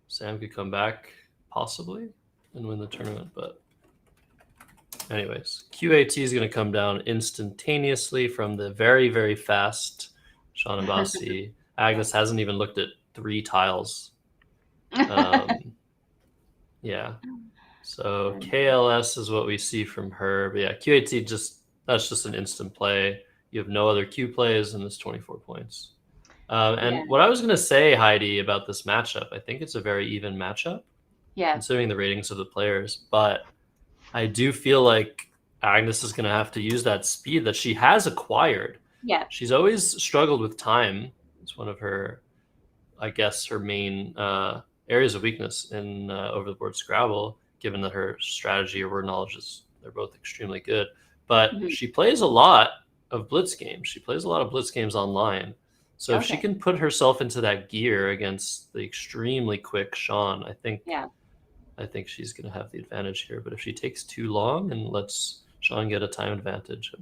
Speaker 4: Sam could come back possibly and win the tournament. But anyways, QAT is going to come down instantaneously from the very fast Sean Abassi. Agnes hasn't even looked at 3 tiles. Yeah. So KLS is what we see from her. But yeah, QAT that's just an instant play. You have no other Q plays, and it's 24 points. And what I was going to say, Heidi, about this matchup, I think it's a very even matchup.
Speaker 1: Yeah.
Speaker 4: Considering the ratings of the players, but I do feel like Agnes is going to have to use that speed that she has acquired.
Speaker 1: Yeah.
Speaker 4: She's always struggled with time. It's one of her, I guess, her main areas of weakness in over the board Scrabble, given that her strategy or word knowledge they're both extremely good. But she plays a lot of blitz games. She plays a lot of blitz games online. So if she can put herself into that gear against the extremely quick Sean, I think she's going to have the advantage here. But if she takes too long and lets Sean get a time advantage, it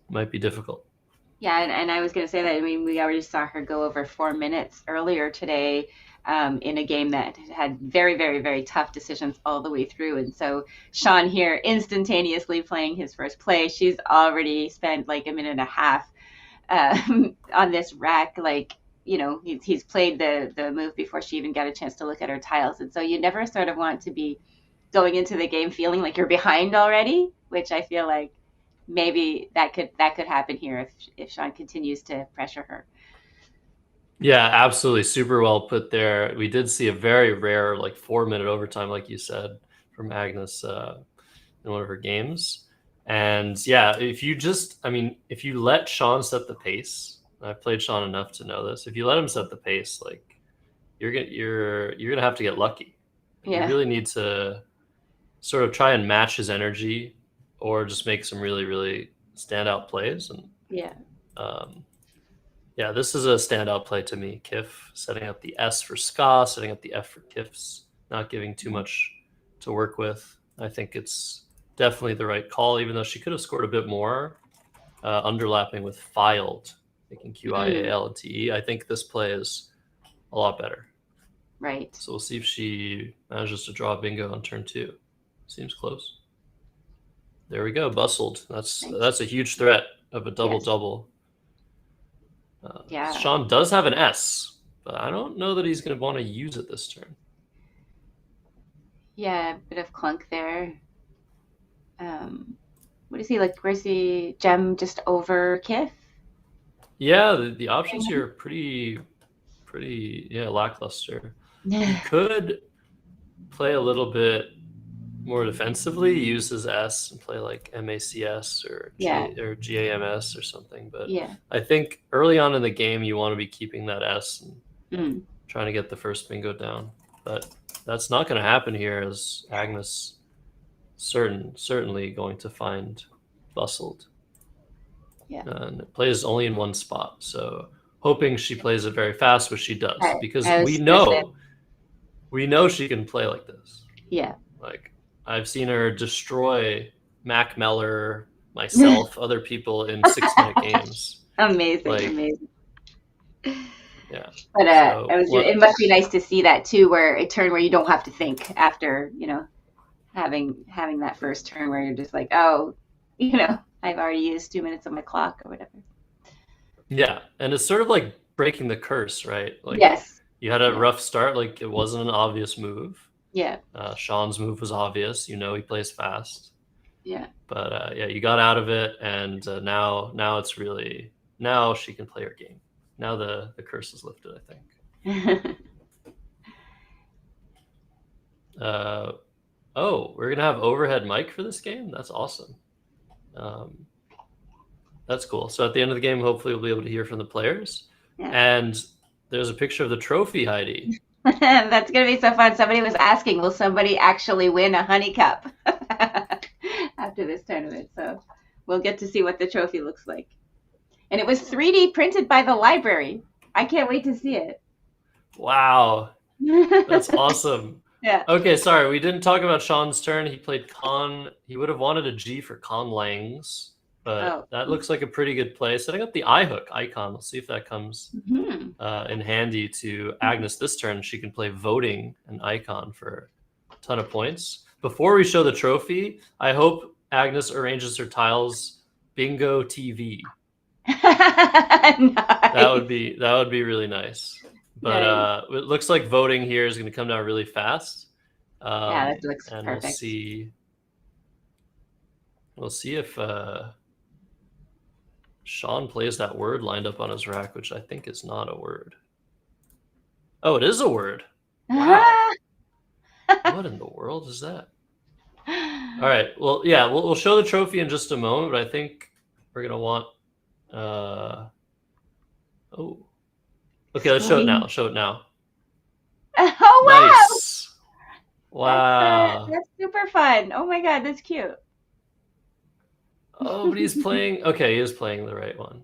Speaker 4: might be difficult.
Speaker 1: Yeah, and I was going to say that, I mean, we already saw her go over 4 minutes earlier today in a game that had very tough decisions all the way through. And so Sean here instantaneously playing his first play. She's already spent like a minute and a half on this rack. Like, you know, he's played the move before she even got a chance to look at her tiles. And so you never sort of want to be going into the game feeling like you're behind already, which I feel like maybe that could happen here if Sean continues to pressure her.
Speaker 4: Yeah, absolutely. Super well put there. We did see a very rare 4-minute overtime, like you said, from Agnes in one of her games. And yeah, if you let Sean set the pace, I've played Sean enough to know this. If you let him set the pace, you're gonna have to get lucky.
Speaker 1: Yeah.
Speaker 4: You really need to sort of try and match his energy, or just make some really standout plays. And this is a standout play to me. Kif setting up the S for Ska, setting up the F for Kifs, not giving too much to work with. I think it's definitely the right call, even though she could have scored a bit more, underlapping with Filed, making QIAL and TE. I think this play is a lot better.
Speaker 1: Right.
Speaker 4: So we'll see if she manages to draw bingo on turn 2. Seems close. There we go, bustled. That's a huge threat of a double-double. Sean does have an S, but I don't know that he's going to want to use it this turn.
Speaker 1: Yeah, a bit of clunk there. What is he like? Where's the gem just over Kif?
Speaker 4: Yeah, the options here are pretty lackluster. You could play a little bit more defensively, use his S and play like MACS or GAMS or something. But I think early on in the game, you want to be keeping that S and trying to get the first bingo down. But that's not going to happen here, as Agnes certainly going to find bustled.
Speaker 1: Yeah.
Speaker 4: And it plays only in one spot. So hoping she plays it very fast, which she does, because we know she can play like this.
Speaker 1: Yeah.
Speaker 4: Like, I've seen her destroy Mac Meller, myself, other people in 6-minute games.
Speaker 1: Amazing,
Speaker 4: Like,
Speaker 1: amazing.
Speaker 4: Yeah.
Speaker 1: But
Speaker 4: So
Speaker 1: it must be nice to see that too, where a turn where you don't have to think after, having that first turn where you're just like, oh, I've already used 2 minutes on my clock or whatever.
Speaker 4: Yeah, and it's sort of like breaking the curse, right? Like,
Speaker 1: Yes.
Speaker 4: you had a rough start, like it wasn't an obvious move.
Speaker 1: Yeah.
Speaker 4: Sean's move was obvious. He plays fast.
Speaker 1: Yeah.
Speaker 4: But yeah, you got out of it, and now it's really, now she can play her game. Now the curse is lifted, I think. Oh, we're gonna have overhead mic for this game? That's awesome. That's cool. So at the end of the game, hopefully we'll be able to hear from the players.
Speaker 1: Yeah.
Speaker 4: And there's a picture of the trophy, Heidi.
Speaker 1: That's gonna be so fun. Somebody was asking, will somebody actually win a honey cup after this tournament? So we'll get to see what the trophy looks like. And it was 3D printed by the library. I can't wait to see it.
Speaker 4: Wow. That's awesome.
Speaker 1: Yeah.
Speaker 4: Okay, sorry, we didn't talk about Sean's turn. He played Con. He would have wanted a G for Conlangs, but that looks like a pretty good play. Setting up the eye hook icon. We'll see if that comes in handy to Agnes this turn. She can play voting an icon for a ton of points. Before we show the trophy, I hope Agnes arranges her tiles Bingo TV.
Speaker 1: Nice.
Speaker 4: That would be really nice. But it looks like voting here is going to come down really fast.
Speaker 1: Yeah, that looks
Speaker 4: and
Speaker 1: perfect.
Speaker 4: We'll see if Sean plays that word lined up on his rack, which I think is not a word. Oh, it is a word. Wow. What in the world is that? All right. Well, yeah, we'll show the trophy in just a moment, but I think we're going to want... Okay, let's show it now.
Speaker 1: Oh, wow.
Speaker 4: Nice. Wow.
Speaker 1: That's super fun. Oh my God, that's cute.
Speaker 4: Oh, but he's playing... Okay, he is playing the right one.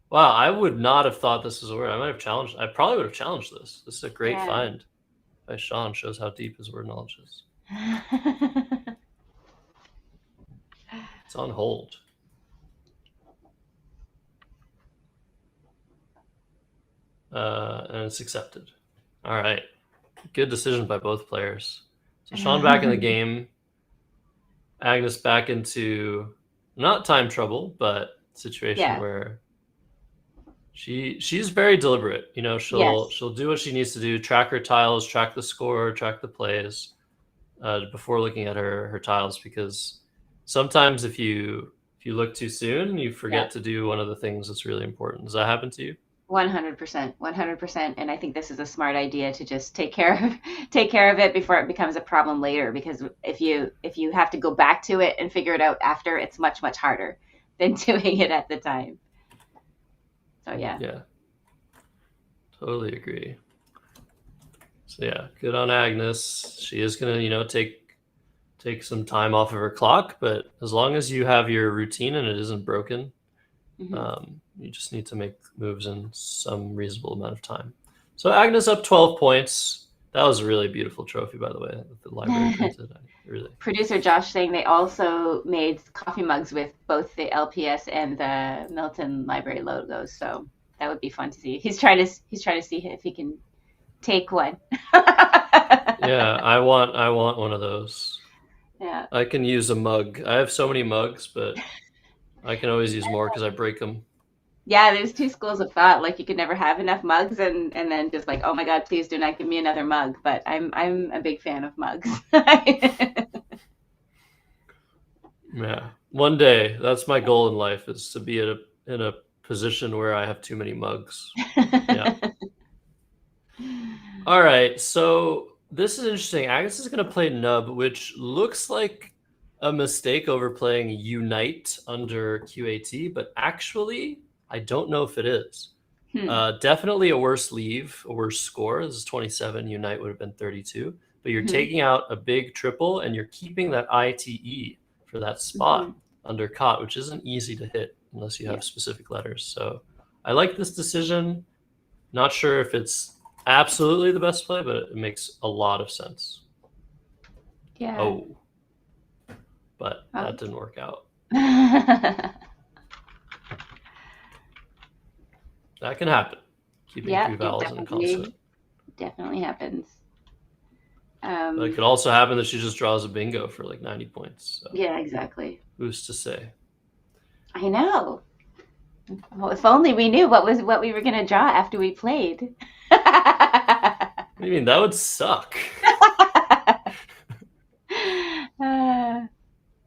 Speaker 4: Wow, I would not have thought this was a word. I probably would have challenged this. This is a great find by Sean. Shows how deep his word knowledge is. It's on hold. And it's accepted. All right. Good decision by both players. So Sean back in the game. Agnes back into not time trouble, but situation where she's very deliberate. She'll do what she needs to do, track her tiles, track the score, track the plays before looking at her tiles, because sometimes if you look too soon, you forget to do one of the things that's really important. Does that happen to you?
Speaker 1: 100%. And I think this is a smart idea to just take care of it before it becomes a problem later, because if you have to go back to it and figure it out after, it's much, much harder than doing it at the time. So yeah,
Speaker 4: totally agree. So yeah, good on Agnes. She is gonna take some time off of her clock, but as long as you have your routine and it isn't broken, you just need to make moves in some reasonable amount of time. So Agnes up 12 points. That was a really beautiful trophy, by the way, that the library printed.
Speaker 1: Producer Josh saying they also made coffee mugs with both the LPS and the Milton Library logos. So that would be fun to see. He's trying to see if he can take one.
Speaker 4: Yeah, I want one of those.
Speaker 1: Yeah.
Speaker 4: I can use a mug. I have so many mugs, but I can always use more because I break them.
Speaker 1: Yeah, there's two schools of thought. Like, you could never have enough mugs, and then just like, oh my God, please do not give me another mug. But I'm a big fan of mugs.
Speaker 4: Yeah, one day that's my goal in life, is to be in a position where I have too many mugs. Yeah. All right, so this is interesting. Agnes is going to play Nub, which looks like a mistake over playing Unite under QAT, but actually, I don't know if it is. Definitely a worse leave, a worse score. This is 27. Unite would have been 32. But you're taking out a big triple, and you're keeping that ITE for that spot under Cot, which isn't easy to hit unless you have specific letters. So I like this decision. Not sure if it's absolutely the best play, but it makes a lot of sense.
Speaker 1: Yeah.
Speaker 4: Oh. But that didn't work out. That can happen. Keeping two vowels in a consonant.
Speaker 1: Definitely happens.
Speaker 4: But it could also happen that she just draws a bingo for like 90 points. So.
Speaker 1: Yeah, exactly.
Speaker 4: Who's to say?
Speaker 1: I know. Well, if only we knew what we were going to draw after we played.
Speaker 4: What do you mean? That would suck.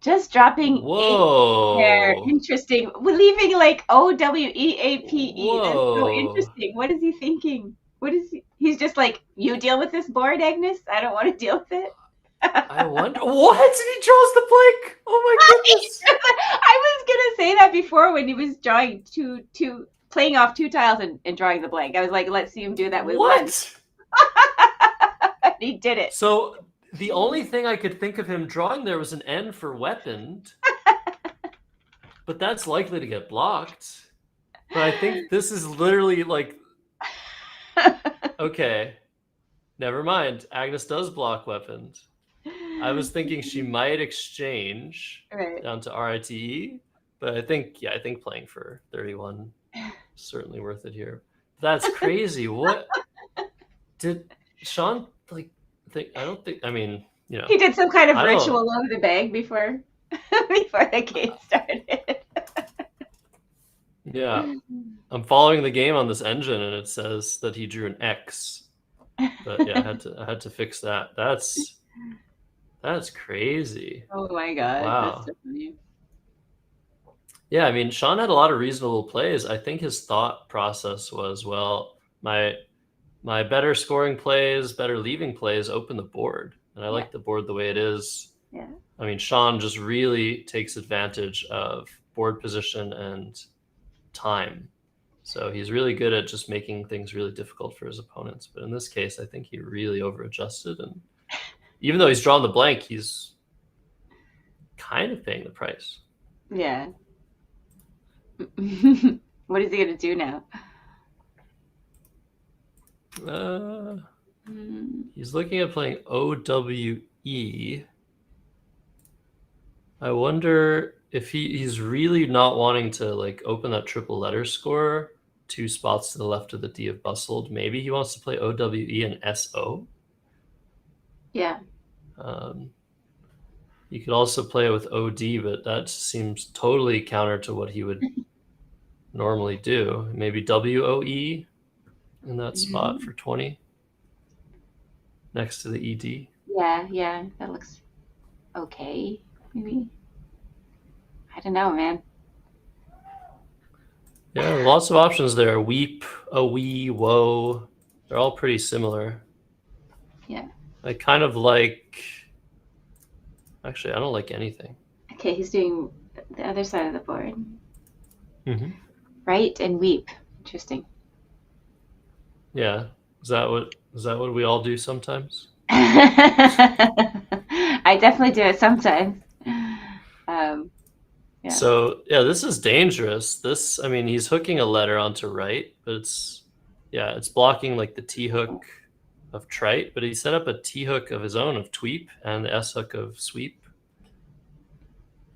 Speaker 1: Just dropping
Speaker 4: Whoa.
Speaker 1: there. Interesting. We're leaving like OWEAPE.
Speaker 4: Whoa.
Speaker 1: That's so interesting. What is he thinking? What is he? He's just like, you deal with this board, Agnes. I don't want to deal with it.
Speaker 4: I wonder what? And he draws the blank. Oh my goodness.
Speaker 1: I was gonna say that before when he was drawing playing off 2 tiles and drawing the blank. I was like, let's see him do that with one. He did it.
Speaker 4: So the only thing I could think of him drawing there was an N for weaponed. But that's likely to get blocked. But I think this is literally like, okay, never mind. Agnes does block weapons. I was thinking she might exchange down to RITE, but I think playing for 31 is certainly worth it here. That's crazy. What did Sean like think? I don't think. I mean, you know,
Speaker 1: he did some kind of ritual over the bag before the game started.
Speaker 4: Yeah, I'm following the game on this engine, and it says that he drew an X. But yeah, I had to fix that. That's crazy.
Speaker 1: Oh my god!
Speaker 4: Wow.
Speaker 1: That's so funny.
Speaker 4: Yeah, I mean, Sean had a lot of reasonable plays. I think his thought process was, well, my better scoring plays, better leaving plays open the board, and I like the board the way it is.
Speaker 1: Yeah.
Speaker 4: I mean, Sean just really takes advantage of board position and time. So he's really good at just making things really difficult for his opponents. But in this case, I think he really over-adjusted. And even though he's drawn the blank, he's kind of paying the price.
Speaker 1: Yeah. What is he going to do now?
Speaker 4: He's looking at playing OWE. I wonder if he's really not wanting to like open that triple letter score 2 spots to the left of the D of bustled. Maybe he wants to play OWE and SO.
Speaker 1: Yeah.
Speaker 4: You could also play it with OD, but that seems totally counter to what he would normally do. Maybe WOE in that spot for 20 next to the ED.
Speaker 1: Yeah, that looks okay. Maybe. I don't know, man.
Speaker 4: Yeah, lots of options there. Weep, OE, woe. They're all pretty similar.
Speaker 1: Yeah.
Speaker 4: I kind of like... Actually, I don't like anything.
Speaker 1: Okay, he's doing the other side of the board.
Speaker 4: Mm-hmm.
Speaker 1: Right and weep. Interesting.
Speaker 4: Yeah. Is that what we all do sometimes?
Speaker 1: I definitely do it sometimes. Yeah.
Speaker 4: So yeah, this is dangerous. This, I mean, he's hooking a letter onto right, but it's blocking like the T hook of trite, but he set up a T hook of his own of tweep and the S hook of sweep.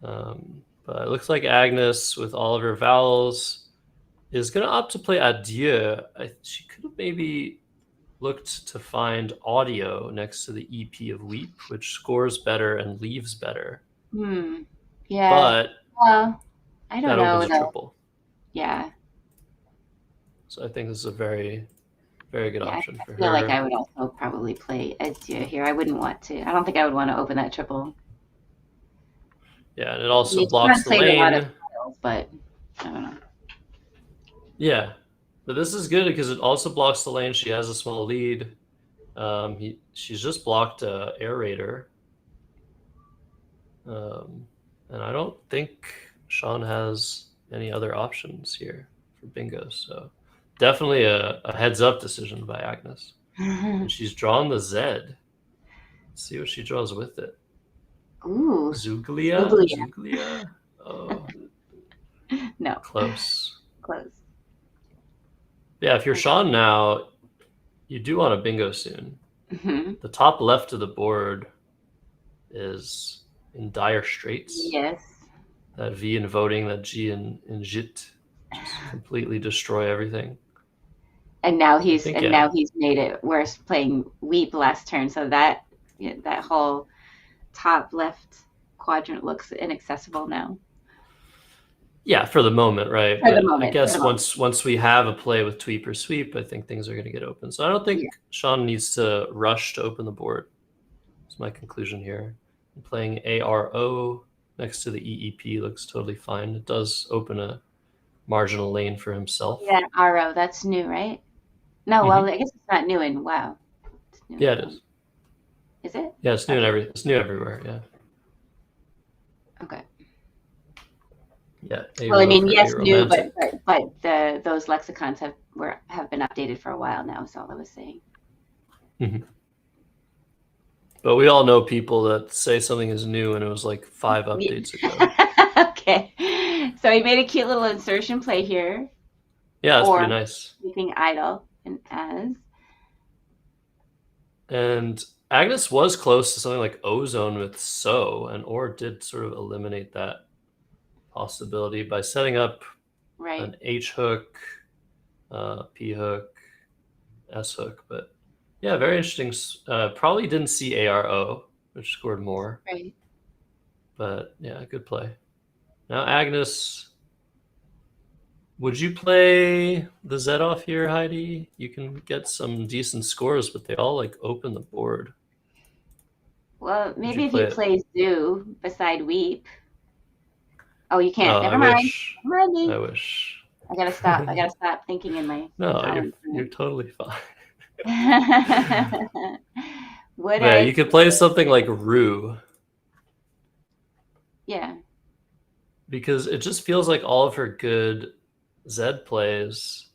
Speaker 4: But it looks like Agnes, with all of her vowels, is going to opt to play adieu. She could have maybe looked to find audio next to the EP of weep, which scores better and leaves better.
Speaker 1: Yeah.
Speaker 4: But
Speaker 1: well, I don't know.
Speaker 4: Opens a triple.
Speaker 1: Yeah.
Speaker 4: So I think this is a very, very good option for her.
Speaker 1: I feel like I would also probably play adieu here. I wouldn't want to. I don't think I would want to open that triple.
Speaker 4: Yeah, and it also blocks the lane.
Speaker 1: A lot of tiles, but I don't know.
Speaker 4: Yeah, but this is good because it also blocks the lane. She has a small lead. She's just blocked Air Raider. And I don't think Sean has any other options here for bingo. So definitely a heads-up decision by Agnes. And she's drawn the Z. Let's see what she draws with it.
Speaker 1: Ooh.
Speaker 4: Zuglia. Oh.
Speaker 1: No.
Speaker 4: Close.
Speaker 1: Yeah,
Speaker 4: if you're Sean now, you do want a bingo soon.
Speaker 1: Mm-hmm.
Speaker 4: The top left of the board is in dire straits.
Speaker 1: Yes.
Speaker 4: That V in voting, that G in JIT, just completely destroy everything.
Speaker 1: And now he's
Speaker 4: think,
Speaker 1: now he's made it worse playing Weep last turn, so that that whole top left quadrant looks inaccessible now.
Speaker 4: Yeah, for the moment, right?
Speaker 1: For the
Speaker 4: But
Speaker 1: moment,
Speaker 4: I guess
Speaker 1: for the moment.
Speaker 4: once we have a play with Tweep or Sweep, I think things are going to get open. So I don't think Sean needs to rush to open the board. That's my conclusion here. I'm playing ARO next to the EEP looks totally fine. It does open a marginal lane for himself.
Speaker 1: Yeah, RO, that's new, right? No, well, I guess it's not new in WoW. It's new
Speaker 4: Yeah, it is.
Speaker 1: Is it?
Speaker 4: Yeah, it's new it's new everywhere. Yeah.
Speaker 1: Okay.
Speaker 4: Yeah.
Speaker 1: Well, I mean, yes, new, but those lexicons have been updated for a while now. Is all I was saying.
Speaker 4: Mm-hmm. But we all know people that say something is new and it was like 5 updates ago.
Speaker 1: Okay. So he made a cute little insertion play here.
Speaker 4: Yeah, that's pretty nice.
Speaker 1: Keeping idle and as.
Speaker 4: And Agnes was close to something like Ozone with So, and Or did sort of eliminate that possibility by setting up an H hook, P hook, S hook. But yeah, very interesting. Probably didn't see ARO, which scored more.
Speaker 1: Right.
Speaker 4: But yeah, good play. Now, Agnes, would you play the Z off here, Heidi? You can get some decent scores, but they all like open the board.
Speaker 1: Well, maybe if you play Zoo beside Weep. Oh, you can't. Never mind.
Speaker 4: Never mind. I wish.
Speaker 1: I gotta stop. I gotta stop thinking in my.
Speaker 4: No, you're totally fine.
Speaker 1: Yeah,
Speaker 4: you could play something like Rue.
Speaker 1: Yeah.
Speaker 4: Because it just feels like all of her good Z plays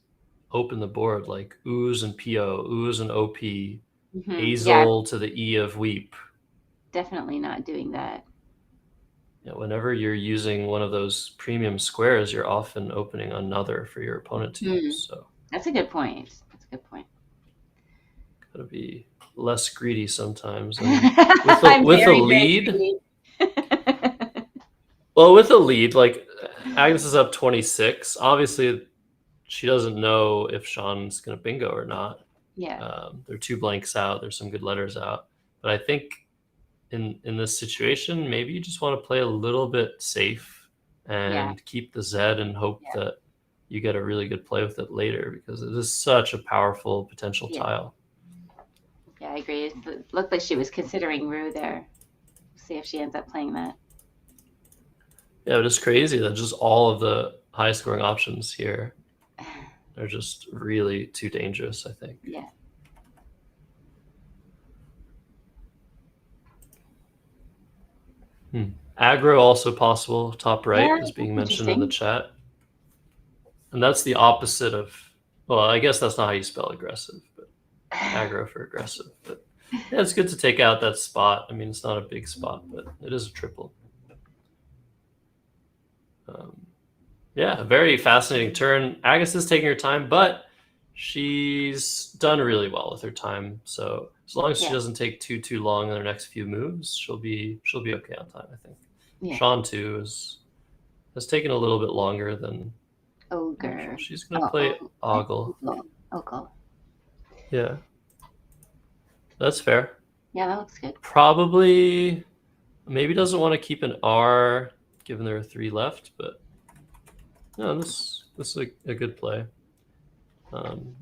Speaker 4: open the board, like Ooze and PO, Ooze and OP, Azel to the E of Weep.
Speaker 1: Definitely not doing that.
Speaker 4: Yeah, whenever you're using one of those premium squares, you're often opening another for your opponent to use. So
Speaker 1: that's a good point.
Speaker 4: Gotta be less greedy sometimes. With a lead. Well, with a lead, like Agnes is up 26. Obviously, she doesn't know if Sean's gonna bingo or not.
Speaker 1: Yeah.
Speaker 4: There are 2 blanks out. There's some good letters out. But I think in this situation, maybe you just want to play a little bit safe and keep the Z and hope that you get a really good play with it later, because it is such a powerful potential tile.
Speaker 1: Yeah, I agree. It looked like she was considering Rue there. We'll see if she ends up playing that.
Speaker 4: Yeah, but it's crazy that just all of the high scoring options here are just really too dangerous, I think.
Speaker 1: Yeah.
Speaker 4: Aggro also possible, top right is being mentioned in the chat. And that's the opposite of, well, I guess that's not how you spell aggressive, but aggro for aggressive. But yeah, it's good to take out that spot. I mean, it's not a big spot, but it is a triple. Yeah, a very fascinating turn. Agnes is taking her time, but she's done really well with her time. So as long as she doesn't take too long in her next few moves, she'll be okay on time, I think. Yeah. Sean too has taken a little bit longer than
Speaker 1: Ogre.
Speaker 4: She's gonna play Ogle.
Speaker 1: Ogle.
Speaker 4: Yeah. That's fair.
Speaker 1: Yeah, that looks good.
Speaker 4: Probably maybe doesn't want to keep an R given there are 3 left, but no, this is a good play.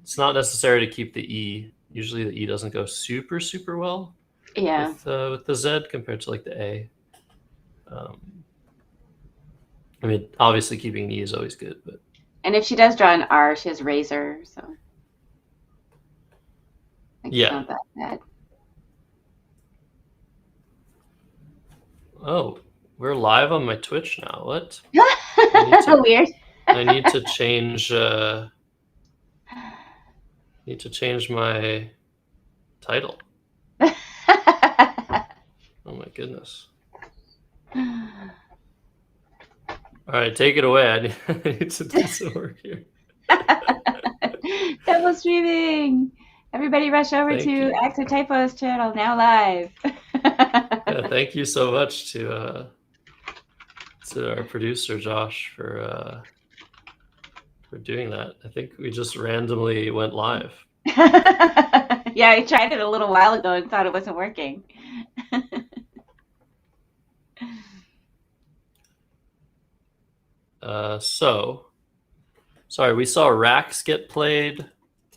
Speaker 4: It's not necessary to keep the E. Usually the E doesn't go super well.
Speaker 1: Yeah.
Speaker 4: With the Z compared to like the A. I mean, obviously keeping an E is always good, but.
Speaker 1: And if she does draw an R, she has Razor, so. It's not that bad.
Speaker 4: Oh, we're live on my Twitch now. What?
Speaker 1: Weird.
Speaker 4: I need to change my title. Oh my goodness. All right, take it away. I need to do some work here.
Speaker 1: Double streaming. Everybody rush over to Actor Typo's channel, now live.
Speaker 4: Yeah, thank you so much to our producer Josh for doing that. I think we just randomly went live.
Speaker 1: Yeah, I tried it a little while ago and thought it wasn't working.
Speaker 4: So, sorry, we saw Rax get played.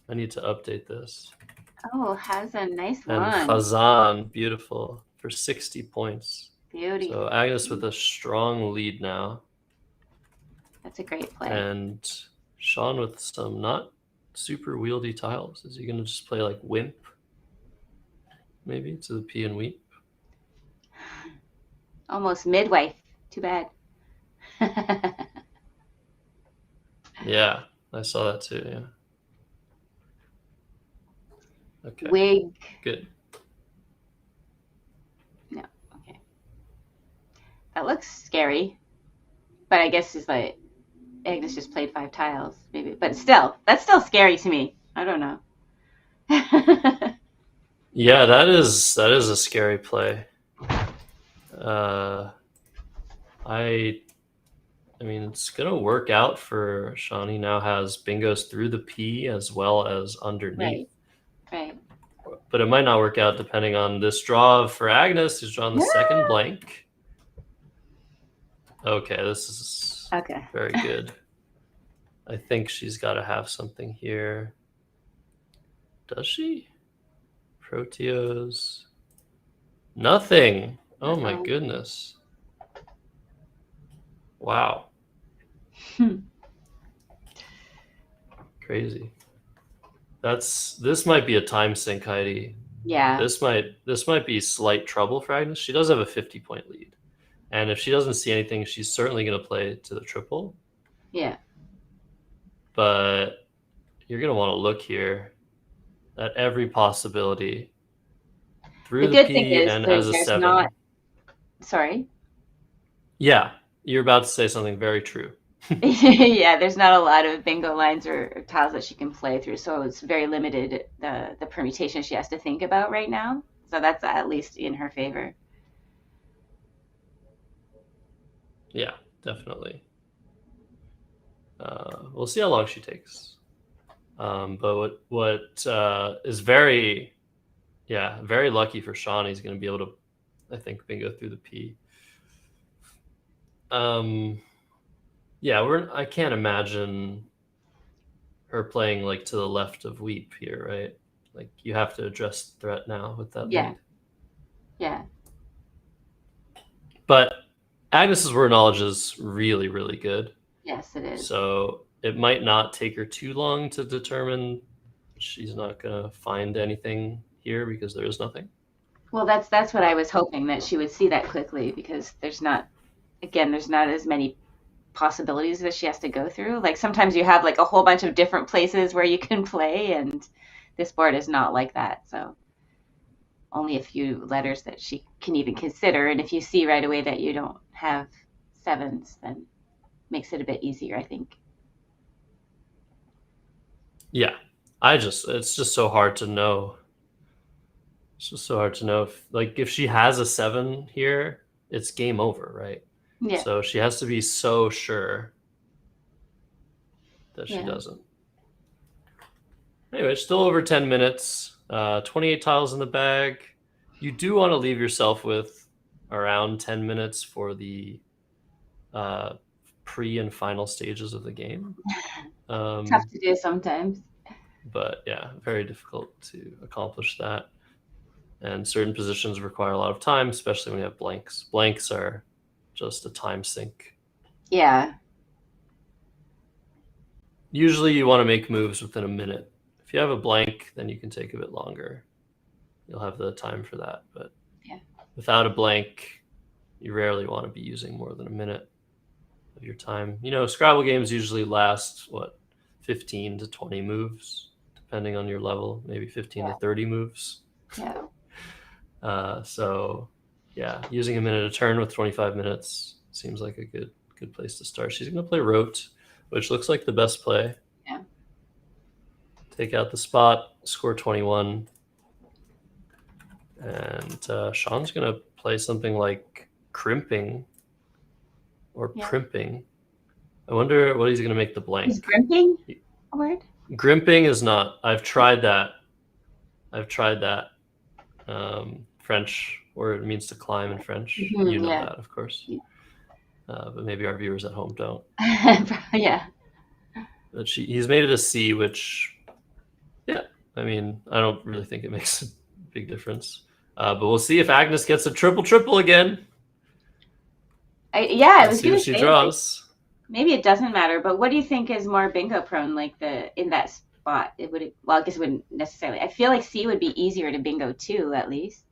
Speaker 4: I need to update this.
Speaker 1: Oh, has a nice
Speaker 4: And
Speaker 1: one.
Speaker 4: Khazan, beautiful, for 60 points.
Speaker 1: Beauty.
Speaker 4: So Agnes with a strong lead now.
Speaker 1: That's a great play.
Speaker 4: And Sean with some not super wieldy tiles. Is he going to just play like Wimp? Maybe to the P and Weep?
Speaker 1: Almost midwife. Too bad.
Speaker 4: Yeah, I saw that too, yeah. Okay.
Speaker 1: Wig.
Speaker 4: Good.
Speaker 1: No, okay. That looks scary. But I guess it's like Agnes just played 5 tiles, maybe. But still, that's still scary to me. I don't know.
Speaker 4: Yeah, that is a scary play. I mean, it's gonna work out for Sean. He now has bingos through the P as well as underneath.
Speaker 1: Right.
Speaker 4: But it might not work out depending on this draw for Agnes, who's drawn the second blank. Okay, this is very good. I think she's got to have something here. Does she? Proteos. Nothing. Oh my goodness. Wow. Crazy. This might be a time sink, Heidi.
Speaker 1: Yeah.
Speaker 4: This might be slight trouble for Agnes. She does have a 50-point lead. And if she doesn't see anything, she's certainly going to play to the triple.
Speaker 1: Yeah.
Speaker 4: But you're going to want to look here at every possibility through the P and as a 7.
Speaker 1: Sorry?
Speaker 4: Yeah, you're about to say something very true.
Speaker 1: Yeah, there's not a lot of bingo lines or tiles that she can play through, so it's very limited, the permutation she has to think about right now. So that's at least in her favor.
Speaker 4: Yeah, definitely. We'll see how long she takes. But what is very lucky for Sean, he's going to be able to, I think, bingo through the P. Yeah, I can't imagine her playing like to the left of Weep here, right? Like you have to address the threat now with that lead.
Speaker 1: Yeah.
Speaker 4: But Agnes's word knowledge is really, really good.
Speaker 1: Yes, it is.
Speaker 4: So it might not take her too long to determine she's not gonna find anything here because there is nothing.
Speaker 1: Well, that's what I was hoping, that she would see that quickly, because there's not as many possibilities that she has to go through. Like sometimes you have like a whole bunch of different places where you can play, and this board is not like that. So only a few letters that she can even consider, and if you see right away that you don't have 7s, then makes it a bit easier, I think.
Speaker 4: Yeah, it's just so hard to know. It's just so hard to know if she has a 7 here, it's game over, right?
Speaker 1: Yeah.
Speaker 4: So she has to be so sure that she doesn't. Anyway, still over 10 minutes, 28 tiles in the bag. You do want to leave yourself with around 10 minutes for the pre and final stages of the game.
Speaker 1: Tough to do sometimes.
Speaker 4: But yeah, very difficult to accomplish that. And certain positions require a lot of time, especially when you have blanks. Blanks are just a time sink.
Speaker 1: Yeah.
Speaker 4: Usually you want to make moves within a minute. If you have a blank, then you can take a bit longer. You'll have the time for that. But without a blank, you rarely want to be using more than a minute of your time. Scrabble games usually last, 15 to 20 moves, depending on your level, maybe 15 to 30 moves.
Speaker 1: Yeah.
Speaker 4: So using a minute a turn with 25 minutes seems like a good place to start. She's going to play Rote, which looks like the best play.
Speaker 1: Yeah.
Speaker 4: Take out the spot, score 21. And Sean's going to play something like crimping or primping. I wonder what he's going to make the blank.
Speaker 1: Is grimping a word?
Speaker 4: Grimping is not. I've tried that. French, or it means to climb in French.
Speaker 1: Mm-hmm,
Speaker 4: you know that, of course.
Speaker 1: Yeah.
Speaker 4: But maybe our viewers at home don't.
Speaker 1: Yeah.
Speaker 4: But he's made it a C, which, yeah, I mean, I don't really think it makes a big difference. But we'll see if Agnes gets a triple again.
Speaker 1: I was going to
Speaker 4: say,
Speaker 1: she
Speaker 4: draws.
Speaker 1: Like, maybe it doesn't matter, but what do you think is more bingo prone, like in that spot? Well, I guess it wouldn't necessarily. I feel like C would be easier to bingo too, at least.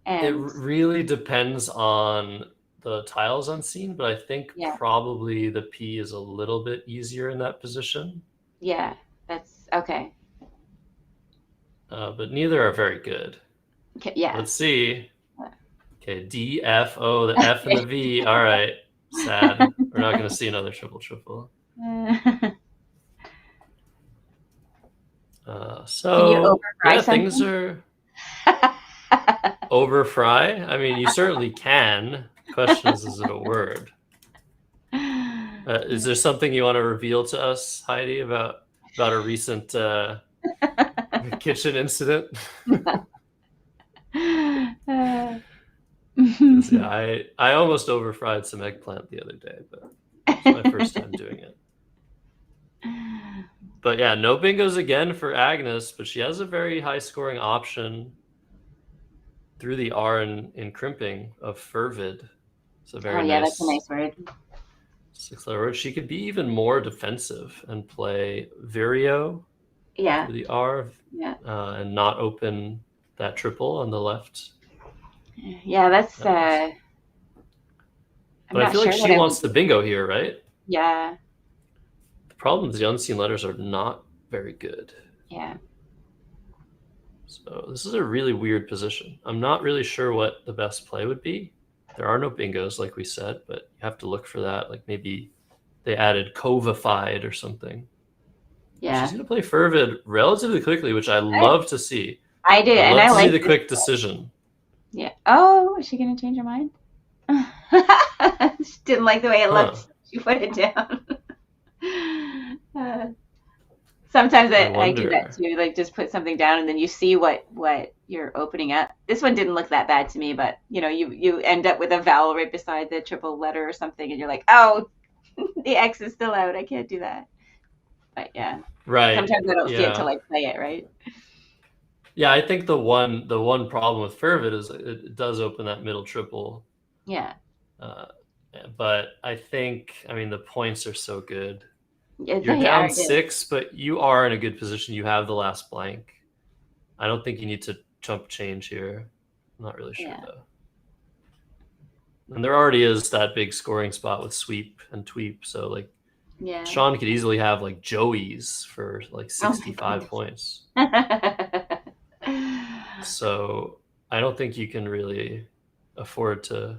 Speaker 1: And
Speaker 4: it really depends on the tiles unseen, but I think probably the P is a little bit easier in that position.
Speaker 1: Yeah, that's okay.
Speaker 4: But neither are very good.
Speaker 1: Okay, yeah.
Speaker 4: Let's see. Okay, D, F, O, the F and the V. All right, sad. We're not going to see another triple. So yeah, things are over fry. I mean, you certainly can. Question is it a word? Is there something you want to reveal to us, Heidi, about a recent kitchen incident? Yeah, I almost over-fried some eggplant the other day, but it's my first time doing it. But yeah, no bingos again for Agnes, but she has a very high-scoring option through the R in crimping of fervid. It's a very nice.
Speaker 1: That's a nice word.
Speaker 4: 6-letter word. She could be even more defensive and play Vireo.
Speaker 1: Yeah.
Speaker 4: Through the R.
Speaker 1: Yeah.
Speaker 4: And not open that triple on the left.
Speaker 1: Yeah, that's.
Speaker 4: But I feel like she wants the bingo here, right?
Speaker 1: Yeah.
Speaker 4: The problem is the unseen letters are not very good.
Speaker 1: Yeah.
Speaker 4: So this is a really weird position. I'm not really sure what the best play would be. There are no bingos, like we said, but you have to look for that. Like maybe they added covified or something.
Speaker 1: Yeah.
Speaker 4: She's going to play fervid relatively quickly, which I love to see.
Speaker 1: I do,
Speaker 4: and
Speaker 1: I like
Speaker 4: the quick decision.
Speaker 1: Yeah. Oh, is she going to change her mind? She didn't like the way it looked. She put it down. Sometimes I do that too. Like just put something down and then you see what you're opening up. This one didn't look that bad to me, but you end up with a vowel right beside the triple letter or something, and you're like, oh, the X is still out. I can't do that. But yeah.
Speaker 4: Right.
Speaker 1: Sometimes I don't see it till I play it, right?
Speaker 4: Yeah, I think the one problem with fervid is it does open that middle triple.
Speaker 1: Yeah.
Speaker 4: But I think, the points are so good.
Speaker 1: You're
Speaker 4: down 6, but you are in a good position. You have the last blank. I don't think you need to chump change here. I'm not really sure though. And there already is that big scoring spot with sweep and tweep. So Sean could easily have Joey's for 65 points. So I don't think you can really afford to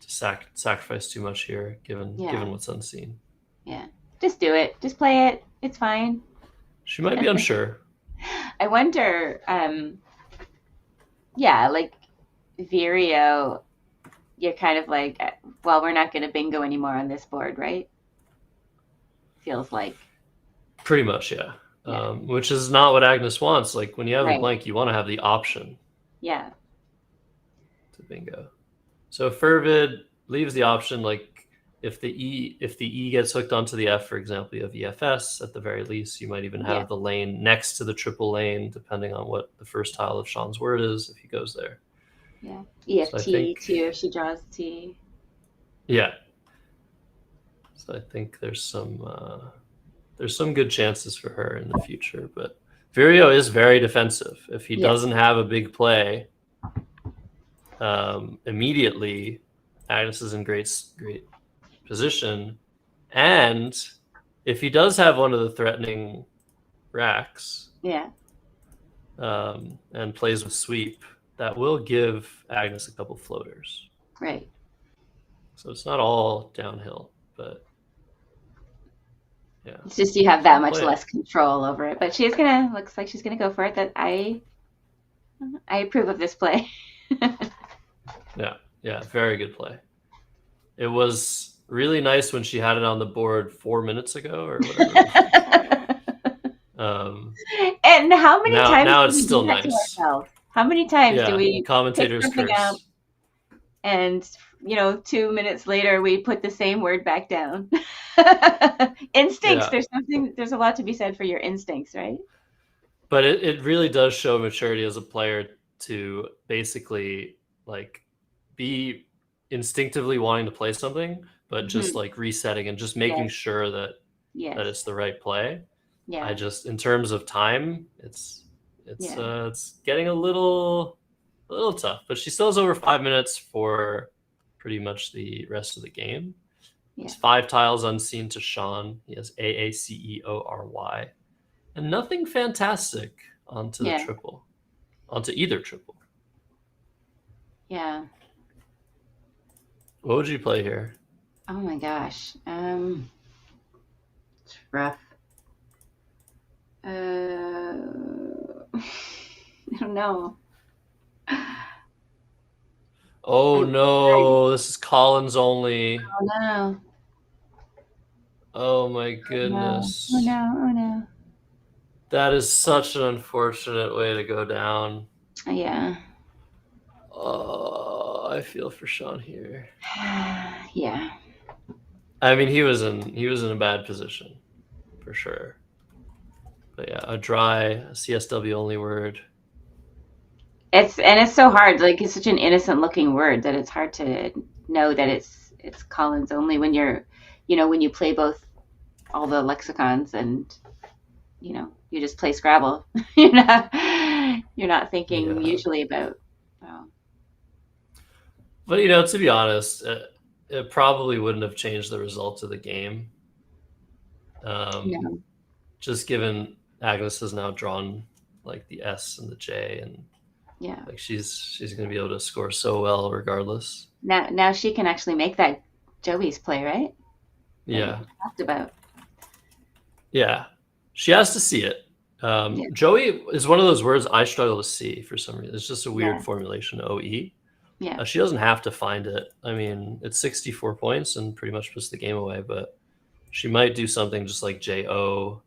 Speaker 4: sacrifice too much here, given what's unseen.
Speaker 1: Yeah, just do it. Just play it. It's fine.
Speaker 4: She might be unsure.
Speaker 1: I wonder. Vireo, you're kind of like, well, we're not going to bingo anymore on this board, right? Feels like.
Speaker 4: Pretty much, yeah. Which is not what Agnes wants. Like when you have a blank, you want to have the option.
Speaker 1: Yeah.
Speaker 4: To bingo. So fervid leaves the option, if the E gets hooked onto the F, for example, you have EFS at the very least. You might even have the lane next to the triple lane, depending on what the first tile of Sean's word is, if he goes there.
Speaker 1: Yeah. EFT too, if she draws T.
Speaker 4: Yeah. So I think there's some good chances for her in the future, but Vireo is very defensive. If he doesn't have a big play, immediately Agnes is in great position, and if he does have one of the threatening racks, and plays with sweep, that will give Agnes a couple floaters.
Speaker 1: Right.
Speaker 4: So it's not all downhill, but. Yeah.
Speaker 1: It's just you have that much less control over it. But looks like she's gonna go for it. That I I approve of this play.
Speaker 4: Yeah, very good play. It was really nice when she had it on the board 4 minutes ago or whatever.
Speaker 1: And how many times
Speaker 4: now
Speaker 1: do
Speaker 4: it's
Speaker 1: we
Speaker 4: still
Speaker 1: do that to
Speaker 4: nice.
Speaker 1: ourselves? How many times do
Speaker 4: Yeah,
Speaker 1: we pick
Speaker 4: commentators
Speaker 1: something up
Speaker 4: curse.
Speaker 1: and 2 minutes later we put the same word back down? Instincts.
Speaker 4: Yeah.
Speaker 1: There's a lot to be said for your instincts, right?
Speaker 4: But it really does show maturity as a player to basically like be instinctively wanting to play something, but just like resetting and just making
Speaker 1: Yes.
Speaker 4: sure that
Speaker 1: Yes.
Speaker 4: it's the right play.
Speaker 1: Yeah.
Speaker 4: I just, in terms of time, it's
Speaker 1: Yeah.
Speaker 4: it's getting a little tough, but she still has over 5 minutes for pretty much the rest of the game.
Speaker 1: Yeah.
Speaker 4: It's 5 tiles unseen to Sean. He has AACEORY. And nothing fantastic onto the triple. Onto either triple.
Speaker 1: Yeah.
Speaker 4: What would you play here?
Speaker 1: Oh my gosh. It's rough. I don't know.
Speaker 4: Oh no, this is Collins only.
Speaker 1: Oh no.
Speaker 4: Oh my goodness.
Speaker 1: Oh no.
Speaker 4: That is such an unfortunate way to go down.
Speaker 1: Yeah.
Speaker 4: Oh, I feel for Sean here.
Speaker 1: Yeah.
Speaker 4: I mean, he was in a bad position, for sure. But yeah, a dry CSW only word.
Speaker 1: It's so hard. Like, it's such an innocent looking word that it's hard to know that it's Collins only when you're, when you play both all the lexicons and, you just play Scrabble. you're not thinking usually about.
Speaker 4: But to be honest, it probably wouldn't have changed the result of the game.
Speaker 1: No.
Speaker 4: Just given Agnes has now drawn like the S and the J, and like she's going to be able to score so well regardless.
Speaker 1: Now she can actually make that Joey's play, right?
Speaker 4: Yeah.
Speaker 1: Talked about.
Speaker 4: Yeah, she has to see it. Joey is one of those words I struggle to see for some reason. It's just a weird formulation, OE.
Speaker 1: Yeah.
Speaker 4: She doesn't have to find it. I mean, it's 64 points and pretty much puts the game away, but she might do something just like JO.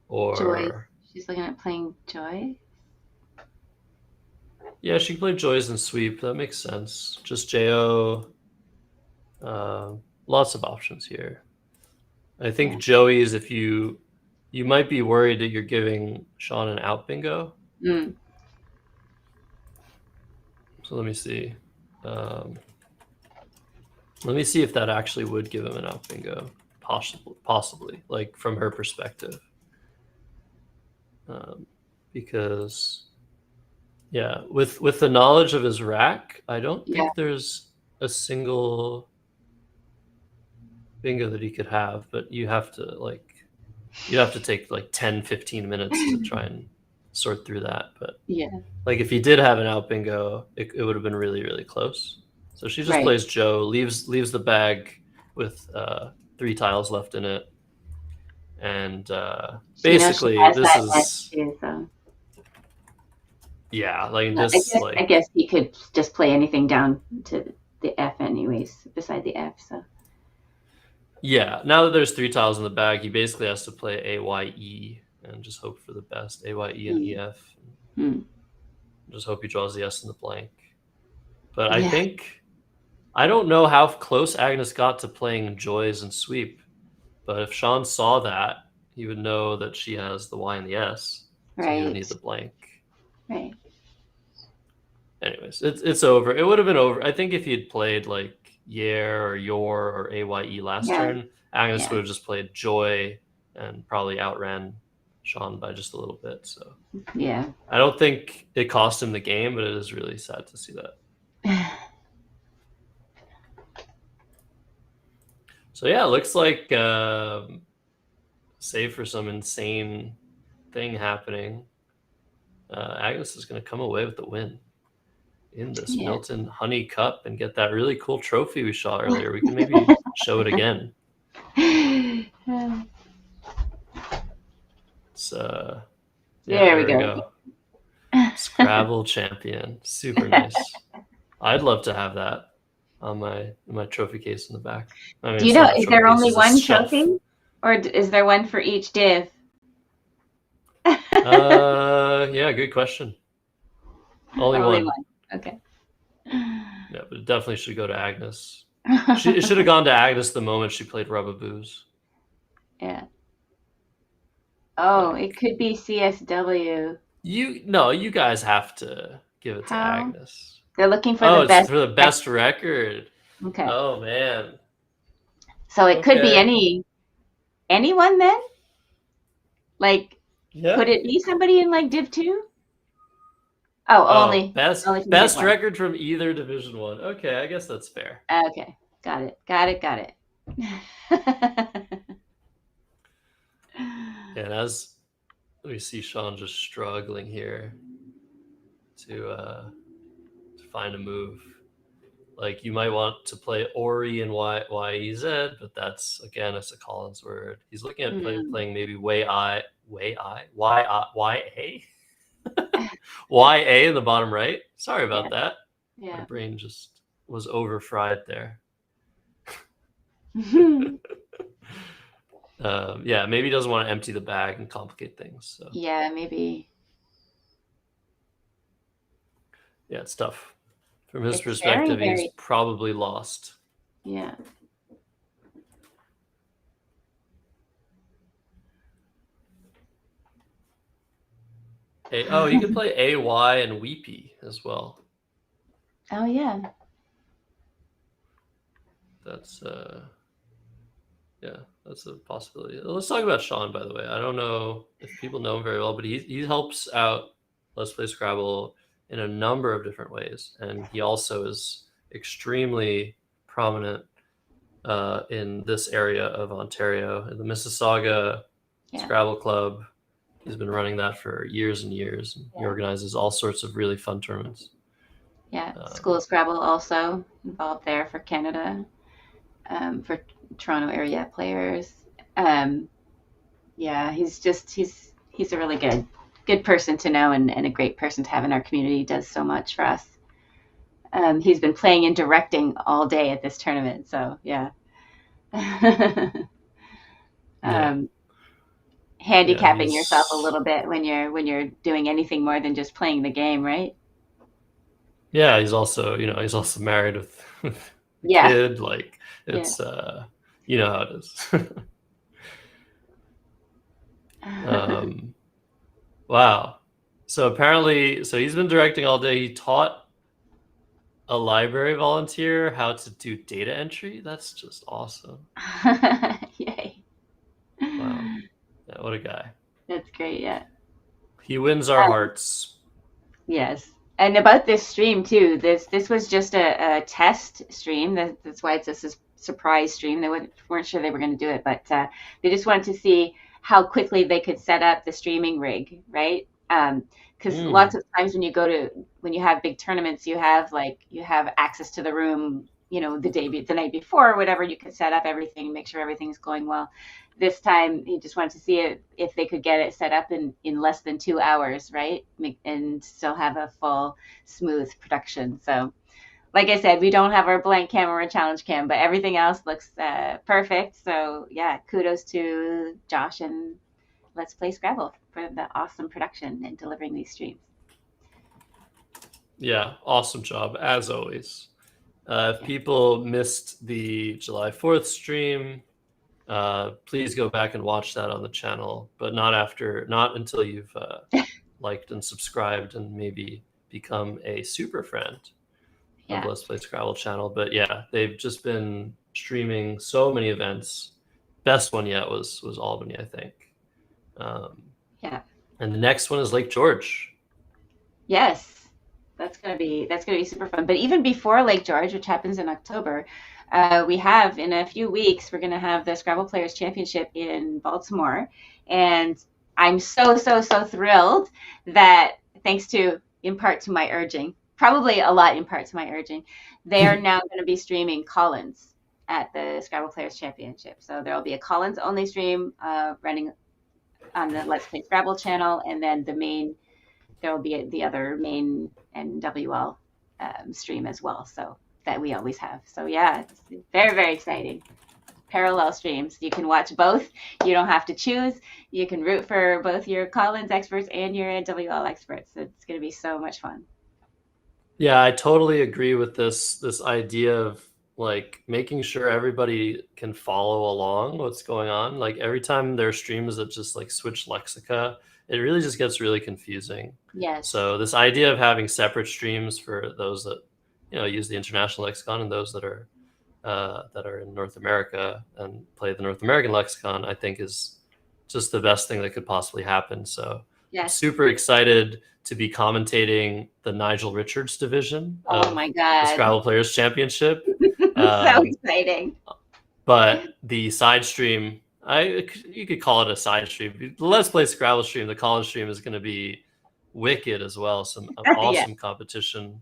Speaker 4: Or
Speaker 1: Joy. She's looking at playing Joy.
Speaker 4: Yeah, she can play Joys and Sweep. That makes sense. Just JO. Lots of options here. I think Joey's, if you might be worried that you're giving Sean an out bingo. So let me see. Let me see if that actually would give him an out bingo. Possibly, like from her perspective. Because, with the knowledge of his rack, I don't think there's a single bingo that he could have, but you have to take like 10-15 minutes to try and sort through that. But like if he did have an out bingo, it would have been really, really close. So she just plays Joe, leaves the bag with 3 tiles left in it, and basically this is
Speaker 1: I guess he could just play anything down to the F anyways, beside the F. So
Speaker 4: now that there's 3 tiles in the bag, he basically has to play AYE and just hope for the best. AYE and EF. Just hope he draws the S in the blank. But I don't know how close Agnes got to playing Joys and Sweep, but if Sean saw that, he would know that she has the Y and the S, so he would need the blank.
Speaker 1: Right.
Speaker 4: Anyways, it's over. It would have been over. I think if he had played like Yer or Yor or AYE last turn, Agnes would have just played Joy and probably outran Sean by just a little bit. So I don't think it cost him the game, but it is really sad to see that. So it looks like save for some insane thing happening, Agnes is going to come away with the win in this Milton Honey Cup and get that really cool trophy we saw earlier. We can maybe show it again. It's Yeah,
Speaker 1: There we
Speaker 4: there we
Speaker 1: go.
Speaker 4: go. Scrabble champion. Super nice. I'd love to have that on my trophy case in the back. I mean,
Speaker 1: Do you
Speaker 4: it's
Speaker 1: know,
Speaker 4: not a
Speaker 1: is
Speaker 4: trophy
Speaker 1: there
Speaker 4: case,
Speaker 1: only
Speaker 4: it's a
Speaker 1: one
Speaker 4: shelf.
Speaker 1: trophy? Or is there one for each div?
Speaker 4: Yeah, good question. Only one.
Speaker 1: Okay.
Speaker 4: Yeah, but it definitely should go to Agnes. It should have gone to Agnes the moment she played Rubabooze.
Speaker 1: Yeah. Oh,
Speaker 4: Like,
Speaker 1: it could be CSW.
Speaker 4: you guys have to give it to
Speaker 1: How?
Speaker 4: Agnes.
Speaker 1: They're looking for
Speaker 4: Oh,
Speaker 1: the
Speaker 4: it's
Speaker 1: best.
Speaker 4: for the best record.
Speaker 1: Okay.
Speaker 4: Oh man.
Speaker 1: So it could be
Speaker 4: Okay.
Speaker 1: anyone then? Like,
Speaker 4: Yeah.
Speaker 1: could it be somebody in like Div 2? Oh,
Speaker 4: Oh,
Speaker 1: only from Div
Speaker 4: best
Speaker 1: 1.
Speaker 4: record from either Division 1. Okay, I guess that's fair.
Speaker 1: Okay. Got it.
Speaker 4: And as we see Sean just struggling here to find a move. Like, you might want to play Ori and YEZ, but that's, again, it's a Collins word. He's looking at playing maybe YA in the bottom right. Sorry about that.
Speaker 1: Yeah.
Speaker 4: My brain just was over fried there. Yeah, maybe he doesn't want to empty the bag and complicate things. So.
Speaker 1: Yeah, maybe.
Speaker 4: Yeah, it's tough. From his perspective, he's probably lost.
Speaker 1: Yeah.
Speaker 4: You can play AY and Weepy as well.
Speaker 1: Oh yeah.
Speaker 4: That's that's a possibility. Let's talk about Sean, by the way. I don't know if people know him very well, but he helps out Let's Play Scrabble in a number of different ways, and he also is extremely prominent in this area of Ontario, in the Mississauga Scrabble Club. He's been running that for years and years. And he organizes all sorts of really fun tournaments.
Speaker 1: Yeah, School of Scrabble also involved there for Canada, for Toronto area players. Yeah, he's a really good person to know and a great person to have in our community. He does so much for us. He's been playing and directing all day at this tournament, so yeah. Handicapping yourself a little bit when you're doing anything more than just playing the game, right?
Speaker 4: Yeah, he's also married with a kid. Like, it's you know how it is. Wow. So apparently, he's been directing all day. He taught a library volunteer how to do data entry. That's just awesome.
Speaker 1: Yay.
Speaker 4: Wow. Yeah, what a guy.
Speaker 1: That's great, yeah.
Speaker 4: He wins our hearts.
Speaker 1: Yes. And about this stream too, this was just a test stream. That's why it's a surprise stream. They weren't sure they were going to do it, but they just wanted to see how quickly they could set up the streaming rig, right? Because lots of times when you have big tournaments, you have access to the room, the night before or whatever. You can set up everything, make sure everything's going well. This time, he just wanted to see if they could get it set up in less than 2 hours, right? And still have a full, smooth production. So, like I said, we don't have our blank cam or a challenge cam, but everything else looks perfect. So, yeah, kudos to Josh and Let's Play Scrabble for the awesome production and delivering these streams.
Speaker 4: Yeah, awesome job, as always. If people missed the July 4th stream, please go back and watch that on the channel, but not until you've liked and subscribed and maybe become a super friend of Let's Play Scrabble channel. But yeah, they've just been streaming so many events. Best one yet was Albany, I think. And the next one is Lake George.
Speaker 1: Yes, that's gonna be super fun. But even before Lake George, which happens in October, we have in a few weeks, we're going to have the Scrabble Players Championship in Baltimore. And I'm so thrilled that, thanks to, in part to my urging, probably a lot in part to my urging, they are now going to be streaming Collins at the Scrabble Players Championship. So there will be a Collins only stream running on the Let's Play Scrabble channel, and then there will be the other main NWL stream as well, so that we always have. So yeah, it's very, very exciting. Parallel streams. You can watch both. You don't have to choose. You can root for both your Collins experts and your NWL experts. It's going to be so much fun.
Speaker 4: Yeah, I totally agree with this idea of like making sure everybody can follow along what's going on. Like every time there are streams that just like switch lexica, it really just gets really confusing.
Speaker 1: Yes.
Speaker 4: So this idea of having separate streams for those that use the international lexicon and those that are in North America and play the North American lexicon, I think is just the best thing that could possibly happen. So
Speaker 1: yes.
Speaker 4: Super excited to be commentating the Nigel Richards division
Speaker 1: of
Speaker 4: my
Speaker 1: God.
Speaker 4: The Scrabble Players Championship.
Speaker 1: So exciting.
Speaker 4: But the side stream, you could call it a side stream. The Let's Play Scrabble stream, the college stream, is going to be wicked as well. Some awesome competition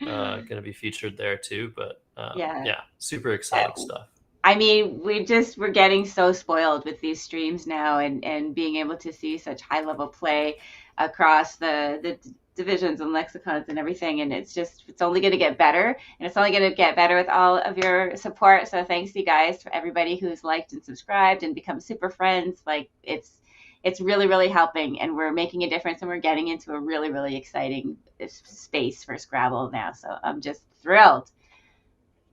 Speaker 4: going to be featured there too. But yeah, super exciting stuff.
Speaker 1: I mean, we're getting so spoiled with these streams now, and being able to see such high level play across the divisions and lexicons and everything, and it's only going to get better, and it's only going to get better with all of your support. So thanks you guys, for everybody who's liked and subscribed and become super friends. Like it's really, really helping, and we're making a difference, and we're getting into a really, really exciting space for Scrabble now. So I'm just thrilled.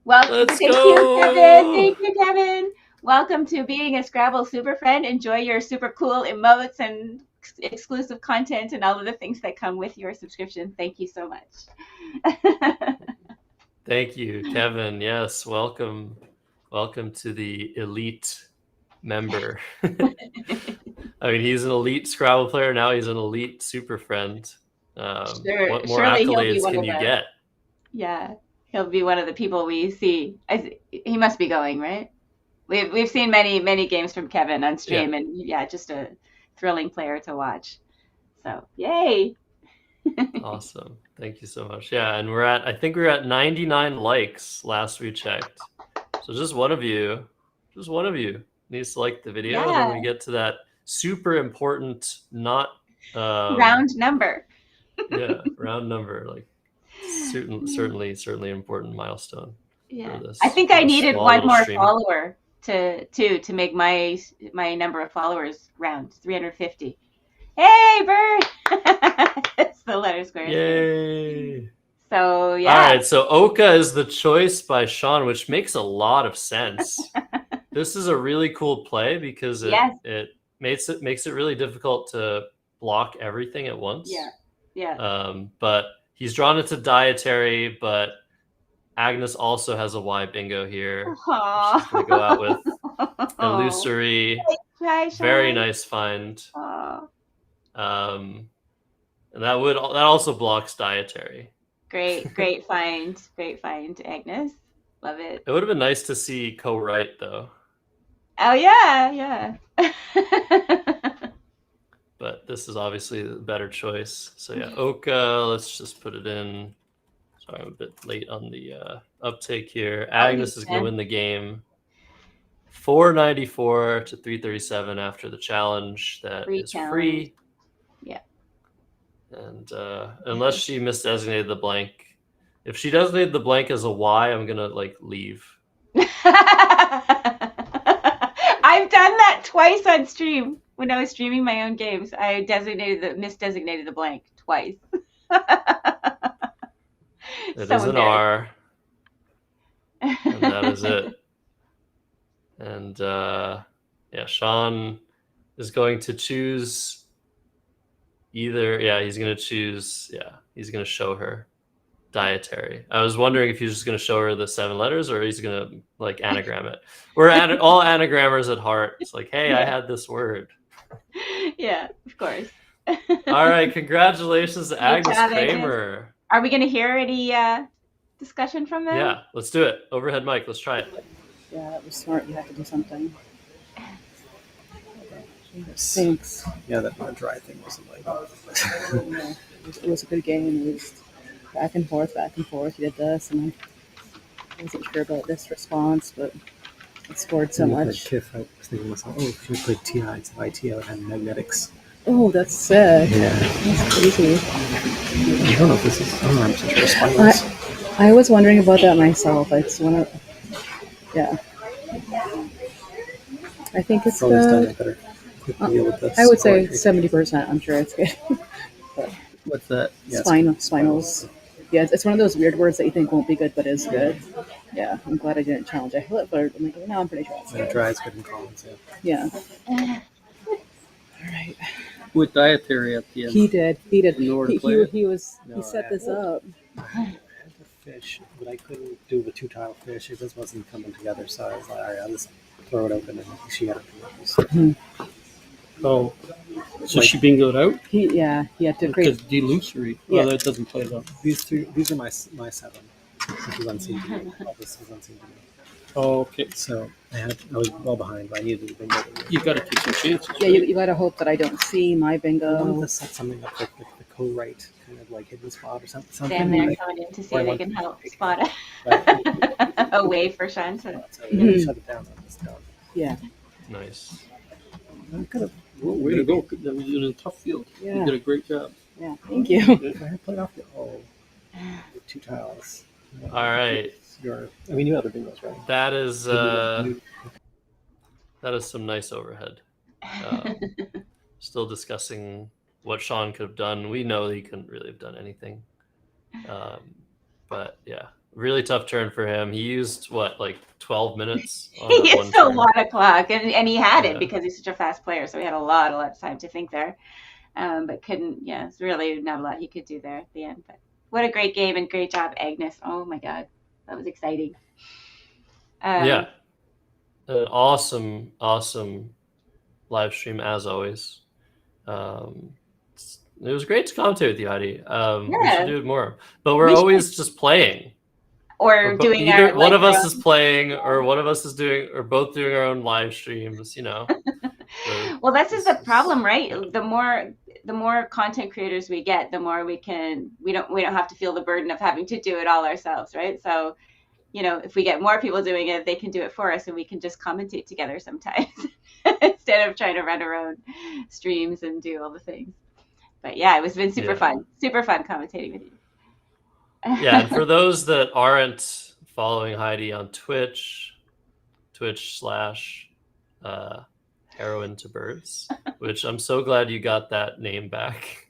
Speaker 1: Well,
Speaker 4: Let's
Speaker 1: thank
Speaker 4: go.
Speaker 1: you, Kevin. Thank you, Kevin. Welcome to being a Scrabble super friend. Enjoy your super cool emotes and exclusive content and all of the things that come with your subscription. Thank you so much.
Speaker 4: Thank you, Kevin. Yes, welcome to the elite member. I mean, he's an elite Scrabble player. Now he's an elite super friend. What more accolades can you get?
Speaker 1: Yeah, he'll be one of the people we see. He must be going, right? We've seen many games from Kevin on stream, and just a thrilling player to watch. So yay.
Speaker 4: Awesome. Thank you so much. Yeah, and I think we're at 99 likes last we checked. So just one of you needs to like the video. And then we get to that super important
Speaker 1: round number.
Speaker 4: Yeah, round number, like certainly important milestone.
Speaker 1: Yeah. I think I needed one more follower to make my number of followers round 350. Hey, Bird! It's the letter square.
Speaker 4: Yay!
Speaker 1: So yeah.
Speaker 4: All right, so Oka is the choice by Sean, which makes a lot of sense. This is a really cool play because it makes it really difficult to block everything at once.
Speaker 1: Yeah.
Speaker 4: But he's drawn it to dietary, but Agnes also has a Y bingo here. She's going to go out with illusory. Very nice find. And that also blocks dietary.
Speaker 1: Great find, Agnes. Love it.
Speaker 4: It would have been nice to see co-write though.
Speaker 1: Oh yeah.
Speaker 4: But this is obviously the better choice. So yeah, Oka, let's just put it in. Sorry, I'm a bit late on the uptake here. Agnes is going to win the game. 494 to 337 after the challenge. That is free.
Speaker 1: Yeah.
Speaker 4: And unless she misdesignated the blank. If she designated the blank as a Y, I'm going to leave.
Speaker 1: I've done that twice on stream. When I was streaming my own games, I misdesignated the blank twice.
Speaker 4: It is an R. And that is it. And Sean is going to choose he's going to show her dietary. I was wondering if he's just going to show her the 7 letters or he's going to anagram it. We're all anagrammers at heart. It's like, hey, I had this word.
Speaker 1: Yeah, of course.
Speaker 4: All right, congratulations to Agnes Kramer.
Speaker 1: Are we going to hear any discussion from them?
Speaker 4: Yeah, let's do it. Overhead mic, let's try it.
Speaker 5: Yeah, that was smart. You have to do something. Thanks.
Speaker 6: Yeah, that dry thing wasn't
Speaker 5: Yeah, it was a good game. It was back and forth. You did this, and I wasn't sure about this response, but explored so
Speaker 6: When you
Speaker 5: much.
Speaker 6: played KIF, I was thinking to myself, oh, if you played TI instead of IT, I would have magnetics.
Speaker 5: Oh, that's sick.
Speaker 6: Yeah.
Speaker 5: That's crazy.
Speaker 6: I don't know if this is. I don't know. I'm such a spineless.
Speaker 5: I was wondering about that myself. It's one of, yeah. I think it's
Speaker 6: Probably done
Speaker 5: good.
Speaker 6: a better quick deal with this.
Speaker 5: I would say
Speaker 6: poetry.
Speaker 5: 70%. I'm sure it's good.
Speaker 6: What's that? Yeah,
Speaker 5: Spinals. Yeah, it's one of those weird words that you think won't be good, but is good. Yeah, I'm glad I didn't challenge it. But I'm like, no, I'm pretty sure it's
Speaker 6: And
Speaker 5: good.
Speaker 6: dry is good in Collins. Yeah.
Speaker 5: Yeah. All right.
Speaker 7: With dietary at the end.
Speaker 5: He did.
Speaker 7: In order to play it?
Speaker 5: He
Speaker 6: No,
Speaker 5: set this up.
Speaker 6: I had the fish, but I couldn't do the 2-tile fish. It just wasn't coming together. So I was like, all right, I'll just throw it open, and she had it.
Speaker 7: Oh, so she bingoed out?
Speaker 5: He had to
Speaker 7: Because
Speaker 5: create.
Speaker 7: delusory.
Speaker 5: Yeah.
Speaker 7: Well, that doesn't play though.
Speaker 6: These are my 7. Which is unseen to me. All this is unseen to me.
Speaker 7: Oh, okay.
Speaker 6: So I was well behind, but I needed to bingo.
Speaker 7: You got to take some chances.
Speaker 5: Yeah, you gotta hope that I don't see my
Speaker 6: I wanted
Speaker 5: bingo.
Speaker 6: to set something up like the co-write kind of like hidden spot or something.
Speaker 1: Stand there
Speaker 6: like,
Speaker 1: coming in to see
Speaker 6: where I
Speaker 1: if they
Speaker 6: want
Speaker 1: can
Speaker 6: to
Speaker 1: help
Speaker 6: take it.
Speaker 1: spot
Speaker 6: Right.
Speaker 1: a way for Sean to.
Speaker 6: So I shut it down on this down.
Speaker 5: Yeah.
Speaker 4: Nice.
Speaker 6: I could have.
Speaker 7: Well, way to go. That was in a tough field.
Speaker 5: Yeah.
Speaker 7: You did a great job.
Speaker 5: Yeah. Thank you.
Speaker 6: If I had played off the with 2 tiles.
Speaker 4: All right.
Speaker 6: I mean, you have the bingos, right?
Speaker 4: That is some nice overhead. Still discussing what Sean could have done. We know that he couldn't really have done anything. But yeah, really tough turn for him. He used like 12 minutes on
Speaker 1: He
Speaker 4: that one
Speaker 1: used a
Speaker 4: turn.
Speaker 1: lot of clock, and he had
Speaker 4: Yeah.
Speaker 1: it because he's such a fast player, so he had a lot of time to think there. But couldn't. Yeah, it's really not a lot he could do there at the end. But what a great game and great job, Agnes. Oh my God, that was exciting.
Speaker 4: Yeah. An awesome live stream as always. It was great to commentate with you, Heidi. We should do it more. But we're always just playing.
Speaker 1: Or doing
Speaker 4: either
Speaker 1: our,
Speaker 4: one of us is playing, or one of us is doing, or both doing our own live streams.
Speaker 1: Well, that's just the problem, right? The more content creators we get, the more we don't have to feel the burden of having to do it all ourselves, right? So, if we get more people doing it, they can do it for us, and we can just commentate together sometimes instead of trying to run our own streams and do all the things. But yeah, it's been super fun commentating with you.
Speaker 4: Yeah, and for those that aren't following Heidi on Twitch / Heroin to Birds, which I'm so glad you got that name back.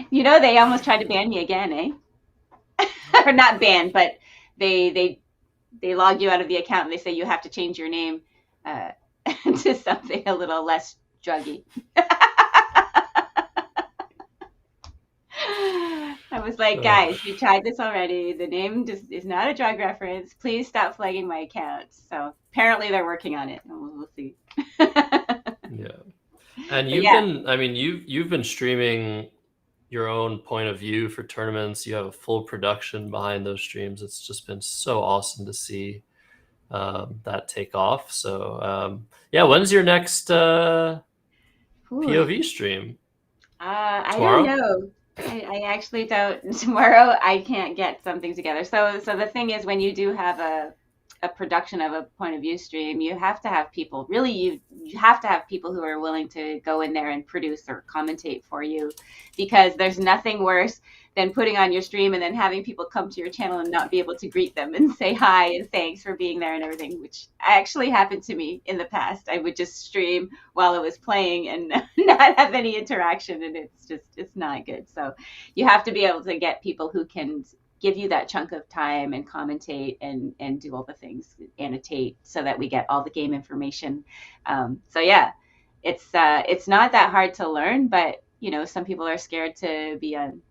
Speaker 1: They almost tried to ban me again, eh? Or not ban, but they log you out of the account and they say you have to change your name to something a little less druggy. I was like, guys, we tried this already. The name just is not a drug reference. Please stop flagging my account. So apparently they're working on it. We'll see.
Speaker 4: Yeah. And you've been streaming your own point of view for tournaments. You have a full production behind those streams. It's just been so awesome to see that take off. So when's your next POV stream?
Speaker 1: I don't know. I actually don't. Tomorrow I can't get something together. So the thing is, when you do have a production of a point of view stream, you have to have people. Really, you have to have people who are willing to go in there and produce or commentate for you, because there's nothing worse than putting on your stream and then having people come to your channel and not be able to greet them and say hi and thanks for being there and everything, which actually happened to me in the past. I would just stream while it was playing and not have any interaction, and it's not good. So you have to be able to get people who can give you that chunk of time and commentate and do all the things, annotate, so that we get all the game information. It's not that hard to learn, but some people are scared to be on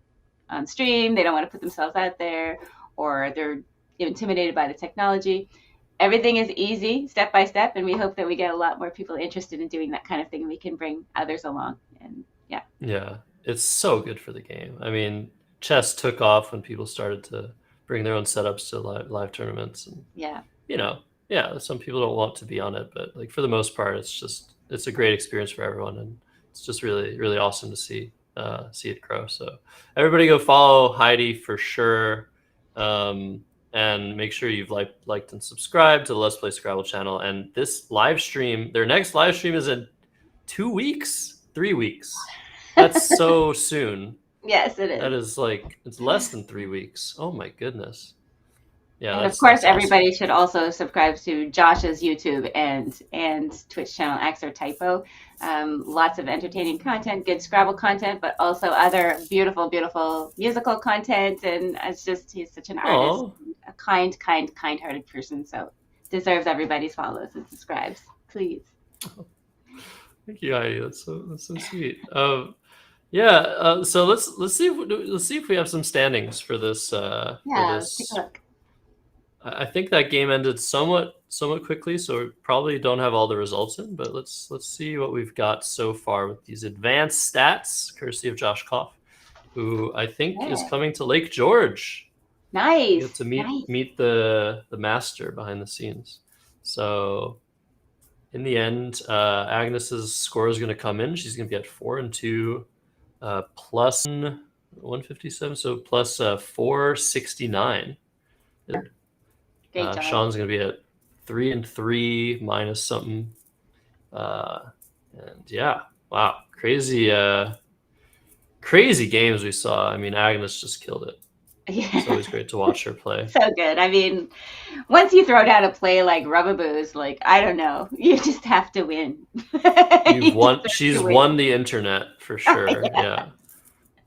Speaker 1: stream. They don't want to put themselves out there, or they're intimidated by the technology. Everything is easy, step by step, and we hope that we get a lot more people interested in doing that kind of thing, and we can bring others along. And yeah,
Speaker 4: it's so good for the game. I mean, chess took off when people started to bring their own setups to live tournaments, and some people don't want to be on it, but like for the most part, it's a great experience for everyone, and it's just really, really awesome to see it grow. So everybody go follow Heidi for sure. And and make sure you've liked and subscribed to the Let's Play Scrabble channel. And this live stream, their next live stream is in 2 weeks, 3 weeks. That's so soon.
Speaker 1: Yes, it is.
Speaker 4: That is like, it's less than 3 weeks. Oh my goodness. Yeah,
Speaker 1: and of course,
Speaker 4: that's awesome.
Speaker 1: everybody should also subscribe to Josh's YouTube and Twitch channel, X or Typo. Lots of entertaining content, good Scrabble content, but also other beautiful, beautiful musical content. And it's just, he's such an artist, a kind-hearted person. So deserves everybody's follows and subscribes. Please.
Speaker 4: Thank you, Heidi. That's so sweet. Yeah. So let's see if we have some standings for this.
Speaker 1: Let's take a look.
Speaker 4: I think that game ended somewhat quickly, so we probably don't have all the results in. But let's see what we've got so far with these advanced stats, courtesy of Josh Koff, who I think is coming to Lake George.
Speaker 1: Nice.
Speaker 4: You get to meet the master behind the scenes. So in the end, Agnes's score is going to come in. She's going to be at 4-2, plus 157, so plus 469.
Speaker 1: Great job.
Speaker 4: Sean's going to be at 3-3 minus something. And yeah, wow, crazy games we saw. I mean, Agnes just killed it.
Speaker 1: Yeah.
Speaker 4: It's always great to watch her play.
Speaker 1: So good. I mean, once you throw down a play like Rubaboos, like, I don't know, you just have to win.
Speaker 4: She's won the internet for sure. Yeah.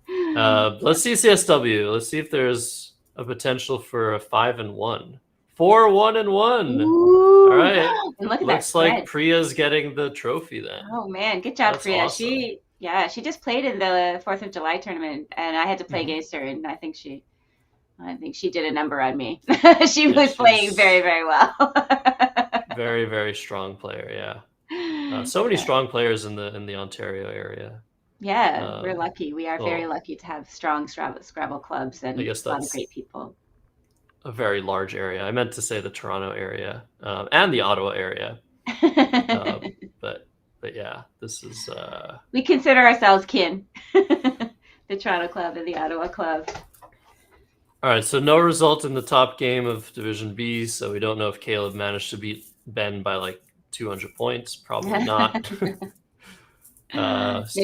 Speaker 4: Let's see CSW. Let's see if there's a potential for a 5-1. 4-1-1.
Speaker 1: Ooh.
Speaker 4: All right.
Speaker 1: And look at
Speaker 4: Looks
Speaker 1: that
Speaker 4: like Priya's getting the trophy then.
Speaker 1: Oh man, good job,
Speaker 4: That's
Speaker 1: Priya.
Speaker 4: awesome.
Speaker 1: She just played in the 4th of July tournament, and I had to play against her, and I think she did a number on me. She was playing very, very well.
Speaker 4: Very, very strong player. Yeah. So many strong players in the Ontario area.
Speaker 1: Yeah, we're lucky. We are very lucky to have strong Scrabble clubs and a lot of great people.
Speaker 4: A very large area. I meant to say the Toronto area and the Ottawa area. But yeah, this is...
Speaker 1: We consider ourselves kin. The Toronto club and the Ottawa club.
Speaker 4: All right, so no result in the top game of Division B, so we don't know if Caleb managed to beat Ben by like 200 points. Probably not. Still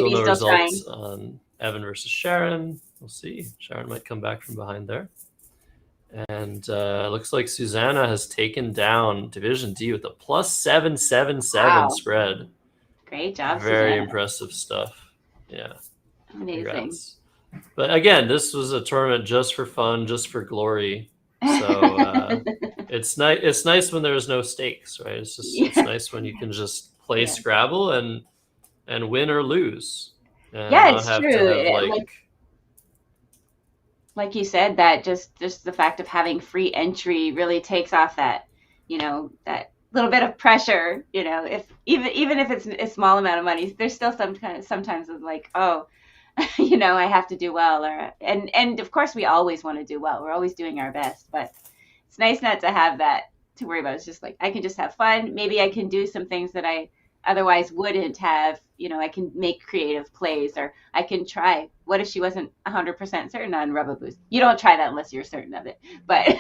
Speaker 4: no results on Evan versus Sharon. We'll see. Sharon might come back from behind there. And looks like Susanna has taken down Division D with a plus 777 spread.
Speaker 1: Great job,
Speaker 4: Very
Speaker 1: Susanna.
Speaker 4: impressive stuff. Yeah.
Speaker 1: Amazing.
Speaker 4: Congrats. But again, this was a tournament just for fun, just for glory. So it's nice. It's nice when there's no stakes, right? It's nice when you can just play Scrabble and win or lose. And
Speaker 1: it's true. Like you said, that just the fact of having free entry really takes off that, that little bit of pressure. If even if it's a small amount of money, there's still sometimes it's like, oh, I have to do well, and of course we always want to do well. We're always doing our best, but it's nice not to have that to worry about. It's just like I can just have fun. Maybe I can do some things that I otherwise wouldn't have. I can make creative plays, or I can try. What if she wasn't 100% certain on Rubaboos? You don't try that unless you're certain of it. But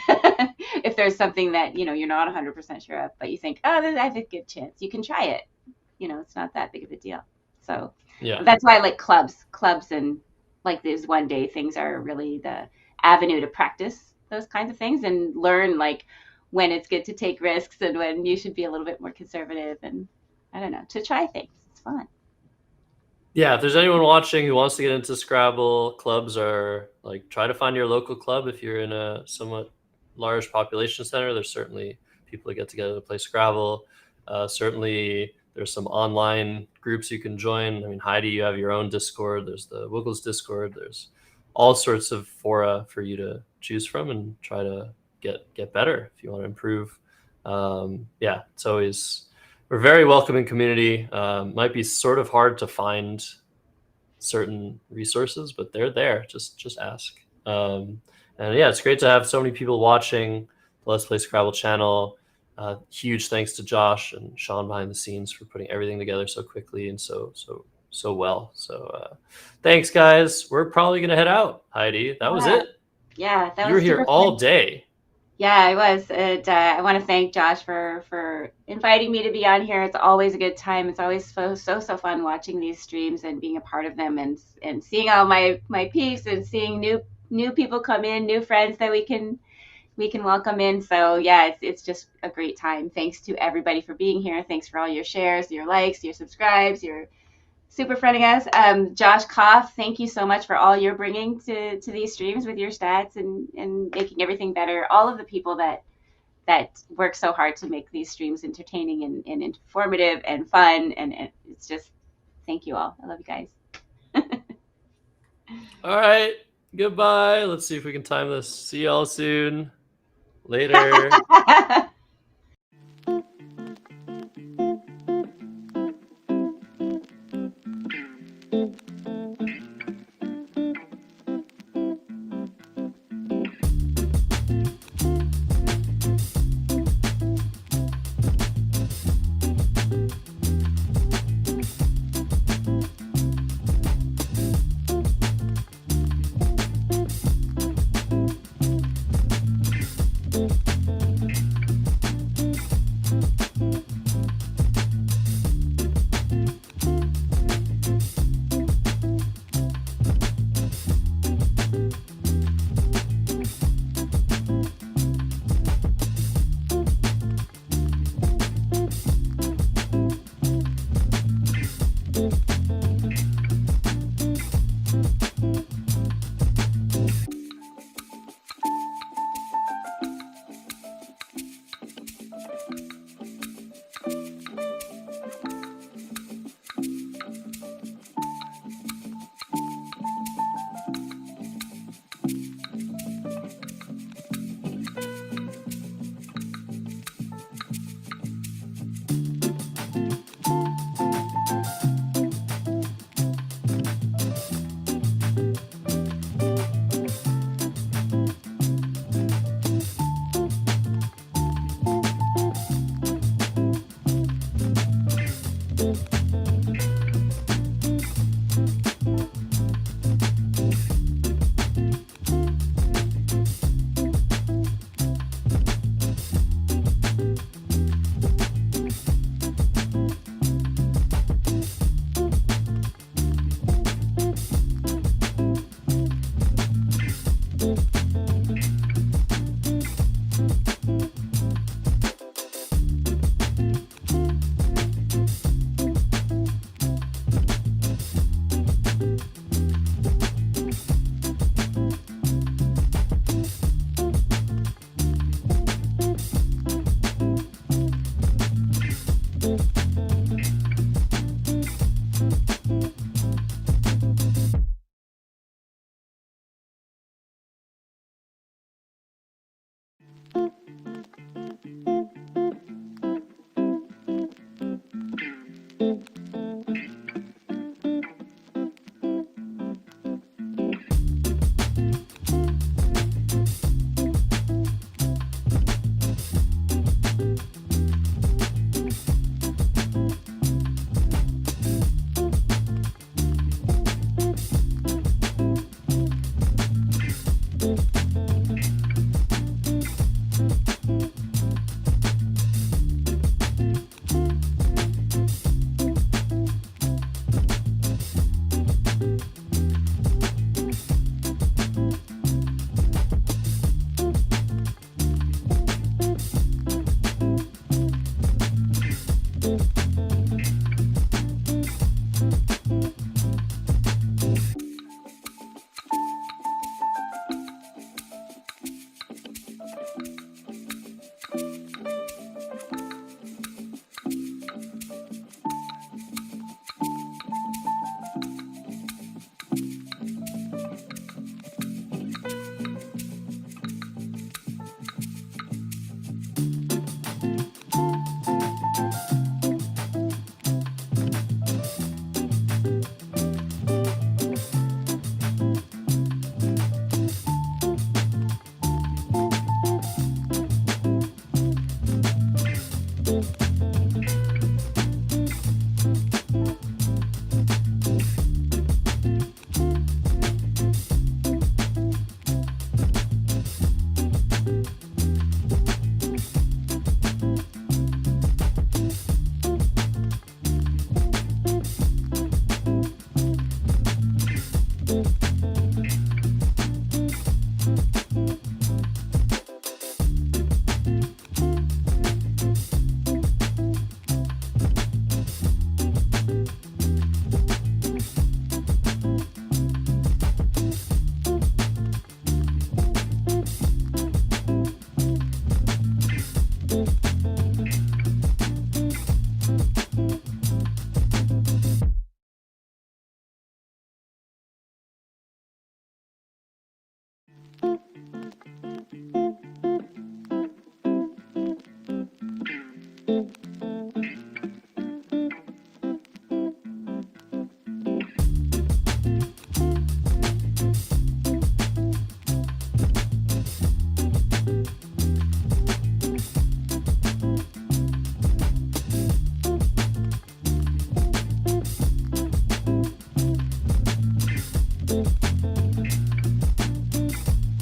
Speaker 1: if there's something that you're not 100% sure of, but you think, oh, I have a good chance, you can try it. It's not that big of a deal. So that's why I like clubs, and like these one day things are really the avenue to practice those kinds of things and learn like when it's good to take risks and when you should be a little bit more conservative, and I don't know, to try things. It's fun.
Speaker 4: Yeah, if there's anyone watching who wants to get into Scrabble, clubs are like, try to find your local club. If you're in a somewhat large population center, there's certainly people that get together to play Scrabble. Certainly there's some online groups you can join. I mean, Heidi, you have your own Discord. There's the Wiggles Discord. There's all sorts of fora for you to choose from and try to get better if you want to improve. It's always... We're a very welcoming community. Might be sort of hard to find certain resources, but they're there. Just ask. It's great to have so many people watching the Let's Play Scrabble channel. Huge thanks to Josh and Sean behind the scenes for putting everything together so quickly and so well. So thanks, guys. We're probably gonna head out. Heidi, that was it.
Speaker 1: Yeah, that was.
Speaker 4: You were here all day.
Speaker 1: Yeah, I was. And I want to thank Josh for inviting me to be on here. It's always a good time. It's always so fun watching these streams and being a part of them, and seeing all my peeps, and seeing new people come in, new friends that we can welcome in. So yeah, it's just a great time. Thanks to everybody for being here. Thanks for all your shares, your likes, your subscribes, your super friending us. Josh Koff, thank you so much for all you're bringing to these streams with your stats and making everything better. All of the people that work so hard to make these streams entertaining and informative and fun. And it's just, thank you all. I love you guys.
Speaker 4: All right. Goodbye. Let's see if we can time this. See y'all soon. Later.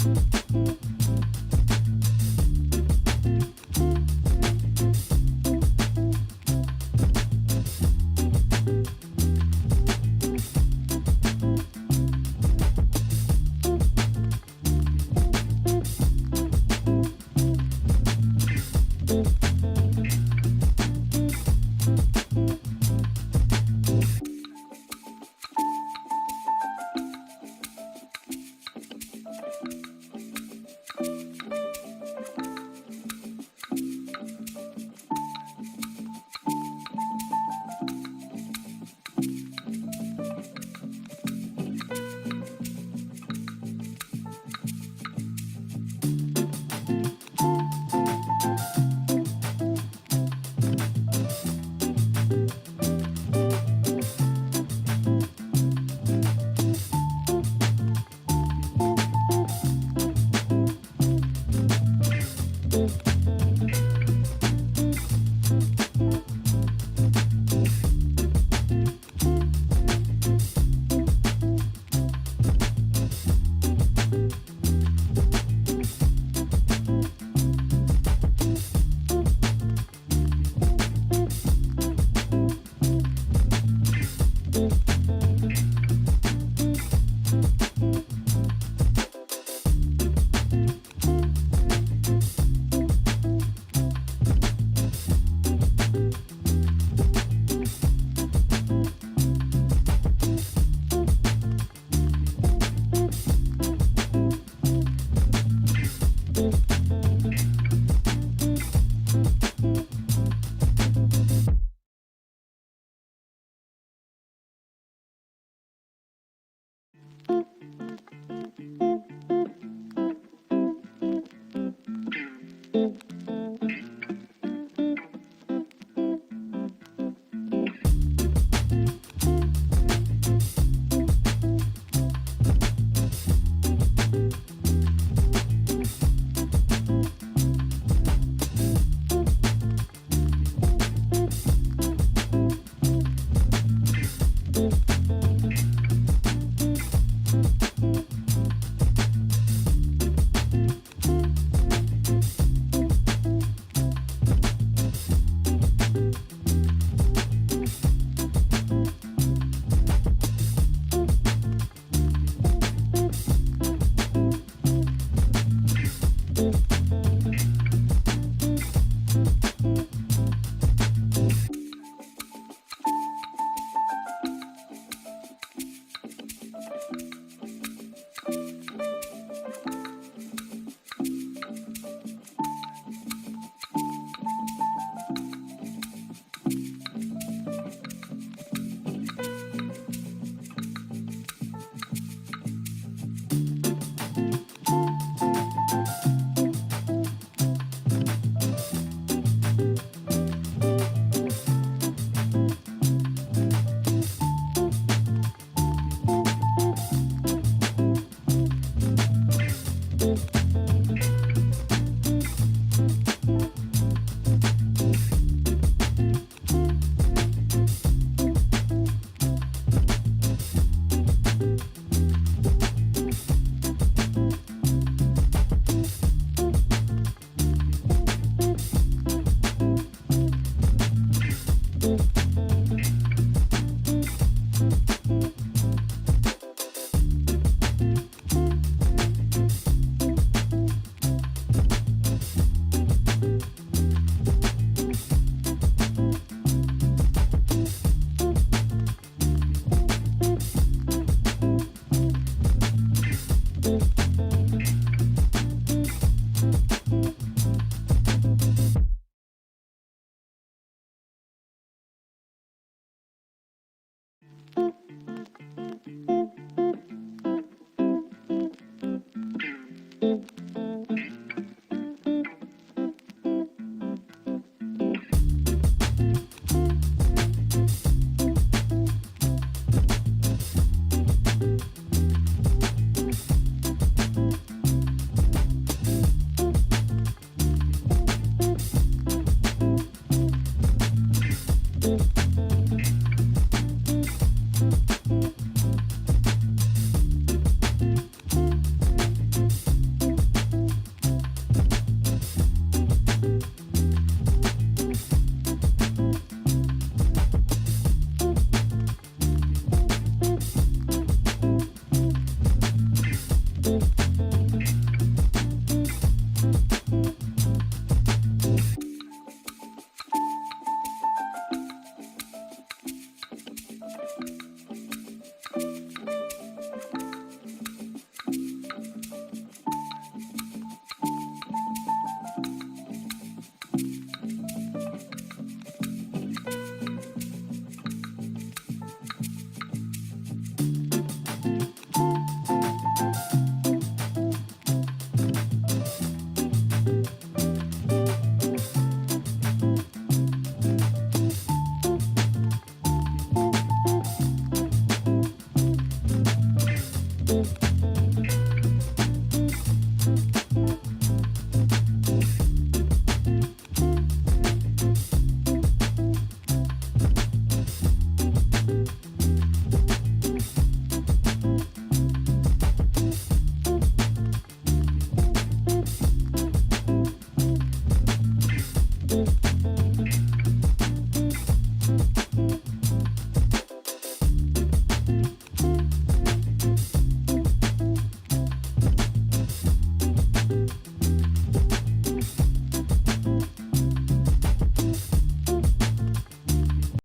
Speaker 8: you.